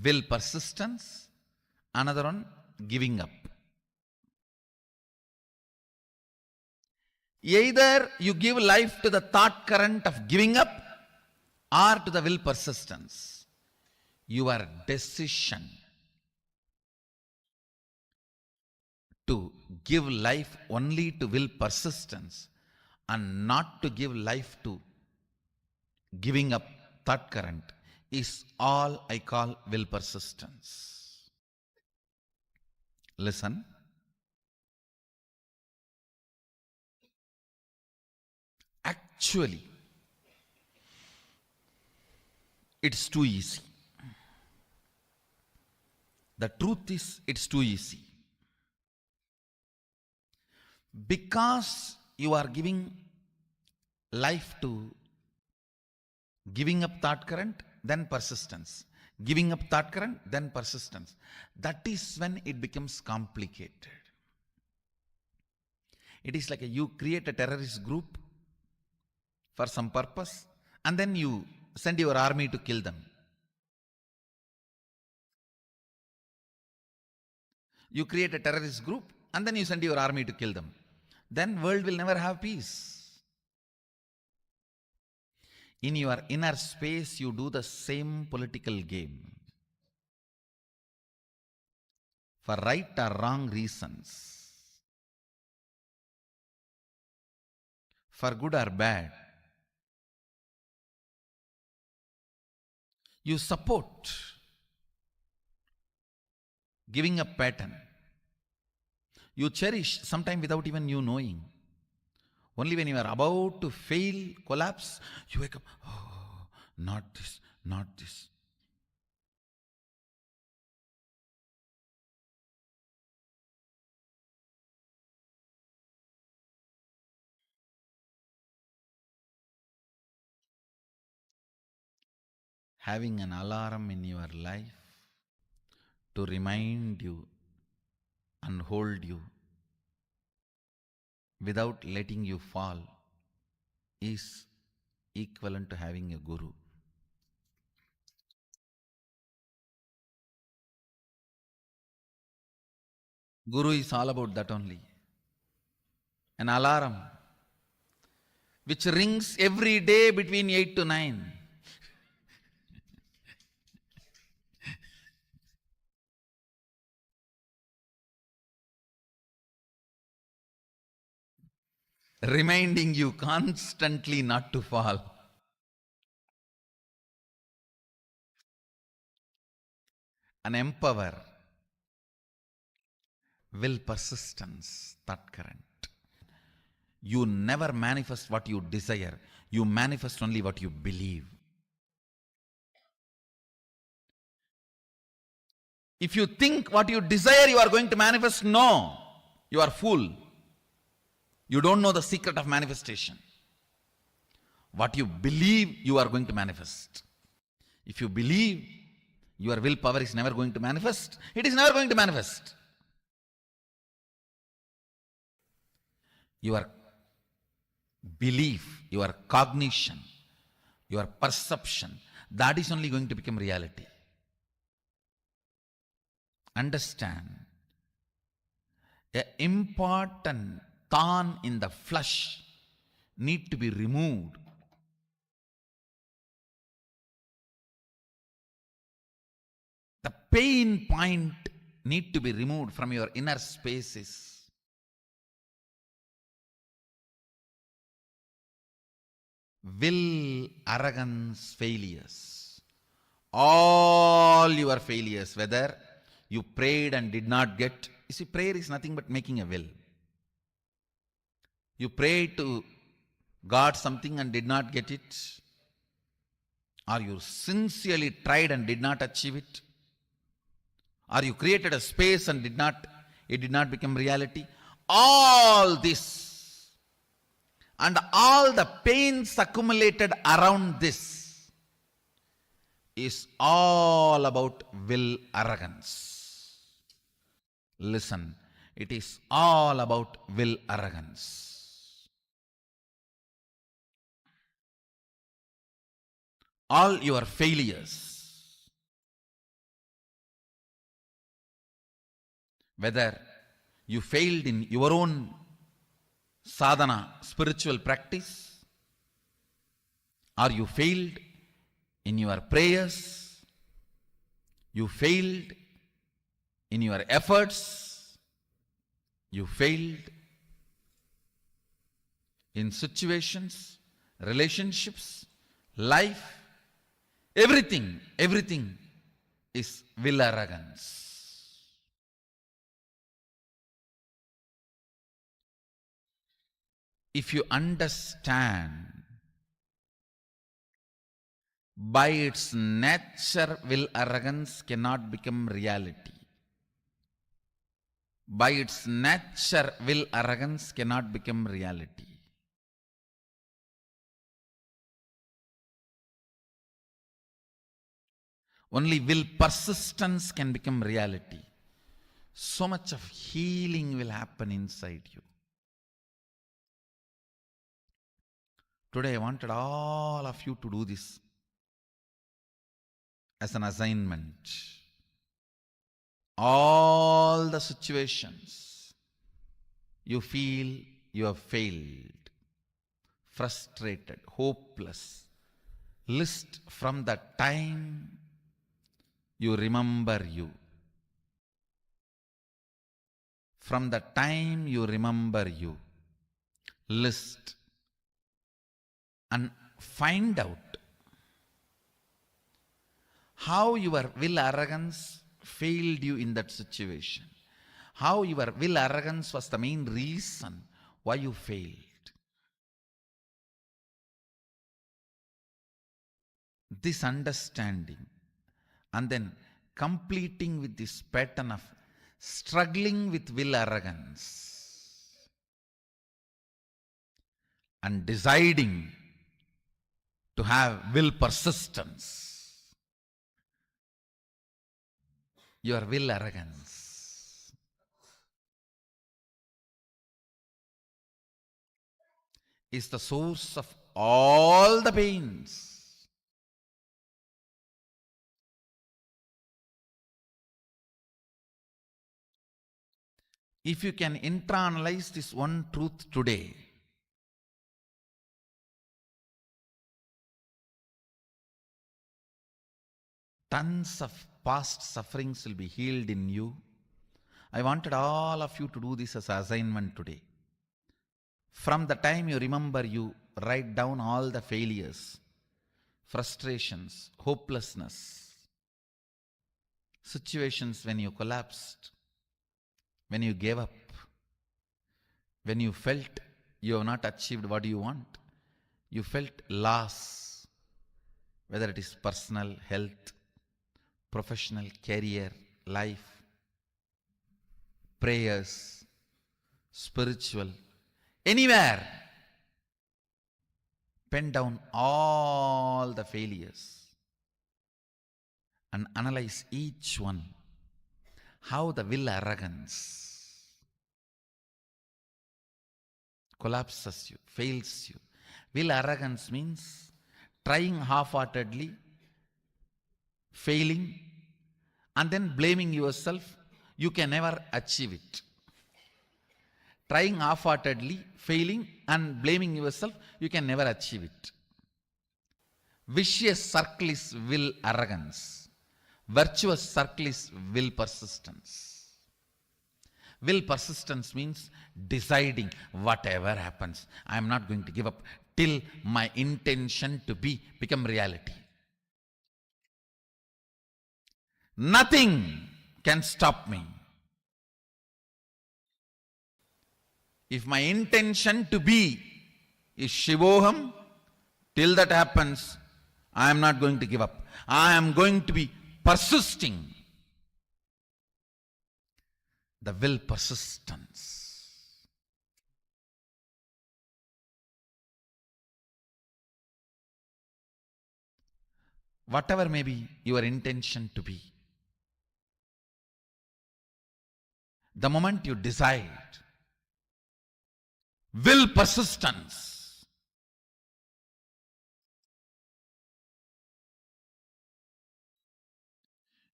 will persistence. Another one, giving up. Either you give life to the thought current of giving up or to the will persistence. Your decision to give life only to will persistence and not to give life to giving up thought current is all I call will persistence. Listen. Actually, it's too easy. The truth is, it's too easy. Because you are giving life to giving up thought current, then persistence. Giving up thought current, then persistence. That is when it becomes complicated. It is like you create a terrorist group for some purpose and then you send your army to kill them. You create a terrorist group and then you send your army to kill them. Then world will never have peace. In your inner space, you do the same political game. For right or wrong reasons. For good or bad. You support giving up pattern. You cherish sometime without even you knowing. Only when you are about to fail, collapse, you wake up, oh, not this, not this. Having an alarm in your life to remind you and hold you without letting you fall is equivalent to having a guru. Guru is all about that only. An alarm which rings every day between 8 to 9. Reminding you constantly not to fall. An empower will persistence, that current. You never manifest what you desire. You manifest only what you believe. If you think what you desire you are going to manifest, no. You are fool. You don't know the secret of manifestation. What you believe you are going to manifest. If you believe your willpower is never going to manifest, it is never going to manifest. Your belief, your cognition, your perception, that is only going to become reality. Understand, an important thorn in the flesh need to be removed. The pain point need to be removed from your inner spaces. Will, arrogance, failures. All your failures, whether you prayed and did not get. You see, prayer is nothing but making a will. You prayed to God something and did not get it. Or you sincerely tried and did not achieve it. Or you created a space and it did not become reality. All this and all the pains accumulated around this is all about will arrogance. Listen, it is all about will arrogance. All your failures, whether you failed in your own sadhana, spiritual practice, or you failed in your prayers, you failed in your efforts, you failed in situations, relationships, life, everything is will arrogance. If you understand, by its nature, will arrogance cannot become reality. By its nature, will arrogance cannot become reality. Only will persistence can become reality. So much of healing will happen inside you. Today I wanted all of you to do this as an assignment. All the situations you feel you have failed, frustrated, hopeless, list from the time you remember you. From the time you remember you, list and find out how your will arrogance failed you in that situation. How your will arrogance was the main reason why you failed. This understanding and then completing with this pattern of struggling with will arrogance and deciding to have will persistence, your will arrogance is the source of all the pains. If you can internalize this one truth today, tons of past sufferings will be healed in you. I wanted all of you to do this as an assignment today. From the time you remember, you write down all the failures, frustrations, hopelessness, situations when you collapsed, when you gave up, when you felt you have not achieved what you want, you felt loss, whether it is personal, health, professional, career, life, prayers, spiritual, anywhere. Pen down all the failures and analyze each one. How the will arrogance collapses you, fails you. Will arrogance means trying half-heartedly failing, and then blaming yourself, you can never achieve it. Trying half-heartedly, failing, and blaming yourself, you can never achieve it. Vicious circle is will arrogance. Virtuous circle is will persistence. Will persistence means deciding whatever happens, I am not going to give up till my intention to become reality. Nothing can stop me. If my intention to be is Shivoham, till that happens, I am not going to give up. I am going to be persisting. The will persistence. Whatever may be your intention to be, the moment you decide, will persistence,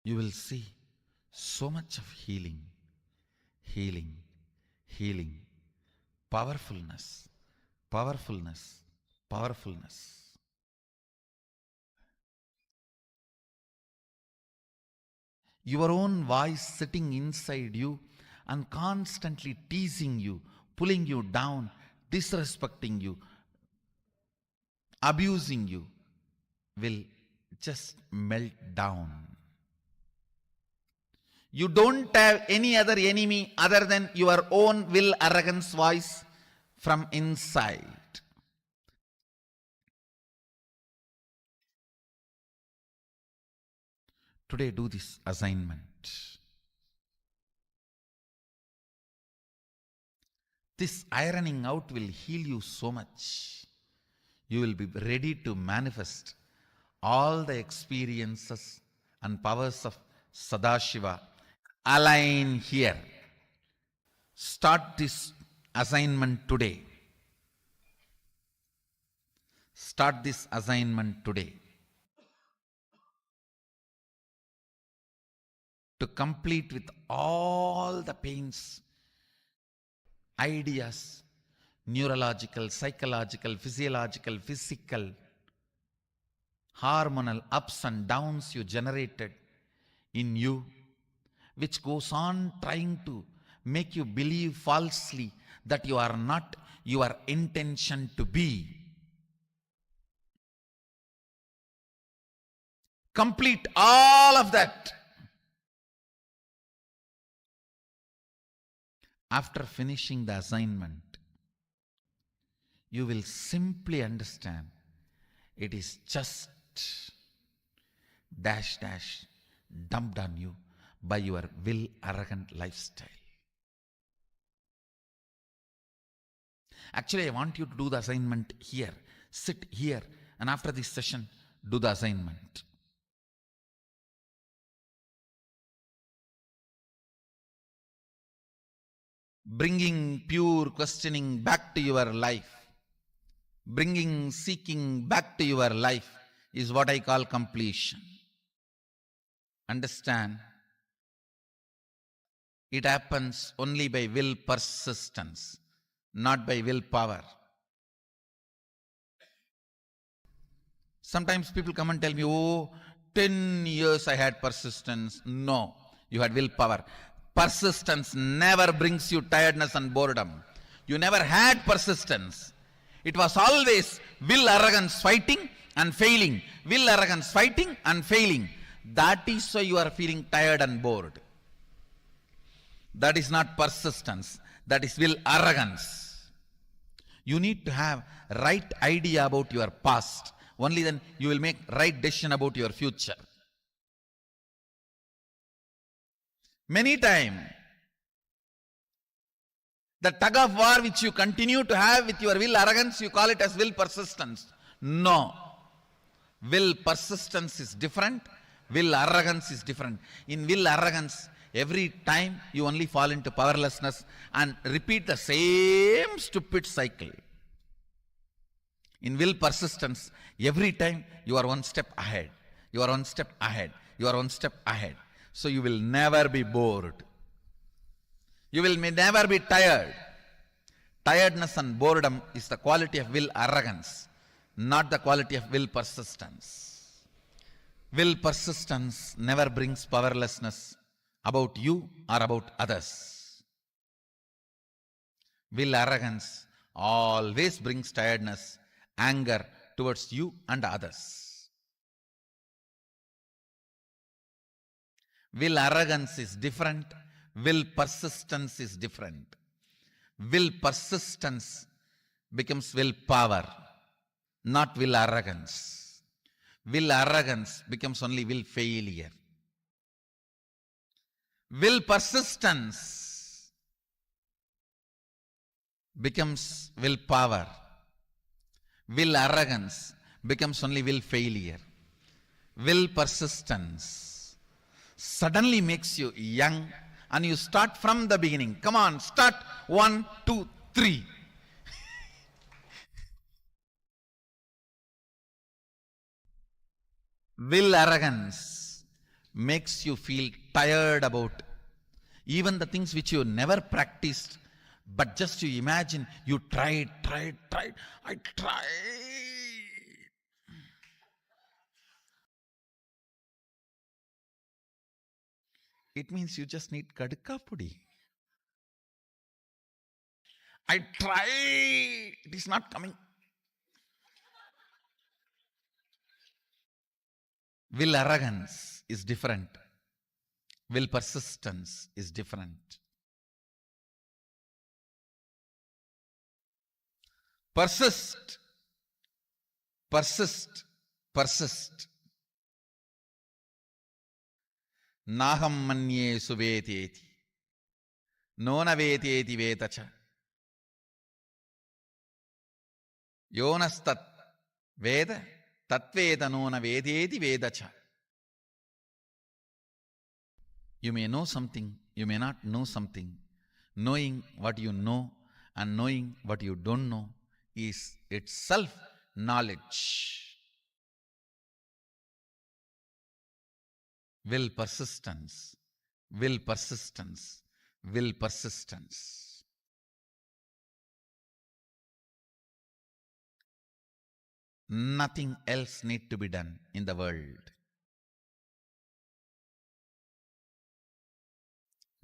you will see so much of healing, healing, healing, powerfulness, powerfulness, powerfulness. Your own voice sitting inside you and constantly teasing you, pulling you down, disrespecting you, abusing you, will just melt down. You don't have any other enemy other than your own will arrogance voice from inside. Today do this assignment. This ironing out will heal you so much. You will be ready to manifest all the experiences and powers of Sadashiva. Align here. Start this assignment today. Start this assignment today. To complete with all the pains, ideas, neurological, psychological, physiological, physical, hormonal ups and downs you generated in you, which goes on trying to make you believe falsely that you are not your intention to be. Complete all of that. After finishing the assignment, you will simply understand it is just dash dash dumped on you by your will arrogant lifestyle. Actually, I want you to do the assignment here. Sit here, and after this session, do the assignment. Bringing pure questioning back to your life, bringing seeking back to your life is what I call completion. Understand? It happens only by will persistence, not by willpower. Sometimes people come and tell me, oh, 10 years I had persistence. No, you had willpower. Persistence never brings you tiredness and boredom. You never had persistence. It was always will arrogance fighting and failing. Will arrogance fighting and failing. That is why you are feeling tired and bored. That is not persistence. That is will arrogance. You need to have right idea about your past. Only then you will make right decision about your future. Many times, the tug of war which you continue to have with your will arrogance, you call it as will persistence. No. Will persistence is different. Will arrogance is different. In will arrogance, every time you only fall into powerlessness and repeat the same stupid cycle. In will persistence, every time you are one step ahead. You are one step ahead. You are one step ahead. So you will never be bored. You will never be tired. Tiredness and boredom is the quality of will arrogance, not the quality of will persistence. Will persistence never brings powerlessness about you or about others. Will arrogance always brings tiredness, anger towards you and others. Will arrogance is different. Will persistence is different. Will persistence becomes will power, not will arrogance. Will arrogance becomes only will failure. Will persistence becomes will power. Will arrogance becomes only will failure. Will persistence suddenly makes you young and you start from the beginning. Come on, start 1, 2, 3. Will arrogance makes you feel tired about even the things which you never practiced, but just you imagine you tried. I tried. It means you just need kadka pudi. I tried. It is not coming. Will arrogance is different. Will persistence is different. Persist. Persist. Persist. Naham manye suveteti. Nona veteti vetacha. Yonastat veda. Tatveda nona vedeti vedacha. You may know something, you may not know something. Knowing what you know and knowing what you don't know is itself knowledge. Will persistence, will persistence, will persistence. Nothing else need to be done in the world.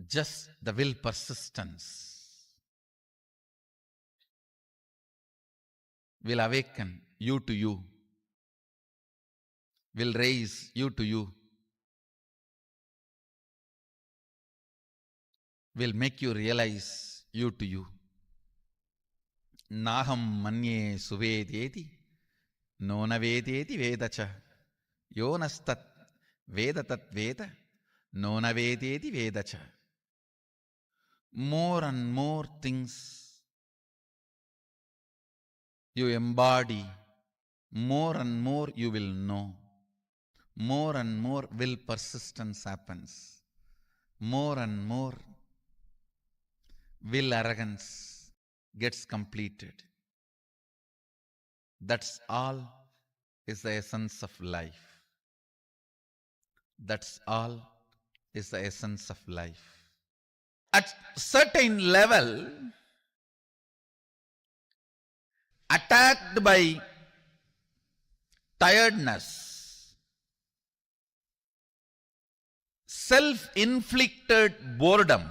Just the will persistence will awaken you to you, will raise you to you, will make you realize you to you. Naham manye suvedeti, nona vedeti vedacha, yonastat vedatat veda, nona vedeti vedacha. More and more things you embody, more and more you will know. More and more will persistence happens. More and more will arrogance gets completed. That's all is the essence of life. That's all is the essence of life. At certain level, attacked by tiredness, self-inflicted boredom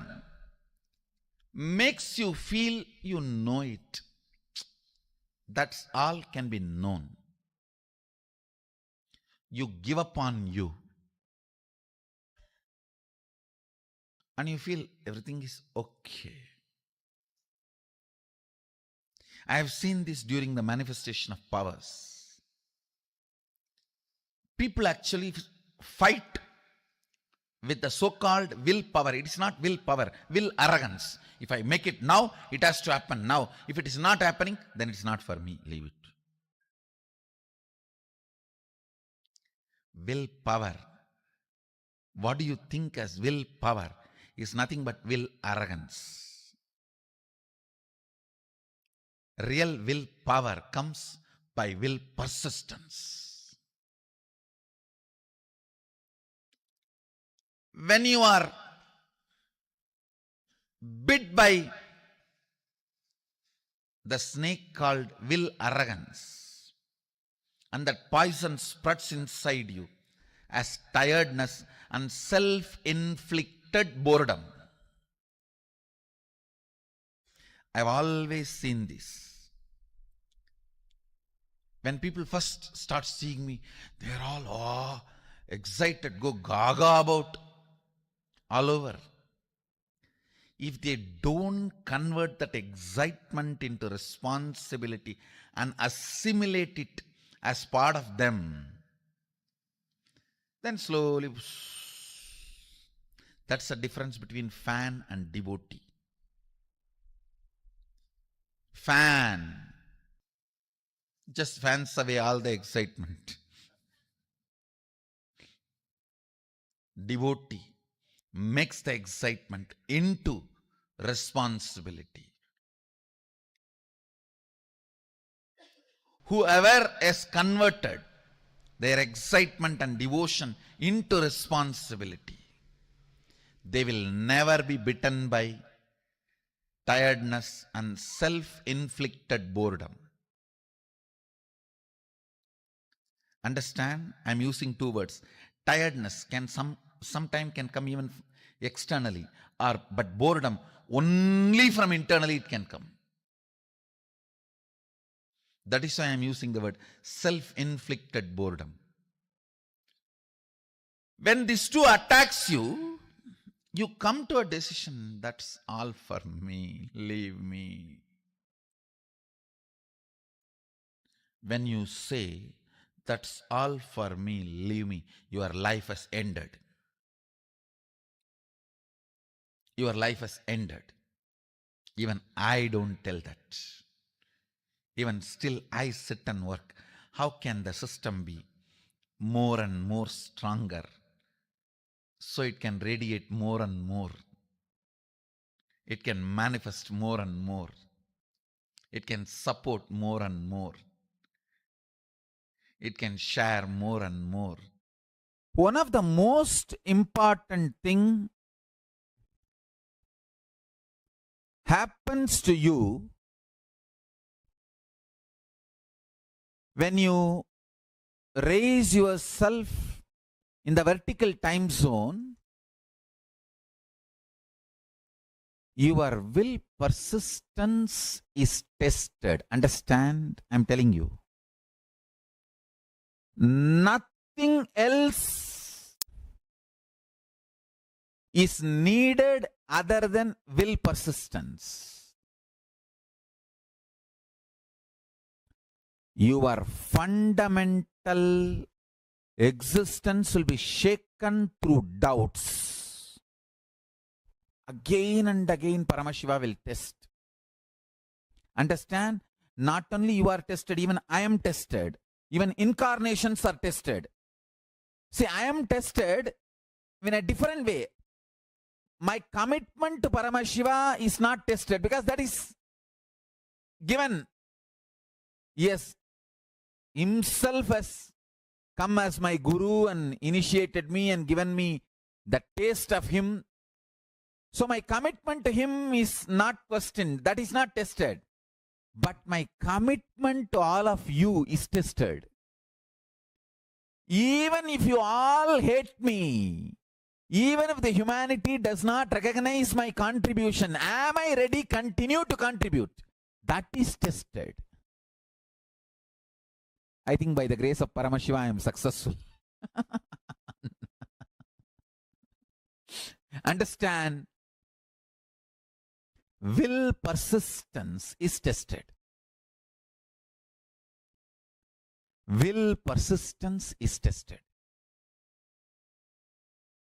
makes you feel you know it. That's all can be known. You give up on you. And you feel everything is okay. I have seen this during the manifestation of powers. People actually fight with the so-called willpower. It is not willpower, will arrogance. If I make it now, it has to happen now. If it is not happening, then it's not for me. Leave it. Willpower. What do you think as willpower? Is nothing but will arrogance. Real willpower comes by will persistence. when you are bit by the snake called will arrogance, and that poison spreads inside you as tiredness and self-inflicted boredom. I've always seen this. When people first start seeing me, they're all excited, go gaga about all over. If they don't convert that excitement into responsibility and assimilate it as part of them, then slowly, that's the difference between fan and devotee. Fan just fans away all the excitement. Devotee makes the excitement into responsibility. Whoever has converted their excitement and devotion into responsibility, they will never be bitten by tiredness and self-inflicted boredom. Understand? I'm using two words. Tiredness can sometimes can come even externally, but boredom only from internally it can come. That is why I'm using the word self-inflicted boredom. When these two attacks you, you come to a decision, that's all for me, leave me. When you say, that's all for me, leave me, your life has ended. Your life has ended. Even I don't tell that. Even still I sit and work. How can the system be more and more stronger so it can radiate more and more? It can manifest more and more. It can support more and more. It can share more and more. One of the most important thing happens to you when you raise yourself in the vertical time zone. Your will persistence is tested. Understand? I'm telling you. Nothing else is needed other than will persistence. Your fundamental existence will be shaken through doubts. Again and again Paramashiva will test. Understand? Not only you are tested, even I am tested. Even incarnations are tested. See, I am tested in a different way. My commitment to Paramashiva is not tested because that is given. Yes, himself has come as my guru and initiated me and given me the taste of him. So my commitment to him is not questioned. That is not tested. But my commitment to all of you is tested. Even if you all hate me, even if the humanity does not recognize my contribution, am I ready to continue to contribute? That is tested. I think by the grace of Paramashiva, I am successful. Understand? Will persistence is tested. Will persistence is tested.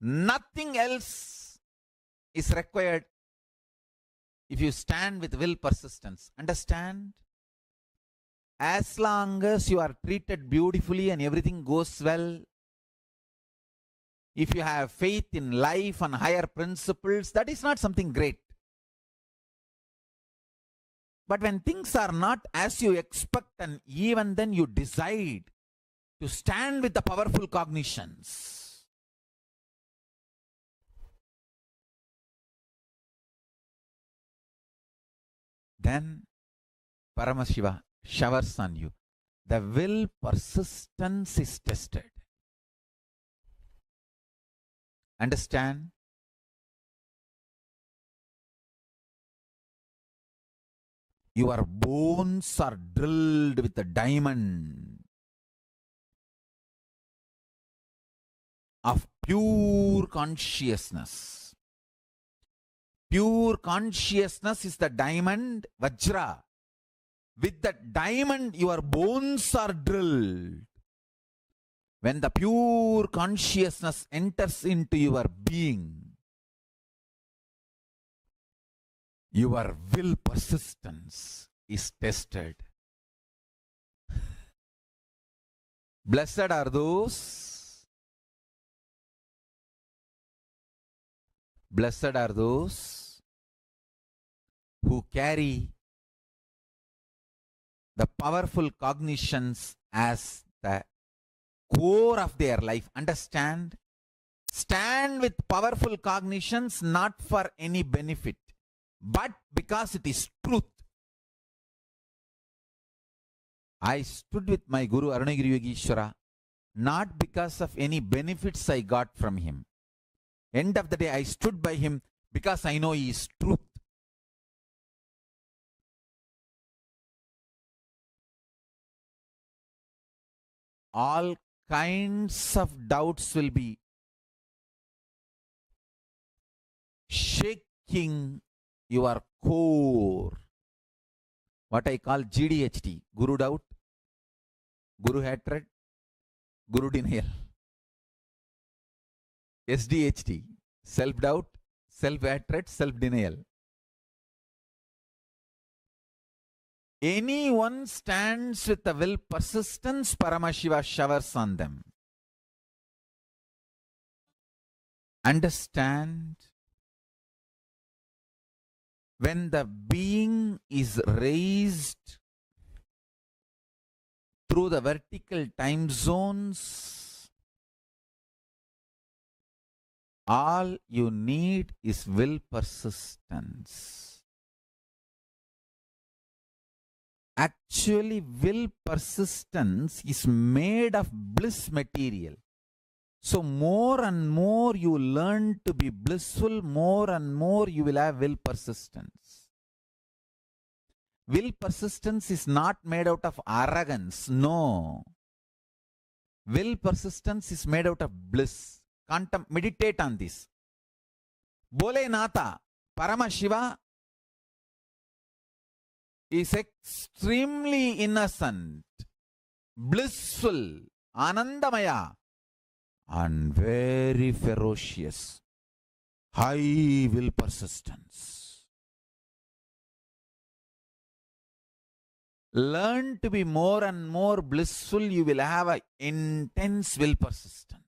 Nothing else is required if you stand with will persistence. Understand? As long as you are treated beautifully and everything goes well, if you have faith in life and higher principles, that is not something great. But when things are not as you expect, and even then you decide to stand with the powerful cognitions, then Paramashiva showers on you. The will persistence is tested. Understand? Your bones are drilled with a diamond of pure consciousness. Pure consciousness is the diamond Vajra. With that diamond, your bones are drilled. When the pure consciousness enters into your being, your will persistence is tested. Blessed are those. Blessed are those who carry the powerful cognitions as the core of their life. Understand? Stand with powerful cognitions not for any benefit, but because it is truth. I stood with my Guru Arunagiri Yogeshwara not because of any benefits I got from him. End of the day, I stood by him because I know he is truth. All kinds of doubts will be shaking your core. What I call GDHT, Guru doubt, Guru hatred, Guru denial. SDHT, self-doubt, self-hatred, self-denial. Anyone stands with the will persistence, Paramashiva showers on them. Understand? When the being is raised through the vertical time zones, all you need is will persistence. Actually, will persistence is made of bliss material. So more and more you learn to be blissful, more and more you will have will persistence. Will persistence is not made out of arrogance. No. Will persistence is made out of bliss. Meditate on this. Bole Nata, Paramashiva is extremely innocent, blissful, Anandamaya, and very ferocious, high will persistence. Learn to be more and more blissful, you will have an intense will persistence.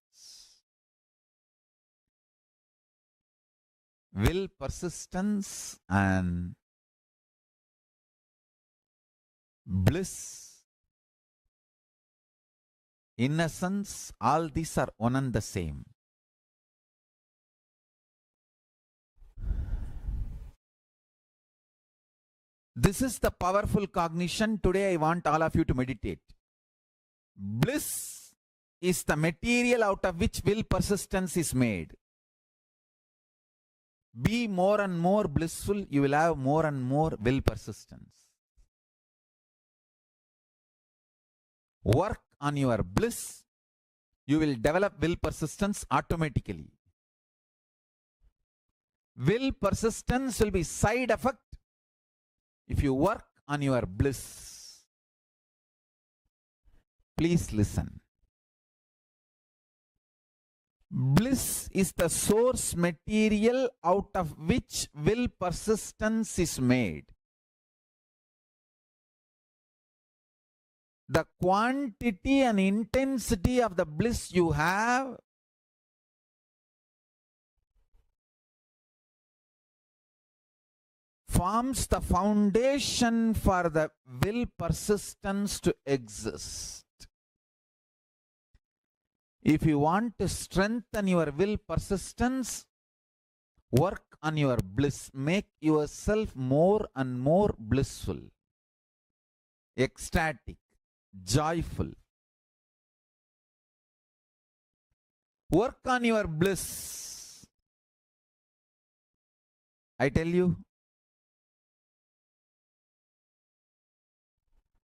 Will persistence and bliss, innocence, all these are one and the same. This is the powerful cognition. Today I want all of you to meditate. Bliss is the material out of which will persistence is made. Be more and more blissful, you will have more and more will persistence. Work on your bliss, you will develop will persistence automatically. Will persistence will be side effect if you work on your bliss. Please listen. Bliss is the source material out of which will persistence is made. The quantity and intensity of the bliss you have forms the foundation for the will persistence to exist. If you want to strengthen your will persistence, Work on your bliss. Make yourself more and more blissful, ecstatic, joyful. Work on your bliss. I tell you,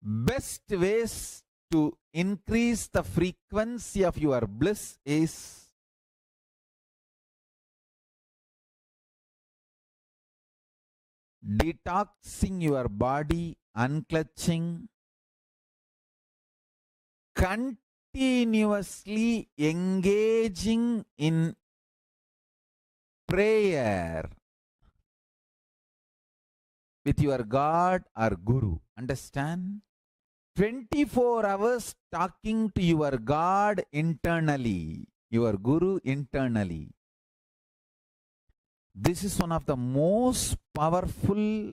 best ways to increase the frequency of your bliss is detoxing your body, unclutching, continuously engaging in prayer with your God or Guru. Understand? 24 hours talking to your God internally, your Guru internally. This is one of the most powerful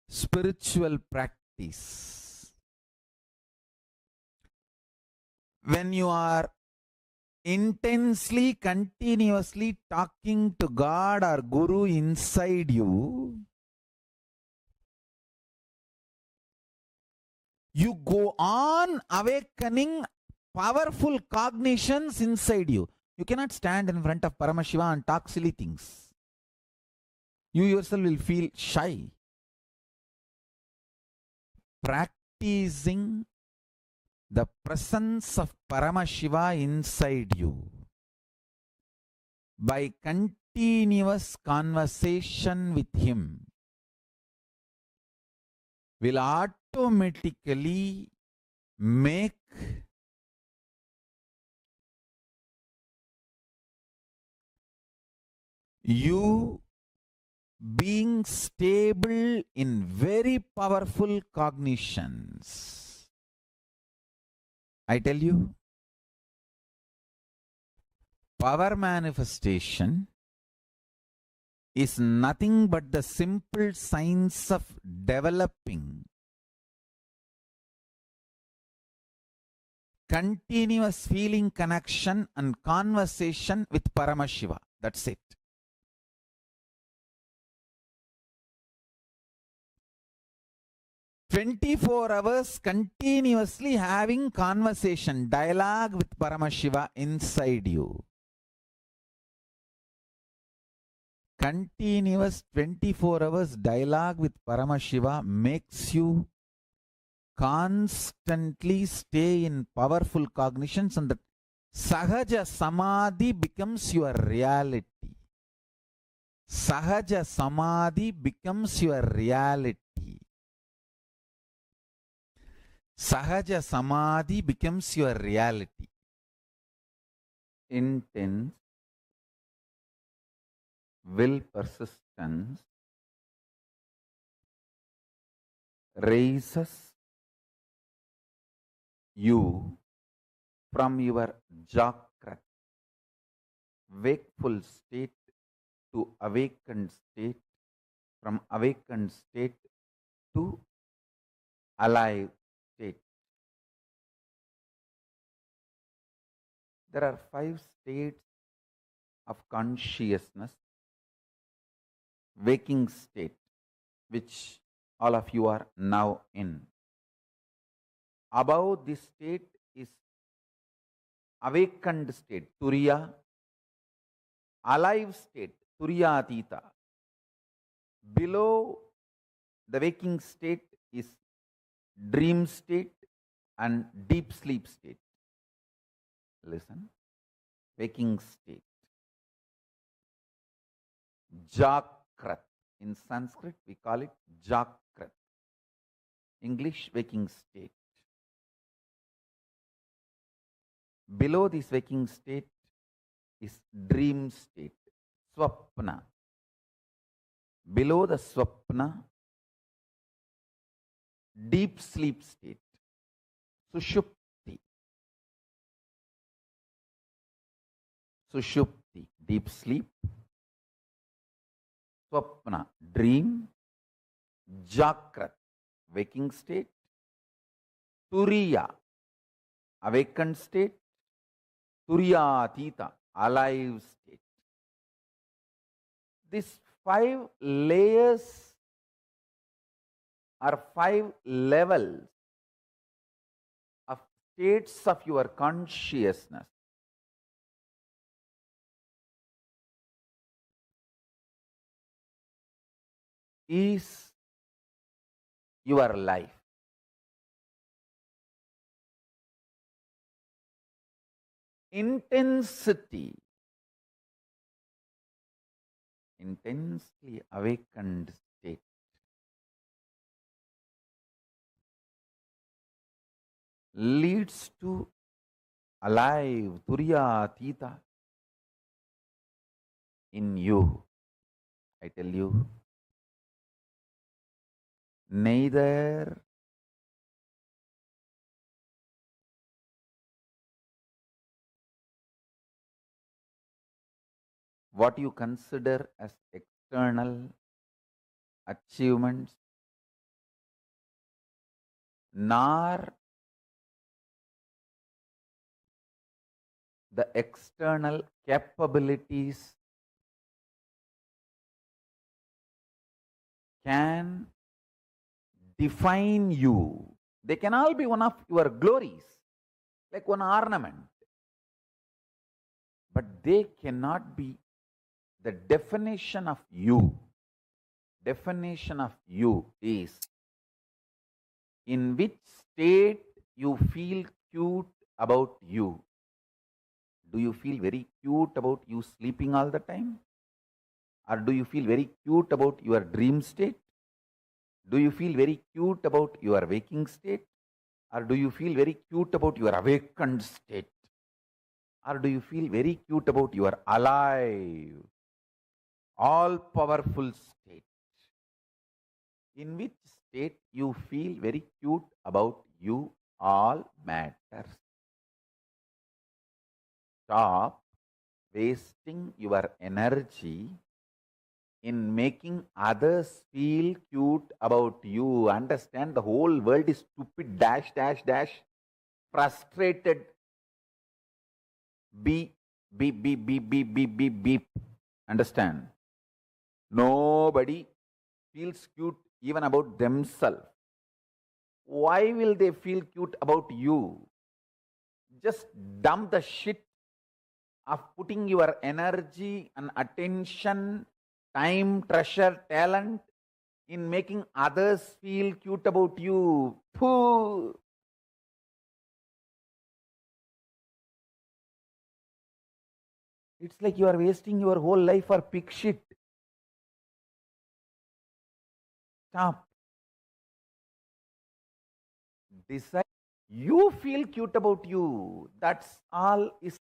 spiritual practice. When you are intensely, continuously talking to God or Guru inside you, you go on awakening powerful cognitions inside you. You cannot stand in front of Paramashiva and talk silly things. You yourself will feel shy. Practicing the presence of Paramashiva inside you by continuous conversation with him will automatically make you being stable in very powerful cognitions. I tell you, power manifestation is nothing but the simple science of developing continuous feeling connection and conversation with Paramashiva. That's it. "24 hours continuously having conversation, dialogue with Paramashiva inside you. Continuous 24 hours dialogue with Paramashiva makes you constantly stay in powerful cognitions, and the Sahaja Samadhi becomes your reality. Sahaja Samadhi becomes your reality. Sahaja Samadhi becomes your reality. Intense will persistence raises you from your Jakrat, wakeful state, to awakened state, from awakened state to alive state. There are 5 states of consciousness: waking state, which all of you are now in. Above this state is awakened state, Turiya. Alive state, Turiya Atita. Below the waking state is dream state and deep sleep state. Listen. Waking state. Jakrat. In Sanskrit, we call it Jakrat. English, waking state. Below this waking state is dream state, Swapna. Below the Swapna, deep sleep state, Sushupti. Sushupti, deep sleep. Swapna, dream. Jakrat, waking state. Turiya, awakened state. Turiya Atita, alive state. These 5 layers or 5 levels of states of your consciousness is your life. Intensity, intensely awakened state leads to alive, turiya, tita in you. I tell you, neither what you consider as external achievements, nor the external capabilities can define you. They can all be one of your glories, like one ornament. But they cannot be the definition of you. Definition of you is in which state you feel cute about you. Do you feel very cute about you sleeping all the time? Or do you feel very cute about your dream state? Do you feel very cute about your waking state? Or do you feel very cute about your awakened state? Or do you feel very cute about your alive, all-powerful state? In which state you feel very cute about you all matters. Stop wasting your energy in making others feel cute about you. Understand, the whole world is stupid, dash, dash, dash, frustrated, beep, beep, beep, beep, beep, beep, beep, beep. Understand? Nobody feels cute even about themselves. Why will they feel cute about you? Just dump the shit of putting your energy and attention, time, treasure, talent in making others feel cute about you. Pooh. It's like you are wasting your whole life for pig shit. Stop. Decide. You feel cute about you. That's all is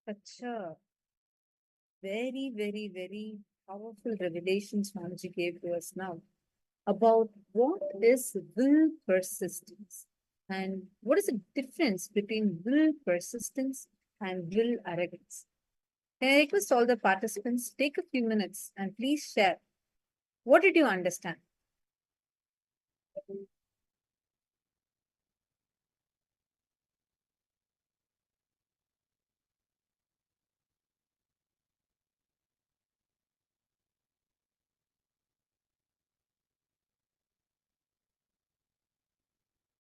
Such a very, very, very powerful revelation Swamiji gave to us now about what is will persistence and what is the difference between will persistence and will arrogance. Can I request all the participants take a few minutes and please share what did you understand?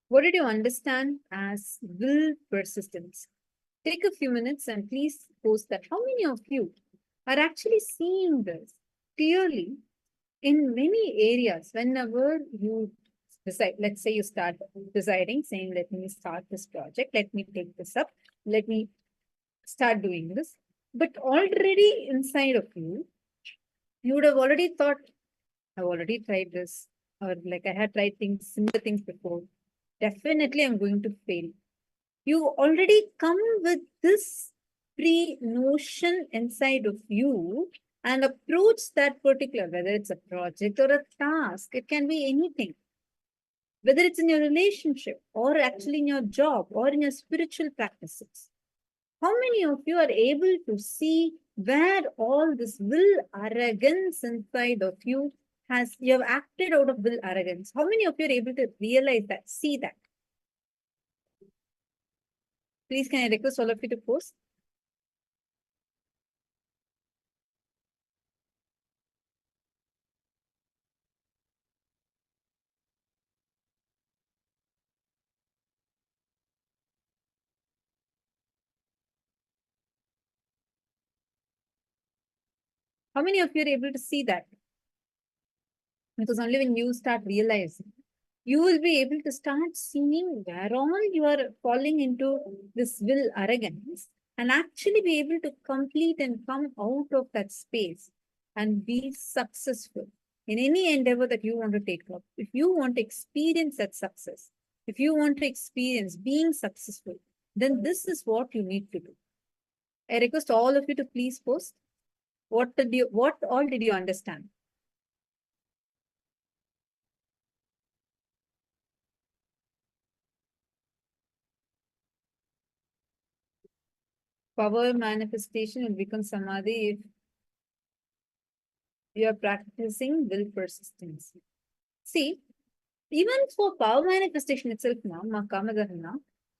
What did you understand as will persistence? Take a few minutes and please post that. How many of you are actually seeing this clearly in many areas? Whenever you decide, let's say you start deciding, saying, let me start this project, let me take this up, let me start doing this. But already inside of you, you would have already thought, I've already tried this, or like I had tried things, similar things before. Definitely I'm going to fail. You already come with this pre-notion inside of you and approach that particular, whether it's a project or a task, it can be anything. Whether it's in your relationship or actually in your job or in your spiritual practices. How many of you are able to see where all this will arrogance inside of you you have acted out of will arrogance? How many of you are able to realize that, see that? Please, can I request all of you to post? How many of you are able to see that? Because only when you start realizing, you will be able to start seeing where all you are falling into this will arrogance and actually be able to complete and come out of that space and be successful in any endeavor that you want to take up. If you want to experience that success, if you want to experience being successful, then this is what you need to do. I request all of you to please post. What all did you understand? Power manifestation will become samadhi if you are practicing will persistence. See, even for power manifestation itself now,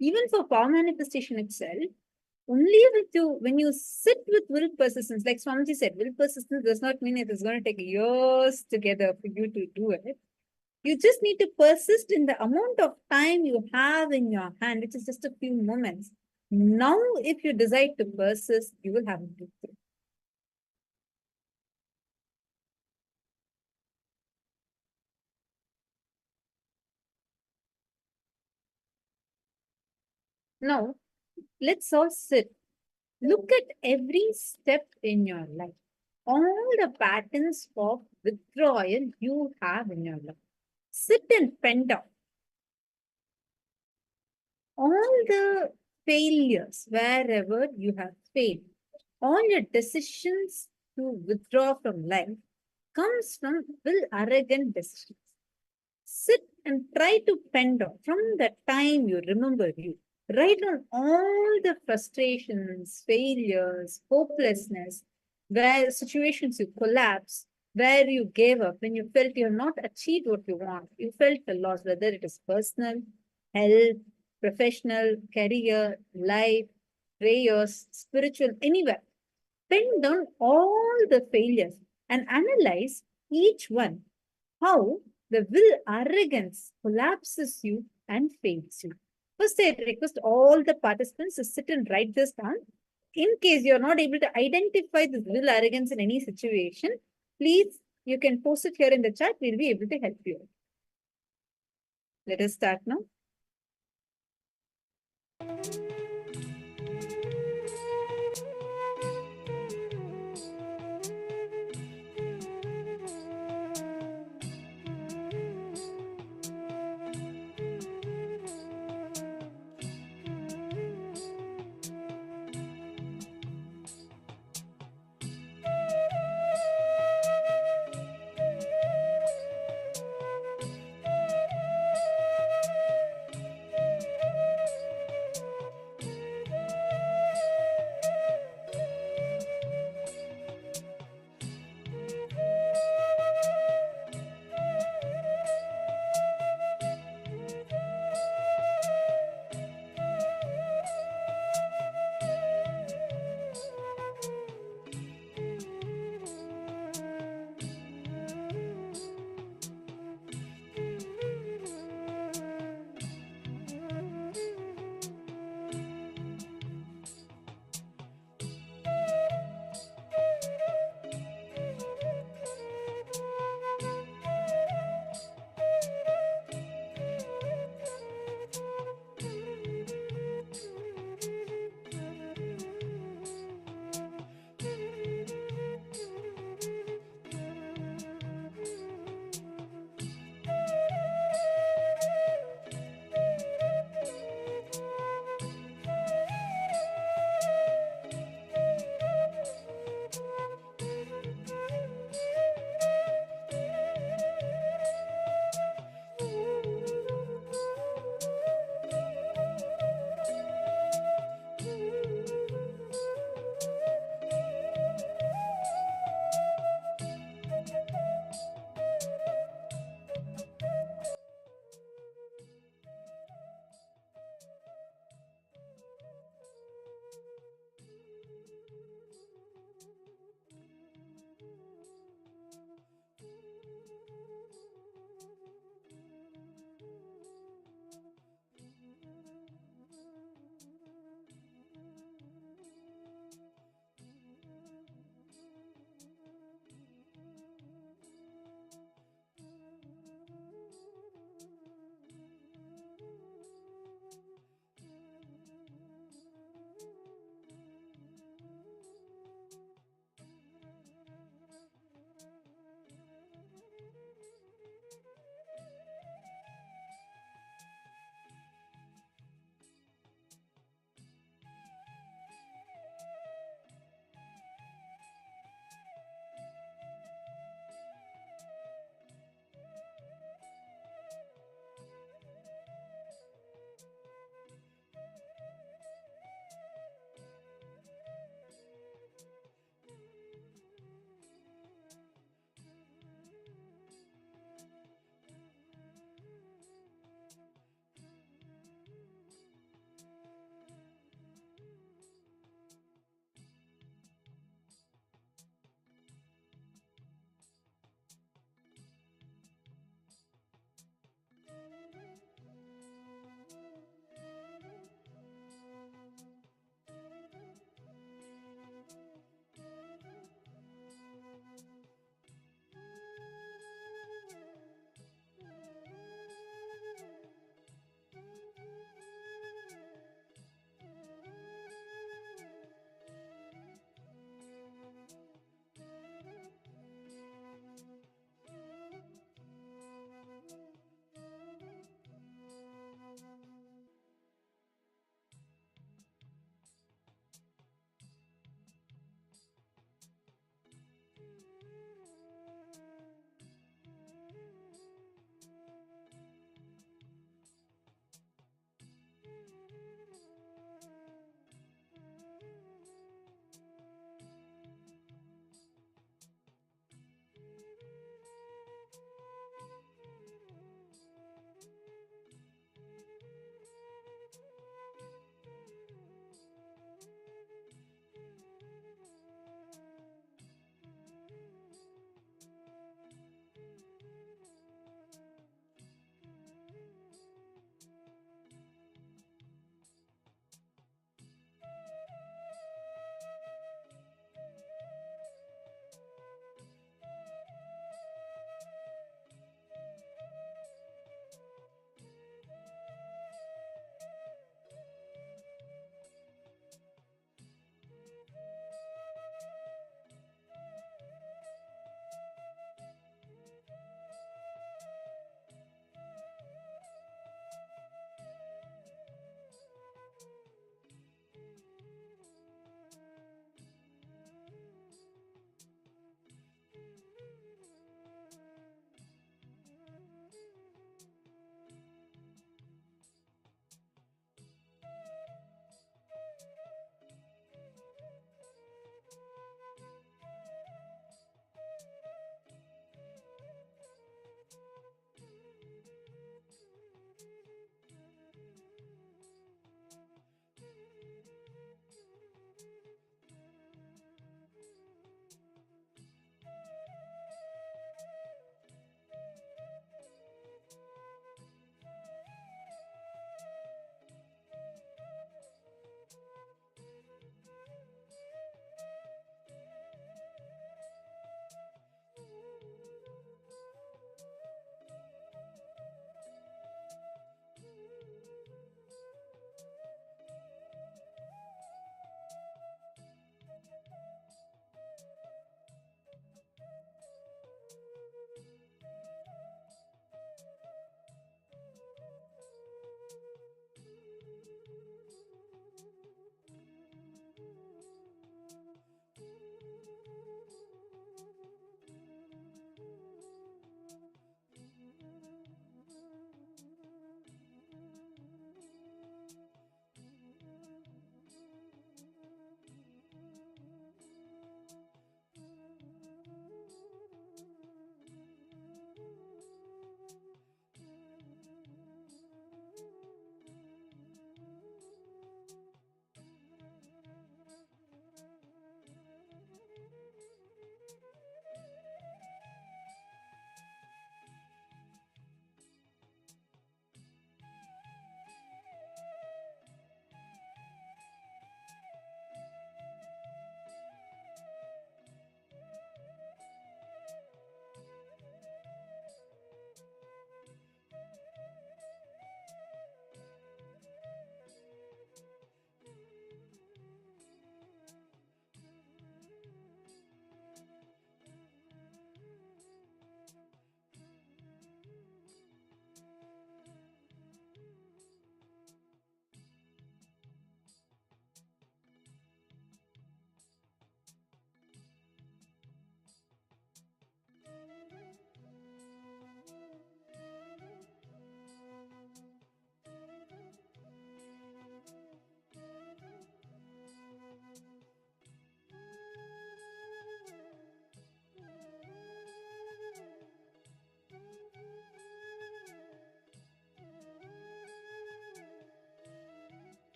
even for power manifestation itself, only when you sit with will persistence, like Swamiji said, will persistence does not mean it is going to take years together for you to do it. You just need to persist in the amount of time you have in your hand, which is just a few moments. Now, if you decide to persist, you will have a breakthrough. Now, let's all sit. Look at every step in your life. All the patterns of withdrawal you have in your life. Sit and pen down. All the failures, wherever you have failed, all your decisions to withdraw from life comes from will arrogant decisions. Sit and try to pen down from the time you remember you. Write down all the frustrations, failures, hopelessness, where situations you collapse, where you gave up, when you felt you have not achieved what you want, you felt a loss, whether it is personal, health, professional, career, life, prayers, spiritual, anywhere. Pen down all the failures and analyze each one, how the will arrogance collapses you and fails you. First, I request all the participants to sit and write this down. In case you're not able to identify this will arrogance in any situation, please, you can post it here in the chat. We'll be able to help you. Let us start now.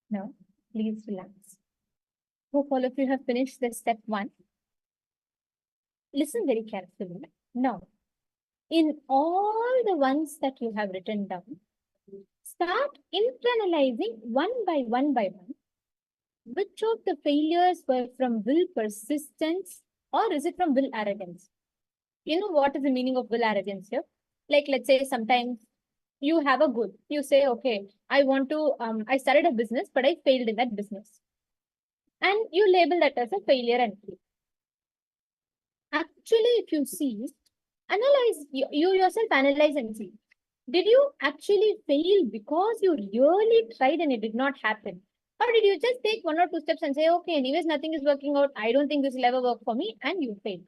Now, please relax. Hope all of you have finished this step 1. Listen very carefully. Now, in all the ones that you have written down, start internalizing one by one which of the failures were from will persistence or is it from will arrogance? You know what is the meaning of will arrogance here? Like, let's say sometimes you have a goal. You say, okay, I started a business, but I failed in that business. And you label that as a failure and fail. Actually, if you see, you yourself analyze and see. Did you actually fail because you really tried and it did not happen? Or did you just take 1 or 2 steps and say, okay, anyways, nothing is working out. I don't think this will ever work for me. And you failed.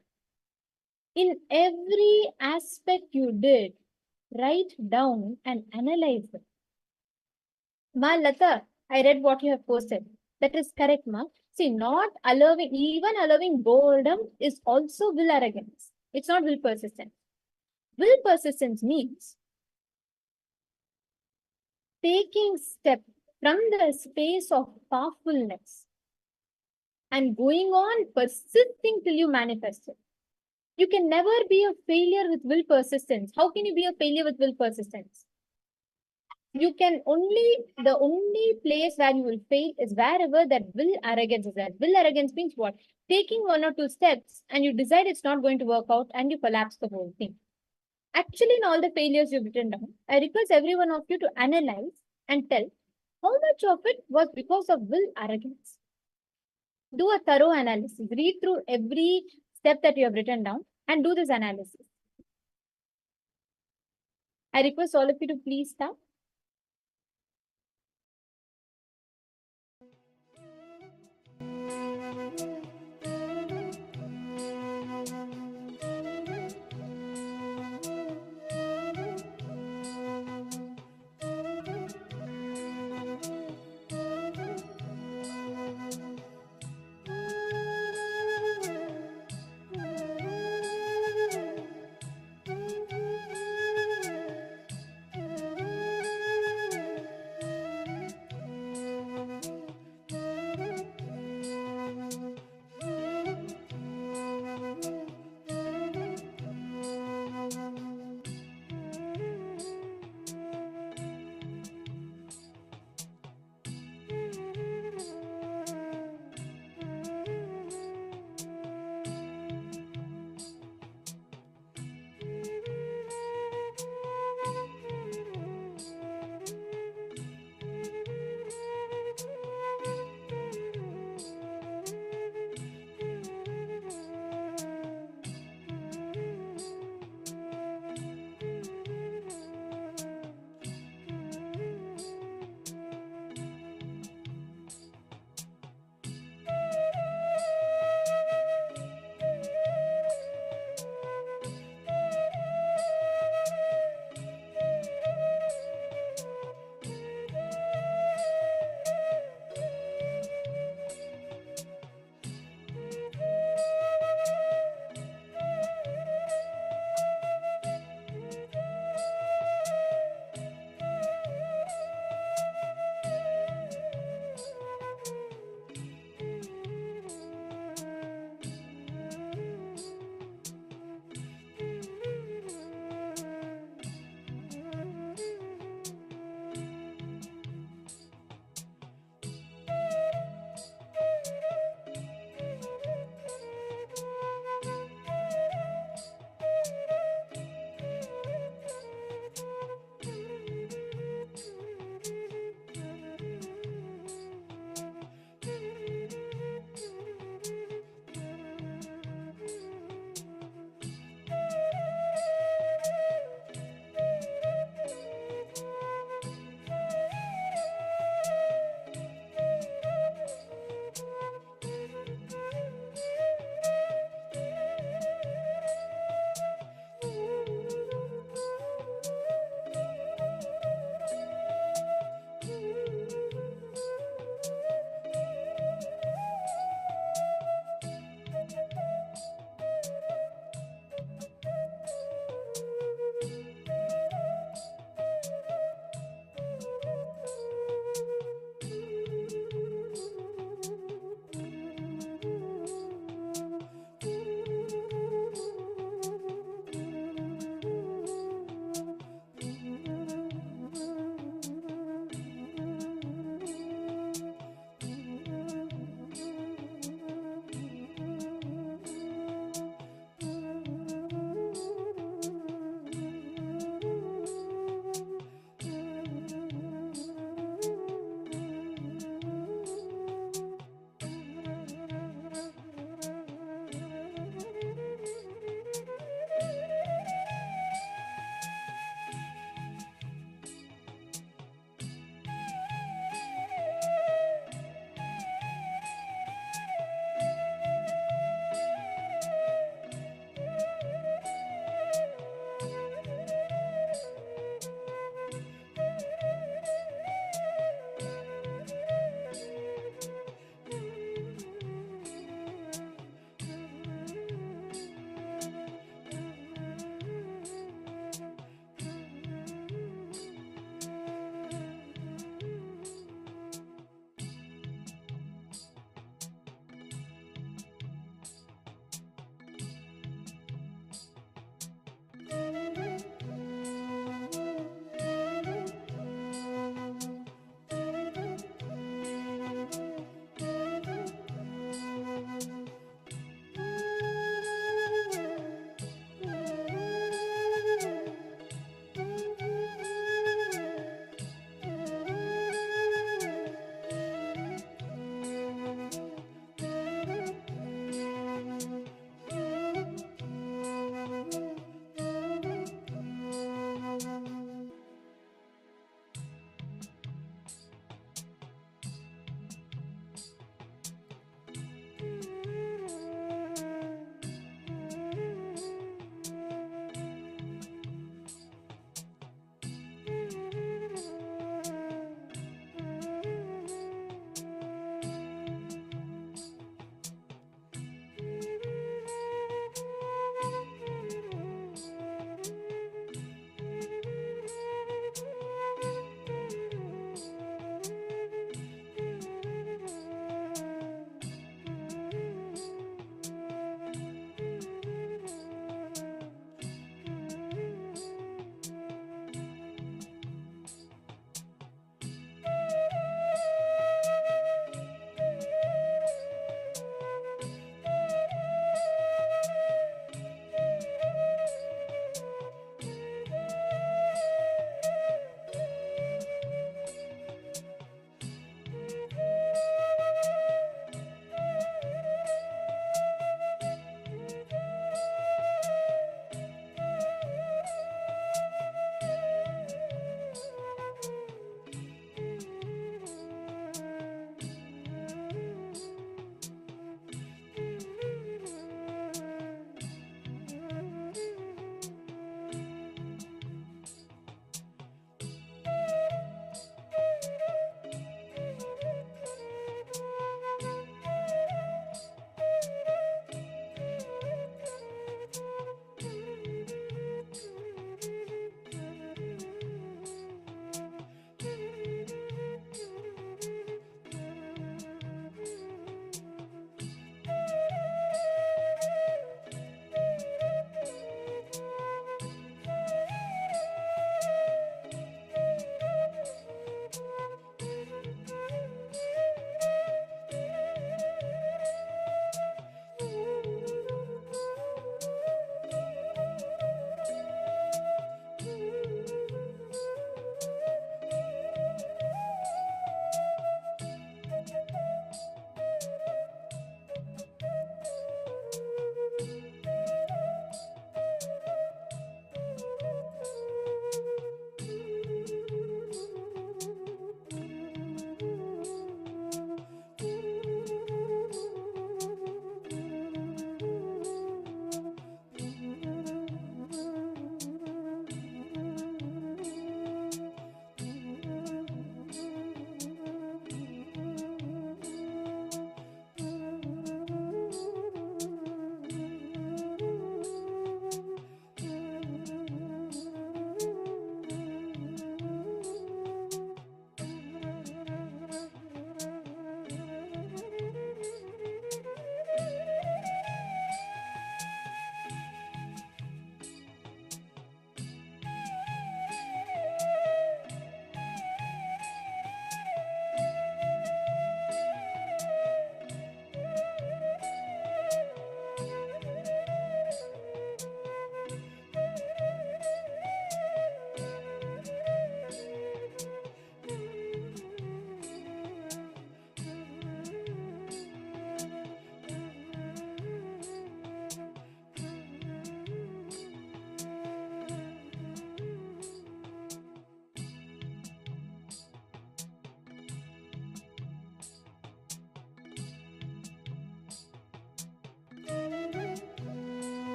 In every aspect you did, write down and analyze it. Ma Lata, I read what you have posted. That is correct, Ma. See, even allowing boredom is also will arrogance. It's not will persistence. Will persistence means taking step from the space of powerfulness and going on persisting till you manifest it. You can never be a failure with will persistence. How can you be a failure with will persistence? The only place where you will fail is wherever that will arrogance is at. Will arrogance means what? Taking 1 or 2 steps and you decide it's not going to work out and you collapse the whole thing. Actually, in all the failures you've written down, I request every one of you to analyze and tell how much of it was because of will arrogance. Do a thorough analysis. Read through every step that you have written down and do this analysis. I request all of you to please start.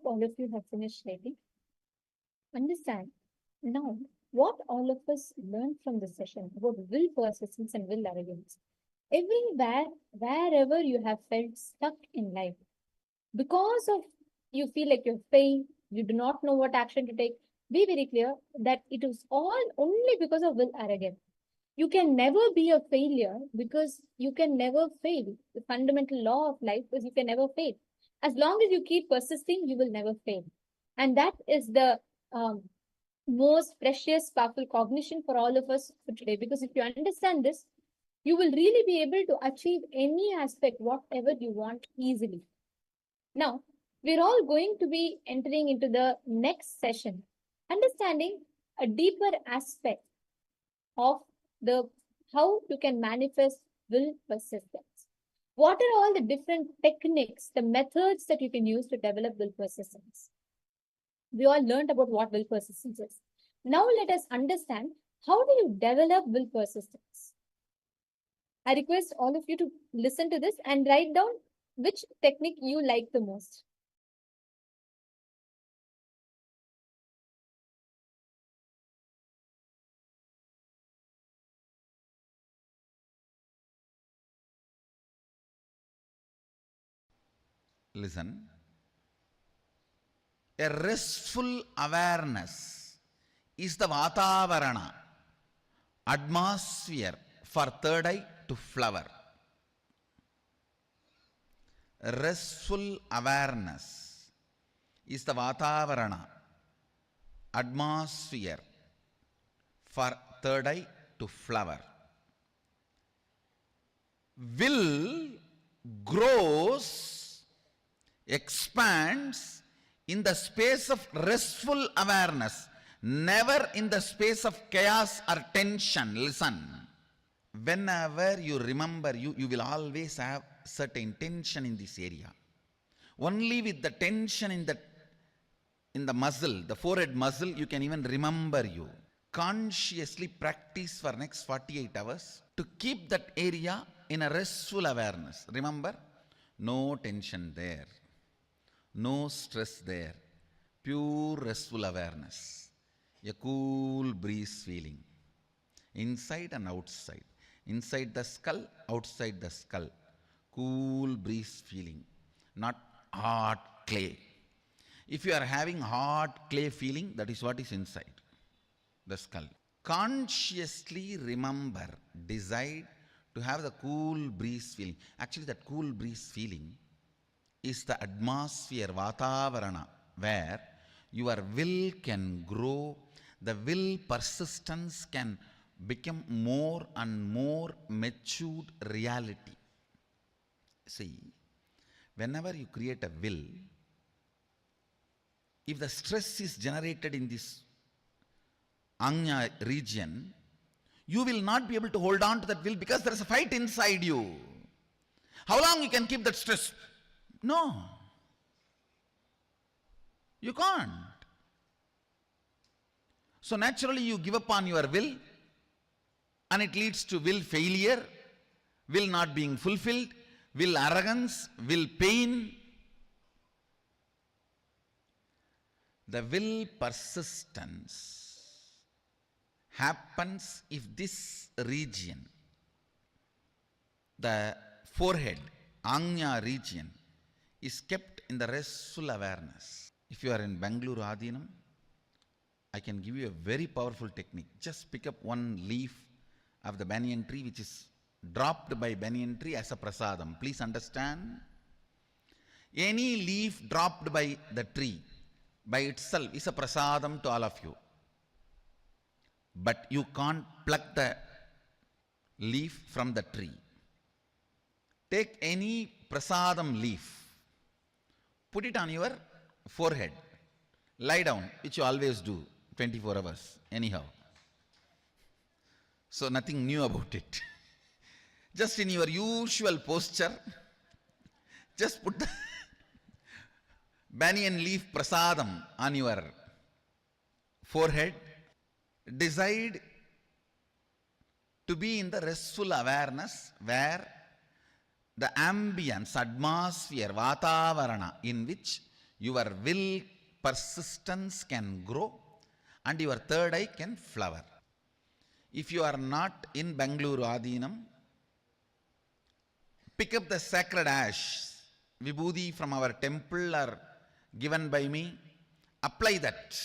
all of you have finished writing. Understand now what all of us learned from this session about will persistence and will arrogance. Everywhere, wherever you have felt stuck in life, because of you feel like you're failed, you do not know what action to take, be very clear that it is all only because of will arrogance. You can never be a failure because you can never fail. The fundamental law of life is you can never fail. As long as you keep persisting, you will never fail. And that is the most precious, powerful cognition for all of us for today. Because if you understand this, you will really be able to achieve any aspect, whatever you want, easily. Now, we're all going to be entering into the next session, understanding a deeper aspect of the how you can manifest will persistence. What are all the different techniques, the methods that you can use to develop will persistence? We all learned about what will persistence is. Now let us understand how do you develop will persistence. I request all of you to listen to this and write down which technique you like the most. Listen. A restful awareness is the Vatavarana, atmosphere for third eye to flower. A restful awareness is the Vatavarana, atmosphere for third eye to flower. Will grows, expands in the space of restful awareness, never in the space of chaos or tension. Listen, whenever you remember, you will always have certain tension in this area. Only with the tension in the muscle, the forehead muscle, you can even remember you. Consciously practice for next 48 hours to keep that area in a restful awareness. Remember, no tension there, no stress there, pure restful awareness, a cool breeze feeling, inside and outside, inside the skull, outside the skull, cool breeze feeling, not hot clay. If you are having hot clay feeling, that is what is inside the skull. Consciously remember, decide to have the cool breeze feeling. Actually, that cool breeze feeling is the atmosphere, Vatavarana, where your will can grow, the will persistence can become more and more matured reality. See, whenever you create a will, if the stress is generated in this Anya region, you will not be able to hold on to that will because there is a fight inside you. How long you can keep that stress? No. You can't. So naturally you give up on your will and it leads to will failure, will not being fulfilled, will arrogance, will pain. The will persistence happens if this region, the forehead, Anya region, is kept in the restful awareness. If you are in Bangalore Adinam, I can give you a very powerful technique. Just pick up one leaf of the banyan tree which is dropped by banyan tree as a prasadam. Please understand, any leaf dropped by the tree by itself is a prasadam to all of you. But you can't pluck the leaf from the tree. Take any prasadam leaf, put it on your forehead, lie down, which you always do, 24 hours, anyhow. So nothing new about it. Just in your usual posture, just put the banyan leaf prasadam on your forehead. Decide to be in the restful awareness where the ambience, atmosphere, Vatavarana in which your will persistence can grow and your third eye can flower. If you are not in Bangalore Adinam, pick up the sacred ash, vibhuti from our temple or given by me, apply that.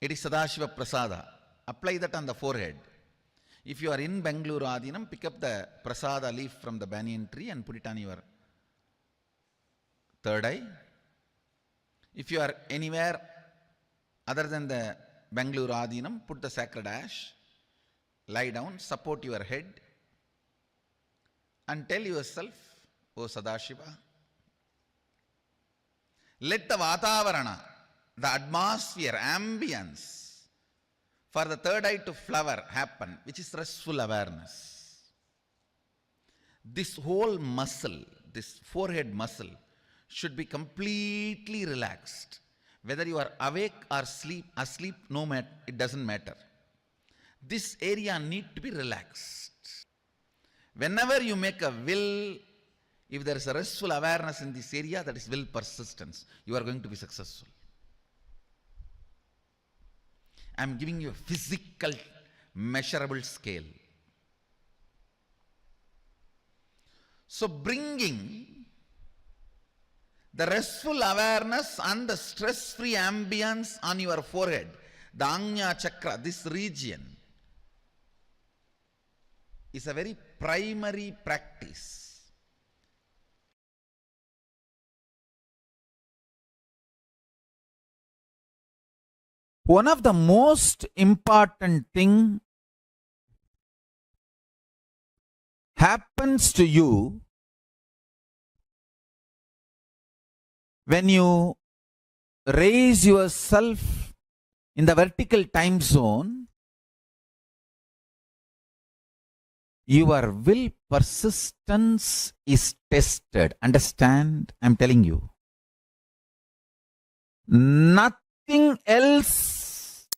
It is Sadashiva Prasada. Apply that on the forehead. If you are in Bangalore Adinam, pick up the Prasada leaf from the banyan tree and put it on your third eye. If you are anywhere other than the Bangalore Adinam, put the sacred ash, lie down, support your head and tell yourself, O Sadashiva, let the Vatavarana, the atmosphere, ambience for the third eye to flower happen, which is restful awareness. This whole muscle, this forehead muscle, should be completely relaxed. Whether you are awake or asleep, no matter, it doesn't matter. This area need to be relaxed. Whenever you make a will, if there is a restful awareness in this area, that is will persistence, you are going to be successful. I am giving you a physical, measurable scale. So bringing the restful awareness and the stress-free ambience on your forehead, the Ajna Chakra, this region, is a very primary practice. One of the most important thing happens to you when you raise yourself in the vertical time zone. Your will persistence is tested. Understand? I'm telling you. Nothing else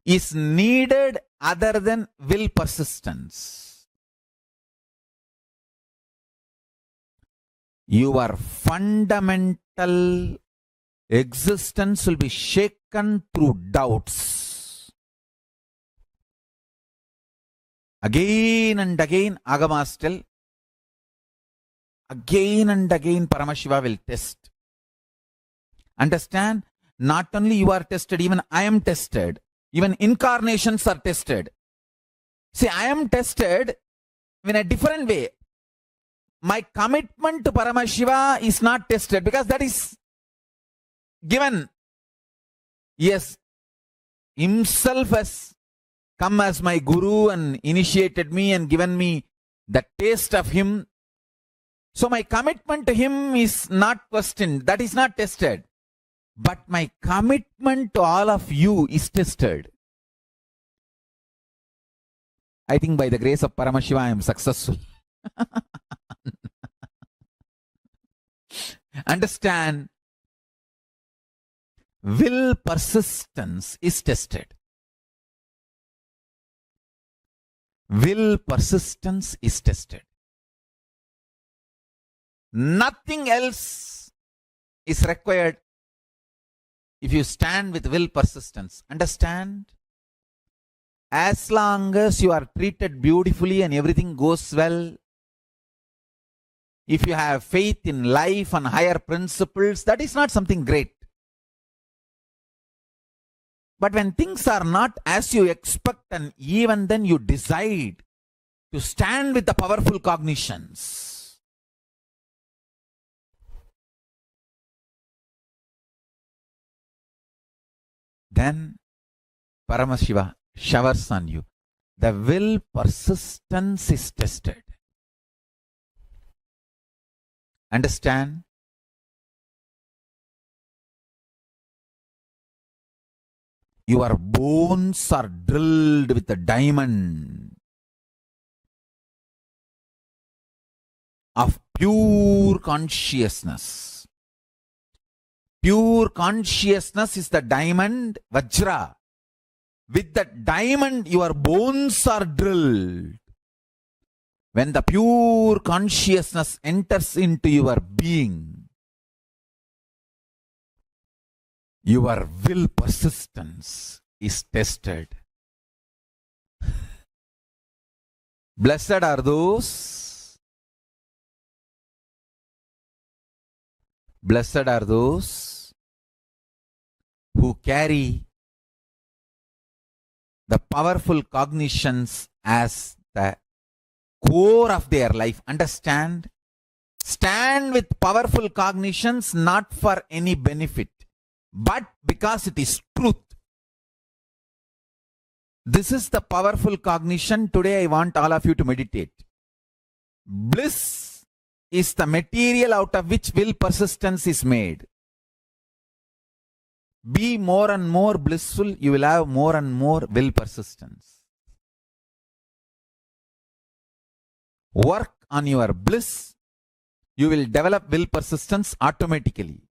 is needed other than will persistence. Your fundamental existence will be shaken through doubts. Again and again, Agamas tell, again and again Paramashiva will test. Understand? Not only you are tested, even I am tested. Even incarnations are tested. See, I am tested in a different way. My commitment to Paramashiva is not tested because that is given. Yes, himself has come as my guru and initiated me and given me the taste of him. So my commitment to him is not questioned. That is not tested. But my commitment to all of you is tested. I think by the grace of Paramashiva, I am successful. Understand? Will persistence is tested. Will persistence is tested. Nothing else is required if you stand with will persistence. Understand? As long as you are treated beautifully and everything goes well, if you have faith in life and higher principles, that is not something great. But when things are not as you expect, and even then you decide to stand with the powerful cognitions, then Paramashiva showers on you. The will persistence is tested. Understand? Your bones are drilled with a diamond of pure consciousness. Pure consciousness is the diamond, Vajra. With that diamond, your bones are drilled. When the pure consciousness enters into your being, your will persistence is tested. Blessed are those who carry the powerful cognitions as the core of their life. Understand? Stand with powerful cognitions not for any benefit, but because it is truth. This is the powerful cognition. Today I want all of you to meditate. Bliss is the material out of which will persistence is made. Be more and more blissful, you will have more and more will persistence. Work on your bliss, you will develop will persistence automatically.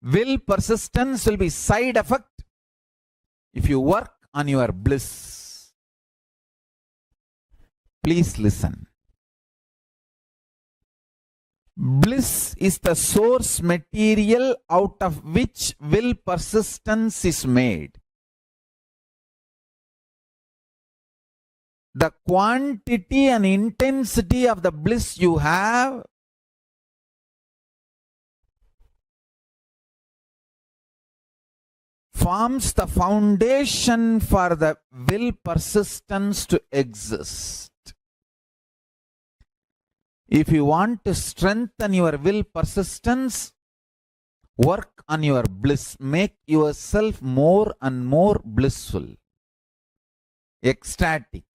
Will persistence will be side effect if you work on your bliss. Please listen. Bliss is the source material out of which will persistence is made. The quantity and intensity of the bliss you have forms the foundation for the will persistence to exist. If you want to strengthen your will persistence, work on your bliss. Make yourself more and more blissful, ecstatic,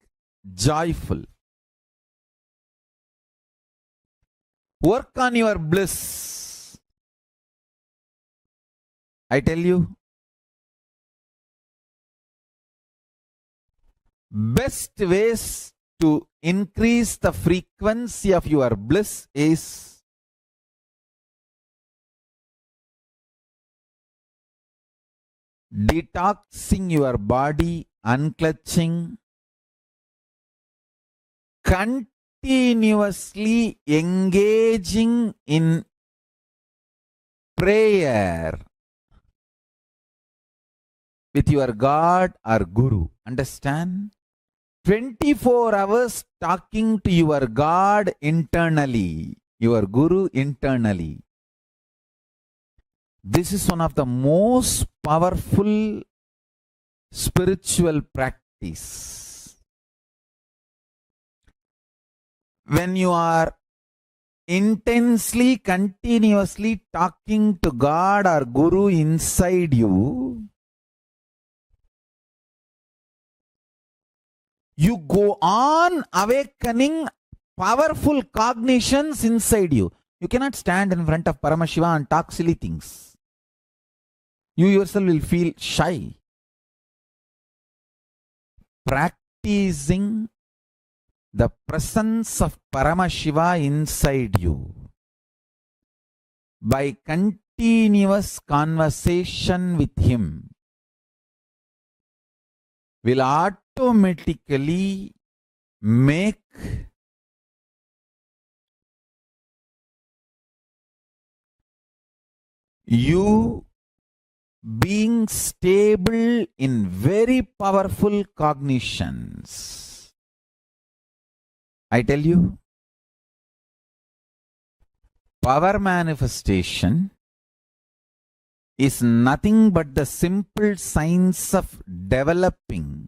joyful. Work on your bliss. I tell you, best ways to increase the frequency of your bliss is detoxing your body, unclutching, continuously engaging in prayer with your God or Guru. Understand? 24 hours talking to your God internally, your Guru internally. This is one of the most powerful spiritual practice. When you are intensely, continuously talking to God or Guru inside you, you go on awakening powerful cognitions inside you. You cannot stand in front of Paramashiva and talk silly things. You yourself will feel shy. Practicing the presence of Paramashiva inside you by continuous conversation with him will automatically make you being stable in very powerful cognitions. I tell you, power manifestation is nothing but the simple science of developing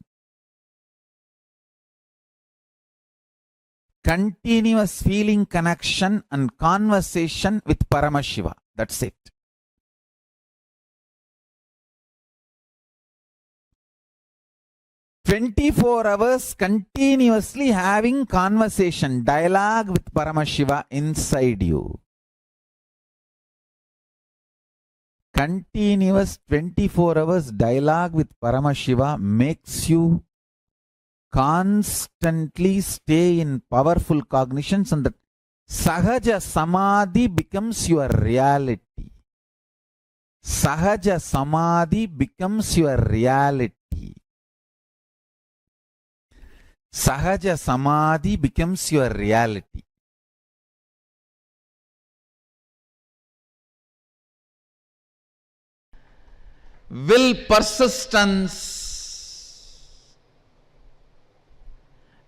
continuous feeling connection and conversation with Paramashiva. That's it. "24 hours continuously having conversation, dialogue with Paramashiva inside you. Continuous 24 hours dialogue with Paramashiva makes you constantly stay in powerful cognitions, and the Sahaja Samadhi becomes your reality. Sahaja Samadhi becomes your reality. Sahaja Samadhi becomes your reality. Will persistence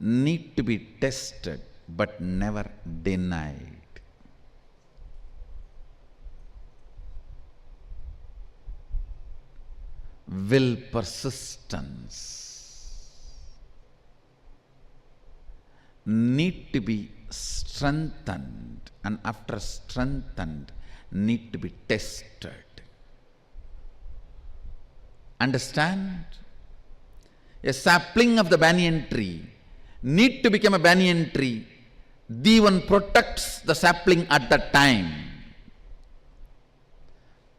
need to be tested but never denied. Will persistence need to be strengthened, and after strengthened need to be tested. Understand? A sapling of the banyan tree need to become a banyan tree. The one protects the sapling at that time.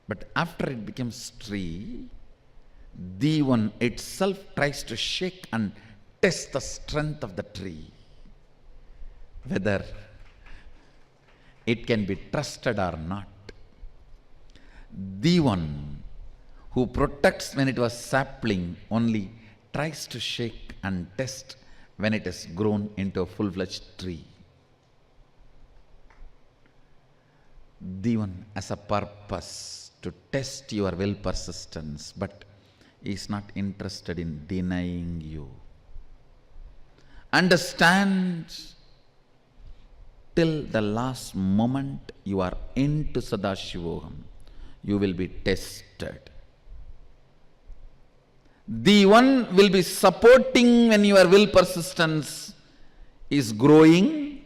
But after it becomes tree, the one itself tries to shake and test the strength of the tree, whether it can be trusted or not. The one who protects when it was sapling only tries to shake and test when it has grown into a full-fledged tree. The one has a purpose to test your will persistence, but is not interested in denying you. Understand, till the last moment you are into Sadashivoham, you will be tested. The one will be supporting when your will persistence is growing.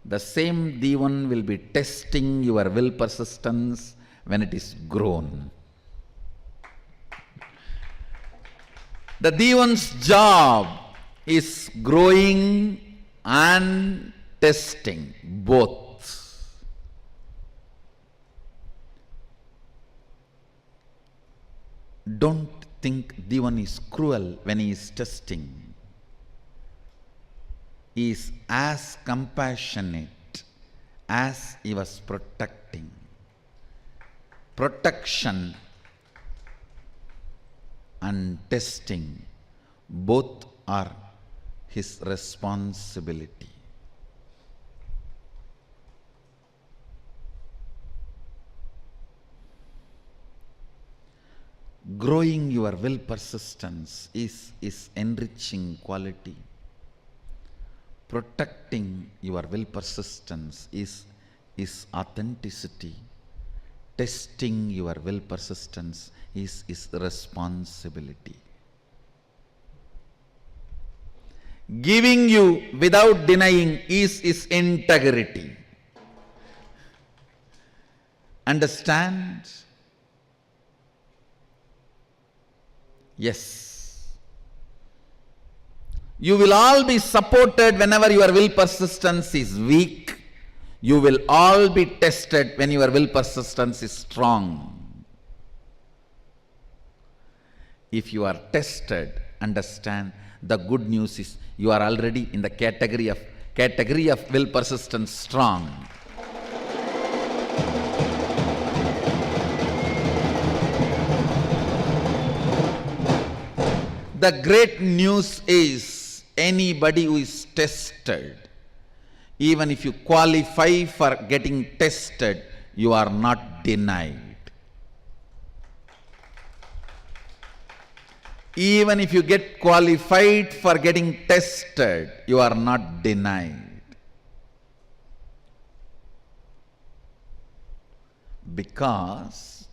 The same the one will be testing your will persistence when it is grown. The Devan's job is growing and testing both. Don't think Devan is cruel when he is testing. He is as compassionate as he was protecting. Protection and testing, both are his responsibility. Growing your will persistence is enriching quality. Protecting your will persistence is authenticity. Testing your will persistence is responsibility. Giving you without denying is integrity. Understand? Yes. You will all be supported whenever your will persistence is weak. You will all be tested when your will persistance is strong. If you are tested, understand, the good news is you are already in the category of will persistence strong. The great news is anybody who is tested, even if you qualify for getting tested, you are not denied. Even if you get qualified for getting tested, you are not denied. Because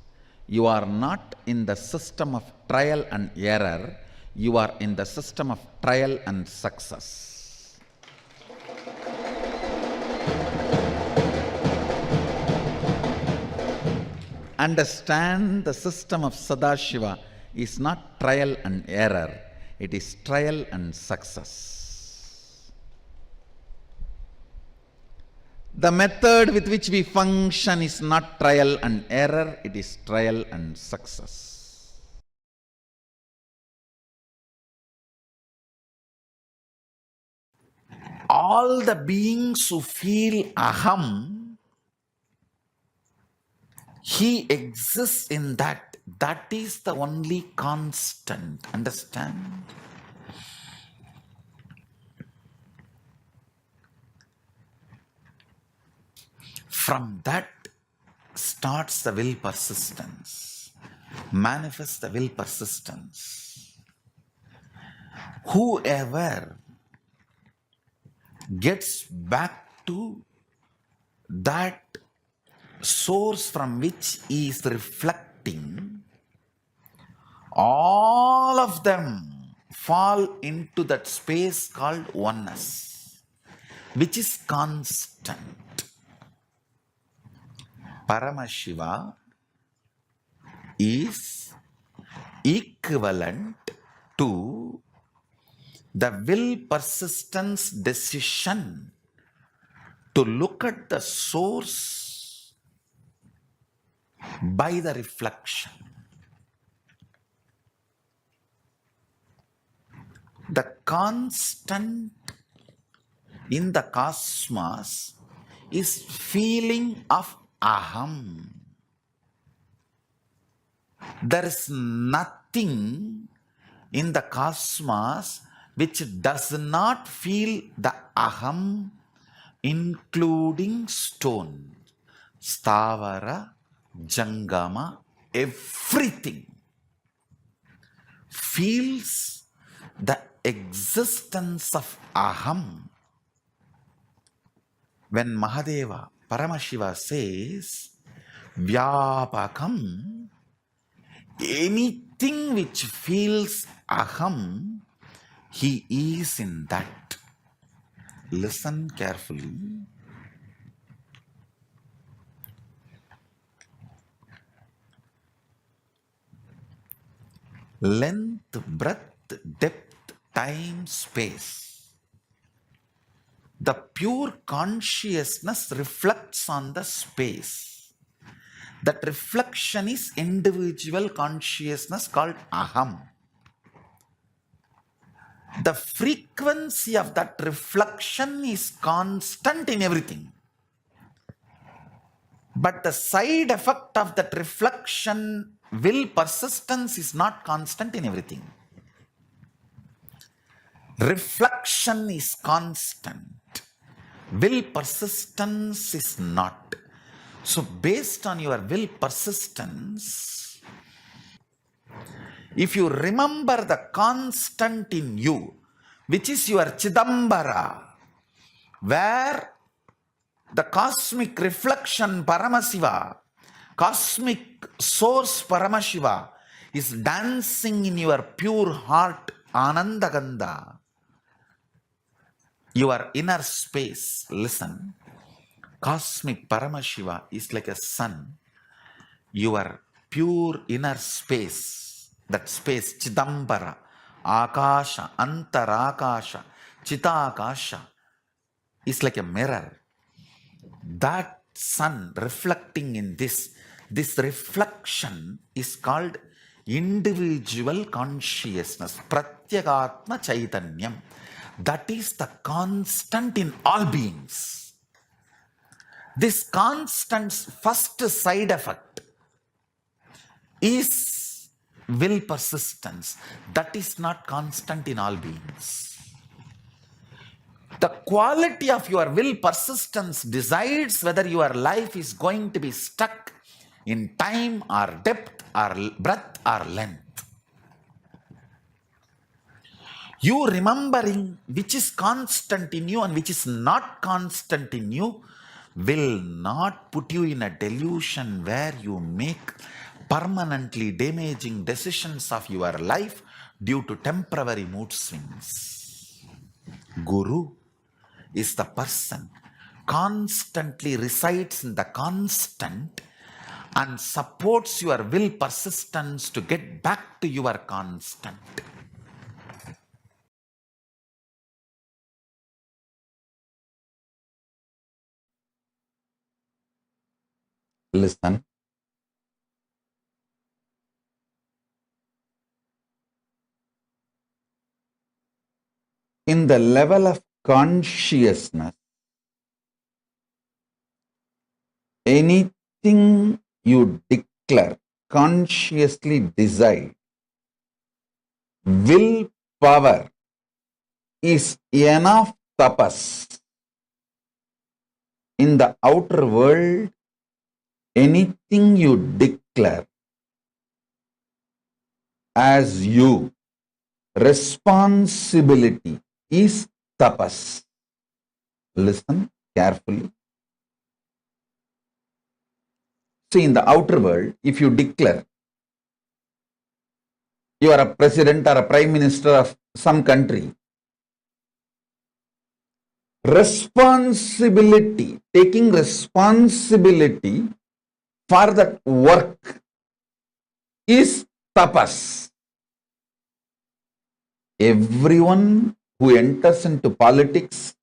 you are not in the system of trial and error, you are in the system of trial and success. Understand, the system of Sadashiva is not trial and error, it is trial and success. The method with which we function is not trial and error, it is trial and success. All the beings who feel aham, he exists in that. That is the only constant. Understand? From that starts the will persistence, manifests the will persistence. Whoever gets back to that source from which he is reflecting, all of them fall into that space called oneness, which is constant. Paramashiva is equivalent to the will persistence decision to look at the source by the reflection. The constant in the cosmos is feeling of aham. There is nothing in the cosmos which does not feel the aham, including stone, stavara, jangama, everything feels the existence of aham. When Mahadeva, Paramashiva says, Vyapakam, anything which feels aham, he is in that. Listen carefully. Length, breadth, depth, time, space. The pure consciousness reflects on the space. That reflection is individual consciousness called aham. The frequency of that reflection is constant in everything. But the side effect of that reflection, will persistence, is not constant in everything. Reflection is constant. Will persistence is not. So based on your will persistence, if you remember the constant in you, which is your Chidambara, where the cosmic reflection Paramashiva, cosmic source Paramashiva is dancing in your pure heart Anandagandha, your inner space. Listen, cosmic Paramashiva is like a sun. Your pure inner space, that space Chidambara, Akasha, Antarakasha, Chitakasha, is like a mirror. That sun reflecting in this reflection is called individual consciousness, Pratyagatma Chaitanyam. That is the constant in all beings. This constant's first side effect is will persistence. That is not constant in all beings. The quality of your will persistence decides whether your life is going to be stuck in time or depth or breadth or length. You remembering which is constant in you and which is not constant in you will not put you in a delusion where you make permanently damaging decisions of your life due to temporary mood swings. Guru is the person constantly resides in the constant and supports your will persistence to get back to your constant. Listen. In the level of consciousness, anything you declare, consciously decide, willpower is enough tapas, in the outer world, anything you declare as you responsibility is tapas. Listen carefully. See, in the outer world, if you declare you are a president or a prime minister of some country, responsibility, taking responsibility for that work is tapas. Everyone who enters into politics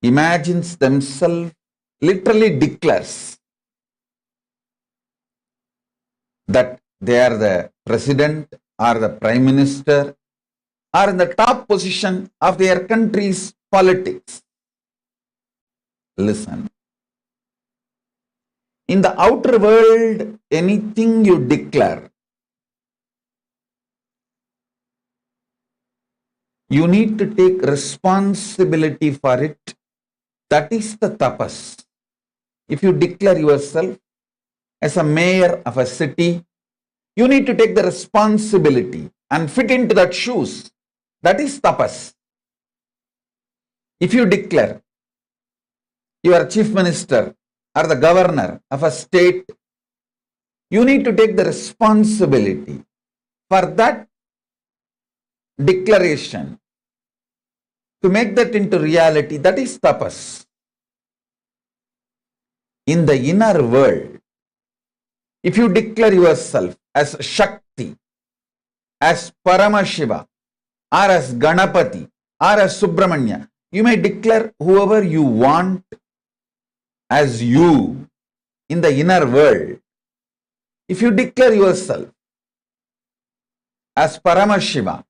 imagines themselves, literally declares that they are the president or the prime minister or in the top position of their country's politics. Listen. In the outer world, anything you declare, you need to take responsibility for it. That is the tapas. If you declare yourself as a mayor of a city, you need to take the responsibility and fit into that shoes. That is tapas. If you declare you are chief minister or the governor of a state, you need to take the responsibility for that declaration to make that into reality. That is tapas. In the inner world, if you declare yourself as Shakti, as Paramashiva, or as Ganapati, or as Subramanya, you may declare whoever you want as you in the inner world. If you declare yourself as Paramashiva,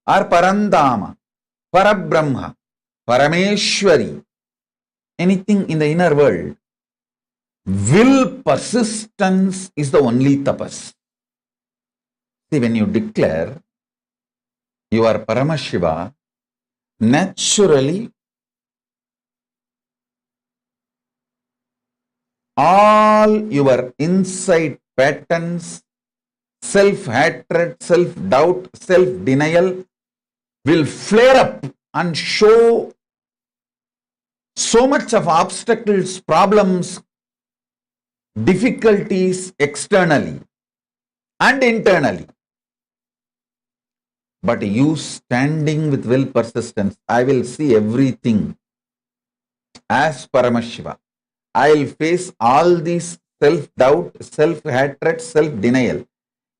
or Parandama, Parabrahma, Parameshwari, anything in the inner world, will persistence is the only tapas. See, when you declare you are Paramashiva, naturally all your inside patterns, self-hatred, self-doubt, self-denial will flare up and show so much of obstacles, problems, difficulties externally and internally. But you standing with will persistence, I will see everything as Paramashiva. I will face all these self-doubt, self-hatred, self-denial.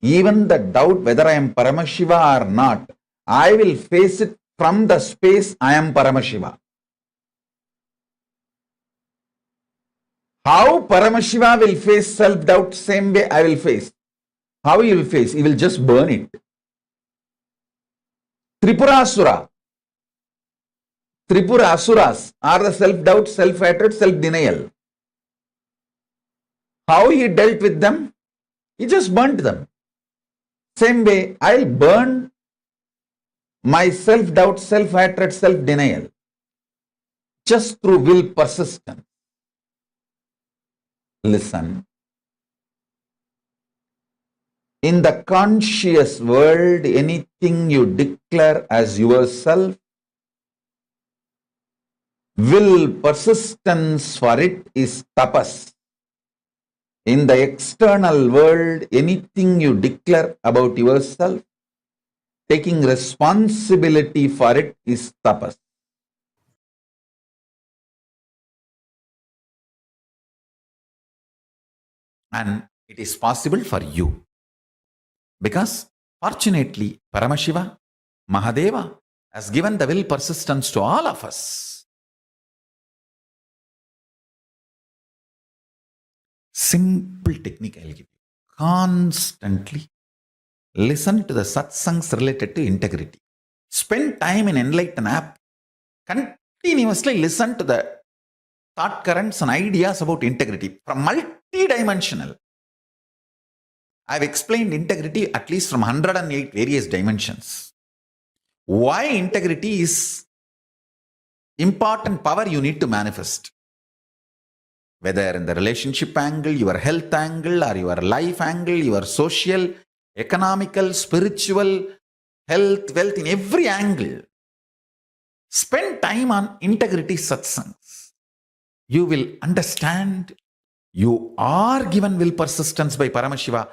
Even the doubt whether I am Paramashiva or not, I will face it from the space I am Paramashiva. How Paramashiva will face self-doubt, same way I will face. How he will face? He will just burn it. Tripura Asuras are the self-doubt, self-hatred, self-denial. How he dealt with them? He just burnt them. Same way, I'll burn my self-doubt, self-hatred, self-denial just through will persistence. Listen. In the conscious world, anything you declare as yourself, will persistence for it is tapas. In the external world, anything you declare about yourself, taking responsibility for it is tapas. And it is possible for you. Because fortunately, Paramashiva, Mahadeva, has given the will persistence to all of us. Simple technique I will give you. Constantly listen to the satsangs related to integrity. Spend time in Enlighten app. Continuously listen to the thought currents and ideas about integrity from multi-dimensional. I've explained integrity at least from 108 various dimensions. Why integrity is important power you need to manifest. whether in the relationship angle, your health angle, or your life angle, your social, economical, spiritual, health, wealth, in every angle. Spend time on integrity satsangs. You will understand you are given will persistence by Paramashiva,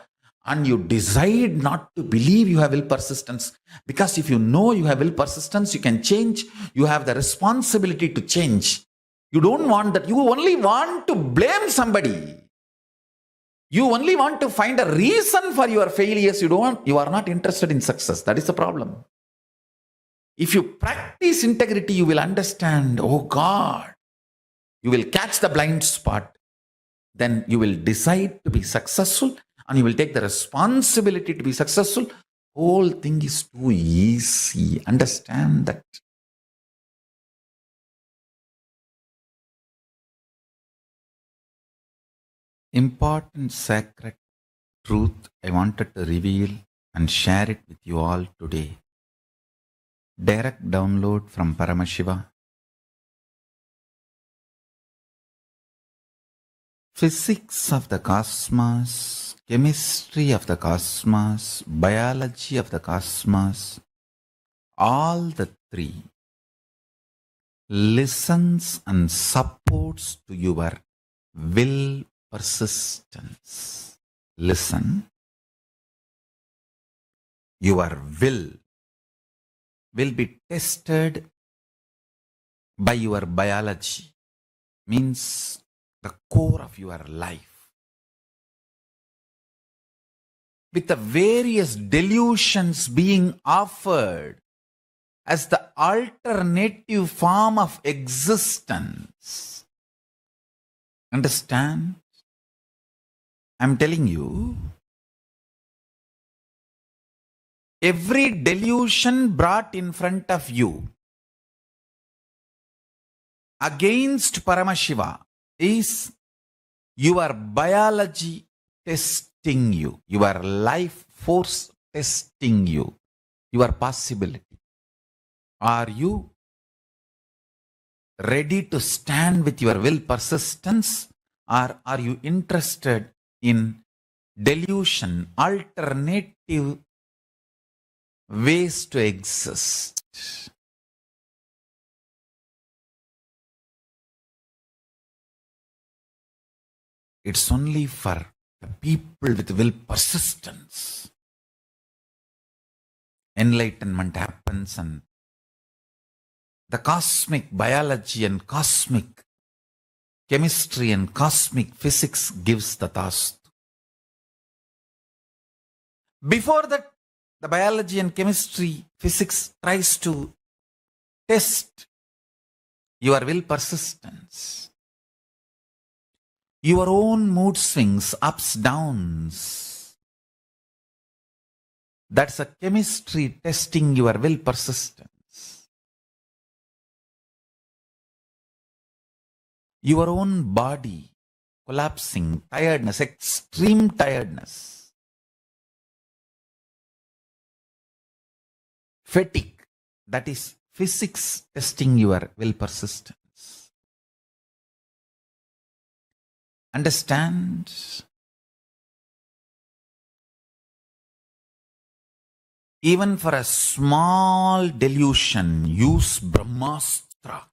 and you decide not to believe you have will persistence, because if you know you have will persistence, you can change. You have the responsibility to change. You don't want that. You only want to blame somebody. You only want to find a reason for your failures. You are not interested in success. That is the problem. If you practice integrity, you will understand, oh God, you will catch the blind spot. Then you will decide to be successful, and you will take the responsibility to be successful. Whole thing is too easy. Understand that. Important sacred truth I wanted to reveal and share it with you all today. Direct download from Paramashiva. Physics of the cosmos, chemistry of the cosmos, biology of the cosmos, all the three listens and supports to your will persistence. Listen. Your will be tested by your biology, means the core of your life. With the various delusions being offered as the alternative form of existence. Understand? I'm telling you, every delusion brought in front of you against Paramashiva is your biology testing you, your life force testing you, your possibility. Are you ready to stand with your will persistence, or are you interested in delusion, alternative ways to exist? It's only for the people with will persistence. Enlightenment happens, and the cosmic biology and cosmic chemistry and cosmic physics gives the task. Before that, the biology and chemistry physics tries to test your will persistence. Your own mood swings, ups, downs. That's a chemistry testing your will persistence. Your own body collapsing, tiredness, extreme tiredness, fatigue, that is physics testing your will persistence. Understand? Even for a small delusion, use Brahmastra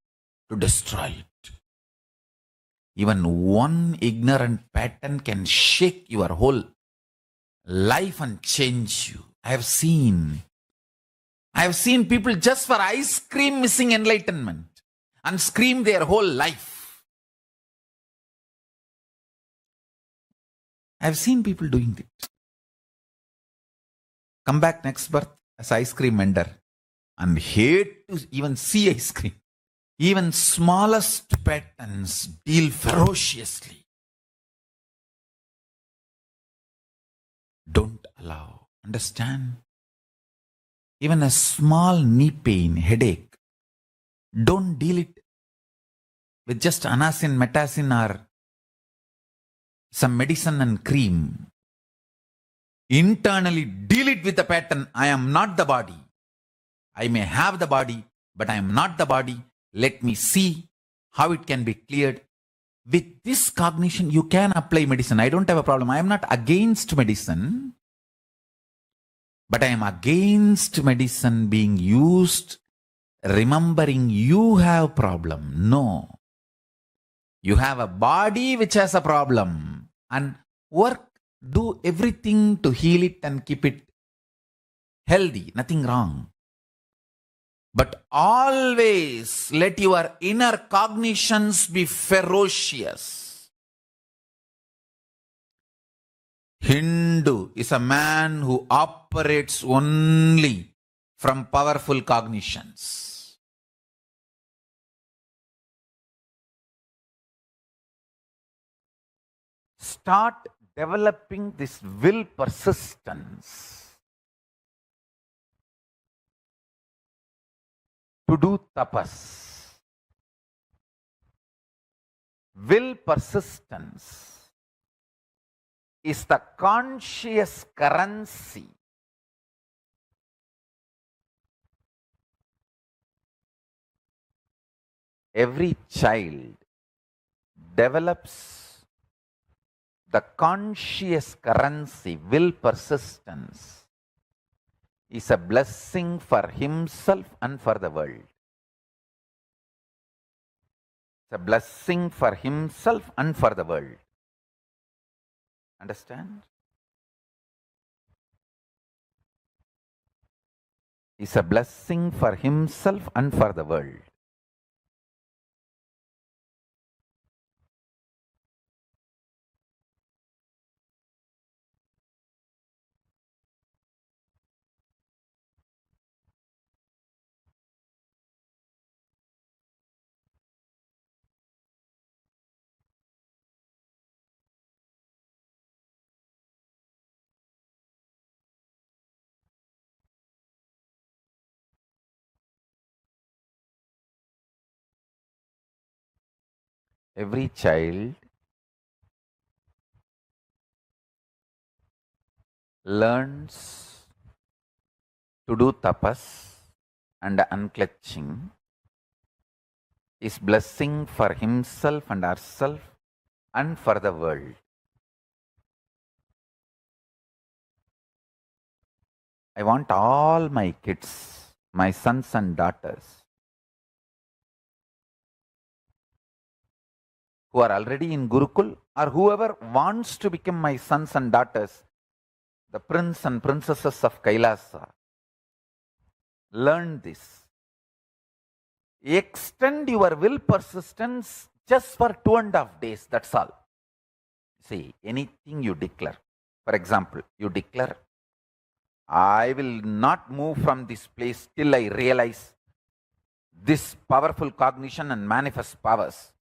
to destroy it. Even one ignorant pattern can shake your whole life and change you. I have seen people just for ice cream missing enlightenment and scream their whole life. I have seen people doing it. Come back next birth as ice cream vendor and hate to even see ice cream. Even smallest patterns deal ferociously. Don't allow. Understand? Even a small knee pain, headache, don't deal it with just anasin, metacin, or some medicine and cream. Internally deal it with the pattern. I am not the body. I may have the body, but I am not the body. Let me see how it can be cleared With this cognition, you can apply medicine. I don't have a problem. I am not against medicine, but I am against medicine being used remembering you have problem. No. You have a body which has a problem, and do everything to heal it and keep it healthy. Nothing wrong. But always let your inner cognitions be ferocious. Hindu is a man who operates only from powerful cognitions. Start developing this will persistence to do tapas. Will persistence is the conscious currency every child develops. The conscious currency, will persistence, is a blessing for himself and for the world. It's a blessing for himself and for the world. Understand? It's a blessing for himself and for the world. Every child learns to do tapas and unclutching is blessing for himself and herself and for the world. I want all my kids, my sons and daughters, who are already in Gurukul or whoever wants to become my sons and daughters, the prince and princesses of Kailasa, learn this. Extend your will persistence just for 2.5 days, that's all. See, anything you declare. For example, you declare, I will not move from this place till I realize this powerful cognition and manifest powers.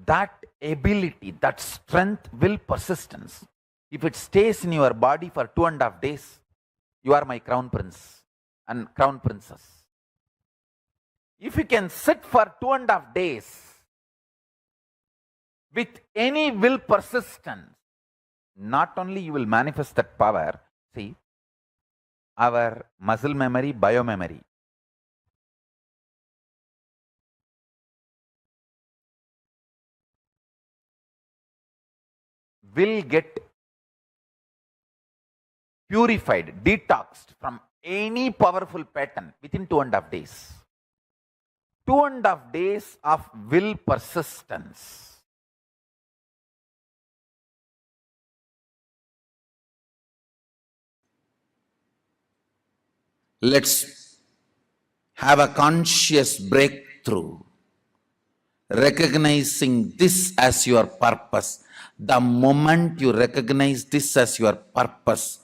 That ability, that strength, will persistence. If it stays in your body for 2.5 days, you are my crown prince and crown princess. If you can sit for 2.5 days with any will persistence, not only you will manifest that power, see, our muscle memory, biomemory, will get purified, detoxed from any powerful pattern within 2.5 days. 2.5 days of will persistence. Let's have a conscious breakthrough, recognizing this as your purpose. The moment you recognize this as your purpose,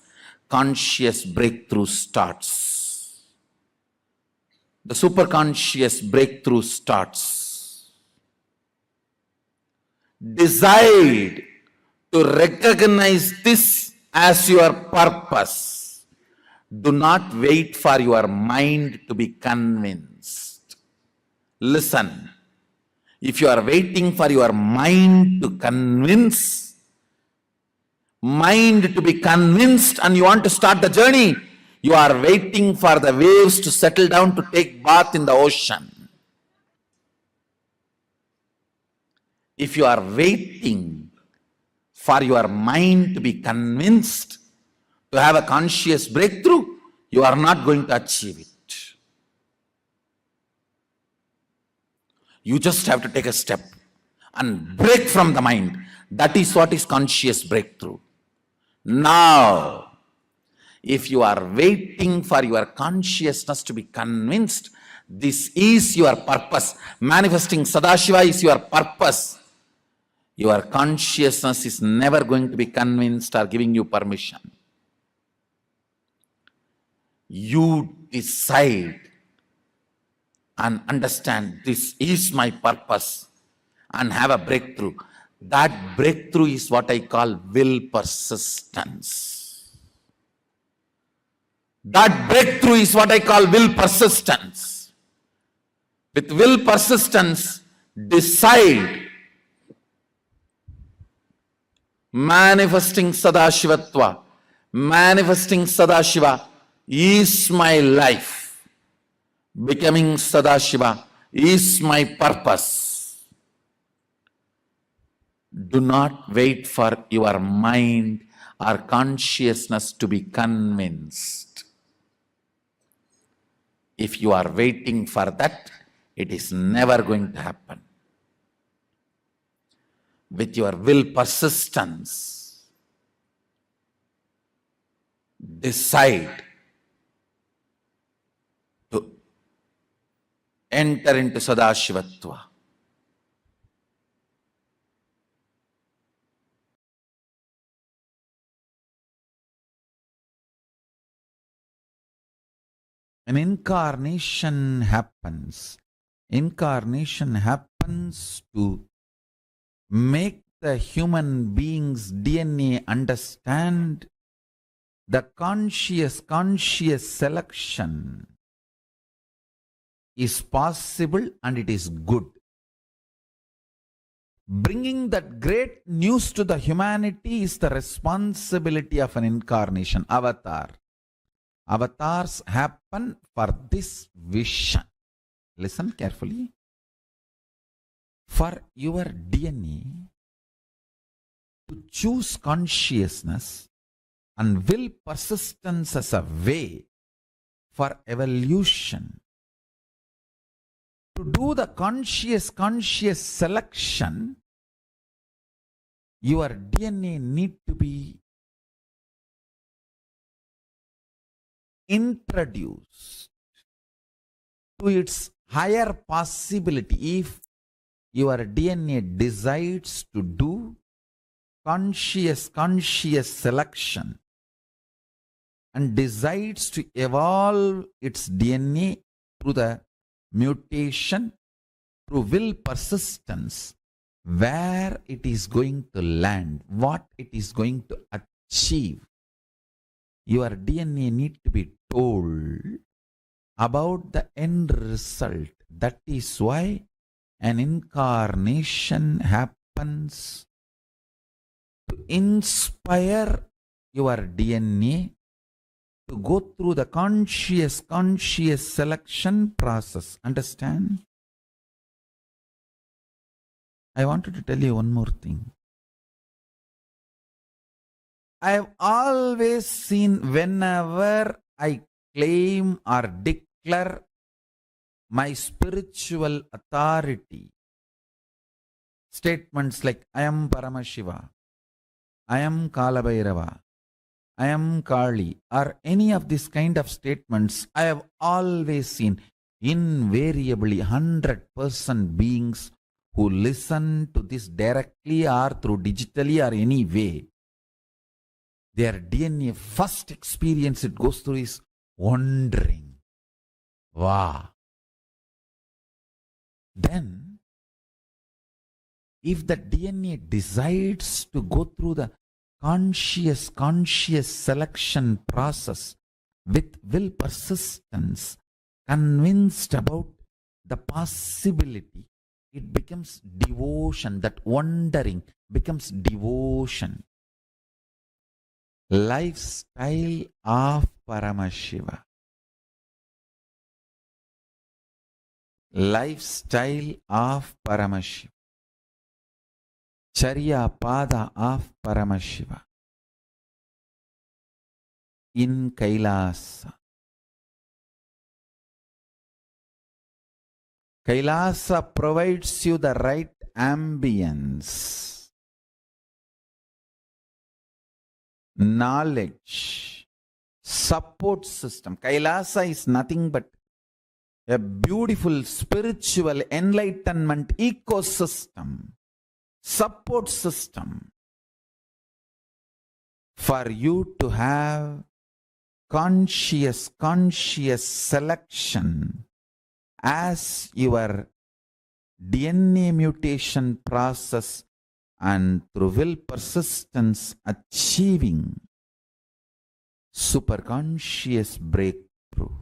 conscious breakthrough starts. The superconscious breakthrough starts. Decide to recognize this as your purpose. Do not wait for your mind to be convinced. Listen. If you are waiting for your mind to convince, and you want to start the journey, you are waiting for the waves to settle down to take bath in the ocean. if you are waiting for your mind to be convinced to have a conscious breakthrough, you are not going to achieve it. You just have to take a step and break from the mind. That is what is conscious breakthrough. Now, if you are waiting for your consciousness to be convinced, this is your purpose. Manifesting Sadashiva is your purpose. Your consciousness is never going to be convinced or giving you permission. You decide and understand this is my purpose and have a breakthrough. That breakthrough is what I call will persistence. That breakthrough is what I call will persistence. With will persistence, decide manifesting Sadashivatva. Manifesting Sadashiva is my life. Becoming Sadashiva is my purpose. Do not wait for your mind or consciousness to be convinced. If you are waiting for that, it is never going to happen. With your will persistence, decide to enter into Sadashivatva. An incarnation happens. Incarnation happens to make the human being's DNA understand the conscious selection is possible and it is good. Bringing that great news to the humanity is the responsibility of an incarnation, avatar. Avatars happen for this vision. Listen carefully. For your DNA to choose consciousness and will persistence as a way for evolution, to do the conscious selection, your DNA need to be introduced to its higher possibility. If your DNA decides to do conscious selection and decides to evolve its DNA through the mutation, through will persistence, where it is going to land, what it is going to achieve, your DNA need to be told about the end result. That is why an incarnation happens to inspire your DNA to go through the conscious selection process. Understand? I wanted to tell you one more thing. I have always seen, whenever I claim or declare my spiritual authority, statements like I am Paramashiva, I am Kalabhairava, I am Kali, or any of these kind of statements, I have always seen invariably 100% beings who listen to this directly or through digitally or any way, their DNA first experience it goes through is wondering. Wow. Then, if the DNA decides to go through the conscious selection process with will persistence, convinced about the possibility, it becomes devotion. That wondering becomes devotion. Lifestyle of Paramashiva. Lifestyle of Paramashiva. Charya Pada of Paramashiva in Kailasa. Kailasa provides you the right ambience, knowledge, support system. Kailasa is nothing but a beautiful spiritual enlightenment ecosystem, support system for you to have conscious selection as your DNA mutation process and through will persistence achieving superconscious breakthrough.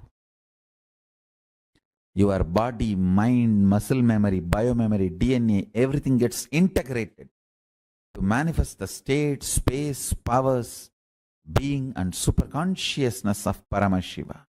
Your body, mind, muscle memory, biomemory, DNA, everything gets integrated to manifest the state, space, powers, being and superconsciousness of Paramashiva.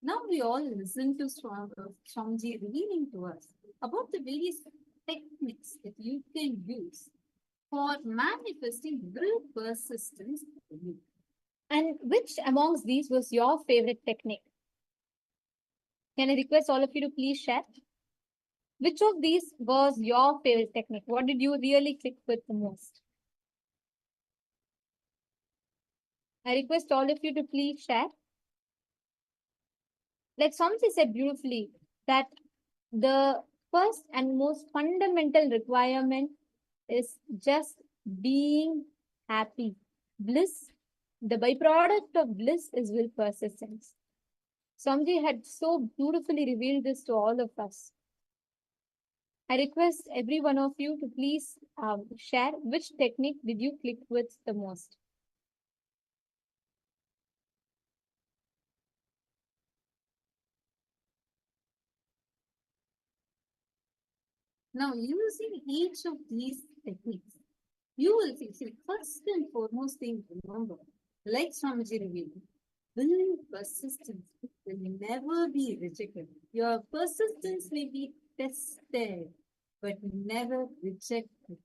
Now we all listen to Swamiji revealing to us about the various techniques that you can use for manifesting will persistence in you. And which amongst these was your favorite technique? Can I request all of you to please share? Which of these was your favorite technique? What did you really click with the most? I request all of you to please share. Like Swamiji said beautifully, that the first and most fundamental requirement is just being happy. Bliss, the byproduct of bliss is will persistence. Swamiji had so beautifully revealed this to all of us. I request every one of you to please share which technique did you click with the most. Now, using each of these techniques, you will see, first and foremost thing, remember, like Swamiji revealed, will persistence will never be rejected. Your persistence may be tested, but never rejected.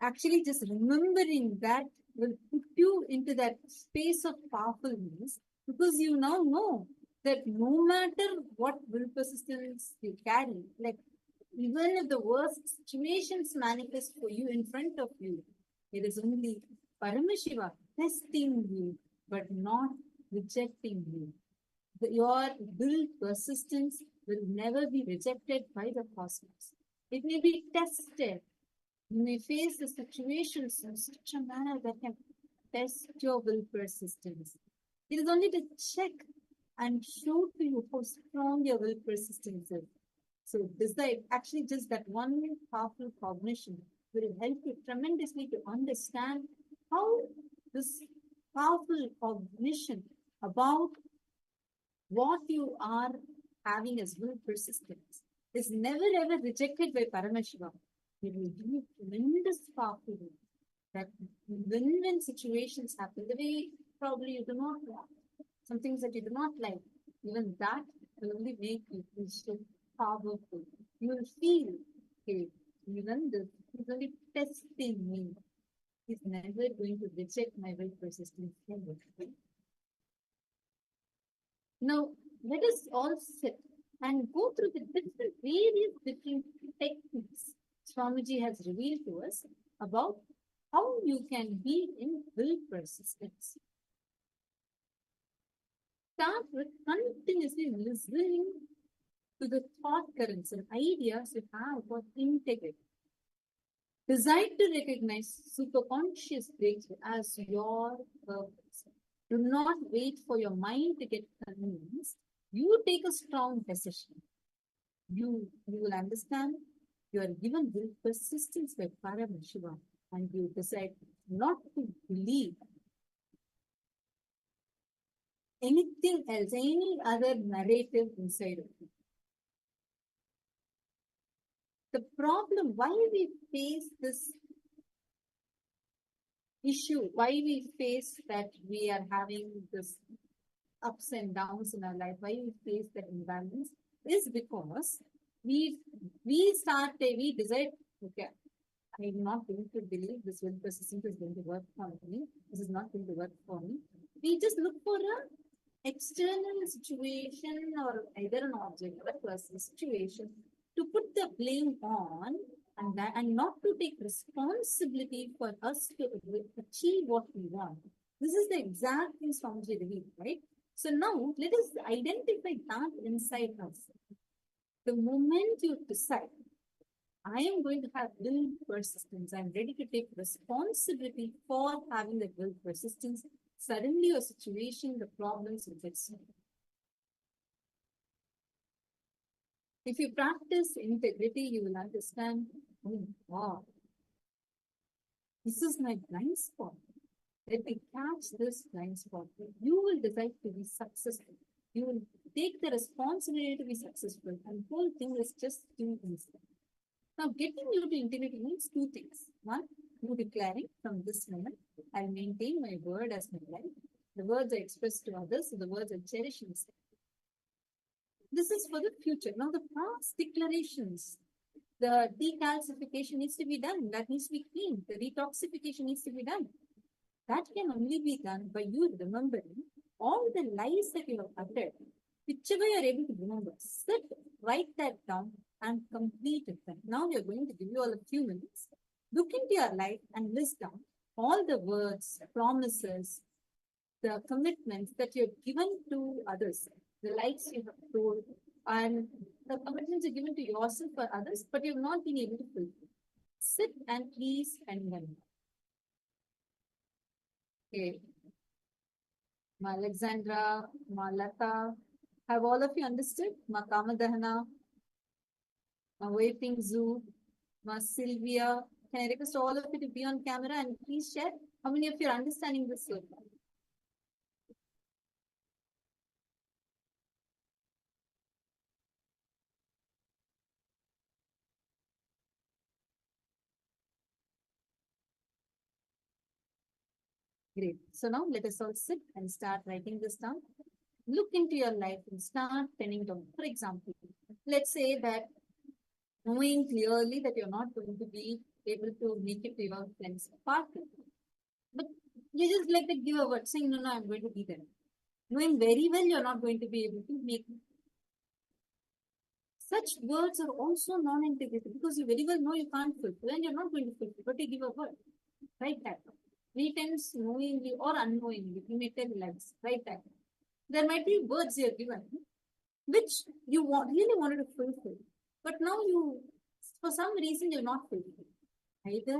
Actually, just remembering that will put you into that space of powerfulness, because you now know that no matter what will persistence you carry, like even if the worst situations manifest for you in front of you, it is only Paramashiva testing you, but not rejecting you. Your will persistence will never be rejected by the cosmos. It may be tested. You may face the situations in such a manner that can test your will persistence. It is only to check and show to you how strong your will persistence is. So decide, actually just that one powerful cognition will help you tremendously to understand how this powerful cognition about what you are having as will persistence is never ever rejected by Paramashiva. It will give you tremendous powerful that when situations happen, the way probably you do not want, some things that you do not like, even that will only make you feel so powerful. You will feel, okay, even this is only testing me. He's never going to reject my will persistence ever. Now, let us all sit and go through the various different techniques Swamiji has revealed to us about how you can be in will persistence. Start with continuously listening to the thought currents and ideas you have about integrity. Decide to recognize superconscious breakthrough as your purpose. Do not wait for your mind to get convinced. You take a strong decision. You will understand you are given will persistence by Paramashiva, and you decide not to believe anything else, any other narrative inside of you. The problem, why we face this issue, why we face that we are having this ups and downs in our life, why we face that imbalance, is because we decide, okay, I'm not going to believe this will persistence is going to work for me. This is not going to work for me. We just look for an external situation or either an object or a person situation to put the blame on, and not to take responsibility for us to achieve what we want. This is the exact thing Swamiji revealed, right? So now let us identify that inside us. The moment you decide, I am going to have will persistence, I'm ready to take responsibility for having that will persistence, suddenly your situation, the problems will get solved. If you practice integrity, you will understand, oh wow, this is my blind spot. Let me catch this blind spot. You will decide to be successful. You will take the responsibility to be successful, and the whole thing is just too easy. Now, getting you to integrity means two things. One, you declaring from this moment, I'll maintain my word as my life. The words I express to others, the words I cherish inside. This is for the future. Now, the past declarations, the decalcification needs to be done. That needs to be clean. The detoxification needs to be done. That can only be done by you remembering all the lies that you have uttered, whichever you are able to remember. Sit, write that down, and complete it. Now we are going to give you all a few minutes. Look into your life and list down all the words, promises, the commitments that you have given to others, the lies you have told, and the commitments you have given to yourself or others, but you have not been able to fulfill. Sit and please remember. Okay. Ma Alexandra, Ma Lata, have all of you understood? Ma Kamadahana, Ma Waving Zoo, Ma Sylvia. Can I request all of you to be on camera and please share how many of you are understanding this so far? Great. So now let us all sit and start writing this down. Look into your life and start penning down. For example, let's say that knowing clearly that you're not going to be able to make it to your friend's party, but you just like to give a word saying, no, I'm going to be there. Knowing very well you're not going to be able to make it. Such words are also non-integrated because you very well know you can't fulfill and you're not going to fulfill, but you give a word. Write that. 3 times knowingly or unknowingly, you may tell lies. Write that. There might be words you're given which you really wanted to fulfill, but now for some reason, you're not fulfilled. Either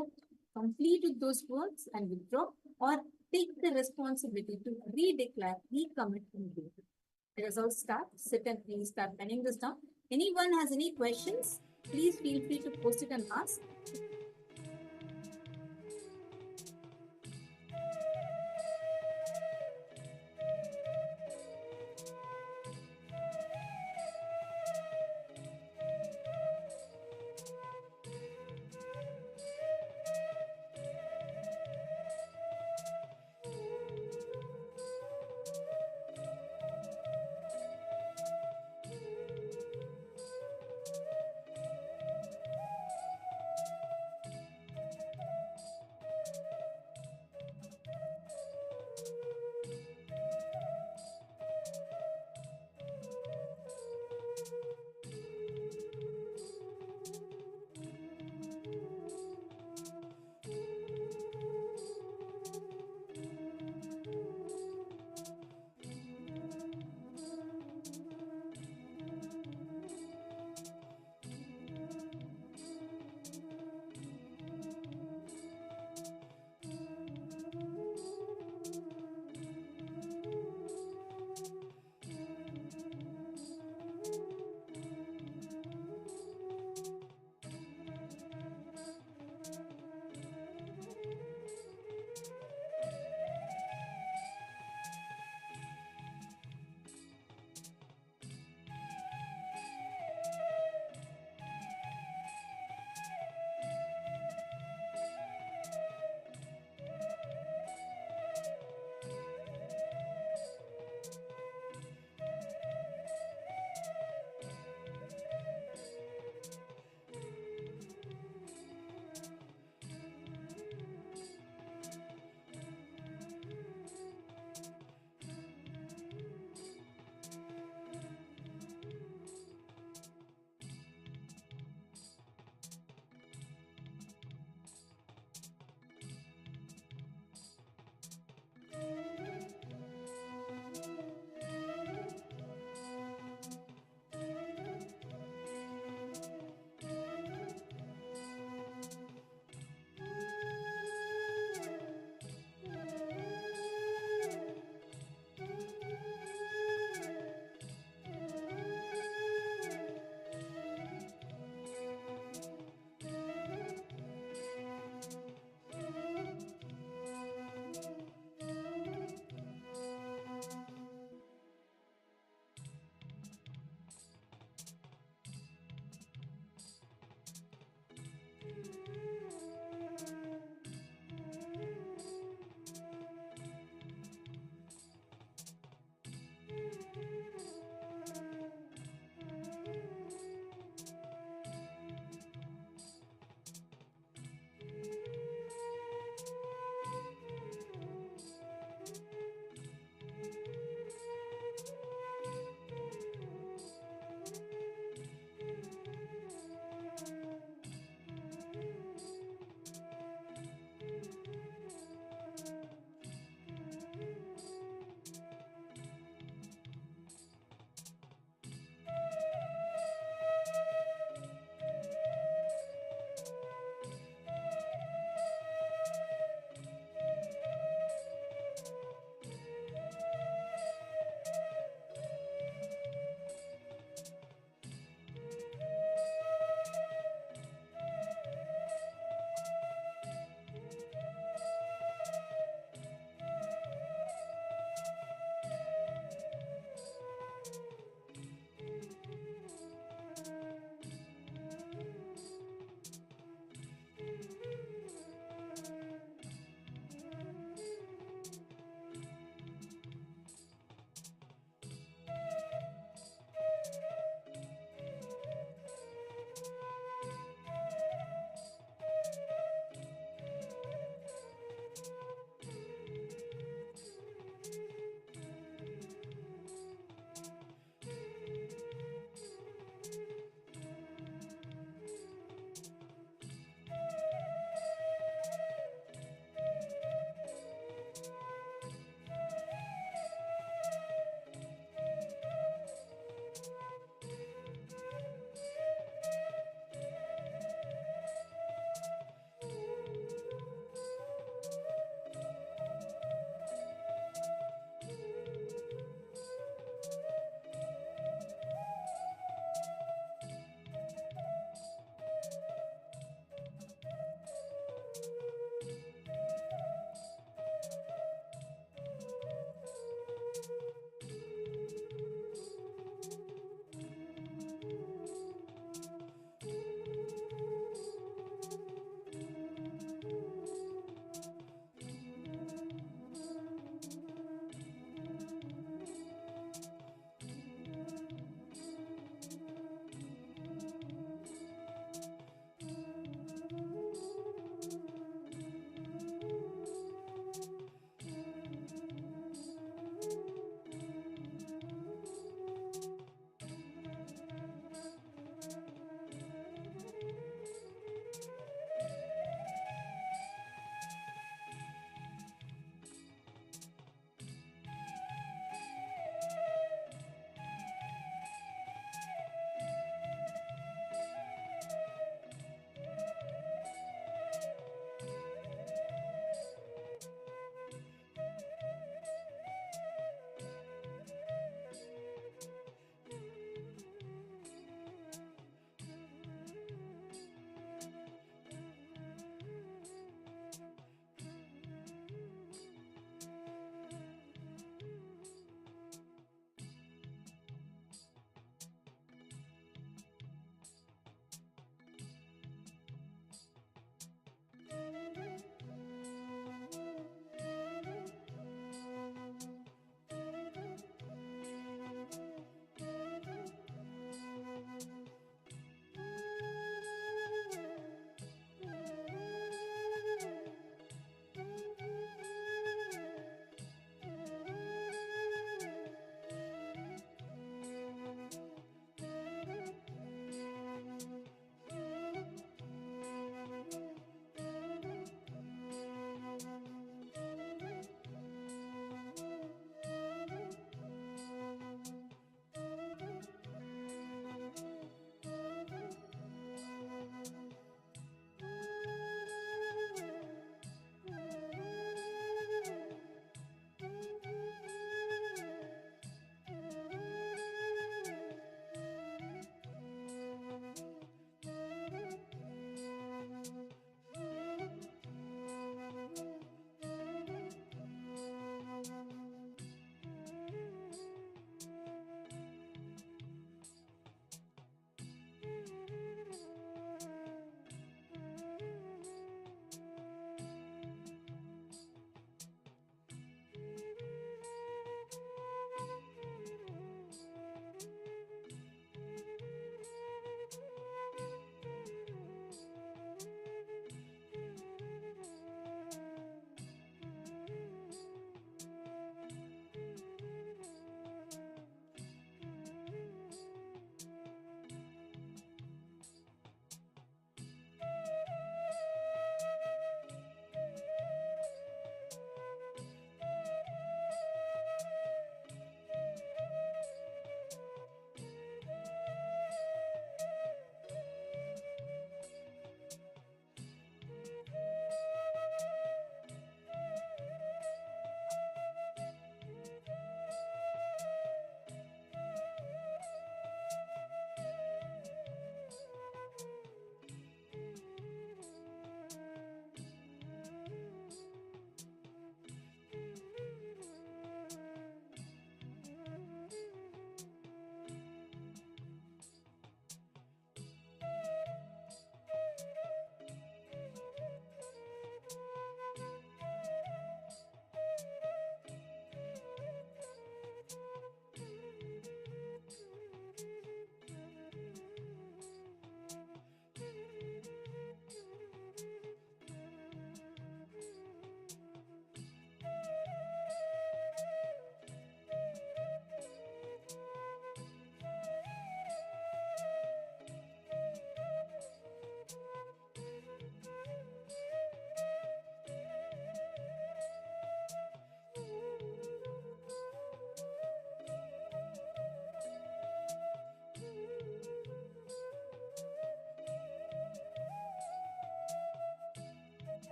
complete with those words and withdraw, or take the responsibility to redeclare, recommit, and do. Let us all start. Sit and please start penning this down. Anyone has any questions? Please feel free to post it and ask.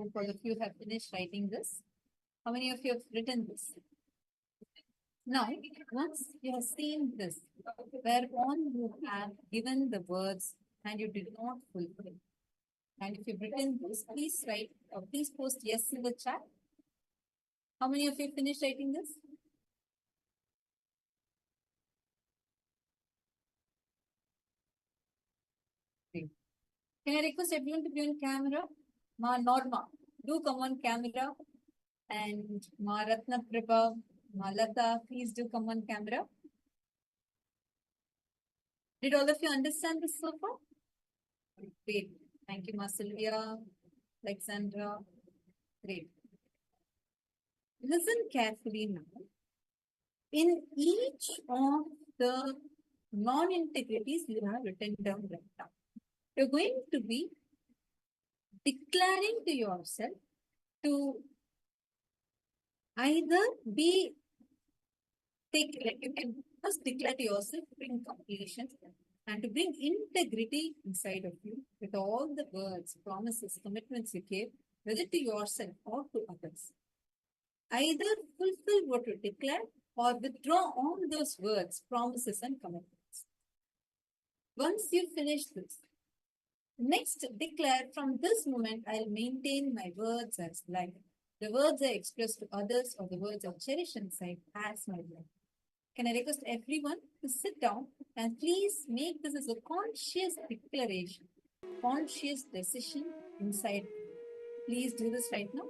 hope all of you have finished writing this. How many of you have written this? Now, once you have seen this, whereon you have given the words and you did not fulfill, and if you've written this, please write, please post yes in the chat. How many of you finished writing this? Great. Can I request everyone to be on camera? Ma Norma, do come on camera. And Ma Ratna Prabha, Ma Lata, please do come on camera. Did all of you understand this so far? Great. Thank you, Ma Sylvia, Alexandra. Great. Listen carefully now. In each of the non-integrities you have written down right now, you're going to be declaring to yourself to either be you can first declare to yourself to bring completion and to bring integrity inside of you with all the words, promises, commitments you gave, whether to yourself or to others. Either fulfill what you declare or withdraw all those words, promises, and commitments. Once you finish this, next declare from this moment I'll maintain my words as life. The words I express to others or the words I cherish inside as my life. Can I request everyone to sit down and please make this as a conscious declaration, conscious decision inside. Please do this right now.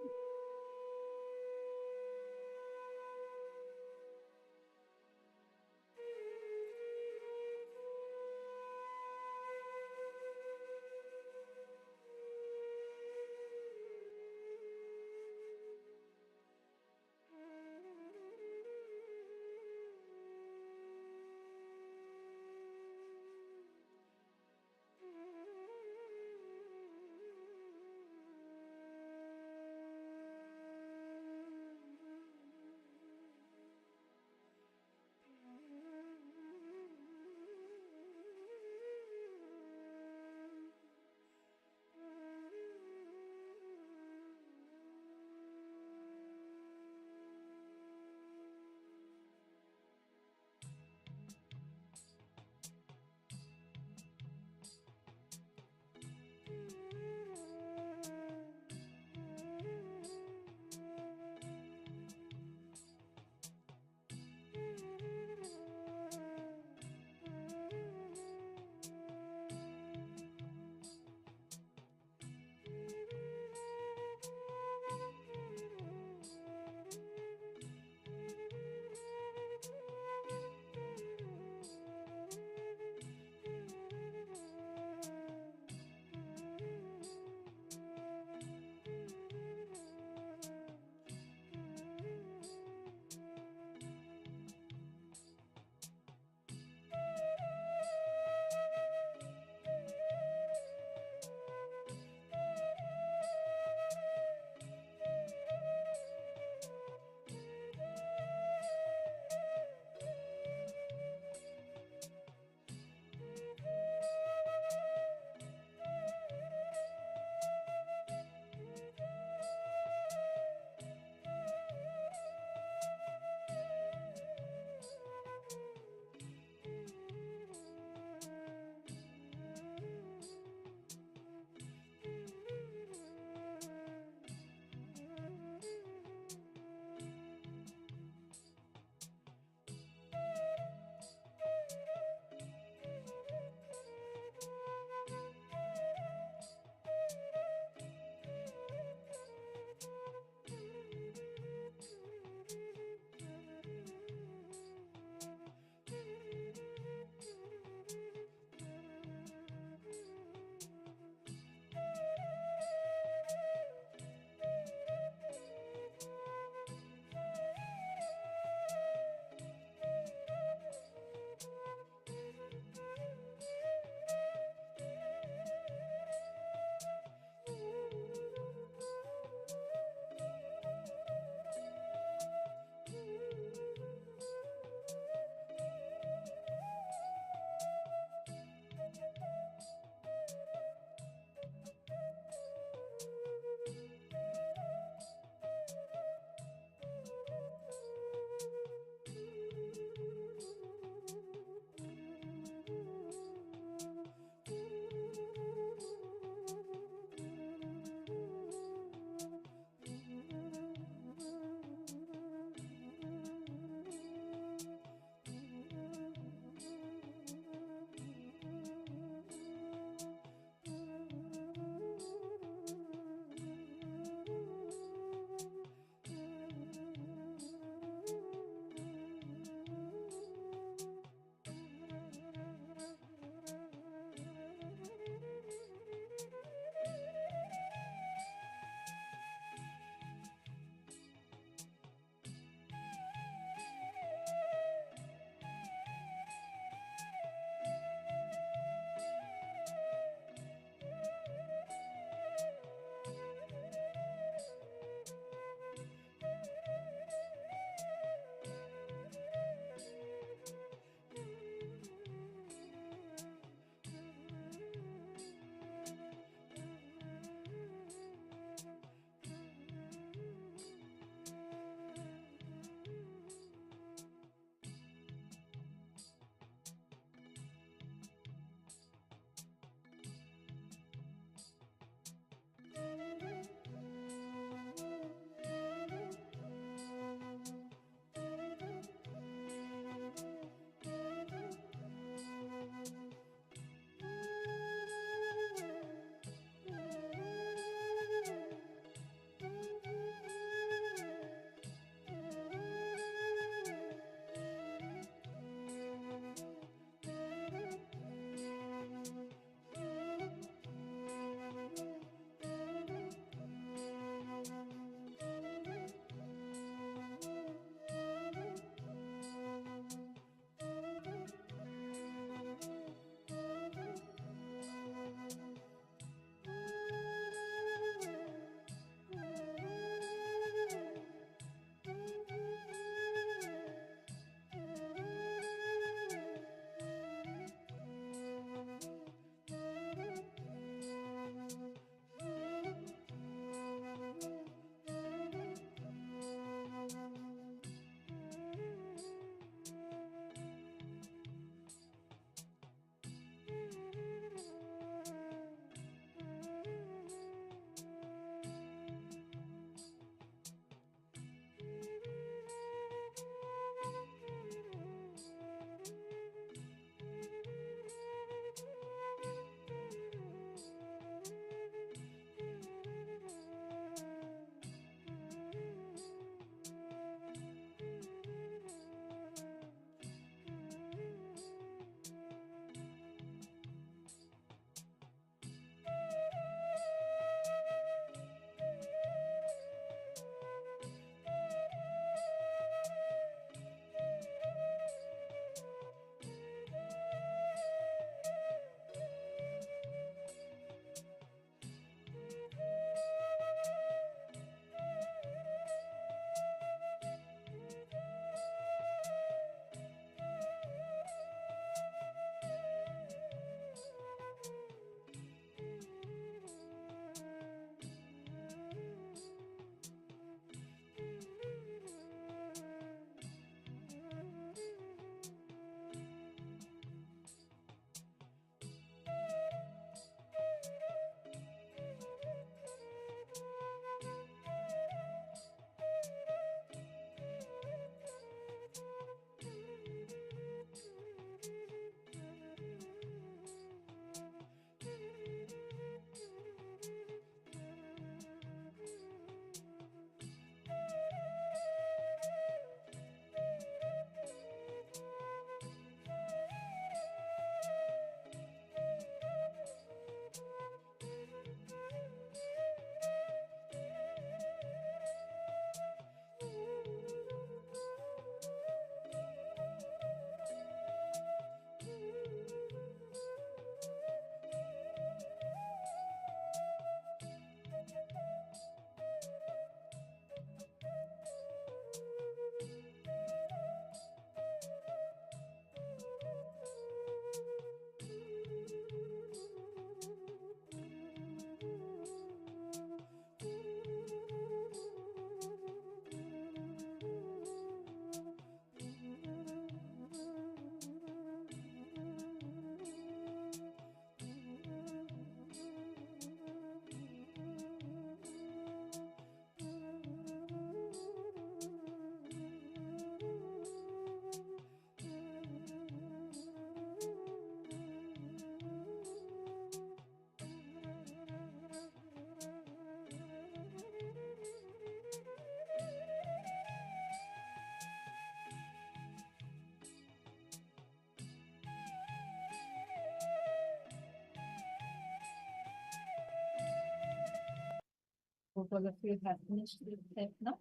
hope all of you have finished with that now.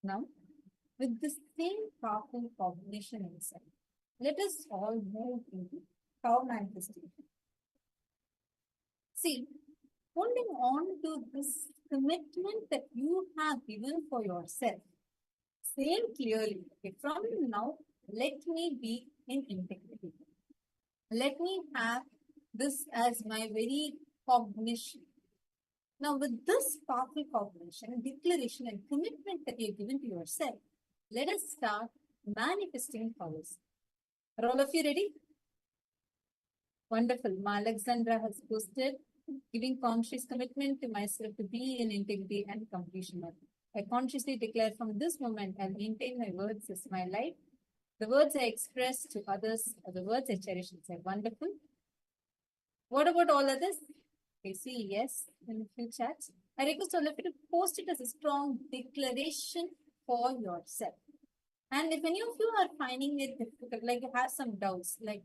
Now, with the same powerful combination inside, let us all move into power manifestation. See, holding on to this commitment that you have given for yourself, saying clearly, okay, from now, let me be in integrity. Let me have this as my very cognition. Now, with this powerful cognition, declaration, and commitment that you've given to yourself, let us start manifesting powers. Are all of you ready? Wonderful. Ma Alexandra has posted, giving conscious commitment to myself to be in integrity and completion. I consciously declare from this moment I'll maintain my words as my life. The words I express to others are the words I cherish inside. Wonderful. What about all others? Okay, see yes in a few chats. I request all of you to post it as a strong declaration for yourself. And if any of you are finding it difficult, like you have some doubts, like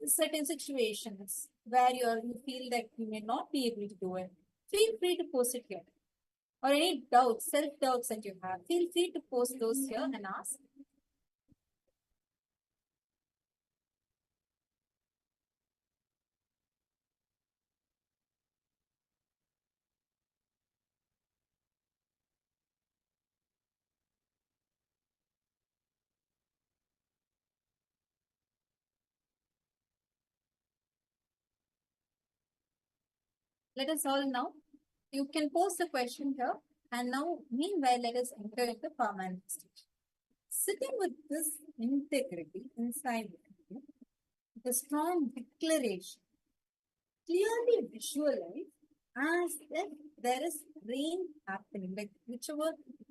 certain situations where you feel that you may not be able to do it, feel free to post it here. Or any doubts, self-doubts that you have, feel free to post those here and ask. Let us all now, you can post the question here. And now, meanwhile, let us enter into power manifestation. Sitting with this integrity inside you, the strong declaration, clearly visualize as if there is rain happening, like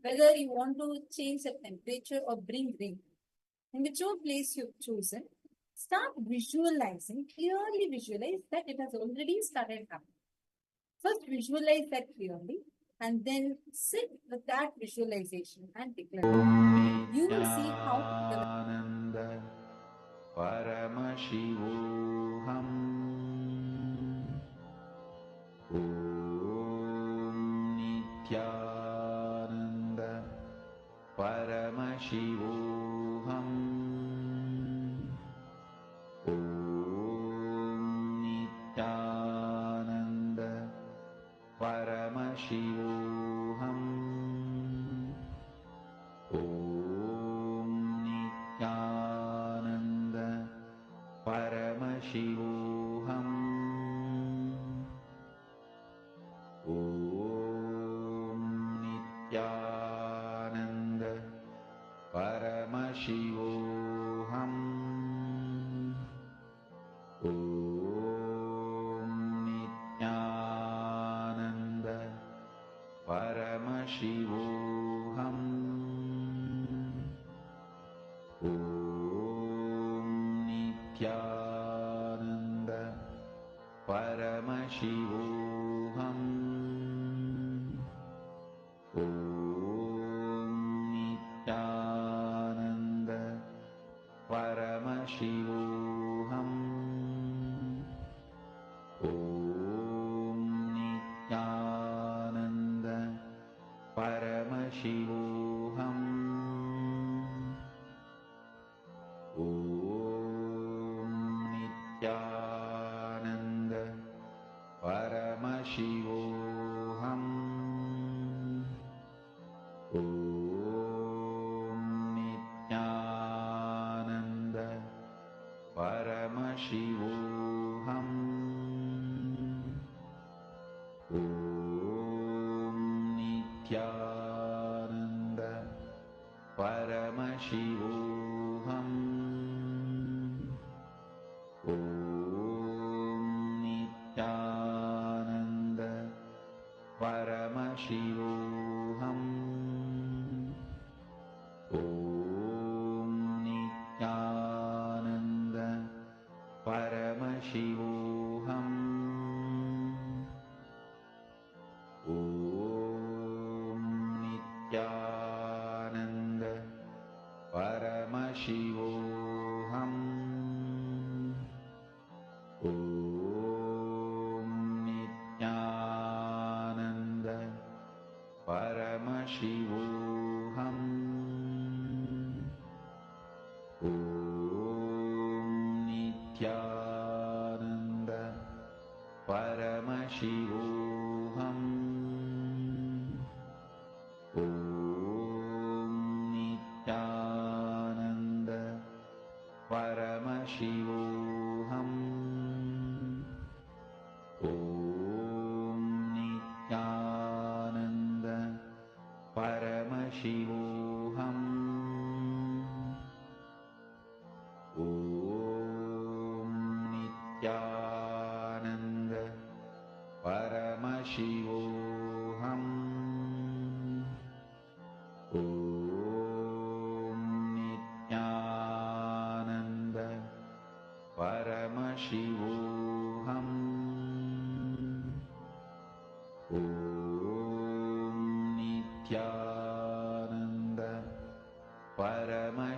whether you want to change the temperature or bring rain. In whichever place you've chosen, start visualizing, clearly visualize that it has already started happening. First, visualize that clearly and then sit with that visualization and declare. You will see how the Paramashivoham Nityananda Paramashivoham Nityananda Paramashivoham Nityananda Paramashivoham Nityananda Paramashivoham Nityananda Paramashivoham Nityananda Paramashivoham Nityananda Paramashivoham Nityananda Paramashivoham Nityananda Paramashivoham Nityananda Paramashivoham Nityananda Paramashivoham Nityananda Paramashivoham Nityananda Paramashivoham Nityananda Paramashivoham Nityananda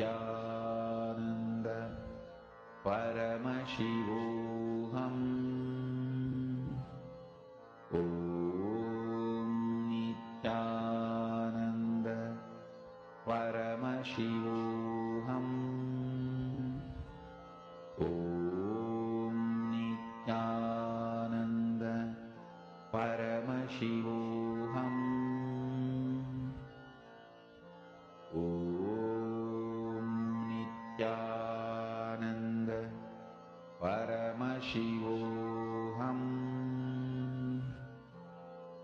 Nityananda Paramashivoham Om Nityananda Paramashivoham Om Nityananda Paramashivoham Om Nityananda Paramashivoham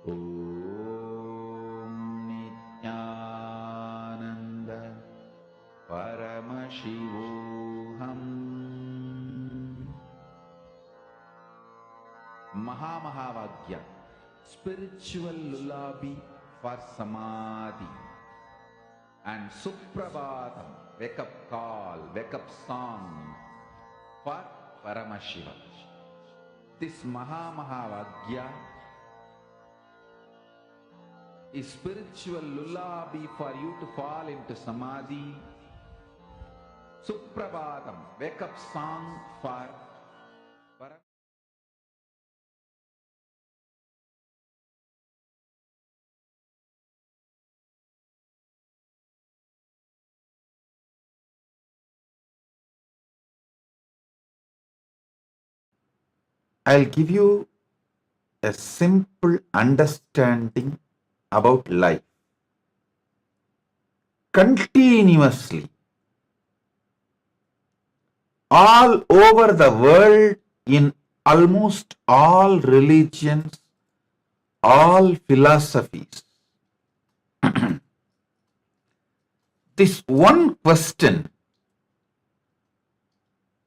Om Nityananda Paramashivoham. Mahamahavagya, spiritual lullaby for samadhi, and Suprabhatam, wake up call, wake up song for Paramashiva. This Mahamahavagya is spiritual lullaby for you to fall into samadhi. Suprabhatam, wake up song for Paramashiva. I'll give you a simple understanding about life. Continuously, all over the world, in almost all religions, all philosophies, this one question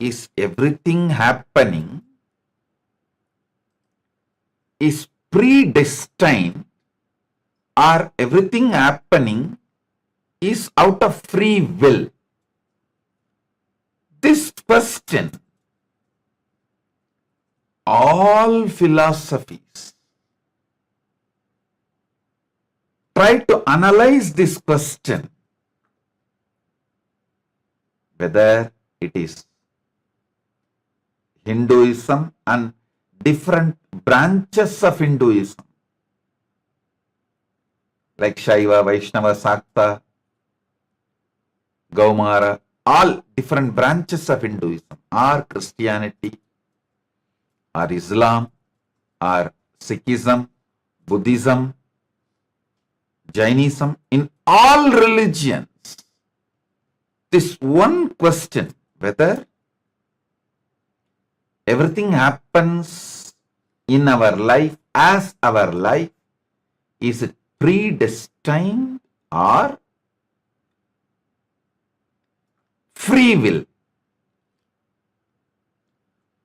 is everything happening is predestined, or everything happening is out of free will? This question, all philosophies try to analyze this question, whether it is Hinduism and different branches of Hinduism, like Shaiva, Vaishnava, Sakta, Gaumara, all different branches of Hinduism, or Christianity, or Islam, or Sikhism, Buddhism, Jainism, in all religions, this one question, whether everything happens in our life as our life, is it predestined or free will?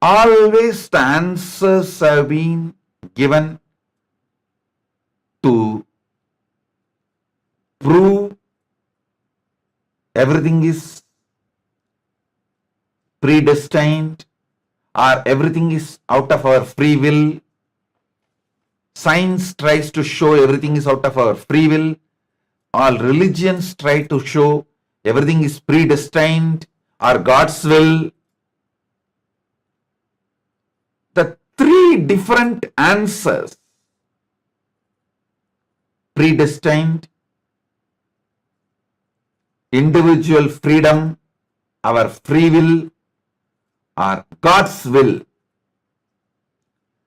Always the answers have been given to prove everything is predestined or everything is out of our free will. Science tries to show everything is out of our free will. All religions try to show everything is predestined or God's will. The three different answers, predestined, individual freedom, our free will, or God's will.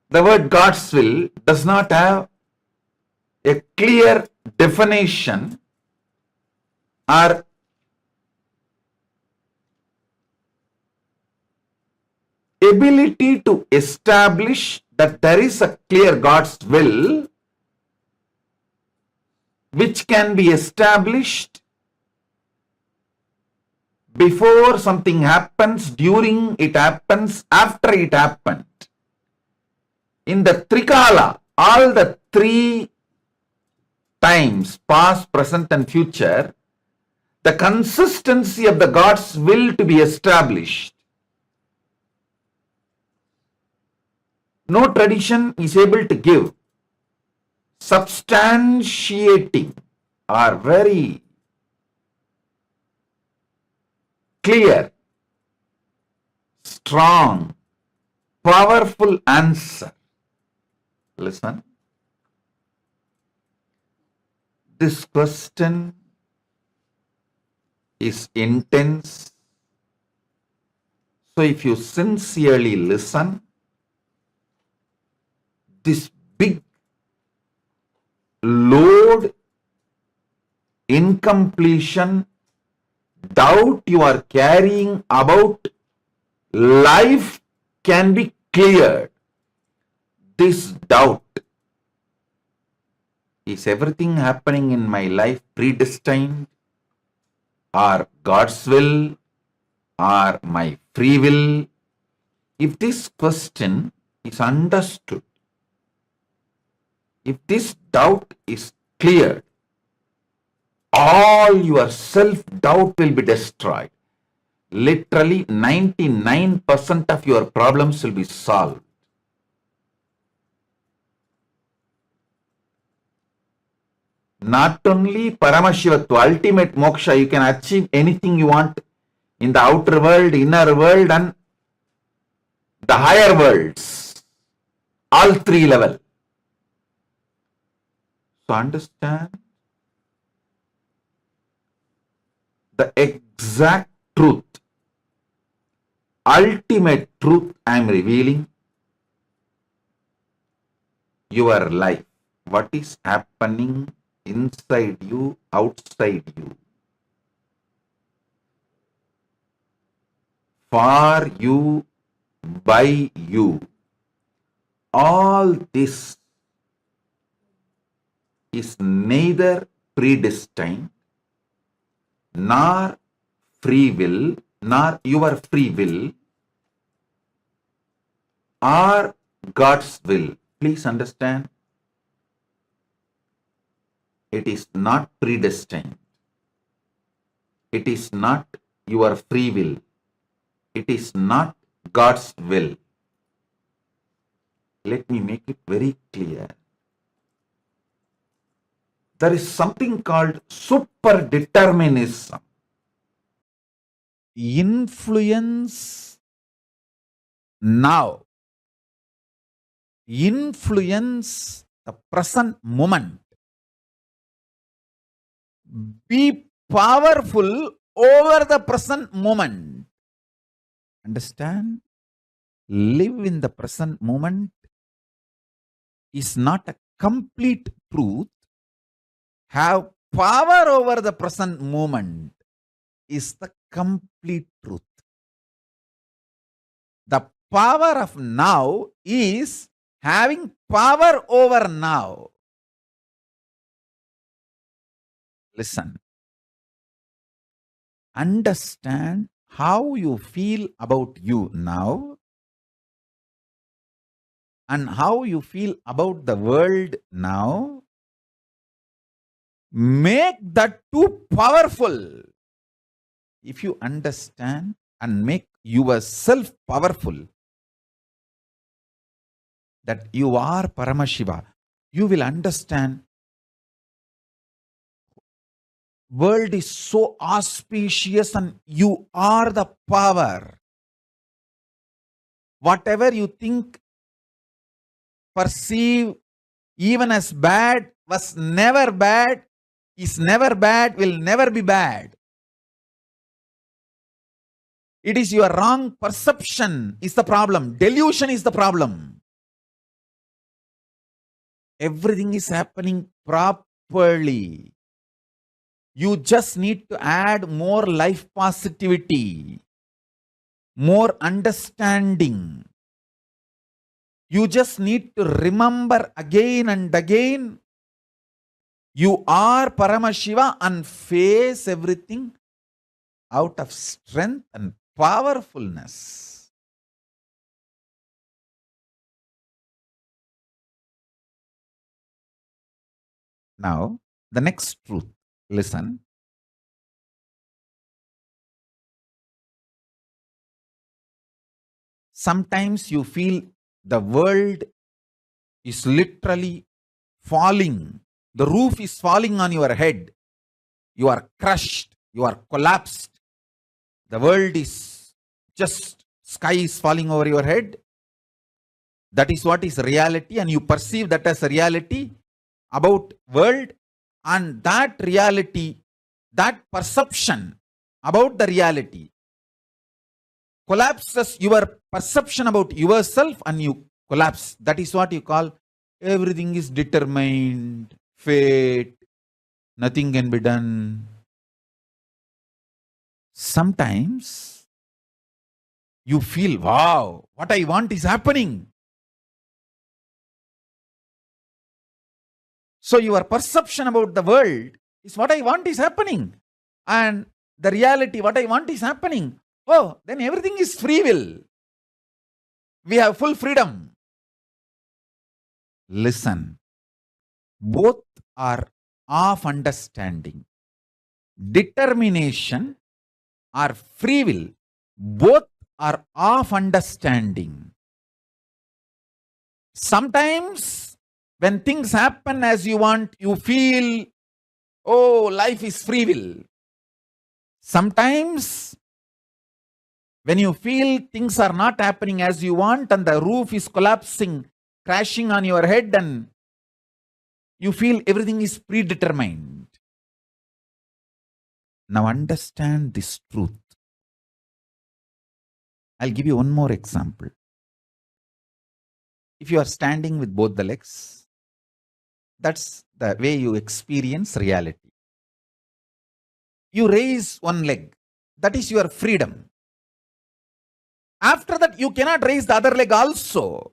The word God's will does not have a clear definition or ability to establish that there is a clear God's will which can be established before something happens, during it happens, after it happened. In the Trikala, all the three times, past, present and future, the consistency of the God's will to be established. No tradition is able to give substantiating or very clear, strong, powerful answer. Listen. This question is intense. So if you sincerely listen, this big load, incompletion, doubt you are carrying about life can be cleared. This doubt, is everything happening in my life predestined, or God's will, or my free will? If this question is understood, if this doubt is cleared, all your self-doubt will be destroyed. Literally 99% of your problems will be solved. Not only Paramashiva, to ultimate moksha, you can achieve anything you want in the outer world, inner world, and the higher worlds. All three levels. So understand the exact truth, ultimate truth I am revealing. Your life, what is happening inside you, outside you, for you, by you, all this is neither predestined, nor free will, nor your free will, or God's will. Please understand, it is not predestined. It is not your free will. It is not God's will. Let me make it very clear. There is something called super-determinism. Influence now. Influence the present moment. Be powerful over the present moment. Understand? Live in the present moment is not a complete truth. Have power over the present moment is the complete truth. The power of now is having power over now. Listen. Understand how you feel about you now and how you feel about the world now. Make that too powerful. If you understand and make yourself powerful, that you are Paramashiva, you will understand world is so auspicious and you are the power. Whatever you think, perceive, even as bad, was never bad, is never bad, will never be bad. It is your wrong perception is the problem. Delusion is the problem. Everything is happening properly. You just need to add more life positivity, more understanding. You just need to remember again and again, you are Paramashiva, and face everything out of strength and powerfulness. Now, the next truth. Listen. Sometimes you feel the world is literally falling. The roof is falling on your head. You are crushed. You are collapsed. the world is just sky is falling over your head. That is what is reality, and you perceive that as a reality about world, and that reality, that perception about the reality collapses your perception about yourself, and you collapse. That is what you call everything is determined, fate, nothing can be done. Sometimes you feel, wow, what I want is happening. So your perception about the world is what I want is happening. And the reality, what I want is happening. Oh, then everything is free will. We have full freedom. Listen, both are of understanding. Determination or free will, both are of understanding. Sometimes when things happen as you want, you feel, oh, life is free will. Sometimes when you feel things are not happening as you want and the roof is collapsing, crashing on your head, and you feel everything is predetermined. Now understand this truth. I'll give you one more example. If you are standing with both the legs, that's the way you experience reality. You raise one leg, that is your freedom. After that, you cannot raise the other leg also.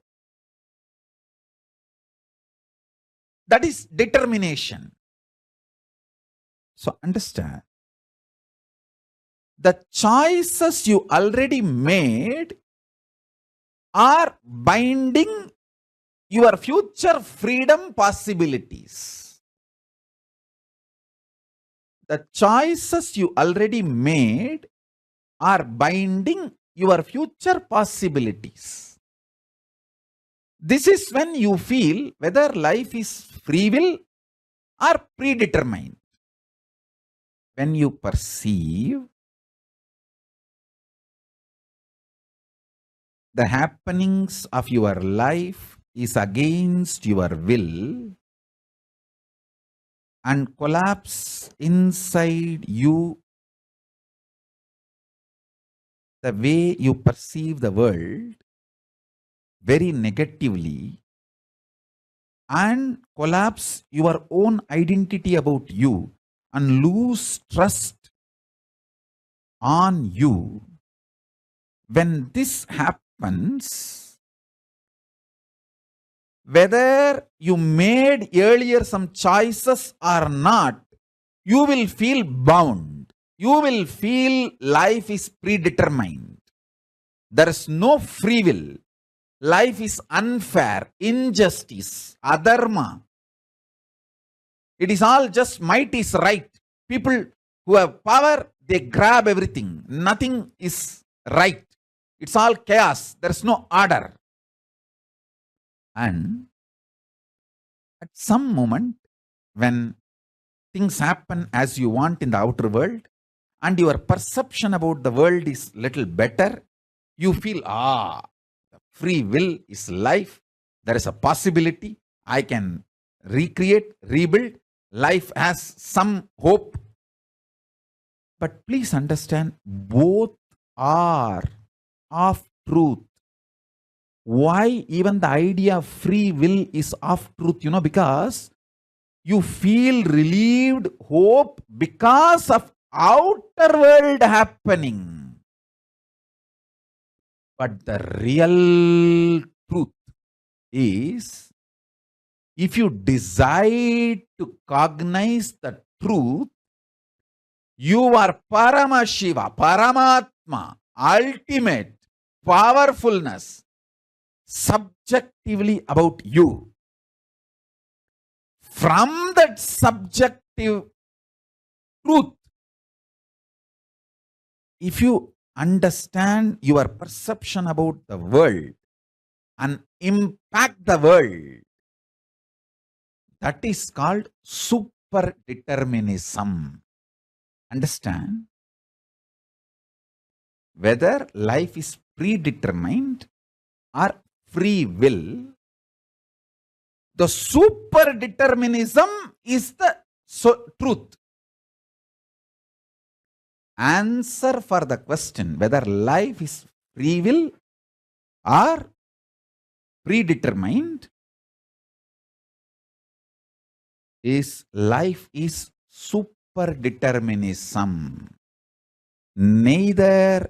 That is determination. So understand, the choices you already made are binding your future freedom possibilities. The choices you already made are binding your future possibilities. This is when you feel whether life is free will or predetermined. When you perceive the happenings of your life is against your will and collapse inside you, the way you perceive the world very negatively, and collapse your own identity about you and lose trust on you. When this happens, whether you made earlier some choices or not, you will feel bound. You will feel life is predetermined. There is no free will. Life is unfair, injustice, adharma. It is all just might is right. People who have power, they grab everything. Nothing is right. It's all chaos. There is no order. And at some moment, when things happen as you want in the outer world, and your perception about the world is little better, you feel, free will is life. There is a possibility. I can recreate, rebuild. Life has some hope. But please understand, both are of truth. Why even the idea of free will is of truth? Because you feel relieved, hope, because of outer world happening. But the real truth is, if you decide to cognize the truth, you are Paramashiva, Paramatma, ultimate powerfulness, subjectively about you. From that subjective truth, if you understand your perception about the world and impact the world, that is called super-determinism. Understand? whether life is predetermined or free will, the super-determinism is the truth. Answer for the question whether life is free will or predetermined is life is super-determinism. Neither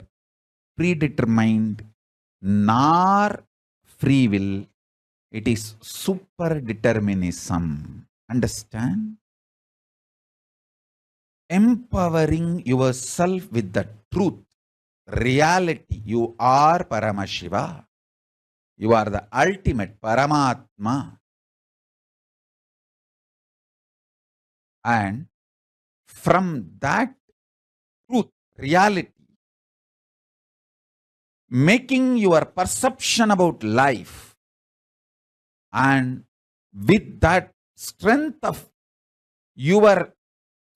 predetermined nor free will. It is super-determinism. Understand? Empowering yourself with the truth, reality. You are Paramashiva. You are the ultimate Paramatma. And from that truth, reality, making your perception about life, and with that strength of your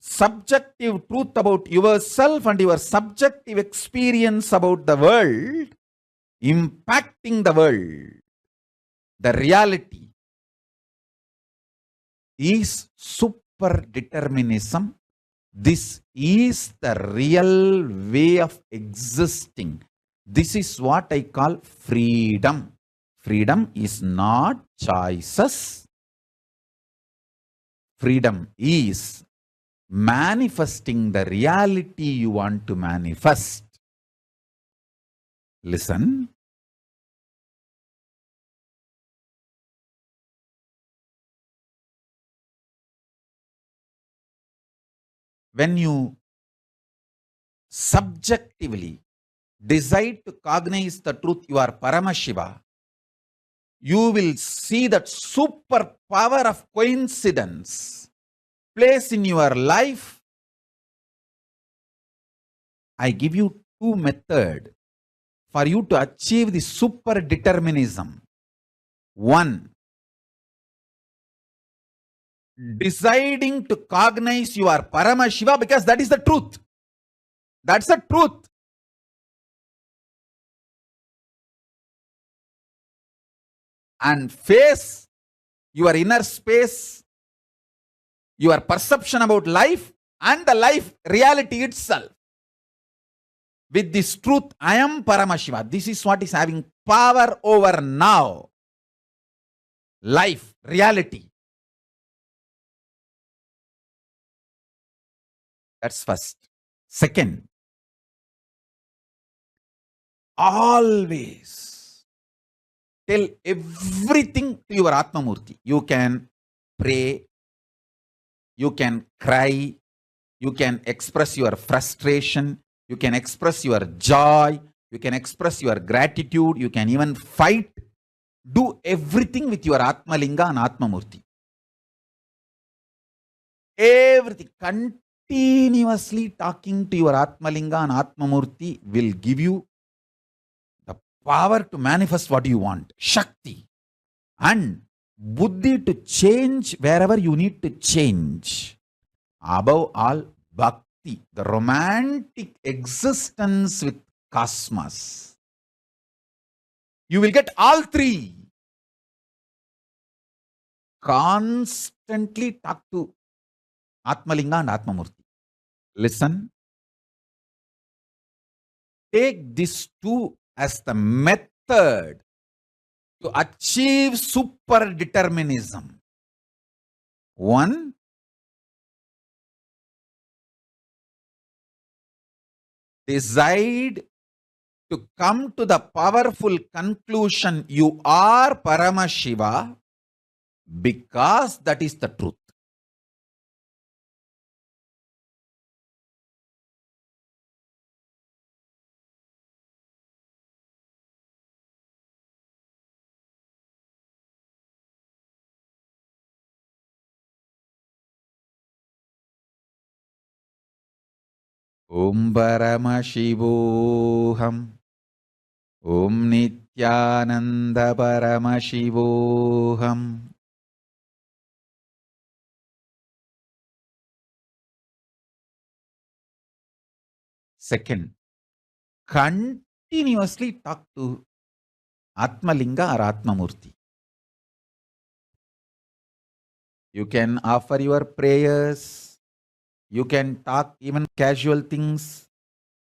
subjective truth about yourself and your subjective experience about the world, impacting the world, the reality is super-determinism. This is the real way of existing. This is what I call freedom. Freedom is not choices. Freedom is manifesting the reality you want to manifest. Listen. When you subjectively decide to cognize the truth, you are Paramashiva, you will see that super power of coincidence place in your life. I give you two methods for you to achieve the super determinism. One, deciding to cognize you are Paramashiva because that is the truth. That's the truth. And face your inner space, your perception about life and the life reality itself. With this truth, I am Paramashiva. This is what is having power over now. Life, reality. That's first. Second, always tell everything to your Atmamurti. You can pray, you can cry, you can express your frustration, you can express your joy, you can express your gratitude, you can even fight. Do everything with your Atmalinga and Atmamurti. Everything. Continuously talking to your Atmalinga and Atmamurti will give you the power to manifest what you want. Shakti. And Buddhi to change wherever you need to change. Above all, Bhakti. The romantic existence with cosmos. You will get all three. Constantly talk to Atmalinga and Atmamurti. Listen. Take these two as the method to achieve super determinism. One, decide to come to the powerful conclusion you are Paramashiva because that is the truth. Om Paramashivoham. Om Nityananda Paramashivoham. Second, continuously talk to Atmalinga or Atmamurti. You can offer your prayers, you can talk even casual things,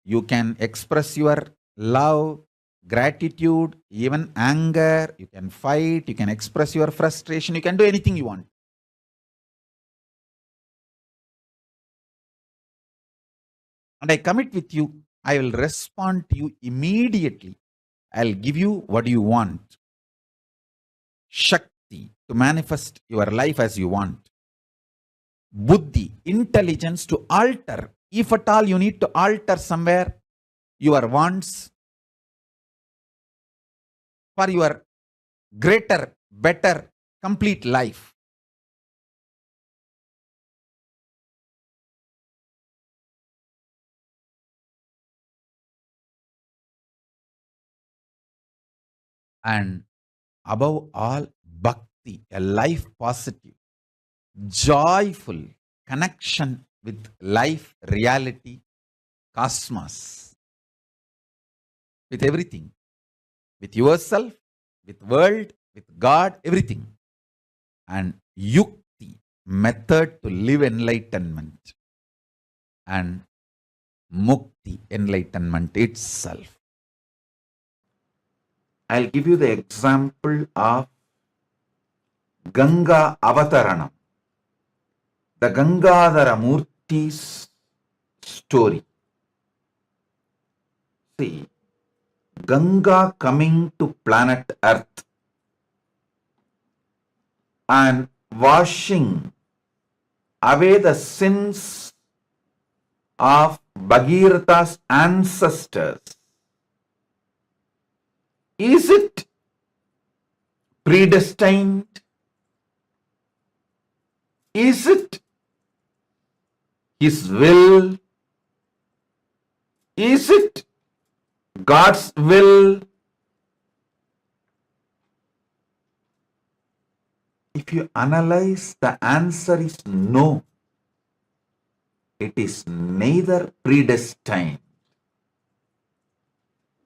you can express your love, gratitude, even anger, you can fight, you can express your frustration, you can do anything you want. And I commit with you, I will respond to you immediately. I'll give you what you want. Shakti, to manifest your life as you want. Buddhi, intelligence to alter. If at all you need to alter somewhere your wants for your greater, better, complete life. And above all, bhakti, a life positive, joyful connection with life, reality, cosmos, with everything, with yourself, with world, with God, everything. And yukti, method to live enlightenment. And mukti, enlightenment itself. I'll give you the example of Ganga Avataranam, the Gangadhara Murti's story. See, Ganga coming to planet Earth and washing away the sins of Bhagirath's ancestors. Is it predestined? Is it His will? Is it God's will? If you analyze, the answer is no. It is neither predestined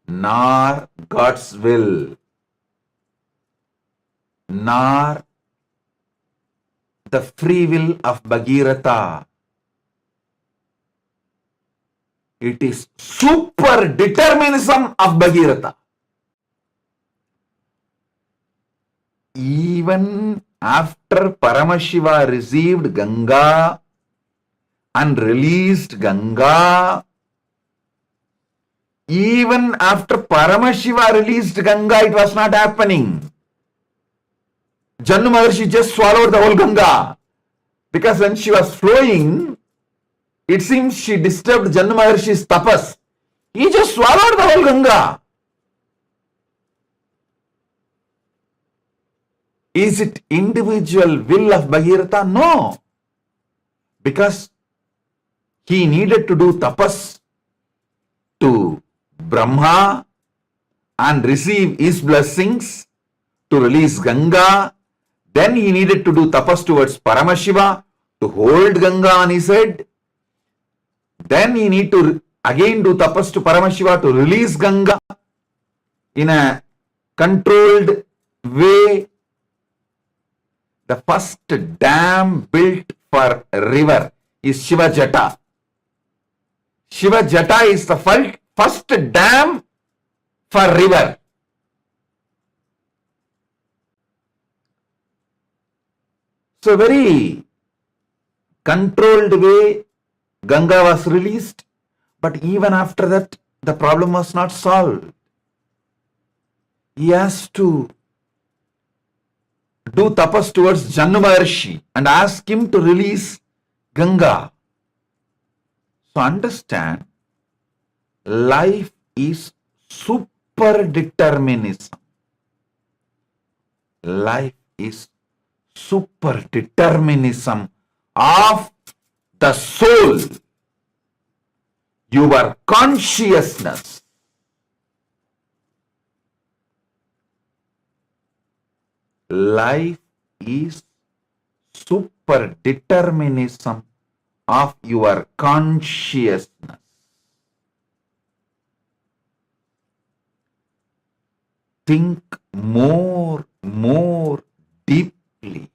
nor God's will, nor the free will of Bhagiratha. It is super-determinism of Bhagiratha. Even after Paramashiva received Ganga and released Ganga, even after Paramashiva released Ganga, it was not happening. Jannu Maharshi just swallowed the whole Ganga, because when she was flowing, it seems she disturbed Jannu Maharshi's tapas. He just swallowed the whole Ganga. Is it individual will of Bhagiratha? No. Because he needed to do tapas to Brahma and receive his blessings to release Ganga. Then he needed to do tapas towards Paramashiva to hold Ganga on his head. Then he need to again do tapas to Paramashiva to release Ganga in a controlled way. The first dam built for a river is Shiva Jata. Shiva Jata is the first dam for river. So very controlled way Ganga was released, but even after that the problem was not solved. He has to do tapas towards Jannu Maharshi and ask him to release Ganga. So understand, life is super-determinism. Life is super-determinism of the soul, your consciousness. Life is super-determinism of your consciousness. think more deeply.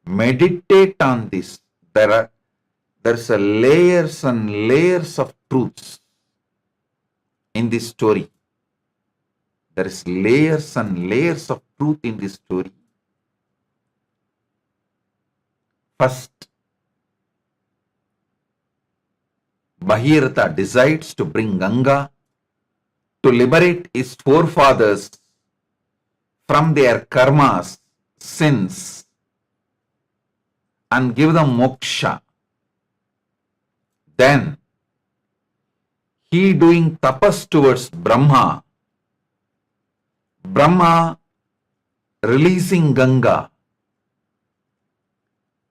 Meditate on this. There's a layers and layers of truths in this story. There is layers and layers of truth in this story. First, Bhagirath decides to bring Ganga to liberate his forefathers from their karmas, sins, and give them moksha. Then, he doing tapas towards Brahma, Brahma releasing Ganga.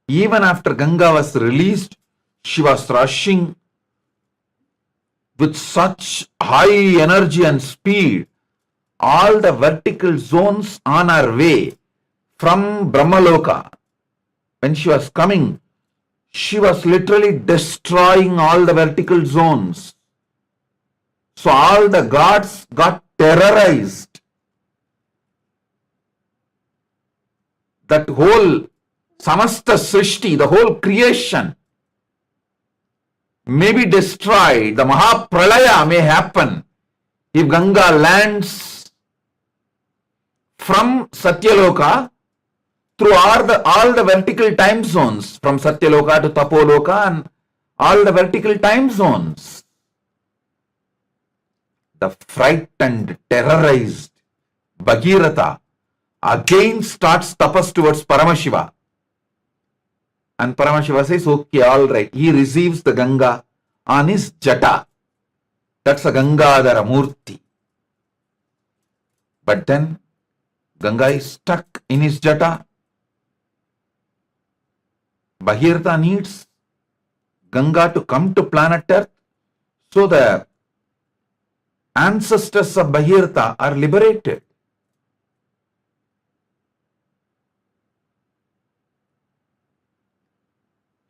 Even after Ganga was released, she was rushing with such high energy and speed. All the vertical zones on her way from Brahmaloka, when she was coming, she was literally destroying all the vertical zones. So all the gods got terrorized. That whole Samasta Srishti, the whole creation, may be destroyed. The Mahapralaya may happen if Ganga lands from Satyaloka through all the vertical time zones, from Satyaloka to Tapoloka and all the vertical time zones. The frightened, terrorized Bhagiratha again starts tapas towards Paramashiva. And Paramashiva says, okay, all right. He receives the Ganga on his jata. That's a Gangadhara Murti. But then Ganga is stuck in his jata. Bhagirath needs Ganga to come to planet Earth so the ancestors of Bhagirath are liberated.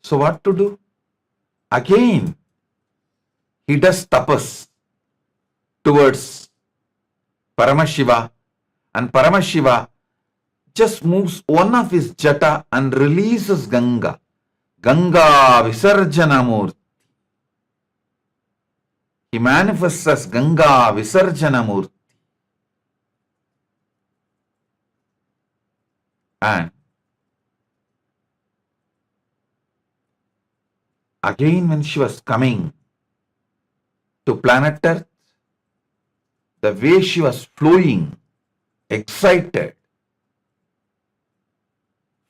So what to do? Again, he does tapas towards Paramashiva, and Paramashiva just moves one of his jata and releases Ganga. Ganga Visarjana Murti. He manifests as Ganga Visarjana Murti. And again, when she was coming to planet Earth, the way she was flowing, excited,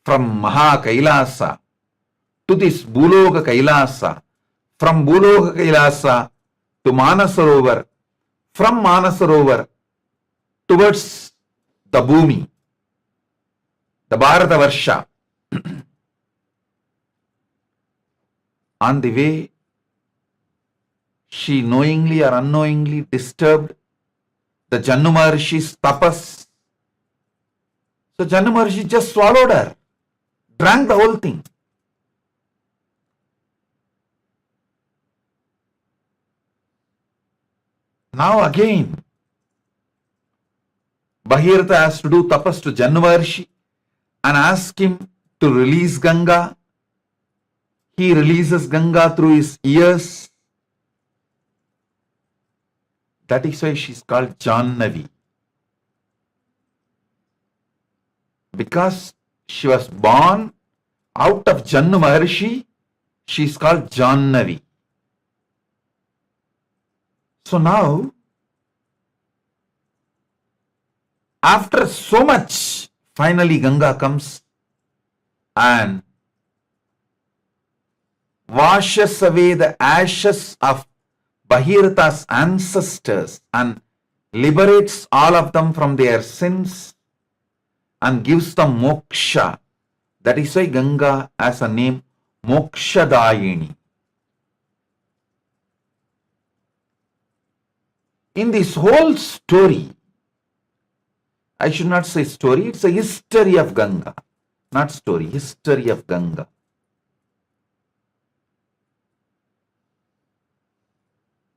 from Maha Kailasa to this Bhuloka Kailasa, from Bhuloka Kailasa to Manasarovar, from Manasarovar towards the Bhumi, the Bharata Varsha. On the way, she knowingly or unknowingly disturbed the Jannu Maharishi's tapas. So Jannu Maharishi just swallowed her, drank the whole thing. Now again, Bhagirath has to do tapas to Jannu Maharishi and ask him to release Ganga. He releases Ganga through his ears. That is why she's called Jannavi. Because she was born out of Jannu Maharishi, she's called Jannavi. So now, after so much, finally Ganga comes and washes away the ashes of Bhagiratha's ancestors and liberates all of them from their sins and gives them moksha. That is why Ganga has a name Mokshadayini. In this whole story, I should not say story, it's a history of Ganga. Not story, history of Ganga.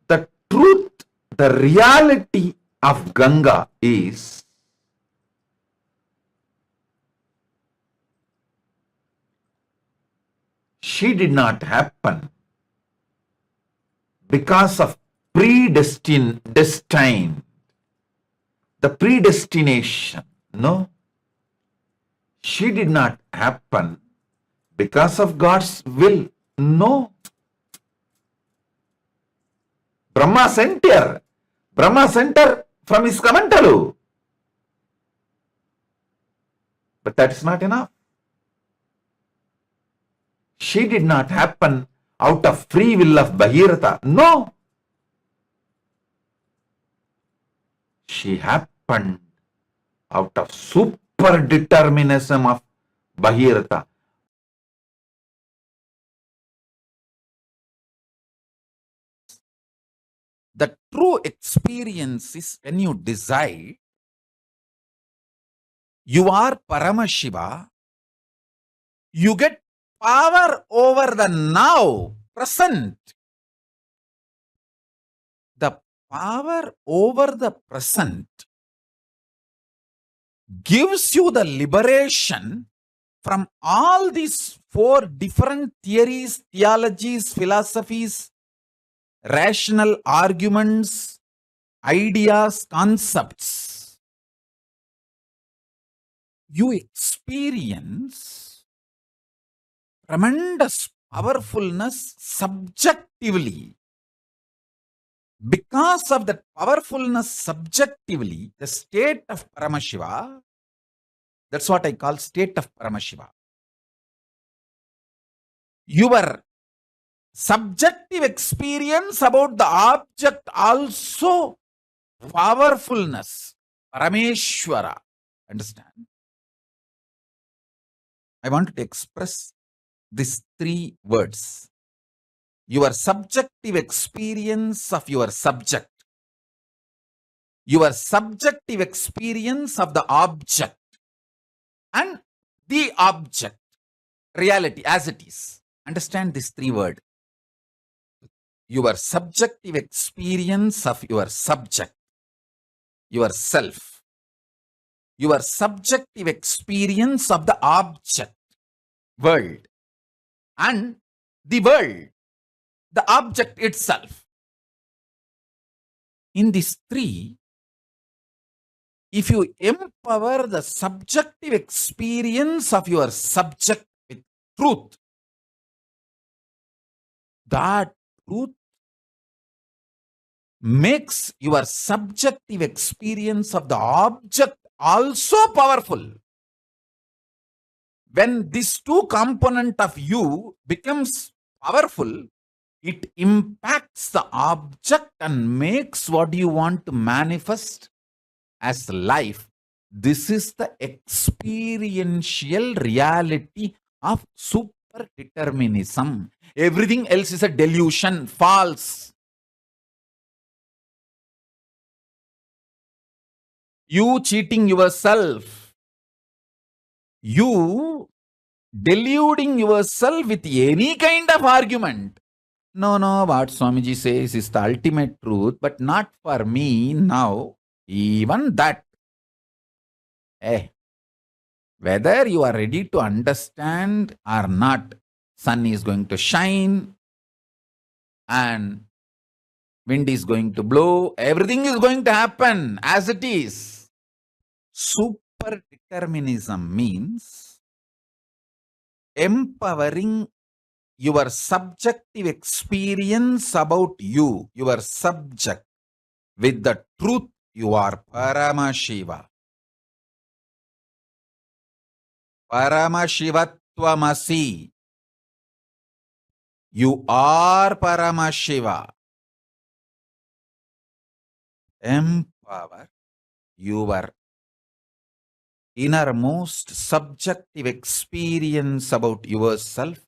The truth, the reality of Ganga is she did not happen because of destined, the predestination. No, she did not happen because of God's will. No. Brahma sent her. Brahma sent her from his Kamantalu. But that's not enough. She did not happen out of free will of Bhagirath. No. She happened out of super-determinism of Bhagirath. The true experience is when you decide you are Paramashiva, you get power over the now, present. The power over the present gives you the liberation from all these four different theories, theologies, philosophies, rational arguments, ideas, concepts. You experience tremendous powerfulness subjectively. Because of that powerfulness subjectively, the state of Paramashiva, that's what I call state of Paramashiva. Your subjective experience about the object also powerfulness, Parameshwara. Understand? I want to express these three words. Your subjective experience of your subject, your subjective experience of the object, and the object, reality as it is. Understand these three words. Your subjective experience of your subject, yourself, your subjective experience of the object, world, and the world, the object itself. In these three, if you empower the subjective experience of your subject with truth, that truth makes your subjective experience of the object also powerful. When these two components of you becomes powerful, it impacts the object and makes what you want to manifest as life. This is the experiential reality of super-determinism. Everything else is a delusion, false. You cheating yourself, you deluding yourself with any kind of argument. No, what Swamiji says is the ultimate truth, but not for me now. Even that. Whether you are ready to understand or not, sun is going to shine and wind is going to blow. Everything is going to happen as it is. Super-determinism means empowering your subjective experience about you, your subject, with the truth you are Paramashiva. Paramashivatvamasi. You are Paramashiva. Empower your innermost subjective experience about yourself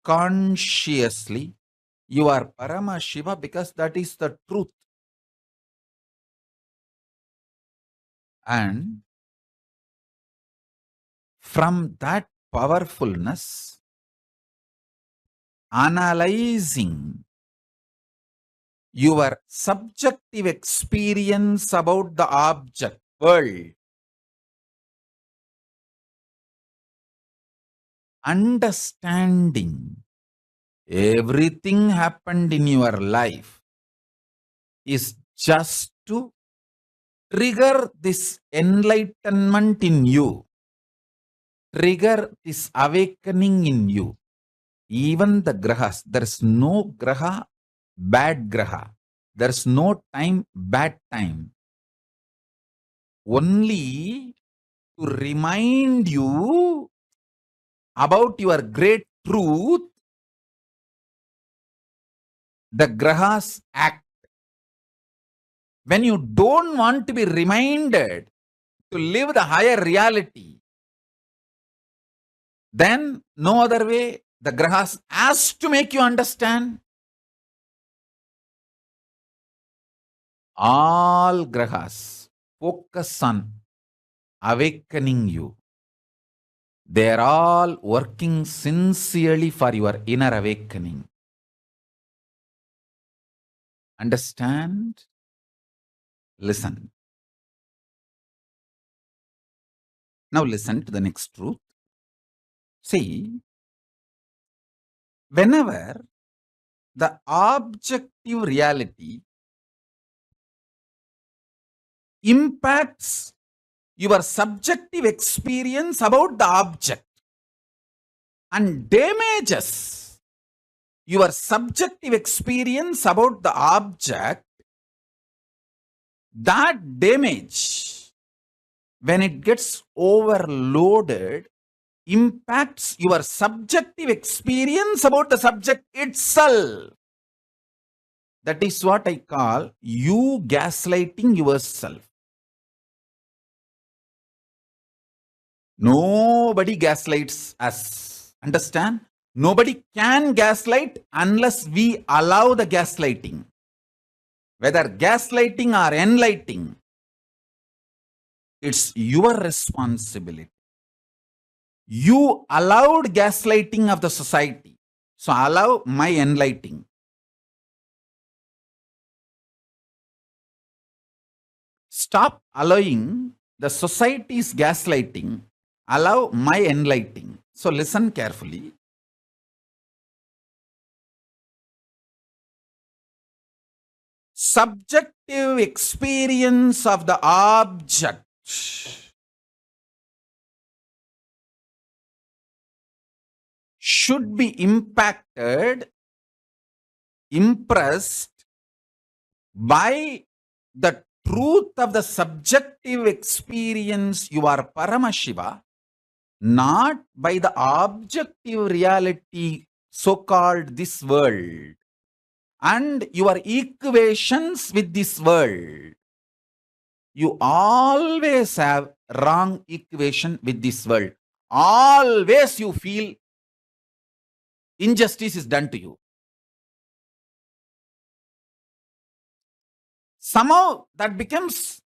consciously. You are Paramashiva because that is the truth. And from that powerfulness, analyzing your subjective experience about the object world, understanding everything happened in your life is just to trigger this enlightenment in you, trigger this awakening in you. Even the grahas, there is no graha, bad graha. There is no time, bad time. Only to remind you about your great truth, the grahas act. When you don't want to be reminded to live the higher reality, then no other way, the grahas has to make you understand. All grahas focus on awakening you. They are all working sincerely for your inner awakening. Understand? Listen. Now listen to the next truth. See, whenever the objective reality impacts your subjective experience about the object and damages your subjective experience about the object, that damage, when it gets overloaded, impacts your subjective experience about the subject itself. That is what I call you gaslighting yourself. Nobody gaslights us. Understand? Nobody can gaslight unless we allow the gaslighting. Whether gaslighting or enlightening, it's your responsibility. You allowed gaslighting of the society, so allow my enlightening. Stop allowing the society's gaslighting, allow my enlightening. So listen carefully. Subjective experience of the object should be impacted, impressed by the truth of the subjective experience you are Paramashiva, not by the objective reality so-called this world and your equations with this world. You always have wrong equation with this world. Always you feel injustice is done to you. Somehow that becomes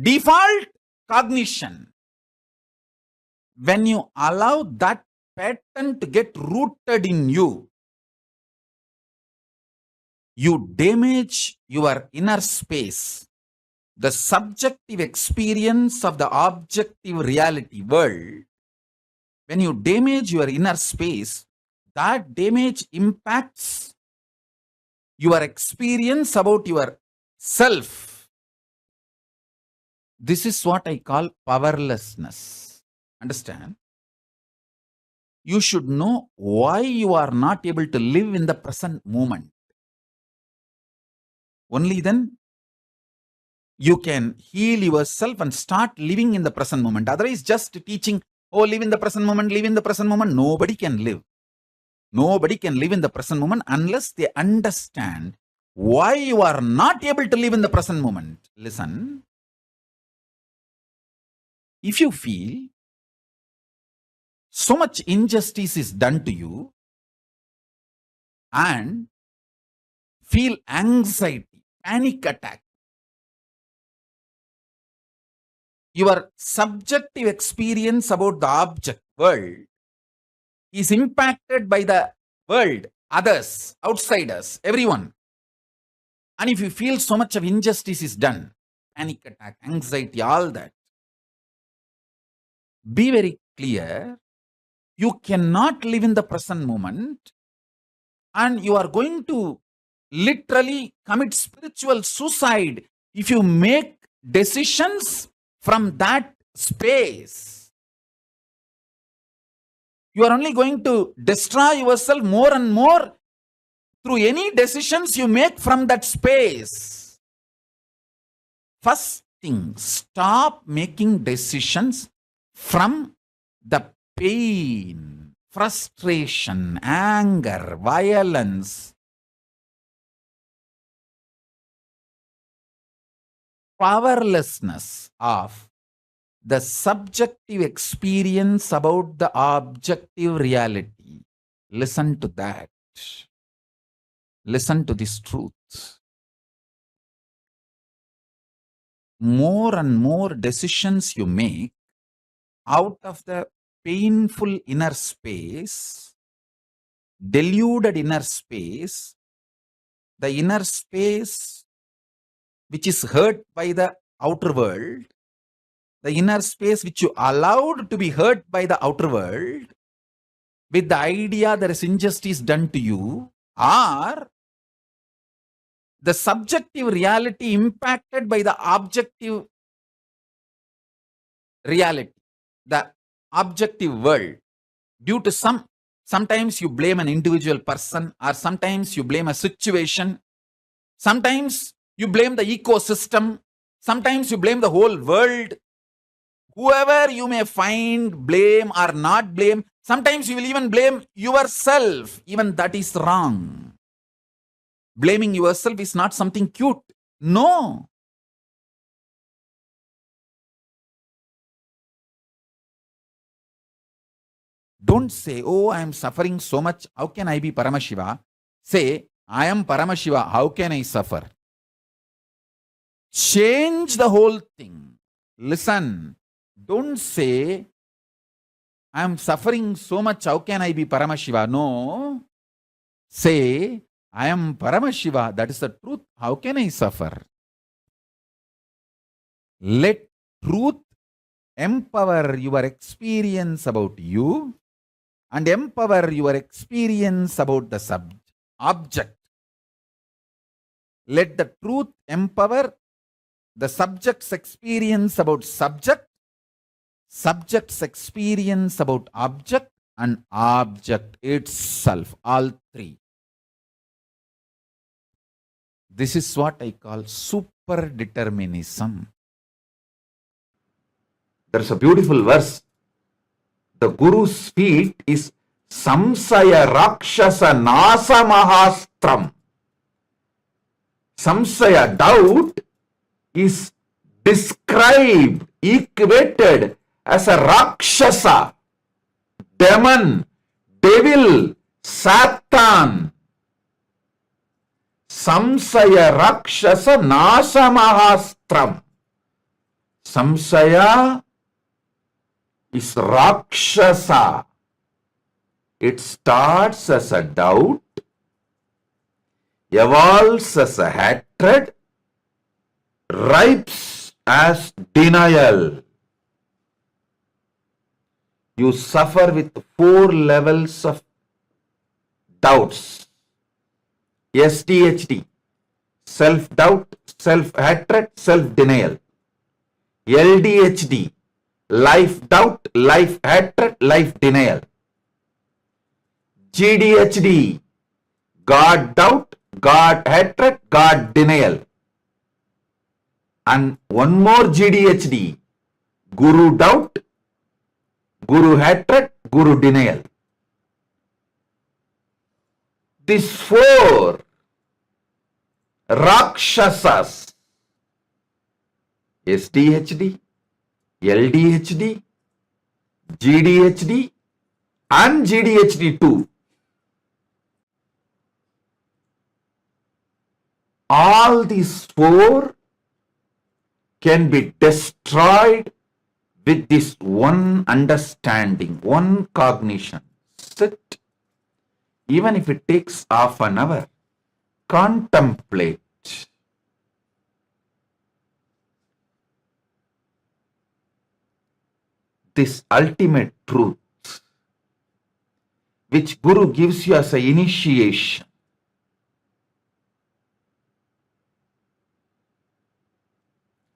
default cognition. When you allow that pattern to get rooted in you, you damage your inner space, the subjective experience of the objective reality world. When you damage your inner space, that damage impacts your experience about your self. This is what I call powerlessness. Understand? You should know why you are not able to live in the present moment. Only then you can heal yourself and start living in the present moment. Otherwise, just teaching, oh, live in the present moment, live in the present moment. Nobody can live. Nobody can live in the present moment unless they understand why you are not able to live in the present moment. Listen. If you feel so much injustice is done to you and feel anxiety, panic attack, your subjective experience about the object world is impacted by the world others, outsiders, everyone. And if you feel so much of injustice is done, panic attack, anxiety, all that, be very clear. You cannot live in the present moment, and you are going to literally commit spiritual suicide if you make decisions from that space. You are only going to destroy yourself more and more through any decisions you make from that space. First thing, stop making decisions from the pain, frustration, anger, violence, powerlessness of the subjective experience about the objective reality. Listen to that. Listen to this truth. More and more decisions you make out of the painful inner space, deluded inner space, the inner space which is hurt by the outer world, the inner space which you allowed to be hurt by the outer world, with the idea there is injustice done to you, or the subjective reality impacted by the objective reality, the objective world, due to sometimes you blame an individual person, or sometimes you blame a situation, sometimes you blame the ecosystem, sometimes you blame the whole world. Whoever you may find, blame or not blame, sometimes you will even blame yourself. Even that is wrong. Blaming yourself is not something cute. No. Don't say, oh, I am suffering so much. How can I be Paramashiva? Say, I am Paramashiva. How can I suffer? Change the whole thing. Listen. Don't say, I am suffering so much. How can I be Paramashiva? No. Say, I am Paramashiva. That is the truth. How can I suffer? Let truth empower your experience about you and empower your experience about the object. Let the truth empower the subject's experience about subject, subject's experience about object, and object itself, all three. This is what I call super-determinism. There's a beautiful verse. The Guru's feet is samsaya rakshasa nasa mahastram. Samsaya, doubt, is described, equated as a rakshasa, demon, devil, Satan. Samsaya rakshasa nasa mahastram. Samsaya is rakshasa. It starts as a doubt, evolves as a hatred, ripes as denial. You suffer with 4 levels of doubts. SDHD, self-doubt, self-hatred, self-denial. LDHD, life-doubt, life-hatred, life-denial. GDHD, God-doubt, God-hatred, God-denial. And one more GDHD, Guru-doubt, Guru-hatred, Guru-denial. These 4 Rakshasas, SDHD, LDHD, GDHD, and GDHD2. All these 4 can be destroyed with this one understanding, one cognition. Sit, Even if it takes half an hour, contemplate this ultimate truth which Guru gives you as an initiation.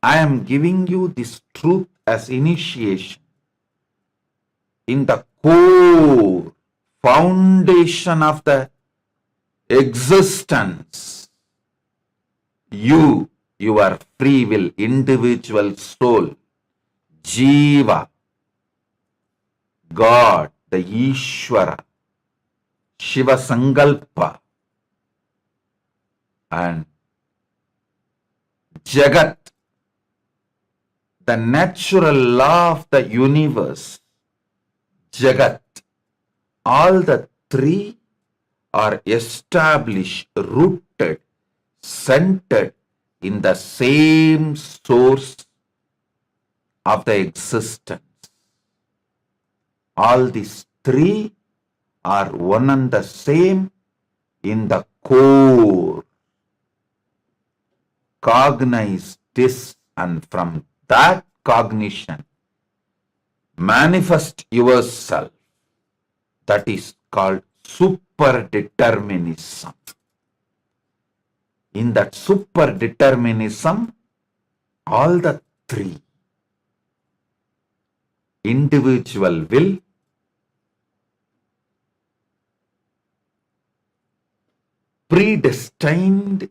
I am giving you this truth as initiation in the core foundation of the existence. You, your free will, individual soul, Jiva, God, the Ishvara, Shiva Sankalpa, and Jagat, the natural law of the universe, Jagat, all the three are established, rooted, centered in the same source of the existence. All these three are one and the same in the core. Cognize this, and from that cognition, manifest yourself. That is called super-determinism. In that super-determinism, all the three, individual will, predestined,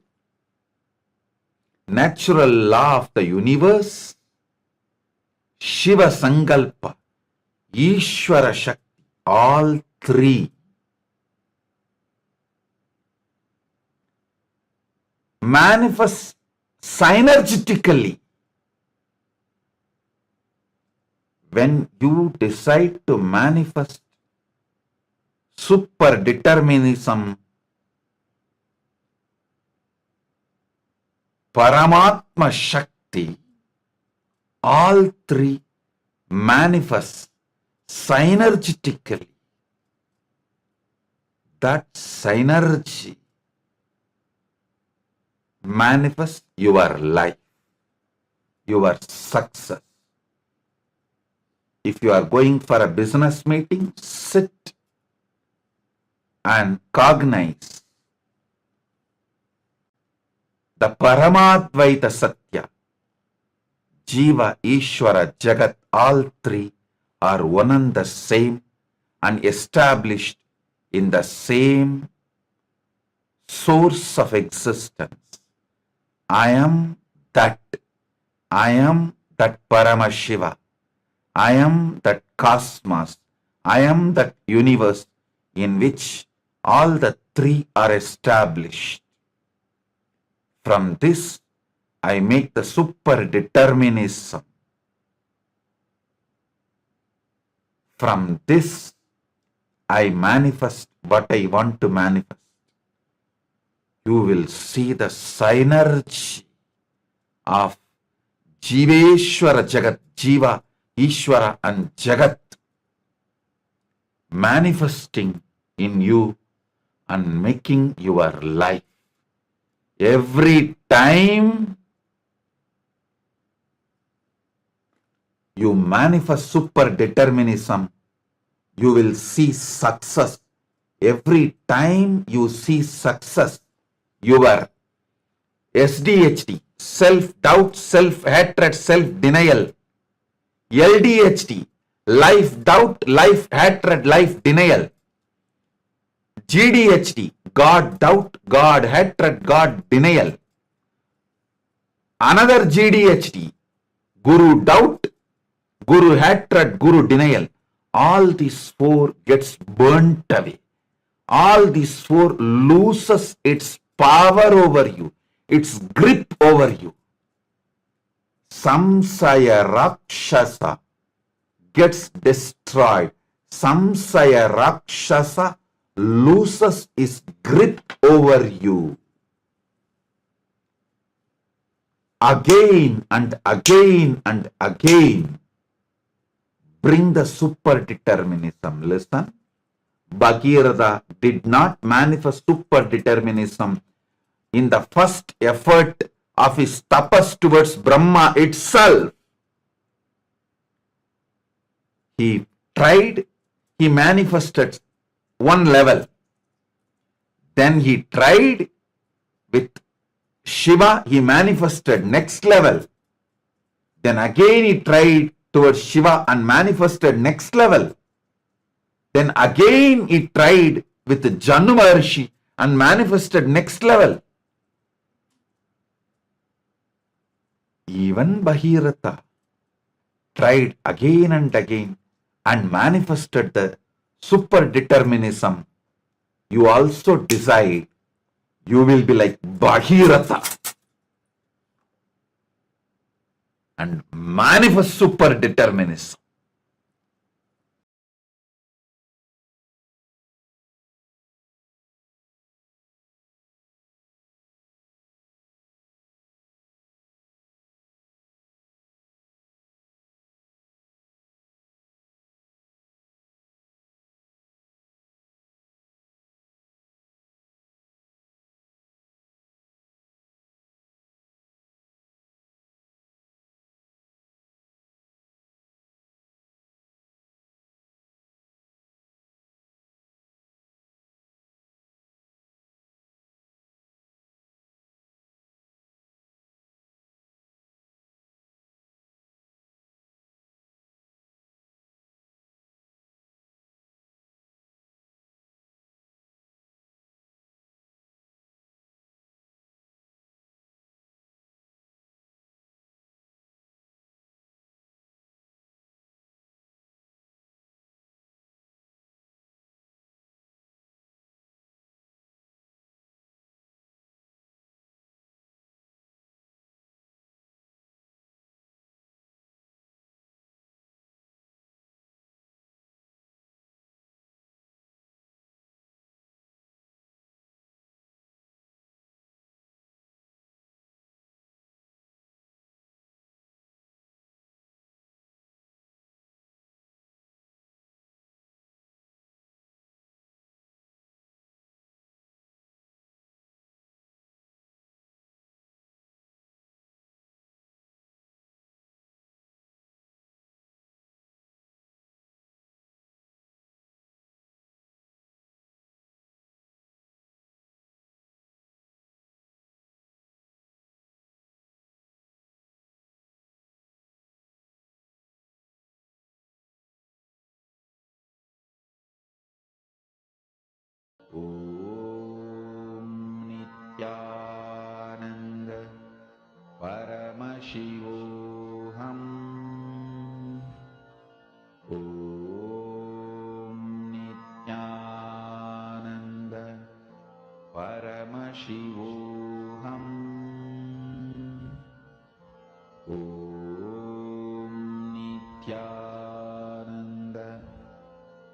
natural law of the universe, Shiva Sankalpa, Ishvara Shakti, all three manifest synergetically. When you decide to manifest super-determinism, Paramatma Shakti, all three manifest synergetically. That synergy manifests your life, your success. If you are going for a business meeting, sit and cognize the Paramadvaita Satya. Jiva, Ishvara, Jagat, all three are one and the same and established in the same source of existence. I am that. I am that Paramashiva. I am that cosmos. I am that universe in which all the three are established. From this, I make the super-determinism. From this, I manifest what I want to manifest. You will see the synergy of Jiveshwara Jagat, Jiva, Ishvara and Jagat manifesting in you and making your life. Every time you manifest super-determinism, you will see success. Every time you see success, your SDHD, self-doubt, self-hatred, self-denial, LDHD, life-doubt, life-hatred, life-denial, GDHD, God-doubt, God-hatred, God-denial, another GDHD, Guru-doubt, Guru-hatred, Guru-denial. All these four gets burnt away. All these four loses its power over you, its grip over you. Samsaya Rakshasa gets destroyed. Samsaya Rakshasa loses its grip over you. Again and again and again, bring the super-determinism. Listen. Bhagirath did not manifest super-determinism in the first effort of his tapas towards Brahma itself. He tried, he manifested one level. Then he tried with Shiva, he manifested next level. Then again he tried towards Shiva and manifested next level. Then again he tried with Janu Maharshi and manifested next level. Even Bhagirath tried again and again and manifested the super-determinism. You also decide you will be like Bhagirath and manifest super-determinism. Om Nityananda Paramashivoham. Om Nityananda Paramashivoham. Om Nityananda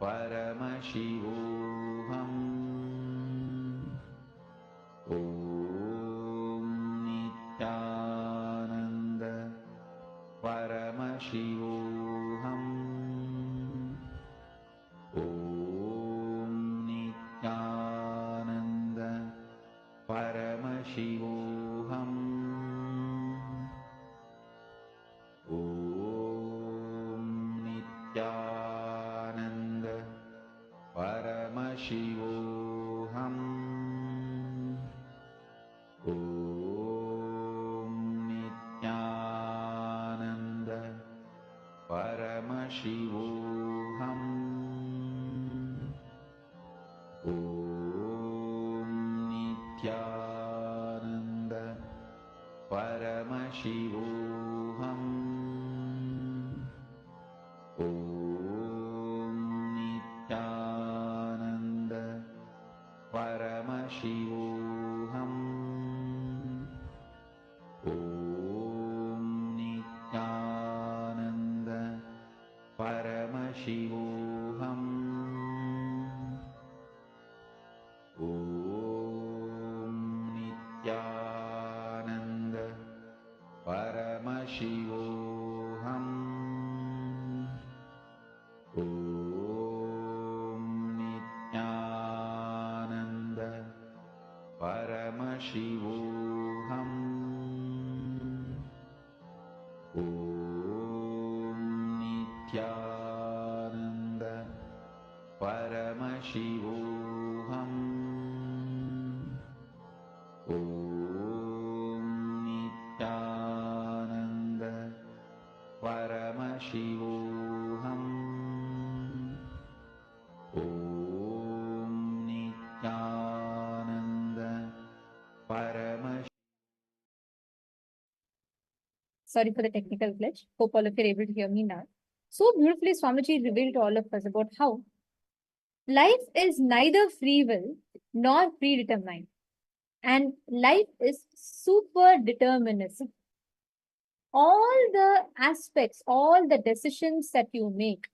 Paramashivoham. Om Nityananda Paramashivoham. Om Nityananda Paramashivoham. Om Nityananda Paramashivoham. Om Nityananda Paramashivoham. Om Nityananda Paramashivoham. Om Nityananda Paramashivoham. Om Nityananda Paramashivoham. Om Nityananda Paramashivoham. Om Sorry for the technical glitch. Hope all of you are able to hear me now. So beautifully, Swamiji revealed to all of us about how life is neither free will nor predetermined. And life is super determinism. All the aspects, all the decisions that you make,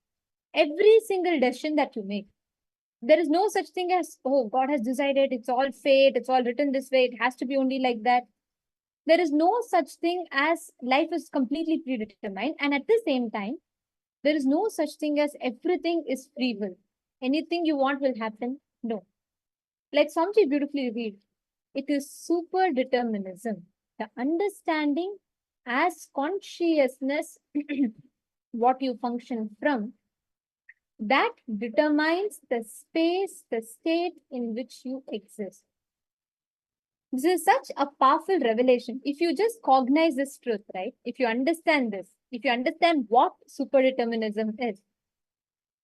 every single decision that you make, there is no such thing as, oh, God has decided, it's all fate, it's all written this way, it has to be only like that. There is no such thing as life is completely predetermined. And at the same time, there is no such thing as everything is free will. Anything you want will happen. No. Like Swamiji beautifully revealed, it is super determinism. The understanding as consciousness, what you function from, that determines the space, the state in which you exist. This is such a powerful revelation. If you just cognize this truth, right? If you understand this, if you understand what superdeterminism is,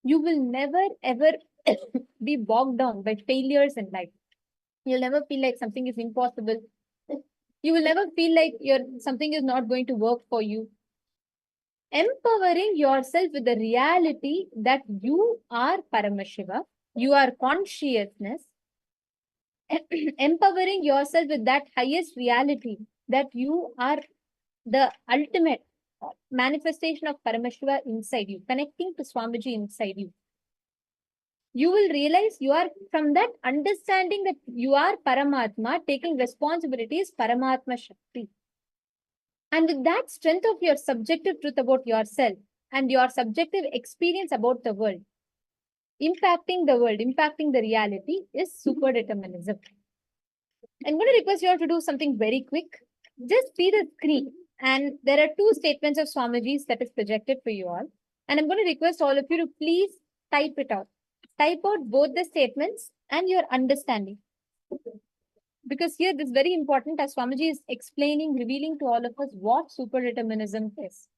you will never ever be bogged down by failures in life. You'll never feel like something is impossible. You will never feel like something is not going to work for you. Empowering yourself with the reality that you are Paramashiva, you are consciousness, empowering yourself with that highest reality that you are the ultimate manifestation of Paramashiva inside you, connecting to Swamiji inside you. You will realize you are, from that understanding that you are Paramatma, taking responsibilities, Paramatma Shakti. And with that strength of your subjective truth about yourself and your subjective experience about the world, impacting the reality is superdeterminism. I'm going to request you all to do something very quick. Just see the screen. And there are two statements of Swamiji's that is projected for you all. And I'm going to request all of you to please type it out. Type out both the statements and your understanding. Because here this is very important as Swamiji is explaining, revealing to all of us what superdeterminism is.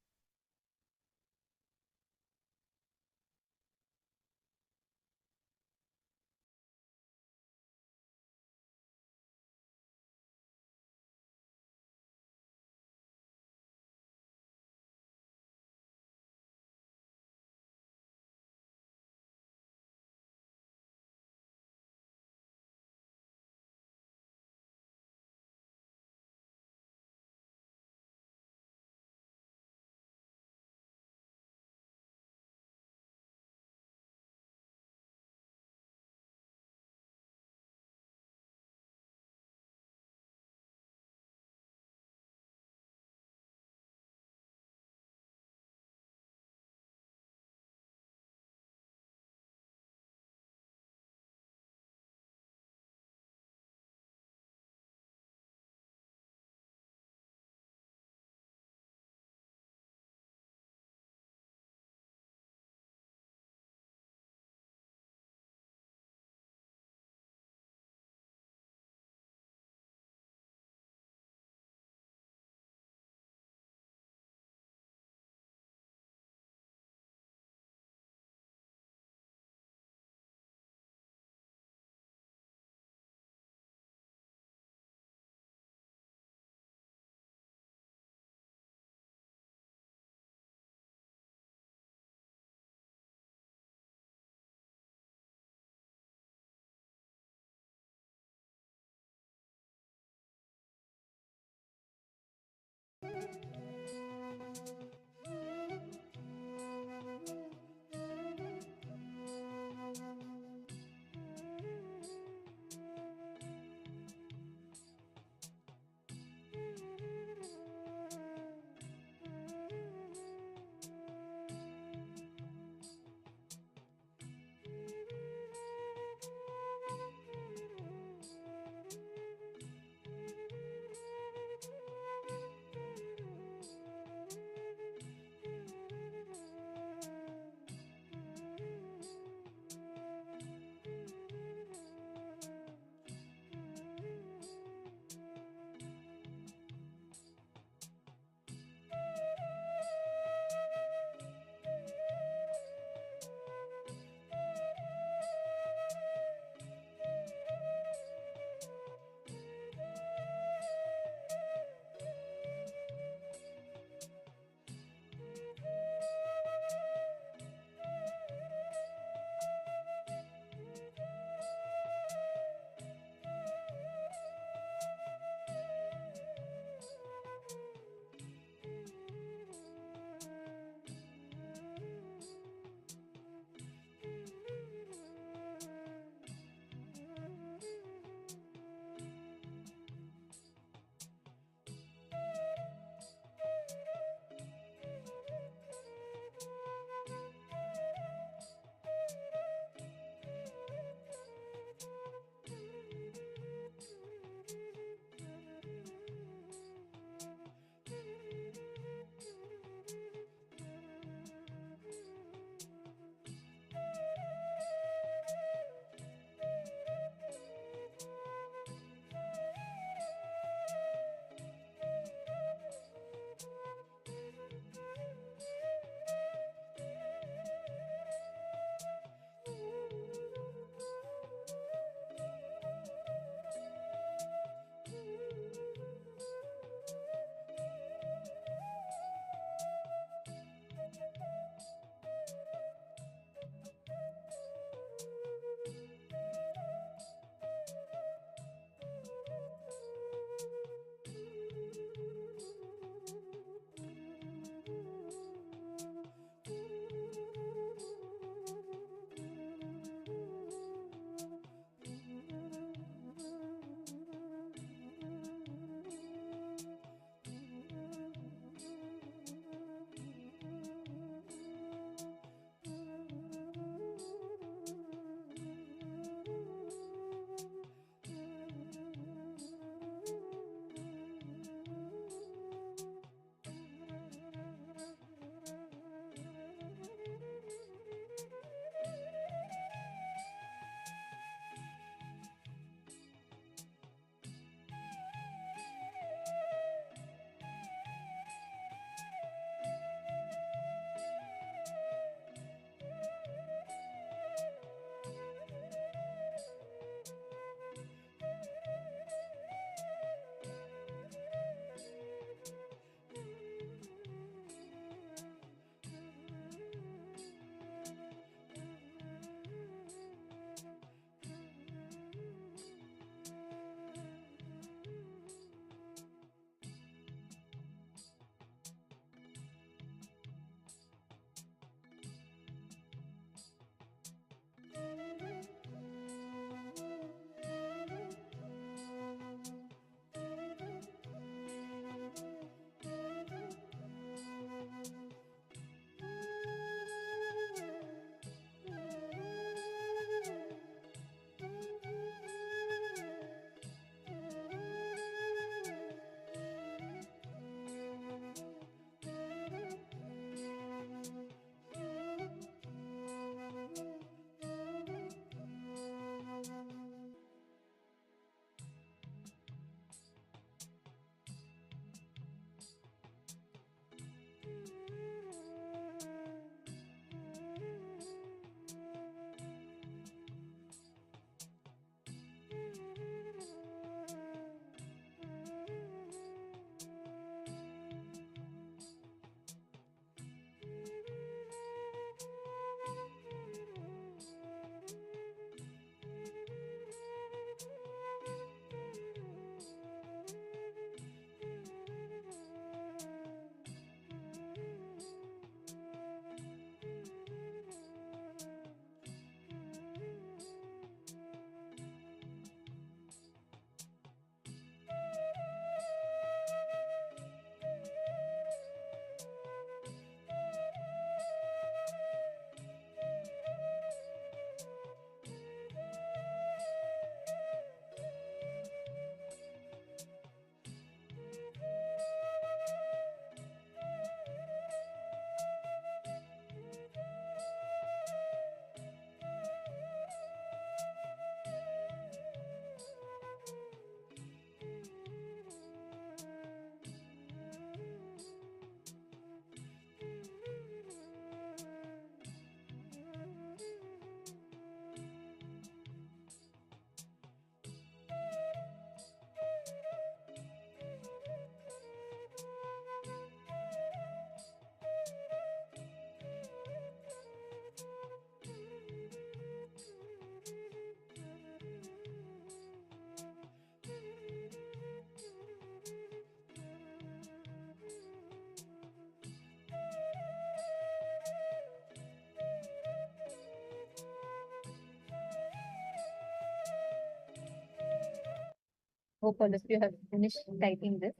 Hope all of you have finished typing this.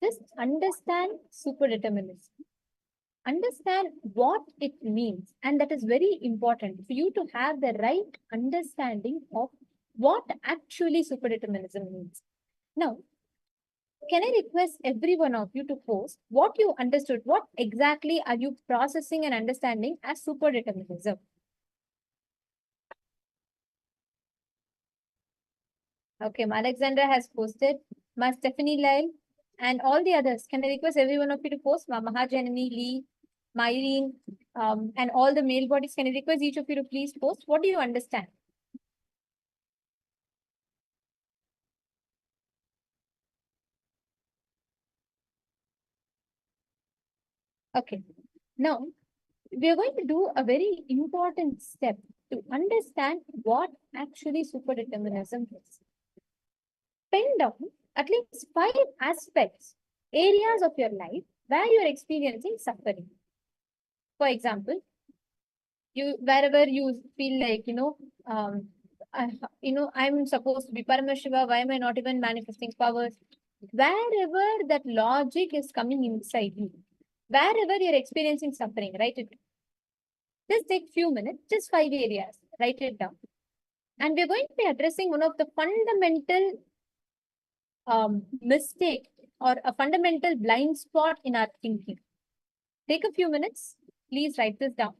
Just understand superdeterminism. Understand what it means, and that is very important for you to have the right understanding of what actually superdeterminism means. Now, can I request every one of you to post what you understood? What exactly are you processing and understanding as superdeterminism? Okay, Ma Alexandra has posted, Ma Stephanie Lyle, and all the others. Can I request every one of you to post? Ma Mahajanani, Lee, Myrene, and all the male bodies. Can I request each of you to please post? What do you understand? Okay, now we are going to do a very important step to understand what actually superdeterminism is. Pen down at least 5 aspects, areas of your life where you are experiencing suffering. For example, wherever you feel like, I'm supposed to be Paramashiva, why am I not even manifesting powers? Wherever that logic is coming inside you, wherever you're experiencing suffering, write it. Just take few minutes, just 5 areas, write it down. And we're going to be addressing one of the fundamental mistake or a fundamental blind spot in our thinking. Take a few minutes, please write this down.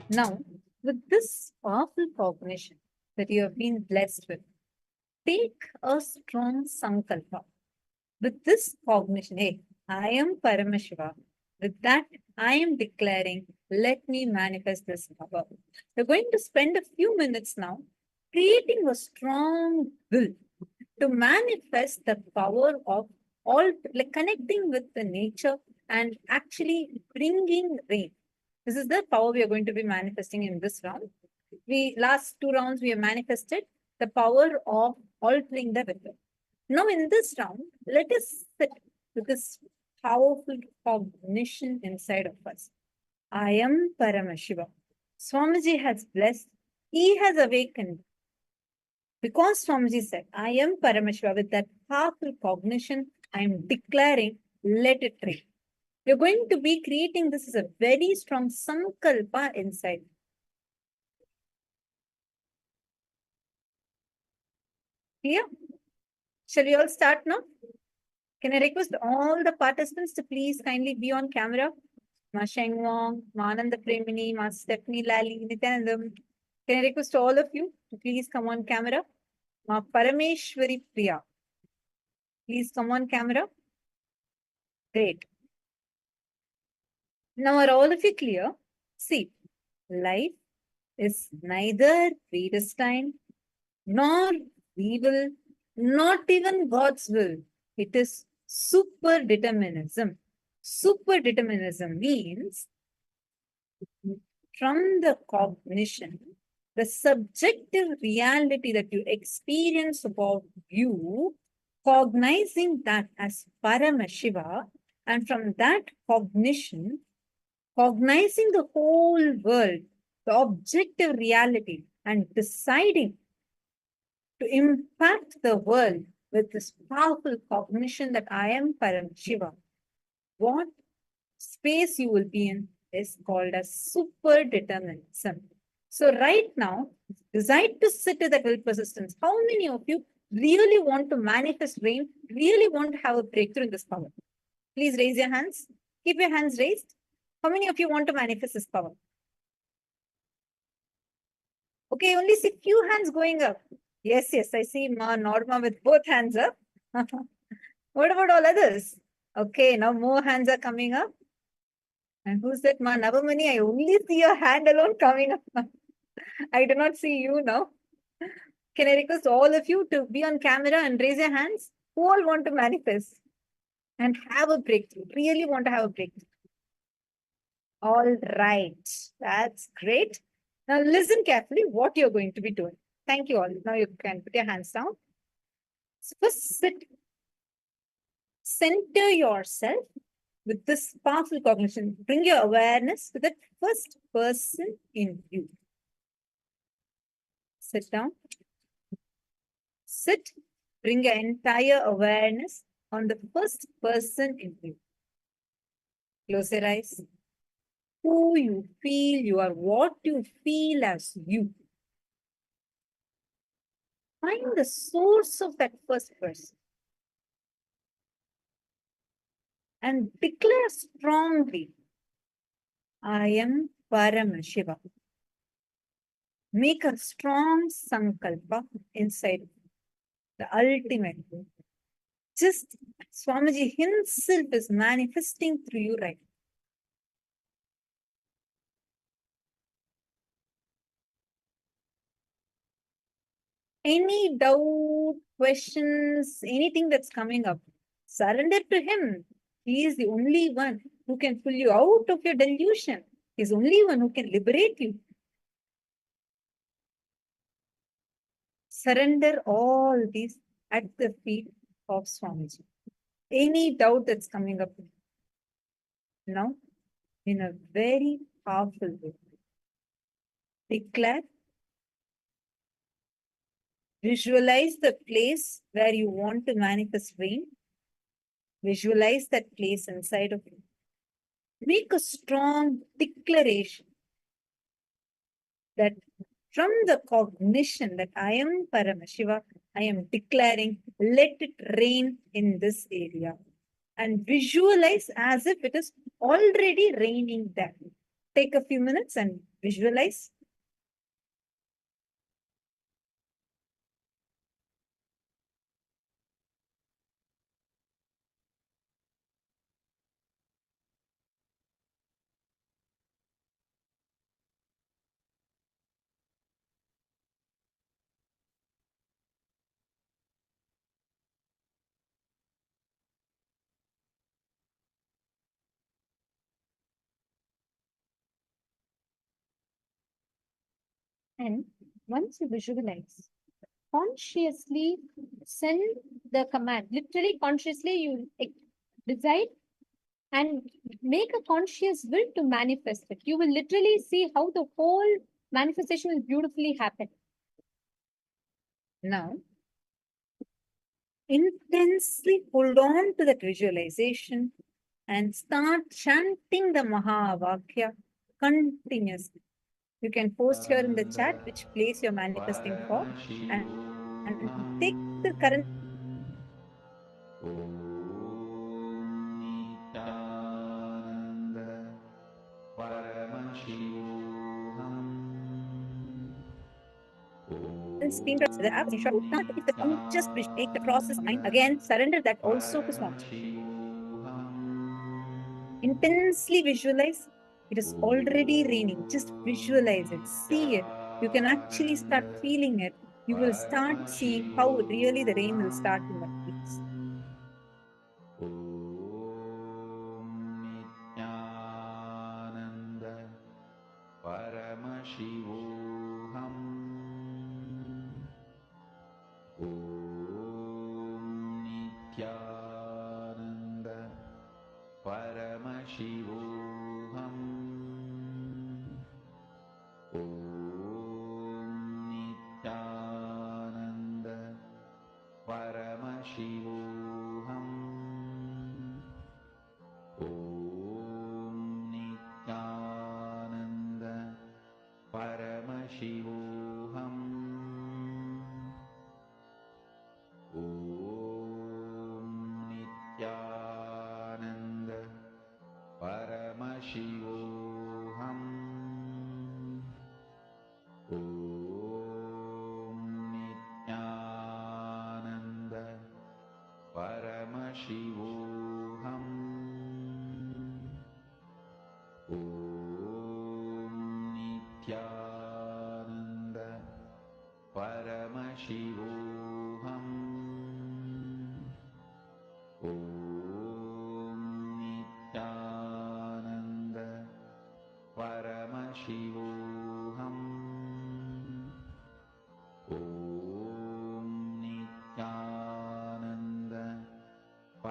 Now, with this powerful cognition that you have been blessed with, take a strong sankalpa. With this cognition, hey, I am Paramashiva. With that, I am declaring, let me manifest this power. We're going to spend a few minutes now creating a strong will to manifest the power of all, like connecting with the nature and actually bringing rain. This is the power we are going to be manifesting in this round. Last 2 rounds, we have manifested the power of altering the weather. Now, in this round, let us sit with this powerful cognition inside of us. I am Paramashiva. Swamiji has blessed, he has awakened. Because Swamiji said, I am Paramashiva, with that powerful cognition, I am declaring, let it rain. You're going to be creating this as a very strong sankalpa inside. Clear? Shall we all start now? Can I request all the participants to please kindly be on camera? Ma Sheng Wong, Ma Ananda Premini, Ma Stephanie Lally, Nityanandam. Can I request all of you to please come on camera? Ma Parameshwari Priya. Please come on camera. Great. Now are all of you clear? See, life is neither predestined nor evil, not even God's will. It is super-determinism. Super-determinism means from the cognition, the subjective reality that you experience about you, cognizing that as Paramashiva, and from that cognition, cognizing the whole world, the objective reality, and deciding to impact the world with this powerful cognition that I am Paramashiva. What space you will be in is called as super-determinism. So right now, decide to sit with that will persistence. How many of you really want to manifest rain, really want to have a breakthrough in this power? Please raise your hands. Keep your hands raised. How many of you want to manifest this power? Okay, only see few hands going up. Yes, I see Ma Norma with both hands up. What about all others? Okay, now more hands are coming up. And who's that Ma Navamani? I only see your hand alone coming up. I do not see you now. Can I request all of you to be on camera and raise your hands? Who all want to manifest and have a breakthrough? Really want to have a breakthrough? All right, that's great. Now listen carefully what you're going to be doing. Thank you all. Now you can put your hands down. So first sit. Center yourself with this powerful cognition. Bring your awareness to the first person in you. Sit down. Sit. Bring your entire awareness on the first person in you. Close your eyes. Who you feel you are, what you feel as you. Find the source of that first person. And declare strongly, I am Paramashiva. Make a strong sankalpa inside the ultimate. Just Swamiji himself is manifesting through you right now. Any doubt, questions, anything that's coming up, surrender to him. He is the only one who can pull you out of your delusion. He is the only one who can liberate you. Surrender all these at the feet of Swamiji. Any doubt that's coming up now, in a very powerful way, declare, visualize the place where you want to manifest rain. Visualize that place inside of you. Make a strong declaration that from the cognition that I am Paramashiva, I am declaring, let it rain in this area. And visualize as if it is already raining there. Take a few minutes and visualize. And once you visualize, consciously send the command. Literally, consciously, you decide and make a conscious will to manifest it. You will literally see how the whole manifestation will beautifully happen. Now, intensely hold on to that visualization and start chanting the Mahavakya continuously. You can post here in the chat which place you're manifesting for and take the current screen grabs the app if the just make the process of mind again, surrender that also to Swami. Intensely visualize. It is already raining. Just visualize it, see it. You can actually start feeling it. You will start seeing how really the rain will start in that place. Paramashivoham. Nityananda Paramashivoham. Nityananda Paramashivoham. Nityananda Paramashivoham. Nityananda Paramashivoham. Nityananda Paramashivoham. Nityananda Paramashivoham. Nityananda Paramashivoham. Nityananda Paramashivoham. Nityananda Paramashivoham. Nityananda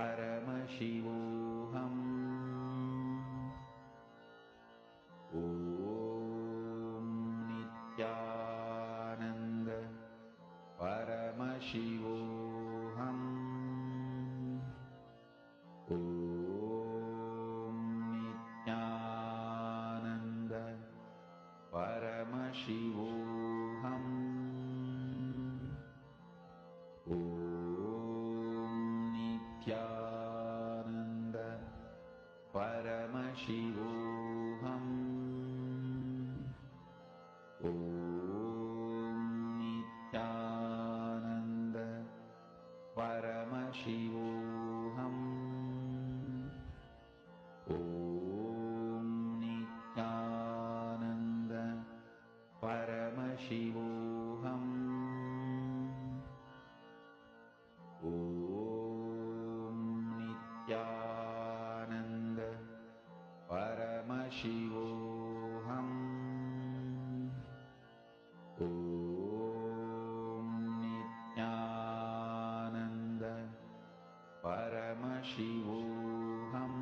Paramashivoham. Nityananda Paramashivoham. Nityananda Paramashivoham. Nityananda Paramashivoham. Nityananda Paramashivoham. Nityananda Paramashivoham.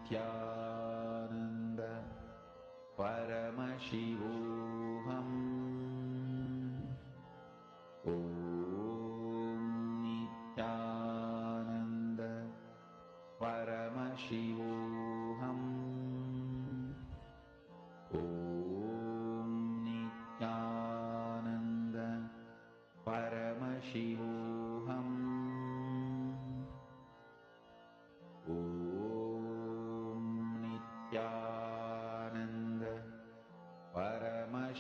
Nityananda Paramashivoham. Nityananda Paramashivoham. Nityananda Paramashivoham.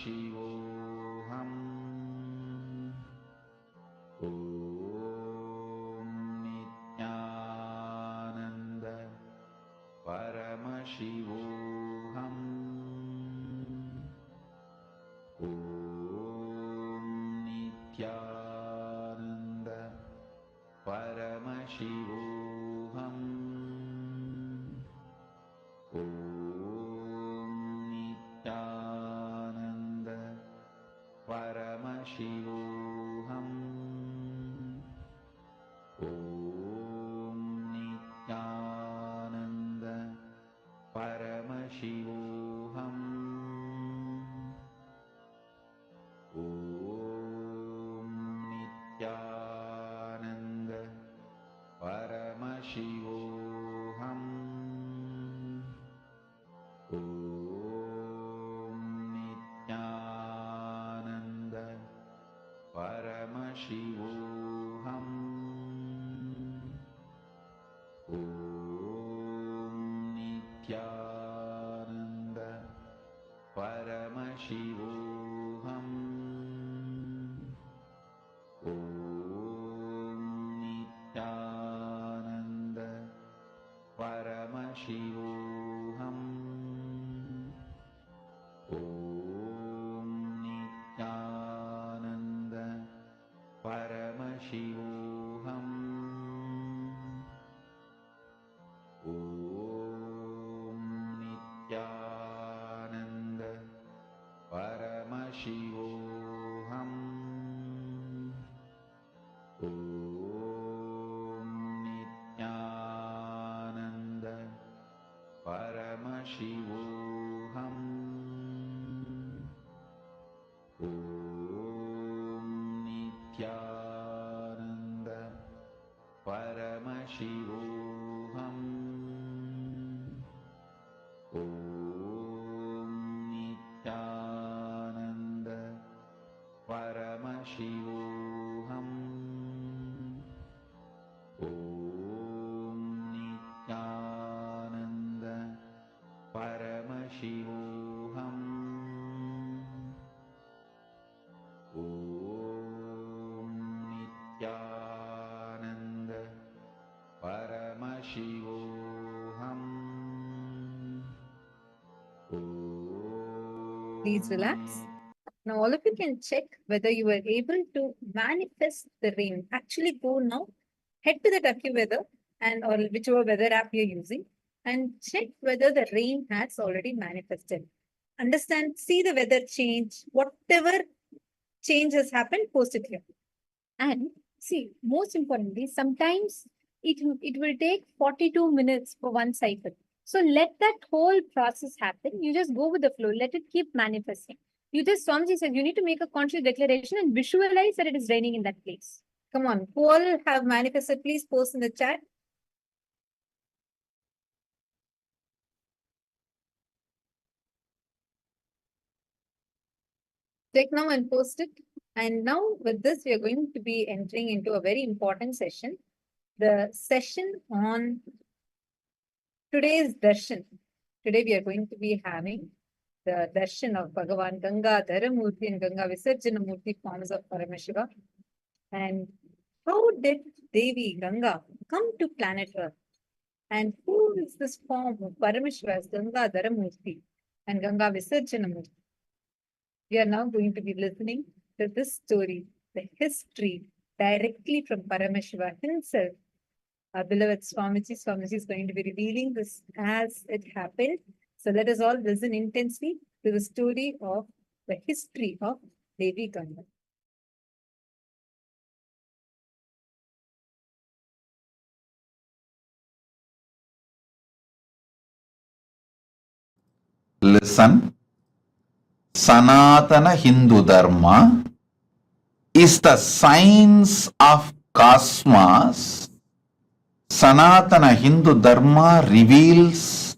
Paramashivoham. Om Nityananda Paramashivoham. Om Nityananda Paramashivoham. Om Nityananda Paramashivoham. Om Nityananda Paramashivoham. Om Nityananda Paramashivoham. Om Nityananda Paramashivoham. Om Nityananda Paramashivoham. Om Nityananda Paramashivoham. Om Nityananda Paramashivoham. Om Nityananda Paramashivoham. Om Nityananda Paramashivoham. Om Nityananda Paramashivoham. Om Nityananda Paramashivoham. Om Nityananda Paramashivoham. Om Nityananda Paramashivoham. Please relax. Now all of you can check whether you were able to manifest the rain. Actually go now, head to the AccuWeather and or whichever weather app you're using and check whether the rain has already manifested. Understand, see the weather change, whatever change has happened, post it here. And see, most importantly, sometimes it will take 42 minutes for one cycle. So let that whole process happen. You just go with the flow. Let it keep manifesting. You just, Swamiji said, you need to make a conscious declaration and visualize that it is raining in that place. Come on, who all have manifested, please post in the chat. Take now and post it. And now with this, we are going to be entering into a very important session. The session on today's darshan. Today we are going to be having the darshan of Bhagavan Ganga Dharamurti and Ganga Visarjanamurti forms of Paramashiva. And how did Devi Ganga come to planet Earth? And who is this form of Paramashiva as Ganga Dharamurti and Ganga Visarjanamurti? We are now going to be listening to this story, the history, directly from Paramashiva himself. Our beloved Swamiji is going to be revealing this as it happened. So let us all listen intensely to the story of the history of Devi Ganga. Listen. Sanatana Hindu Dharma is the science of cosmos. Sanatana Hindu Dharma reveals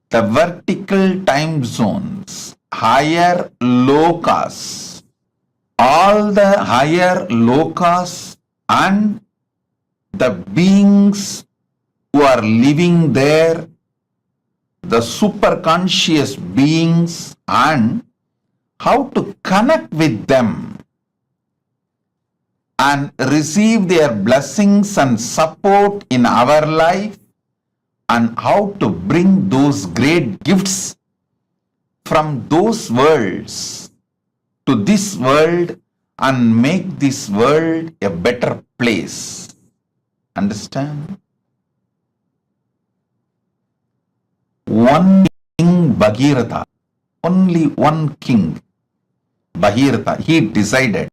the vertical time zones, higher lokas, all the higher lokas and the beings who are living there, the superconscious beings and how to connect with them and receive their blessings and support in our life, and how to bring those great gifts from those worlds to this world and make this world a better place. Understand? One king Bhagirath, only one king Bhagirath, he decided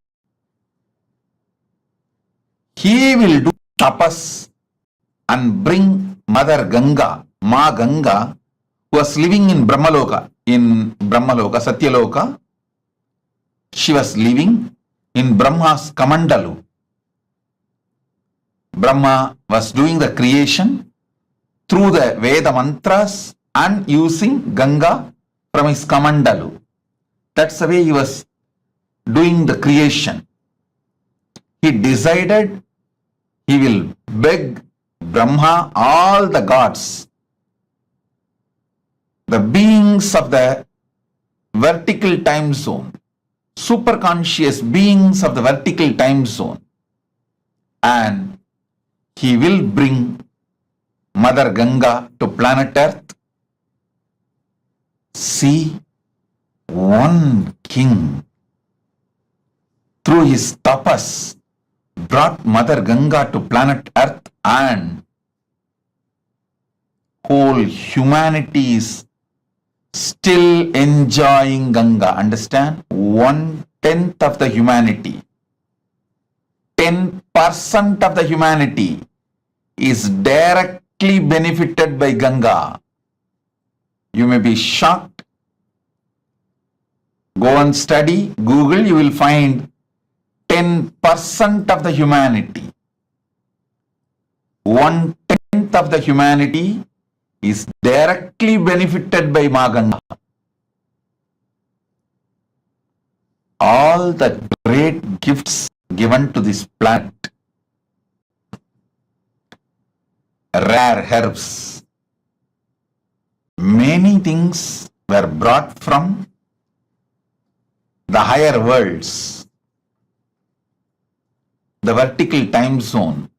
he will do tapas and bring Mother Ganga, Ma Ganga, who was living in Brahmaloka, Satyaloka. She was living in Brahma's Kamandalu. Brahma was doing the creation through the Veda mantras and using Ganga from his Kamandalu. That's the way he was doing the creation. He decided he will beg Brahma, all the gods, the beings of the vertical time zone, superconscious beings of the vertical time zone, and he will bring Mother Ganga to planet Earth. See, one king through his tapas brought Mother Ganga to planet Earth, and whole humanity is still enjoying Ganga. Understand? 1/10 of the humanity, 10% of the humanity is directly benefited by Ganga. You may be shocked. Go and study, Google, you will find 10% of the humanity. 1/10 of the humanity is directly benefited by Ma Ganga. All the great gifts given to this planet, rare herbs, many things were brought from the higher worlds, the vertical time zone.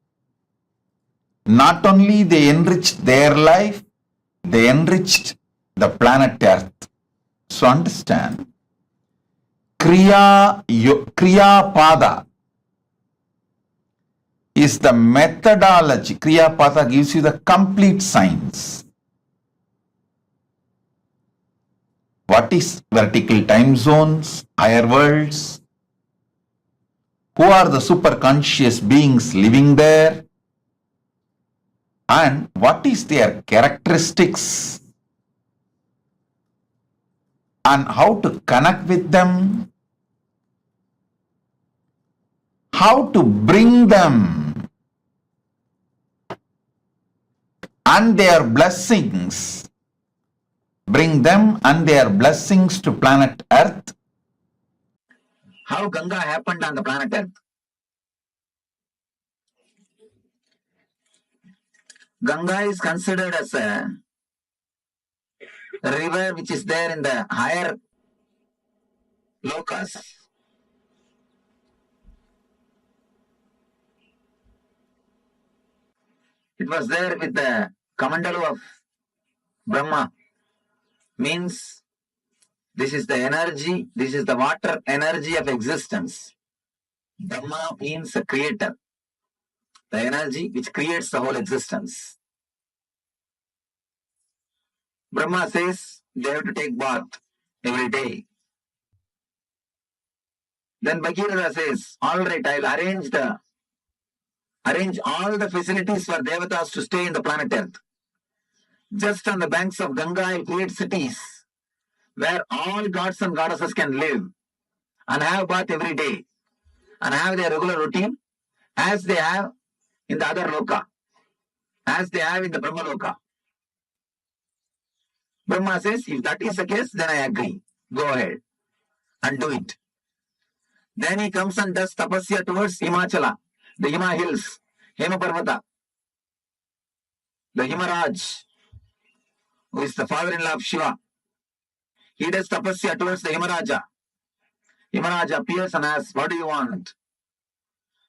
Not only they enriched their life, they enriched the planet Earth. So understand, Kriya Pada is the methodology. Kriya Pada gives you the complete science. What is vertical time zones, higher worlds? Who are the superconscious beings living there? And what is their characteristics? And how to connect with them? How to bring them and their blessings, bring them and their blessings to planet Earth. How Ganga happened on the planet Earth? Ganga is considered as a river which is there in the higher lokas. It was there with the Kamandalu of Brahma. Means this is the energy, this is the water energy of existence. Brahma means a creator, the energy which creates the whole existence. Brahma says they have to take bath every day. Then Bhagirath says, all right, I'll arrange all the facilities for devatas to stay in the planet Earth. Just on the banks of Ganga, I'll create cities where all gods and goddesses can live and have bath every day and have their regular routine as they have in the other loka, as they have in the Brahma loka. Brahma says, if that is the case, then I agree. Go ahead and do it. Then he comes and does tapasya towards Himachala, the Hima hills, Hema Parvata, the Himaraj, who is the father-in-law of Shiva. He does tapasya towards the Himaraja. Yamaraj appears and asks, what do you want?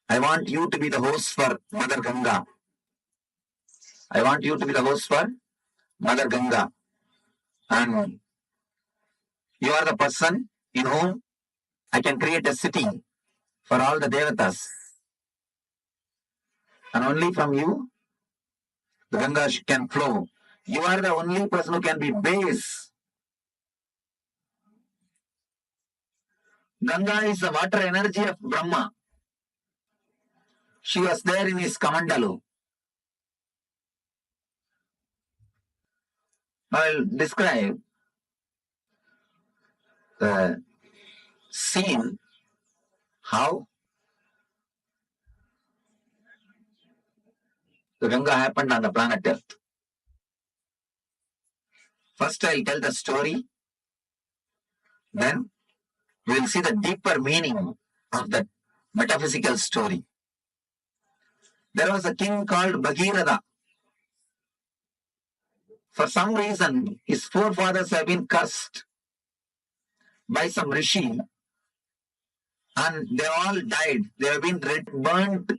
I want you to be the host for Mother Ganga. I want you to be the host for Mother Ganga. And you are the person in whom I can create a city for all the devatas. And only from you, the Ganga can flow. You are the only person who can be base. Ganga is the water energy of Brahma. She was there in his Kamandalu. I will describe the scene, how the Ganga happened on the planet Earth. First, I'll tell the story. Then, we will see the deeper meaning of that metaphysical story. There was a king called Bhagirath. For some reason, his forefathers have been cursed by some rishi, and they all died. They have been burnt,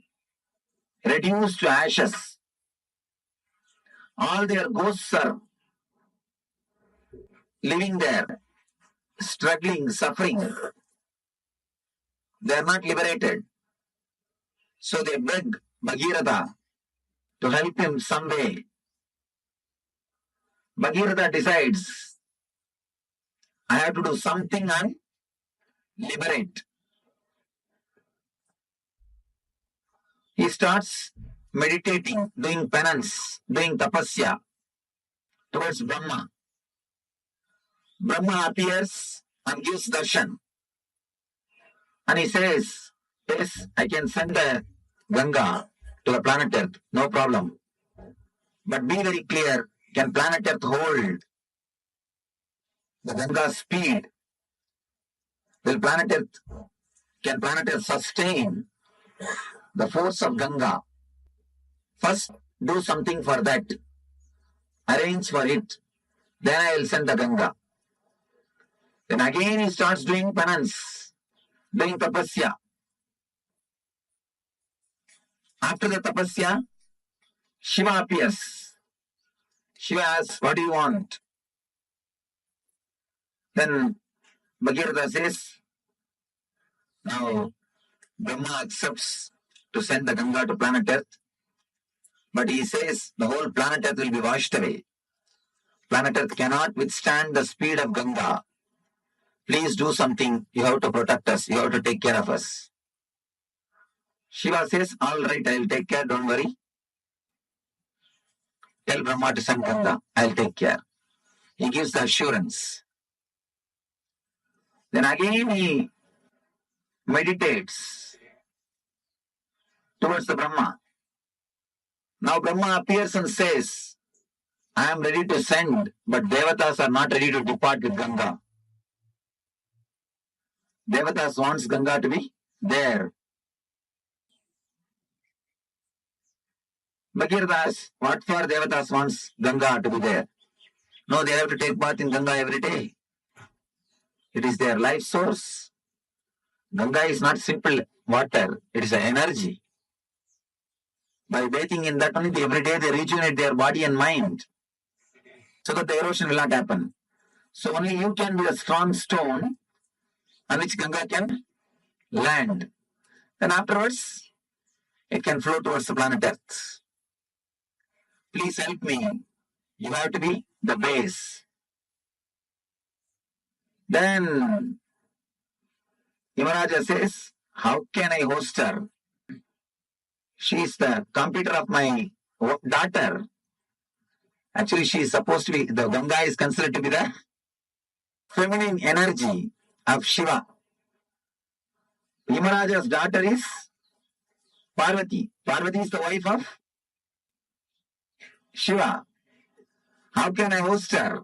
reduced to ashes. All their ghosts are living there, struggling, suffering. They are not liberated. So they beg Bhagirath to help him some way. Bhagirath decides, I have to do something and liberate. He starts meditating, doing penance, doing tapasya towards Brahma. Brahma appears and gives darshan. And he says, yes, I can send the Ganga to the planet Earth, no problem. But be very clear, can planet Earth hold the Ganga's speed? Can planet Earth sustain the force of Ganga? First, do something for that. Arrange for it. Then I will send the Ganga. Then again he starts doing penance, doing tapasya. After the tapasya, Shiva appears. Shiva asks, what do you want? Then Bhagirath says, now Brahma accepts to send the Ganga to planet Earth. But he says the whole planet Earth will be washed away. Planet Earth cannot withstand the speed of Ganga. Please do something. You have to protect us. You have to take care of us. Shiva says, all right, I will take care. Don't worry. Tell Brahma to send Ganga. I will take care. He gives the assurance. Then again he meditates towards the Brahma. Now Brahma appears and says, I am ready to send, but Devatas are not ready to depart with Ganga. Devatas wants Ganga to be there. Bhagirath asks, what for Devatas wants Ganga to be there? No, they have to take bath in Ganga every day. It is their life source. Ganga is not simple water, it is an energy. By bathing in that only, every day they rejuvenate their body and mind, so that the erosion will not happen. So only you can be a strong stone on which Ganga can land. Then afterwards, it can flow towards the planet Earth. Please help me. You have to be the base. Then Yamaraja says, how can I host her? She is the computer of my daughter. Actually, she is supposed to be, the Ganga is considered to be the feminine energy of Shiva. Yamaraja's daughter is Parvati. Parvati is the wife of Shiva. How can I host her?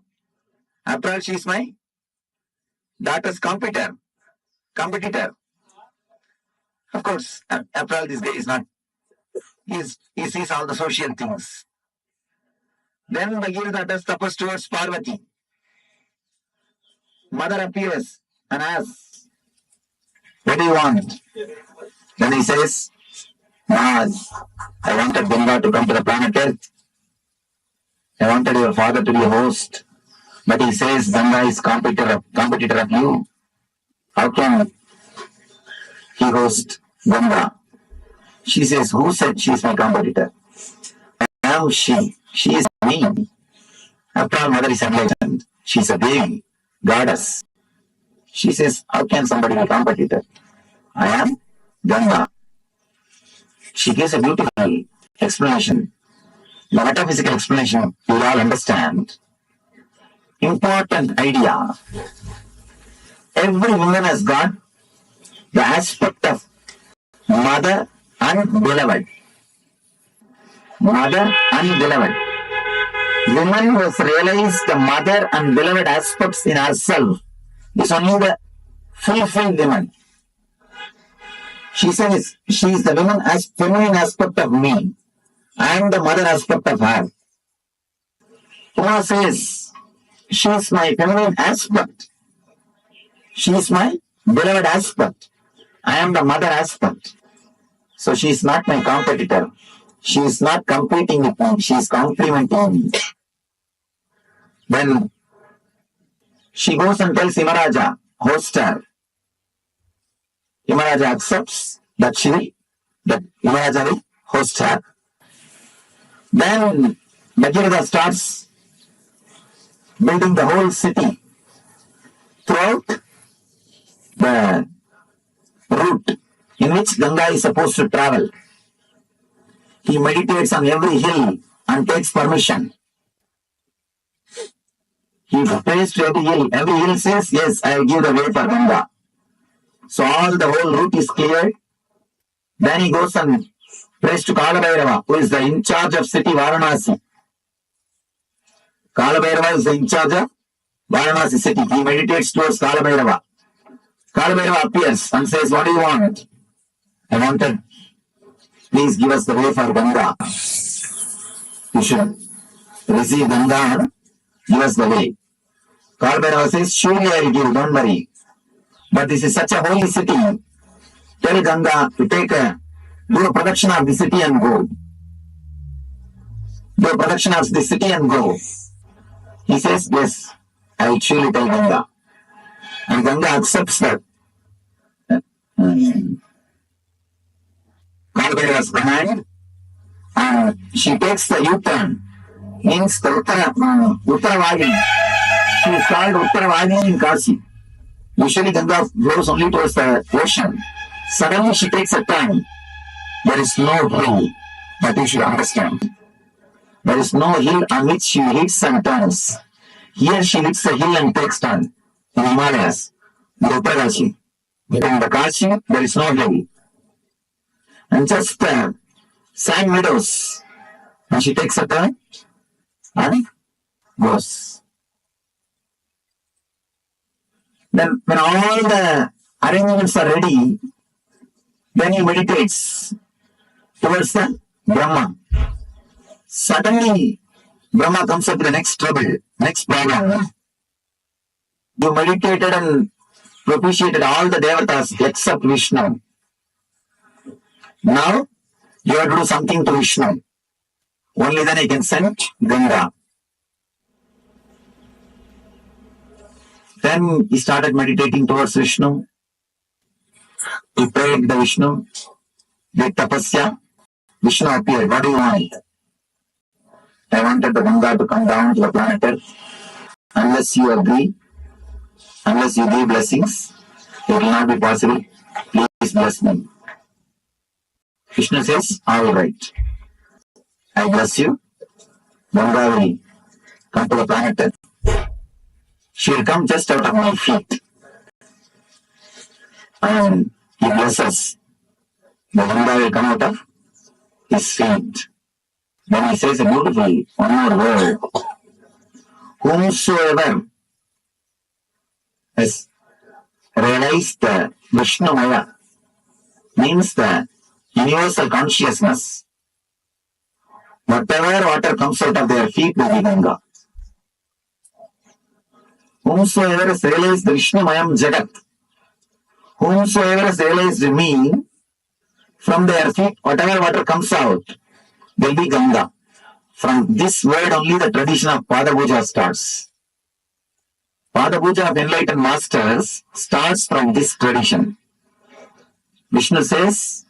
After all, she is my daughter's competitor. Of course, after all, this guy is not, he sees all the social things. Then Bhagirath does tapas towards Parvati. Mother appears and asks, What do you want? Then he says, Mars, I wanted Ganga to come to the planet Earth. I wanted your father to be a host. But he says Ganga is competitor of you. How can he host Ganga? She says, who said she is my competitor? I am she. She is me. After all, mother is enlightened. She is a Devi, goddess. She says, how can somebody be a competitor? I am Ganga. She gives a beautiful explanation. The metaphysical explanation you will all understand. Important idea. Every woman has got the aspect of mother and beloved. Mother and beloved. Woman who has realized the mother and beloved aspects in herself is only the fulfilled woman. She says she is the woman as feminine aspect of me. I am the mother aspect of her. Uma says she is my feminine aspect. She is my beloved aspect. I am the mother aspect. So she is not my competitor. She is not competing with me. She is complementing me. Then she goes and tells Himaraja, host her. Himaraja accepts that Himaraja will host her. Then Bhagirath starts building the whole city throughout the route in which Ganga is supposed to travel. He meditates on every hill and takes permission. He prays to every hill. Every hill says, yes, I will give the way for Ganga. So all the whole route is cleared. Then he goes and prays to Kalabhairava, who is the in charge of city Varanasi. Kalabhairava is the in charge of Varanasi city. He meditates towards Kalabhairava. Kalabhairava appears and says, what do you want? I wanted, please give us the way for Ganga. You should receive Ganga and give us the way. Kalabhairava says, surely I will give, don't worry. But this is such a holy city. Tell Ganga to do a production of the city and go. Do a production of the city and go. He says, yes, I will surely tell Ganga. And Ganga accepts that. Kalabhairava's command. She takes the U-turn. Means the Uttaravadi. She is called Uttaravadi in Kasi. Usually Ganga flows only towards the ocean. Suddenly she takes a turn. There is no hill that you should understand. There is no hill on which she hits and turns. Here she hits a hill and takes turn. In Himalayas, the Uttarashi. In the Kashi, there is no hill. And just sand meadows. And she takes a turn and goes. Then when all the arrangements are ready, then he meditates towards the Brahma. Suddenly, Brahma comes up with the next trouble, next problem. You meditated and propitiated all the devatas except Vishnu. Now, you have to do something to Vishnu. Only then he can send Ganga. Then he started meditating towards Vishnu. He prayed the Vishnu. Did tapasya. Vishnu appeared. What do you want? I wanted the Ganga to come down to the planet Earth. Unless you agree, unless you give blessings, it will not be possible. Please bless me. Vishnu says, all right. I bless you. Ganga will come to the planet Earth. She will come just out of my feet. And he blesses. The Ganga will come out of his feet. Then he says a beautiful one more word. Whomsoever has realized the Vishnu Maya, means the universal consciousness. Whatever water comes out of their feet will be Ganga. Whomsoever has realized the Vishnu Mayam Jagat, Whomsoever has realized me, from their feet, whatever water comes out will be Ganga. From this word only the tradition of Pada Puja starts. Pada Puja of enlightened masters starts from this tradition. Vishnu says,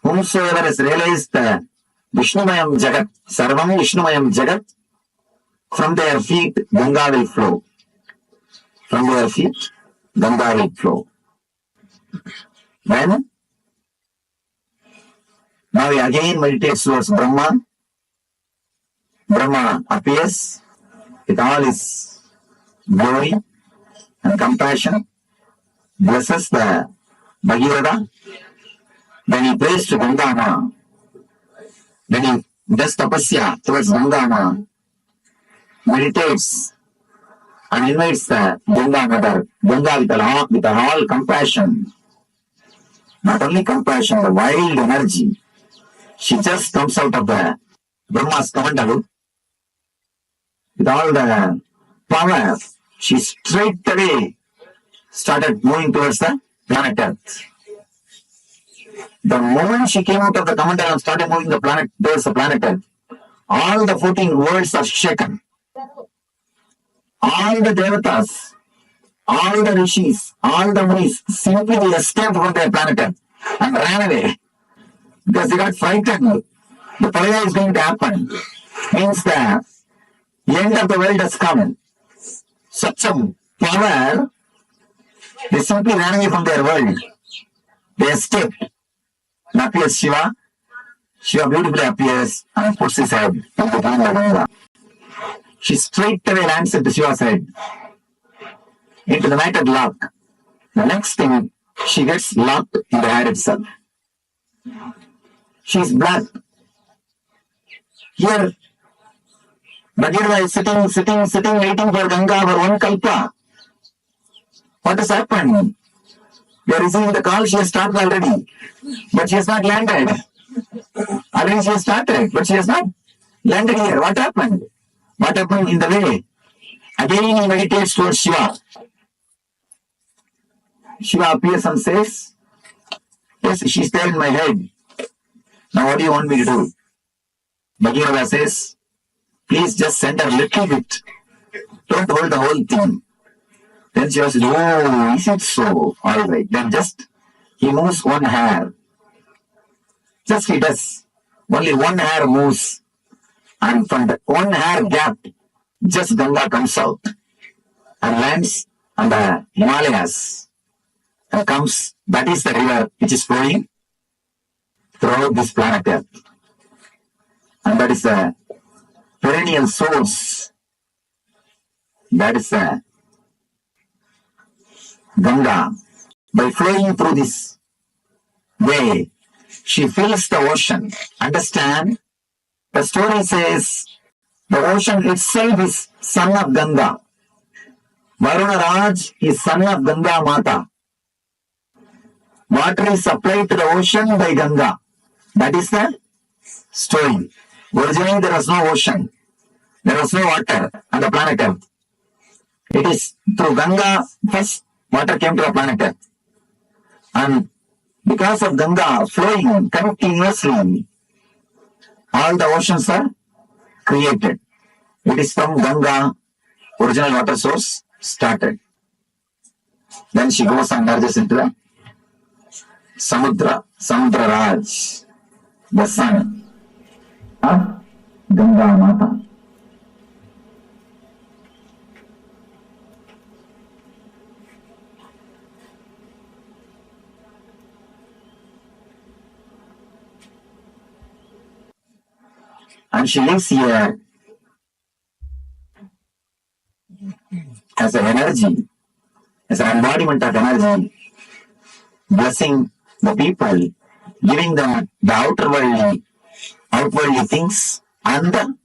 whomsoever has realized the Vishnumayam Jagat, Sarvam Vishnumayam Jagat, from their feet Ganga will flow. From their feet Ganga will flow. Then, now he again meditates towards Brahma. Brahma appears with all his glory and compassion, blesses the Bhagirata. Then he prays to Ganga. Then he does tapasya towards Ganga, meditates and invites the Ganga mother. Ganga with all compassion, not only compassion, the wild energy. She just comes out of the Brahma's kamandalu with all the power. She straight away started moving towards the planet Earth. The moment she came out of the kamandalu and started moving the planet towards the planet Earth, all the 14 worlds are shaken. All the devatas, all the rishis, all the munis simply escaped from their planet Earth and ran away because they got frightened. The Pralaya is going to happen. Means the end of the world has come. Such a power, they simply ran away from their world. They escaped. And appears Shiva. Shiva beautifully appears and puts his head into Ganga. She straight away lands into Shiva's head, into the matted lock. The next thing, she gets locked in the hair itself. She is black. Here, Bhagirata is sitting, waiting for Ganga for one kalpa. What has happened? We are receiving the call, she has started already, but she has not landed. Already she has started, but she has not landed here. What happened? What happened in the way? Again he meditates towards Shiva. Shiva appears and says, yes, she's there in my head. Now what do you want me to do? Bhagirata says, please just send her a little bit. Don't hold the whole thing. Then Shiva says, oh, is it so? Alright. Then just, he moves one hair. Just he does. Only one hair moves. And from the one hair gap, just Ganga comes out and lands on the Himalayas and comes. That is the river which is flowing throughout this planet Earth. And that is the perennial source. That is the Ganga. By flowing through this way, she fills the ocean. Understand? The story says the ocean itself is son of Ganga. Varuna Raj is son of Ganga Mata. Water is supplied to the ocean by Ganga. That is the story. Originally there was no ocean. There was no water on the planet Earth. It is through Ganga first water came to the planet Earth. And because of Ganga flowing continuously, all the oceans are created. It is from Ganga, original water source, started. Then she goes and merges into the Samudra Raj, the son of Ganga Mata. And she lives here as an energy, as an embodiment of energy, blessing the people, giving them the outwardly things and the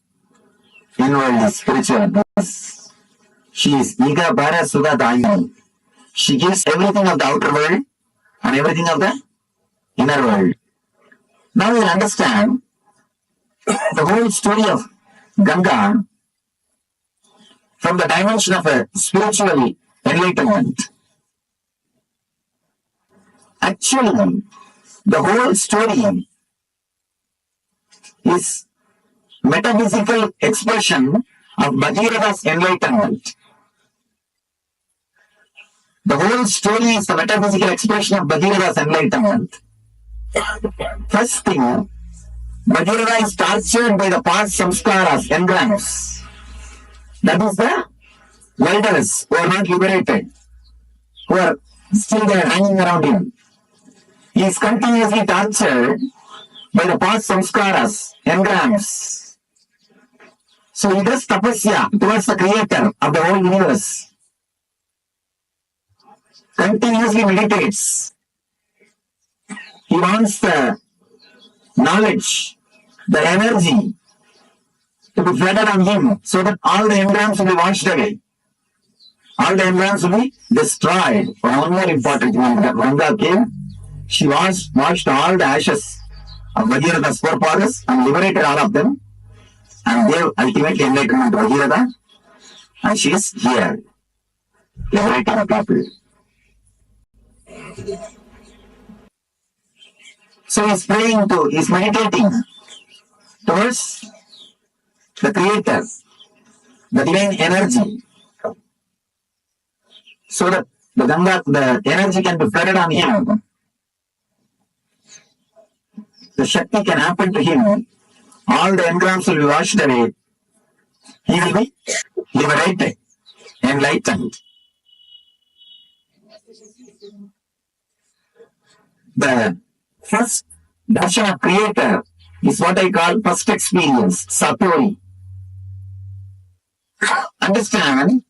inwardly spiritual bliss. She is Iga Bara Sudha Dayani. She gives everything of the outer world and everything of the inner world. Now you'll understand the whole story of Ganga from the dimension of a spiritual enlightenment. Actually, the whole story is metaphysical expression of Bhagirath's enlightenment. The whole story is the metaphysical expression of Bhagirath's enlightenment. First thing, Bhagiratha is tortured by the past samskaras, engrams. That is the elders who are not liberated, who are still there hanging around him. He is continuously tortured by the past samskaras, engrams. So he does tapasya towards the creator of the whole universe. Continuously meditates. He wants the knowledge, the energy to be flooded on him so that all the engrams will be washed away. All the engrams will be destroyed. One more important thing, when Ganga came, she washed all the ashes of Bhagiratha's forefathers and liberated all of them and gave ultimate enlightenment to Bhagiratha, and she is here, liberating the people. So he's meditating towards the creator, the divine energy, so that the Ganga, the energy can be flooded on him. The Shakti can happen to him. All the engrams will be washed away. He will be liberated, enlightened. The first darshan of creator is what I call first experience, satori. Understand,